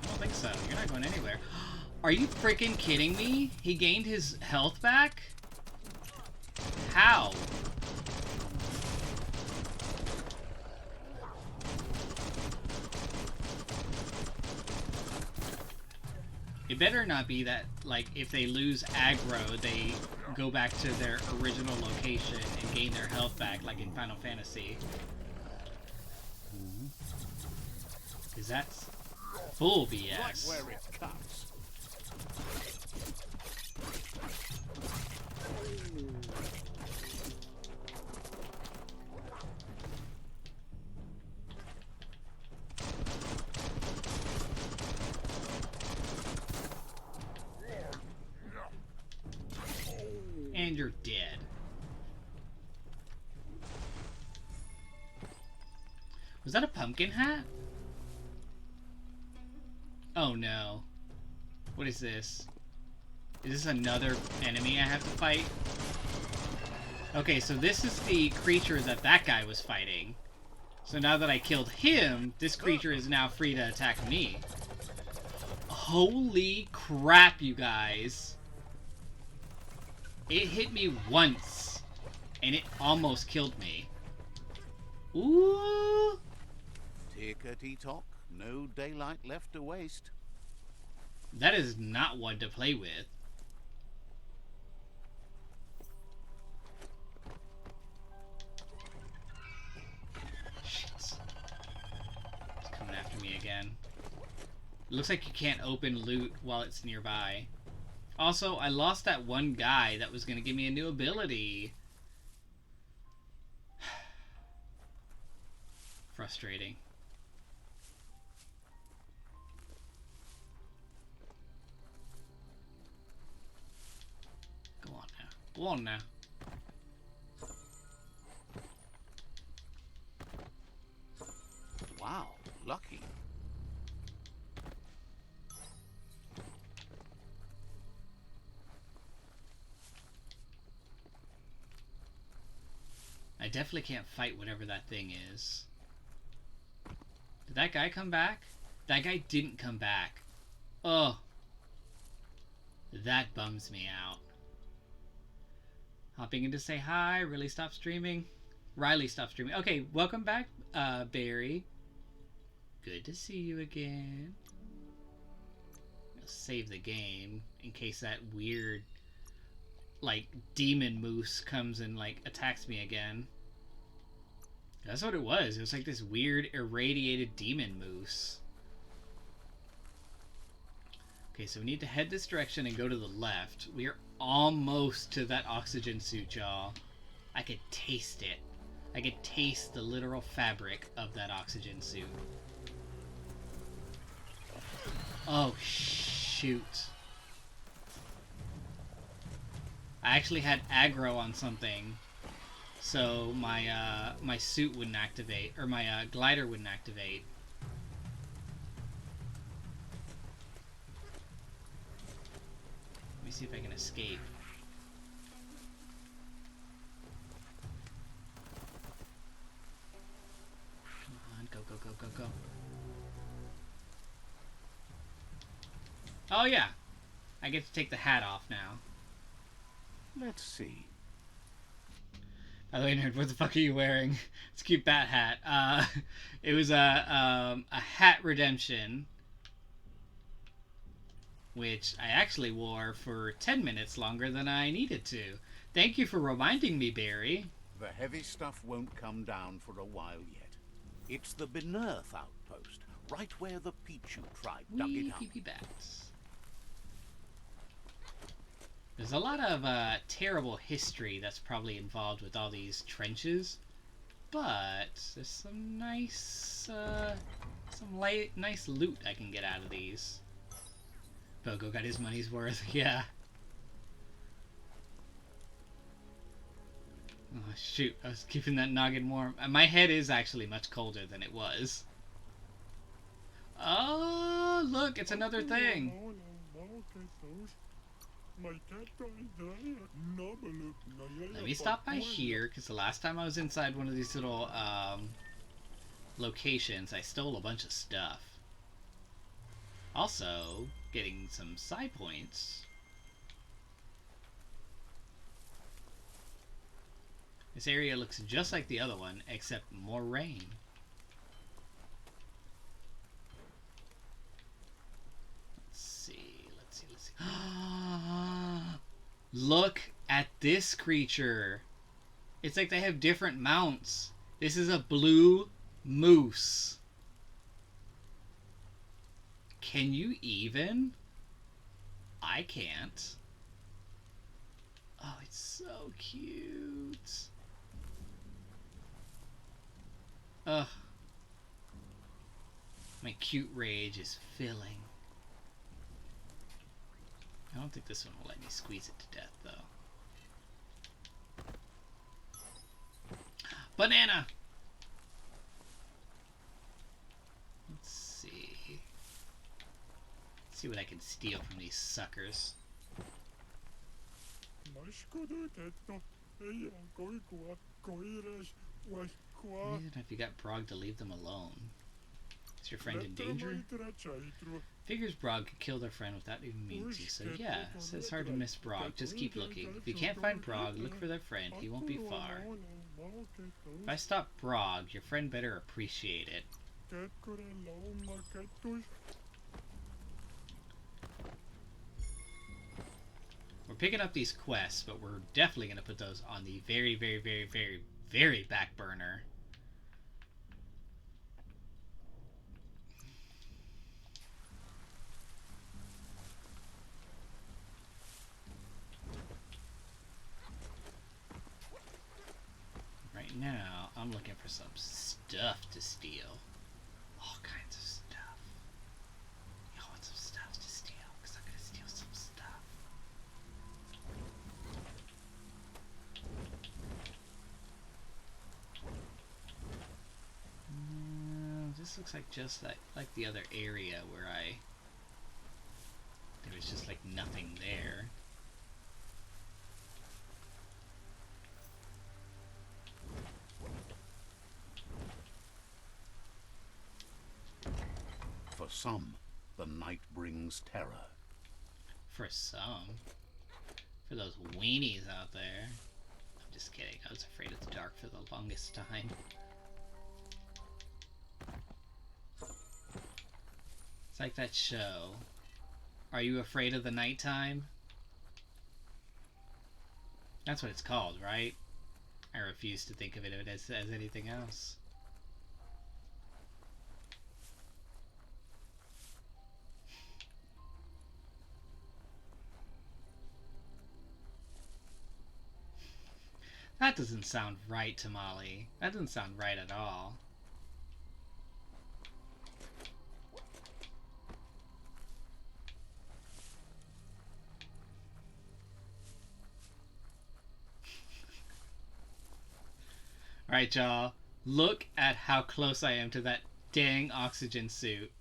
S1: I don't think so. You're not going anywhere. Are you freaking kidding me? He gained his health back? How? It better not be that, like, if they lose aggro, they go back to their original location and gain their health back, like in Final Fantasy. Because that's full BS.
S4: Right where it cuts.
S1: And you're dead. Was that a pumpkin hat? Oh no. What is this? Is this another enemy I have to fight? Okay, so this is the creature that guy was fighting. So now that I killed him, this creature is now free to attack me. Holy crap, you guys. It hit me once, and it almost killed me. Ooh!
S4: Tickety-tock, no daylight left to waste.
S1: That is not one to play with. Shit. It's coming after me again. It looks like you can't open loot while it's nearby. Also, I lost that one guy that was going to give me a new ability. Frustrating. Go on now. Go on now.
S4: Wow, lucky.
S1: I definitely can't fight whatever that thing is. Did that guy come back? That guy didn't come back. Oh. That bums me out. Hopping in to say hi. Really stop streaming. Riley stopped streaming. Okay, welcome back, Barry. Good to see you again. I'll save the game in case that weird, like, demon moose comes and, like, attacks me again. That's what it was. It was like this weird irradiated demon moose. Okay, so we need to head this direction and go to the left. We are almost to that oxygen suit, y'all. I could taste it. I could taste the literal fabric of that oxygen suit. Oh, shoot. I actually had aggro on something, so my my suit wouldn't activate, or my glider wouldn't activate. Let me see if I can escape. Come on, go, go, go, go, go. Oh yeah, I get to take the hat off now.
S4: Let's see.
S1: By the way, nerd, what the fuck are you wearing? It's a cute bat hat. It was a hat redemption, which I actually wore for 10 minutes longer than I needed to. Thank you for reminding me, Barry.
S4: The heavy stuff won't come down for a while yet. It's the Benearth outpost, right where the Pichu tribe dug it
S1: Wee
S4: up.
S1: pee bats. There's a lot of terrible history that's probably involved with all these trenches, but there's some nice, nice loot I can get out of these. Bogo got his money's worth, yeah. Oh shoot, I was keeping that noggin warm. My head is actually much colder than it was. Oh, look, it's another thing. Let me stop by here, because the last time I was inside one of these little locations, I stole a bunch of stuff. Also, getting some side points. This area looks just like the other one, except more rain. Let's see, let's see, let's see. Look at this creature. It's like they have different mounts. This is a blue moose. Can you even? I can't. Oh, it's so cute. Ugh. My cute rage is filling. I don't think this one will let me squeeze it to death, though. Banana! Let's see. Let's see what I can steal from these suckers. Even if you got Brog to leave them alone. Is your friend in danger? Figures Brog could kill their friend without even meaning to, so yeah, so it's hard to miss Brog. Just keep looking. If you can't find Brog, look for their friend. He won't be far. If I stop Brog, your friend better appreciate it. We're picking up these quests, but we're definitely going to put those on the very, very, very, very, very back burner. Right now, I'm looking for some stuff to steal. All kinds of stuff. I want some stuff to steal, because I'm going to steal some stuff. This looks like just like the other area where there was just like nothing there.
S4: For some, the night brings terror.
S1: For some. For those weenies out there. I'm just kidding. I was afraid of the dark for the longest time. It's like that show. Are you afraid of the nighttime? That's what it's called, right? I refuse to think of it as anything else. That doesn't sound right, Tamale. That doesn't sound right at all. Alright, y'all. Look at how close I am to that dang oxygen suit.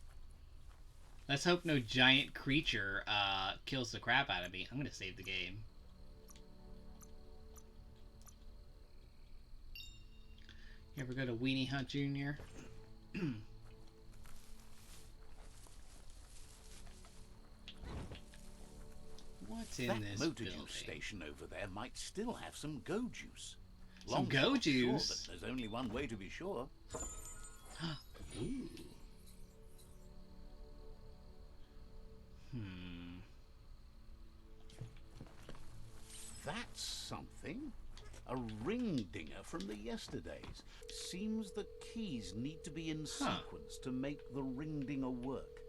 S1: Let's hope no giant creature kills the crap out of me. I'm gonna save the game. You ever go to Weenie Hunt Jr.? What's in this
S4: motor
S1: building?
S4: juice station over there might still have some go juice.
S1: Some go juice?
S4: Sure, but there's only one way to be sure.
S1: Ooh.
S4: That's something. A ring dinger from the yesterdays. Seems the keys need to be in sequence to make the ring dinger work.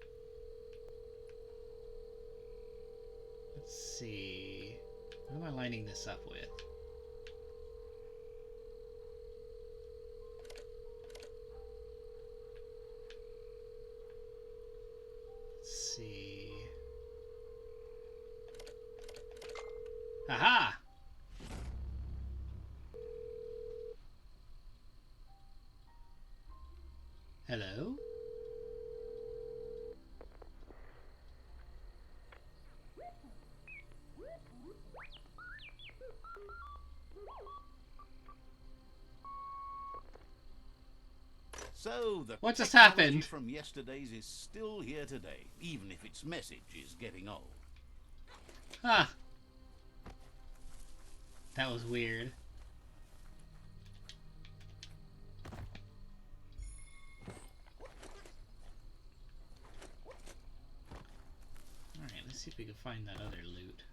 S1: Let's see. What am I lining this up with? Let's see. Aha! Hello?
S4: So the
S1: What just
S4: technology
S1: happened?
S4: from yesterdays is still here today, even if its message is getting old.
S1: Ah. That was weird. Alright, let's see if we can find that other loot.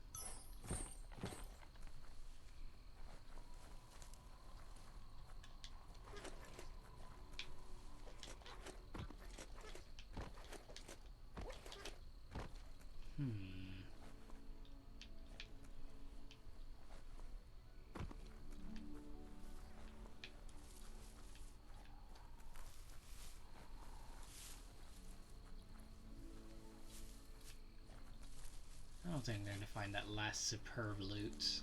S1: I don't think I'm going to find that last superb loot.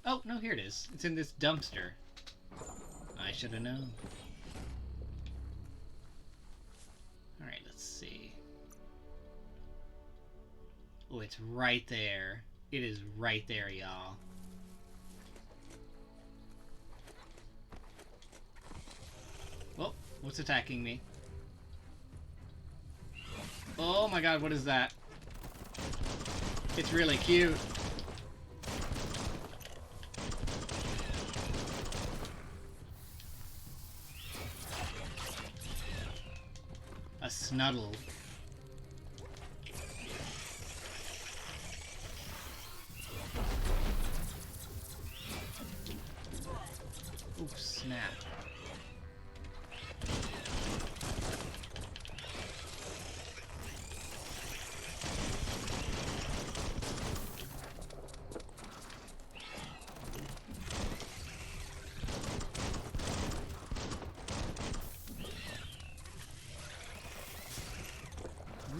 S1: Oh, no, here it is. It's in this dumpster. I should have known. Alright, let's see. Oh, it's right there. It is right there, y'all. Oh, what's attacking me? Oh my god, what is that? It's really cute. A snuddle. Oh, snap.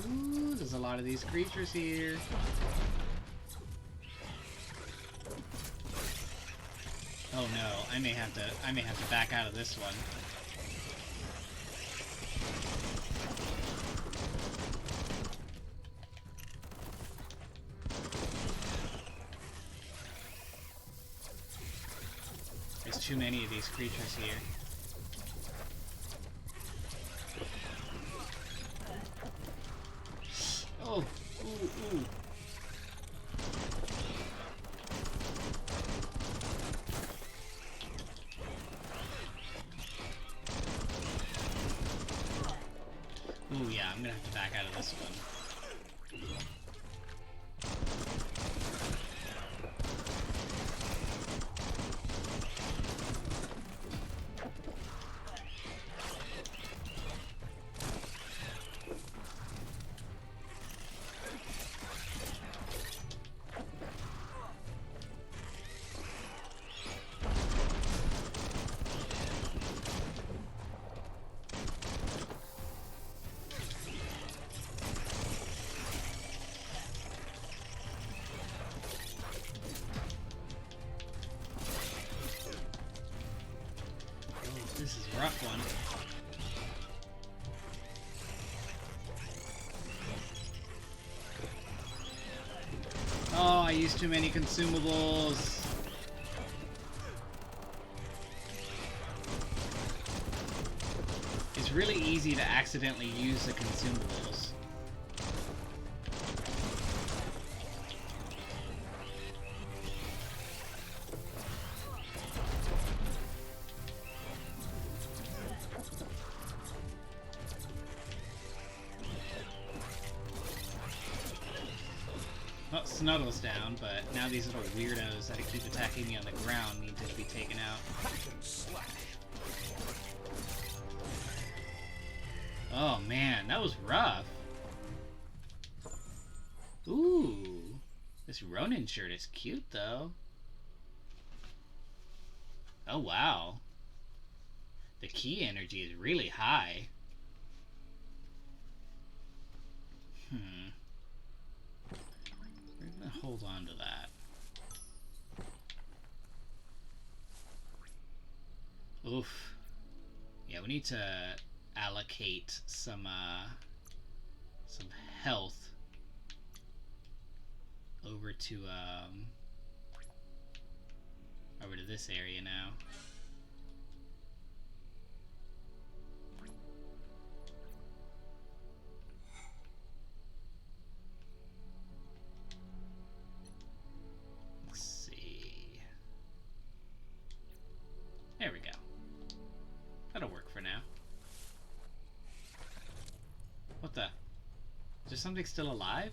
S1: Ooh, there's a lot of these creatures here. Oh no, I may have to back out of this one. There's too many of these creatures here. Oh, ooh, ooh. Ooh, yeah, I'm gonna have to back out of this one. This is a rough one. Oh, I used too many consumables. It's really easy to accidentally use the consumables. Well, Snuddle's down, but now these little weirdos that keep attacking me on the ground need to be taken out. Oh man, that was rough. Ooh, this Ronin shirt is cute though. Oh wow. The key energy is really high. We're gonna hold on to that. Oof. Yeah, we need to allocate some health over to this area now. Let's see. There we go. That'll work for now. What the? Is there something still alive?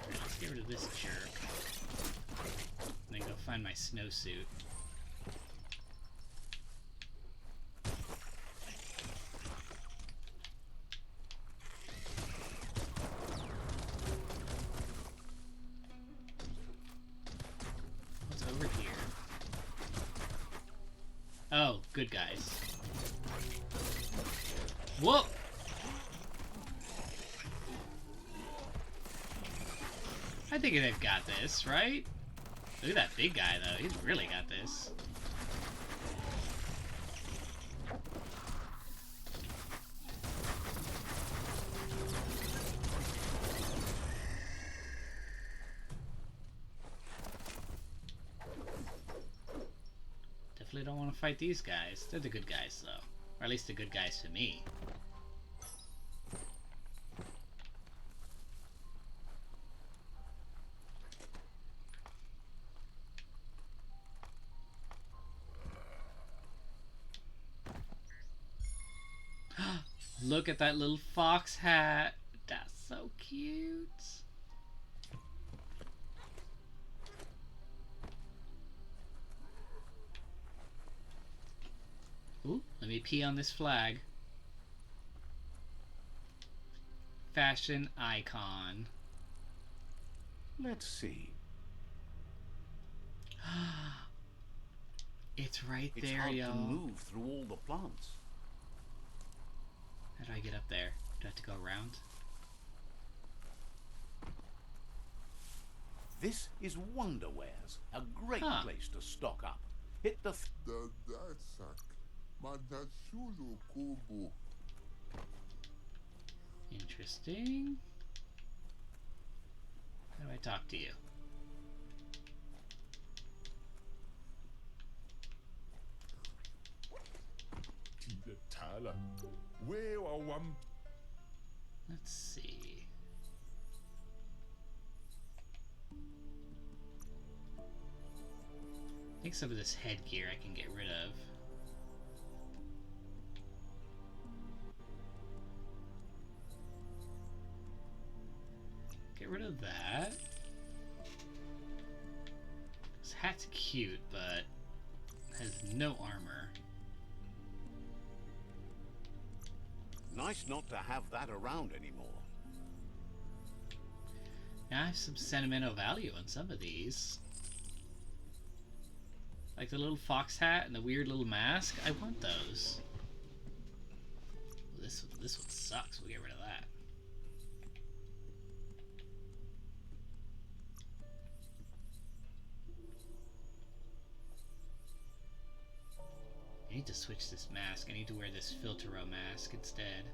S1: Let's get rid of this jerk. And then go find my snowsuit. good guys. Whoa! I think they've got this, right? Look at that big guy, though. He's really got this. Definitely don't want to fight these guys. They're the good guys, though. Or at least the good guys to me. Look at that little fox hat. That's so cute. Ooh, let me pee on this flag. Fashion icon.
S4: Let's see.
S1: It's right
S4: It's
S1: there,
S4: hard
S1: yo.
S4: to move through all the plants.
S1: How do I get up there? Do I have to go around?
S4: This is Wonderwares, a great
S1: Huh.
S4: place to stock up. Hit the
S1: Interesting. How do I talk to you? Let's see. I think some of this headgear I can get rid of. Get rid of that. This hat's cute, but has no armor.
S4: Nice not to have that around anymore.
S1: Now I have some sentimental value on some of these. Like the little fox hat and the weird little mask. I want those. This one sucks. We'll get rid of that. I need to switch this mask. I need to wear this Filtero mask instead.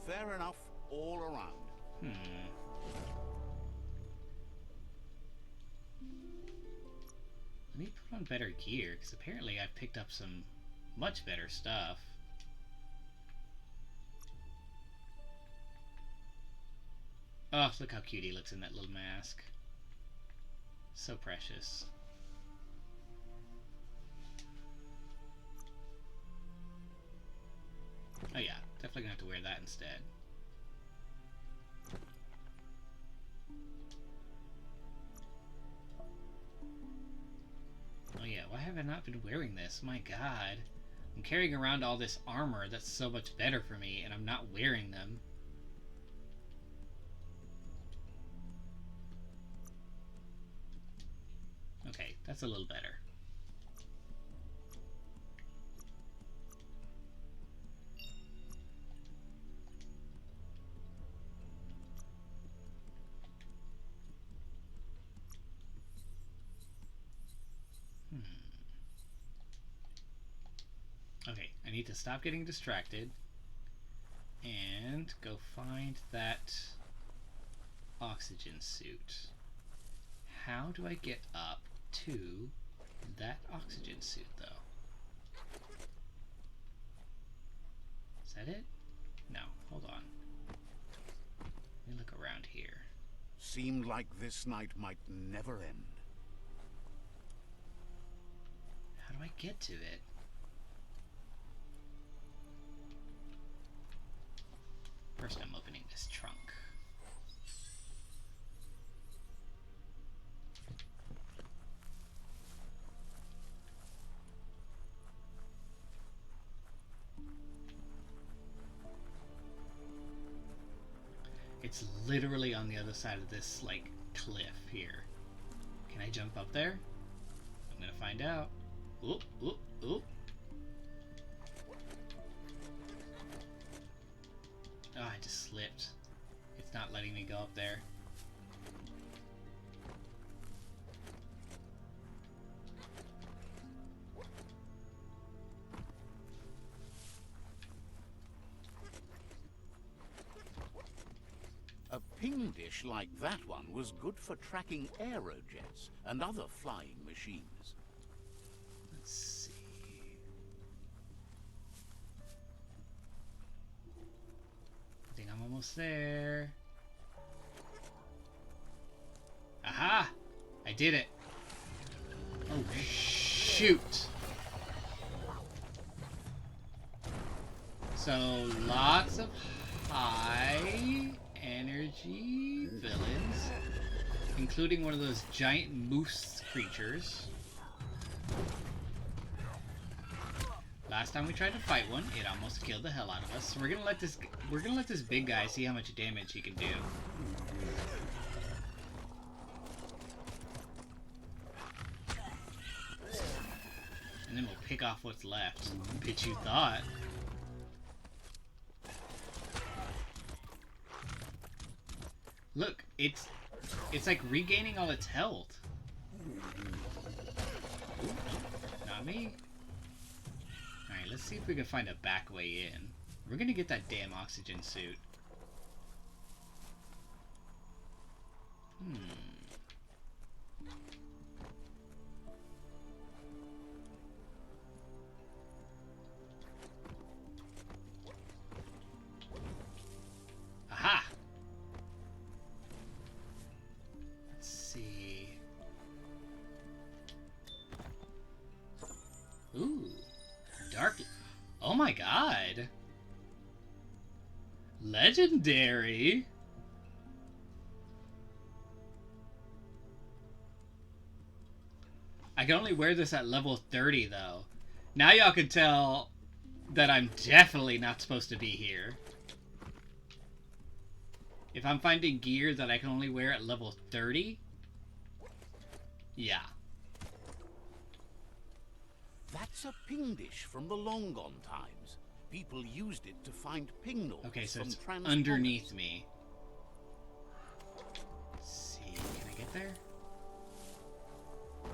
S4: Fair enough, all around.
S1: Let me put on better gear, because apparently I've picked up some much better stuff. Oh, look how cute he looks in that little mask. So precious. Oh yeah, definitely gonna have to wear that instead. Oh yeah, why have I not been wearing this? My god. I'm carrying around all this armor that's so much better for me, and I'm not wearing them. Okay, that's a little better. Okay, I need to stop getting distracted and go find that oxygen suit. How do I get up to that oxygen suit, though? Is that it? No, hold on. Let me look around here.
S4: Seemed like this night might never end.
S1: How do I get to it? First, I'm opening this trunk. It's literally on the other side of this, like, cliff here. Can Can I jump up there? I'm gonna find out. Oop, oop, oop. Oh, I just slipped. It's not letting me go up there.
S4: A ping dish like that one was good for tracking aerojets and other flying machines.
S1: Let's see. I think I'm almost there. Aha! I did it. Oh, shoot. So, lots of high energy villains, including one of those giant moose creatures. Last time we tried to fight one, it almost killed the hell out of us. So we're gonna let this big guy see how much damage he can do. And then we'll pick off what's left. Bitch, you thought. Look, it's like regaining all its health. Not me. Alright, let's see if we can find a back way in. We're gonna get that damn oxygen suit. Aha! Let's see. Ooh. Dark. Oh my god. Legendary. I can only wear this at level 30 though. Now y'all can tell that I'm definitely not supposed to be here. If I'm finding gear that I can only wear at level 30, yeah.
S4: That's a ping dish from the long gone times. People used it to find ping nodes.
S1: Okay, so
S4: from
S1: it's
S4: transponders.
S1: underneath me. Let's see, can I get there?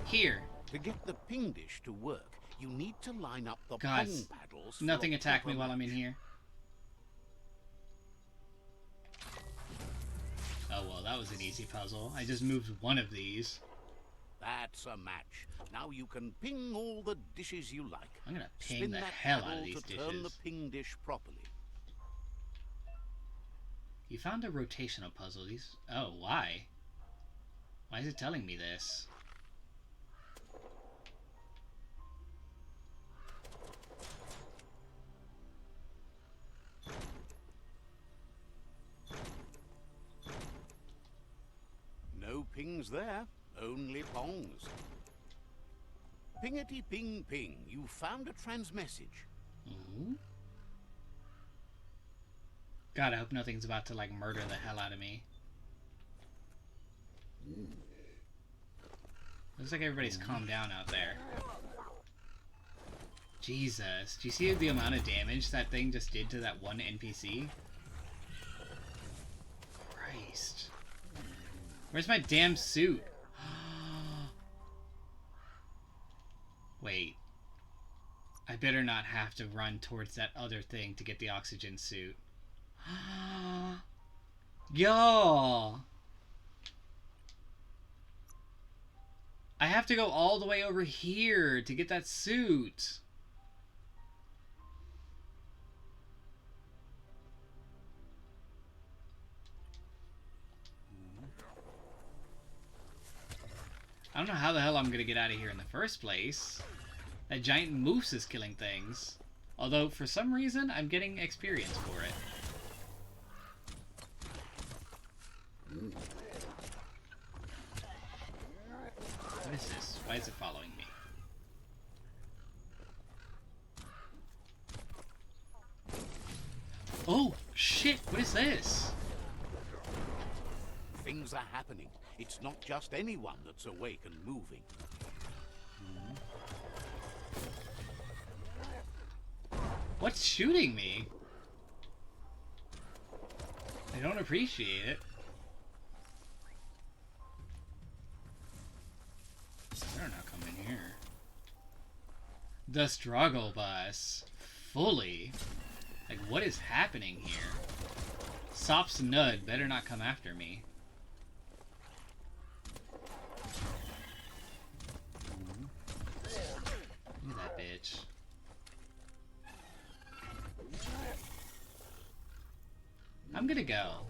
S1: Here.
S4: To get the ping dish to work, you need to line up the
S1: Guys,
S4: pong paddles.
S1: nothing
S4: for a
S1: attack me
S4: proper
S1: while I'm in
S4: match.
S1: here. Oh well, that was an easy puzzle. I just moved one of these.
S4: That's a match. Now you can ping all the dishes you like.
S1: I'm gonna ping
S4: Spin
S1: the
S4: that
S1: hell out
S4: paddle
S1: of these
S4: to turn the
S1: dishes.
S4: ping dish properly.
S1: You found a rotational puzzle. These. Oh, why? Why is it telling me this?
S4: No pings there, only pongs. Pingety ping ping, you found a transmessage.
S1: Ooh. God, I hope nothing's about to like murder the hell out of me. Looks like everybody's calmed down out there. Jesus, do you see the amount of damage that thing just did to that one NPC? Christ. Where's my damn suit? Wait. I better not have to run towards that other thing to get the oxygen suit. Yo! I have to go all the way over here to get that suit. I don't know how the hell I'm gonna get out of here in the first place. That giant moose is killing things. Although, for some reason, I'm getting experience for it. What is this? Why is it following me? Oh, shit! What is this?
S4: Things are happening. It's not just anyone that's awake and moving.
S1: What's shooting me? I don't appreciate it. Better not come in here. The struggle bus. Fully. Like, what is happening here? Sops Nud better not come after me. Look at that bitch. I'm gonna go.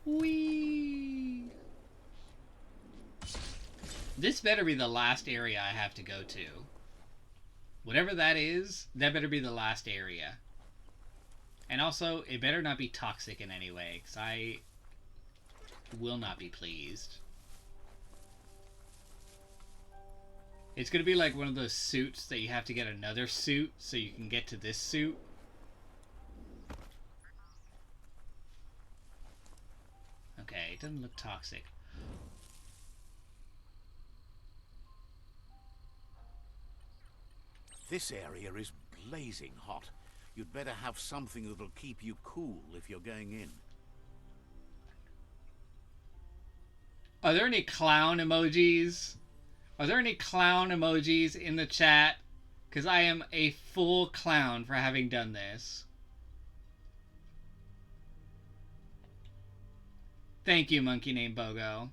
S1: Whee! This better be the last area I have to go to. Whatever that is, that better be the last area. And also, it better not be toxic in any way, because I will not be pleased. It's gonna be like one of those suits that you have to get another suit so you can get to this suit. Okay, it doesn't look toxic.
S4: This area is blazing hot. You'd better have something that'll keep you cool if you're going in.
S1: Are there any clown emojis? Are there any clown emojis in the chat? Because I am a full clown for having done this. Thank you, monkey named Bogo.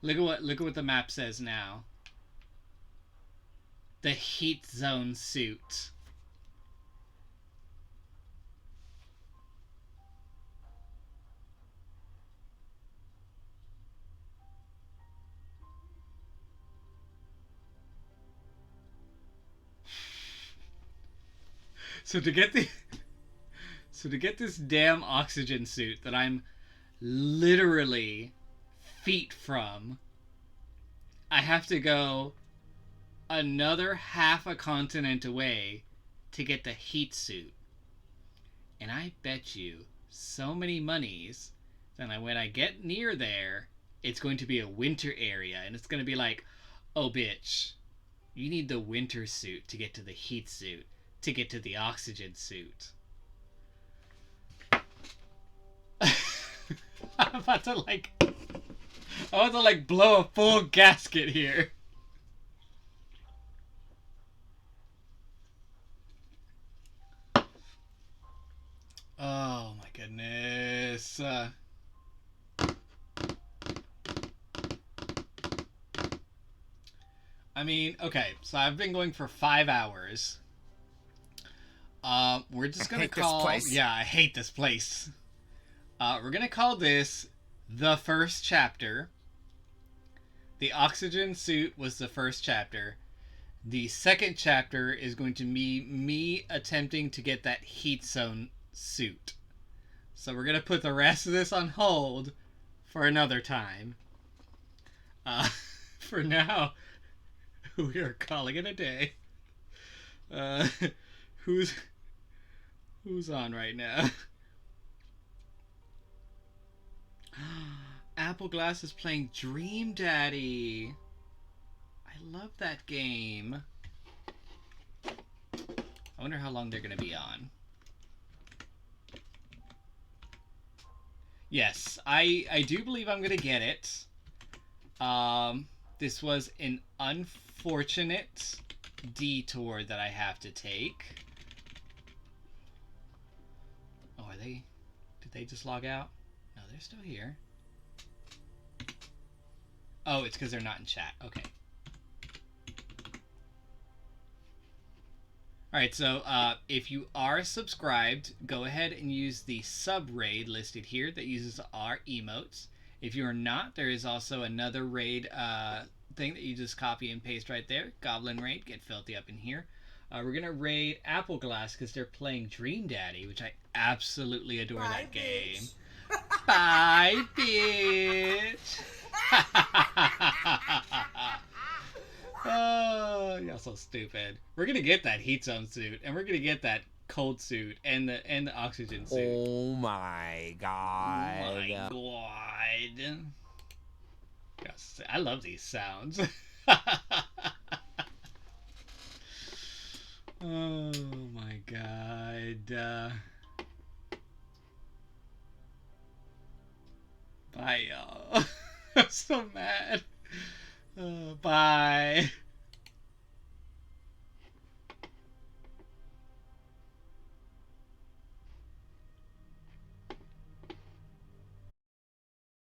S1: Look at what the map says now. The heat zone suit. So to get this damn oxygen suit that I'm literally feet from, I have to go another half a continent away to get the heat suit. And I bet you so many monies that when I get near there, it's going to be a winter area, and it's going to be like, oh bitch, you need the winter suit to get to the heat suit, to get to the oxygen suit. I'm about to blow a full gasket here. Oh my goodness. I mean, okay, so I've been going for 5 hours. We're just gonna call... Yeah, I hate this place. We're gonna call this the first chapter. The oxygen suit was the first chapter. The second chapter is going to be me attempting to get that heat zone suit. So we're gonna put the rest of this on hold for another time. For now, we are calling it a day. Who's on right now? Apple Glass is playing Dream Daddy. I love that game. I wonder how long they're going to be on. Yes, I do believe I'm going to get it. This was an unfortunate detour that I have to take. Oh, are they... Did they just log out? No, they're still here. Oh, it's because they're not in chat. Okay. Alright, so if you are subscribed, go ahead and use the sub raid listed here that uses our emotes. If you're not, there is also another raid thing that you just copy and paste right there. Goblin raid, get filthy up in here. We're gonna raid Appleglass because they're playing Dream Daddy, which I absolutely adore that game. Bye, bitch. Oh, you're so stupid. We're gonna get that heat zone suit, and we're gonna get that cold suit, and the oxygen suit.
S7: Oh my god.
S1: Oh my god. Yes, I love these sounds. Oh my god. Bye, y'all. I'm so mad. Bye.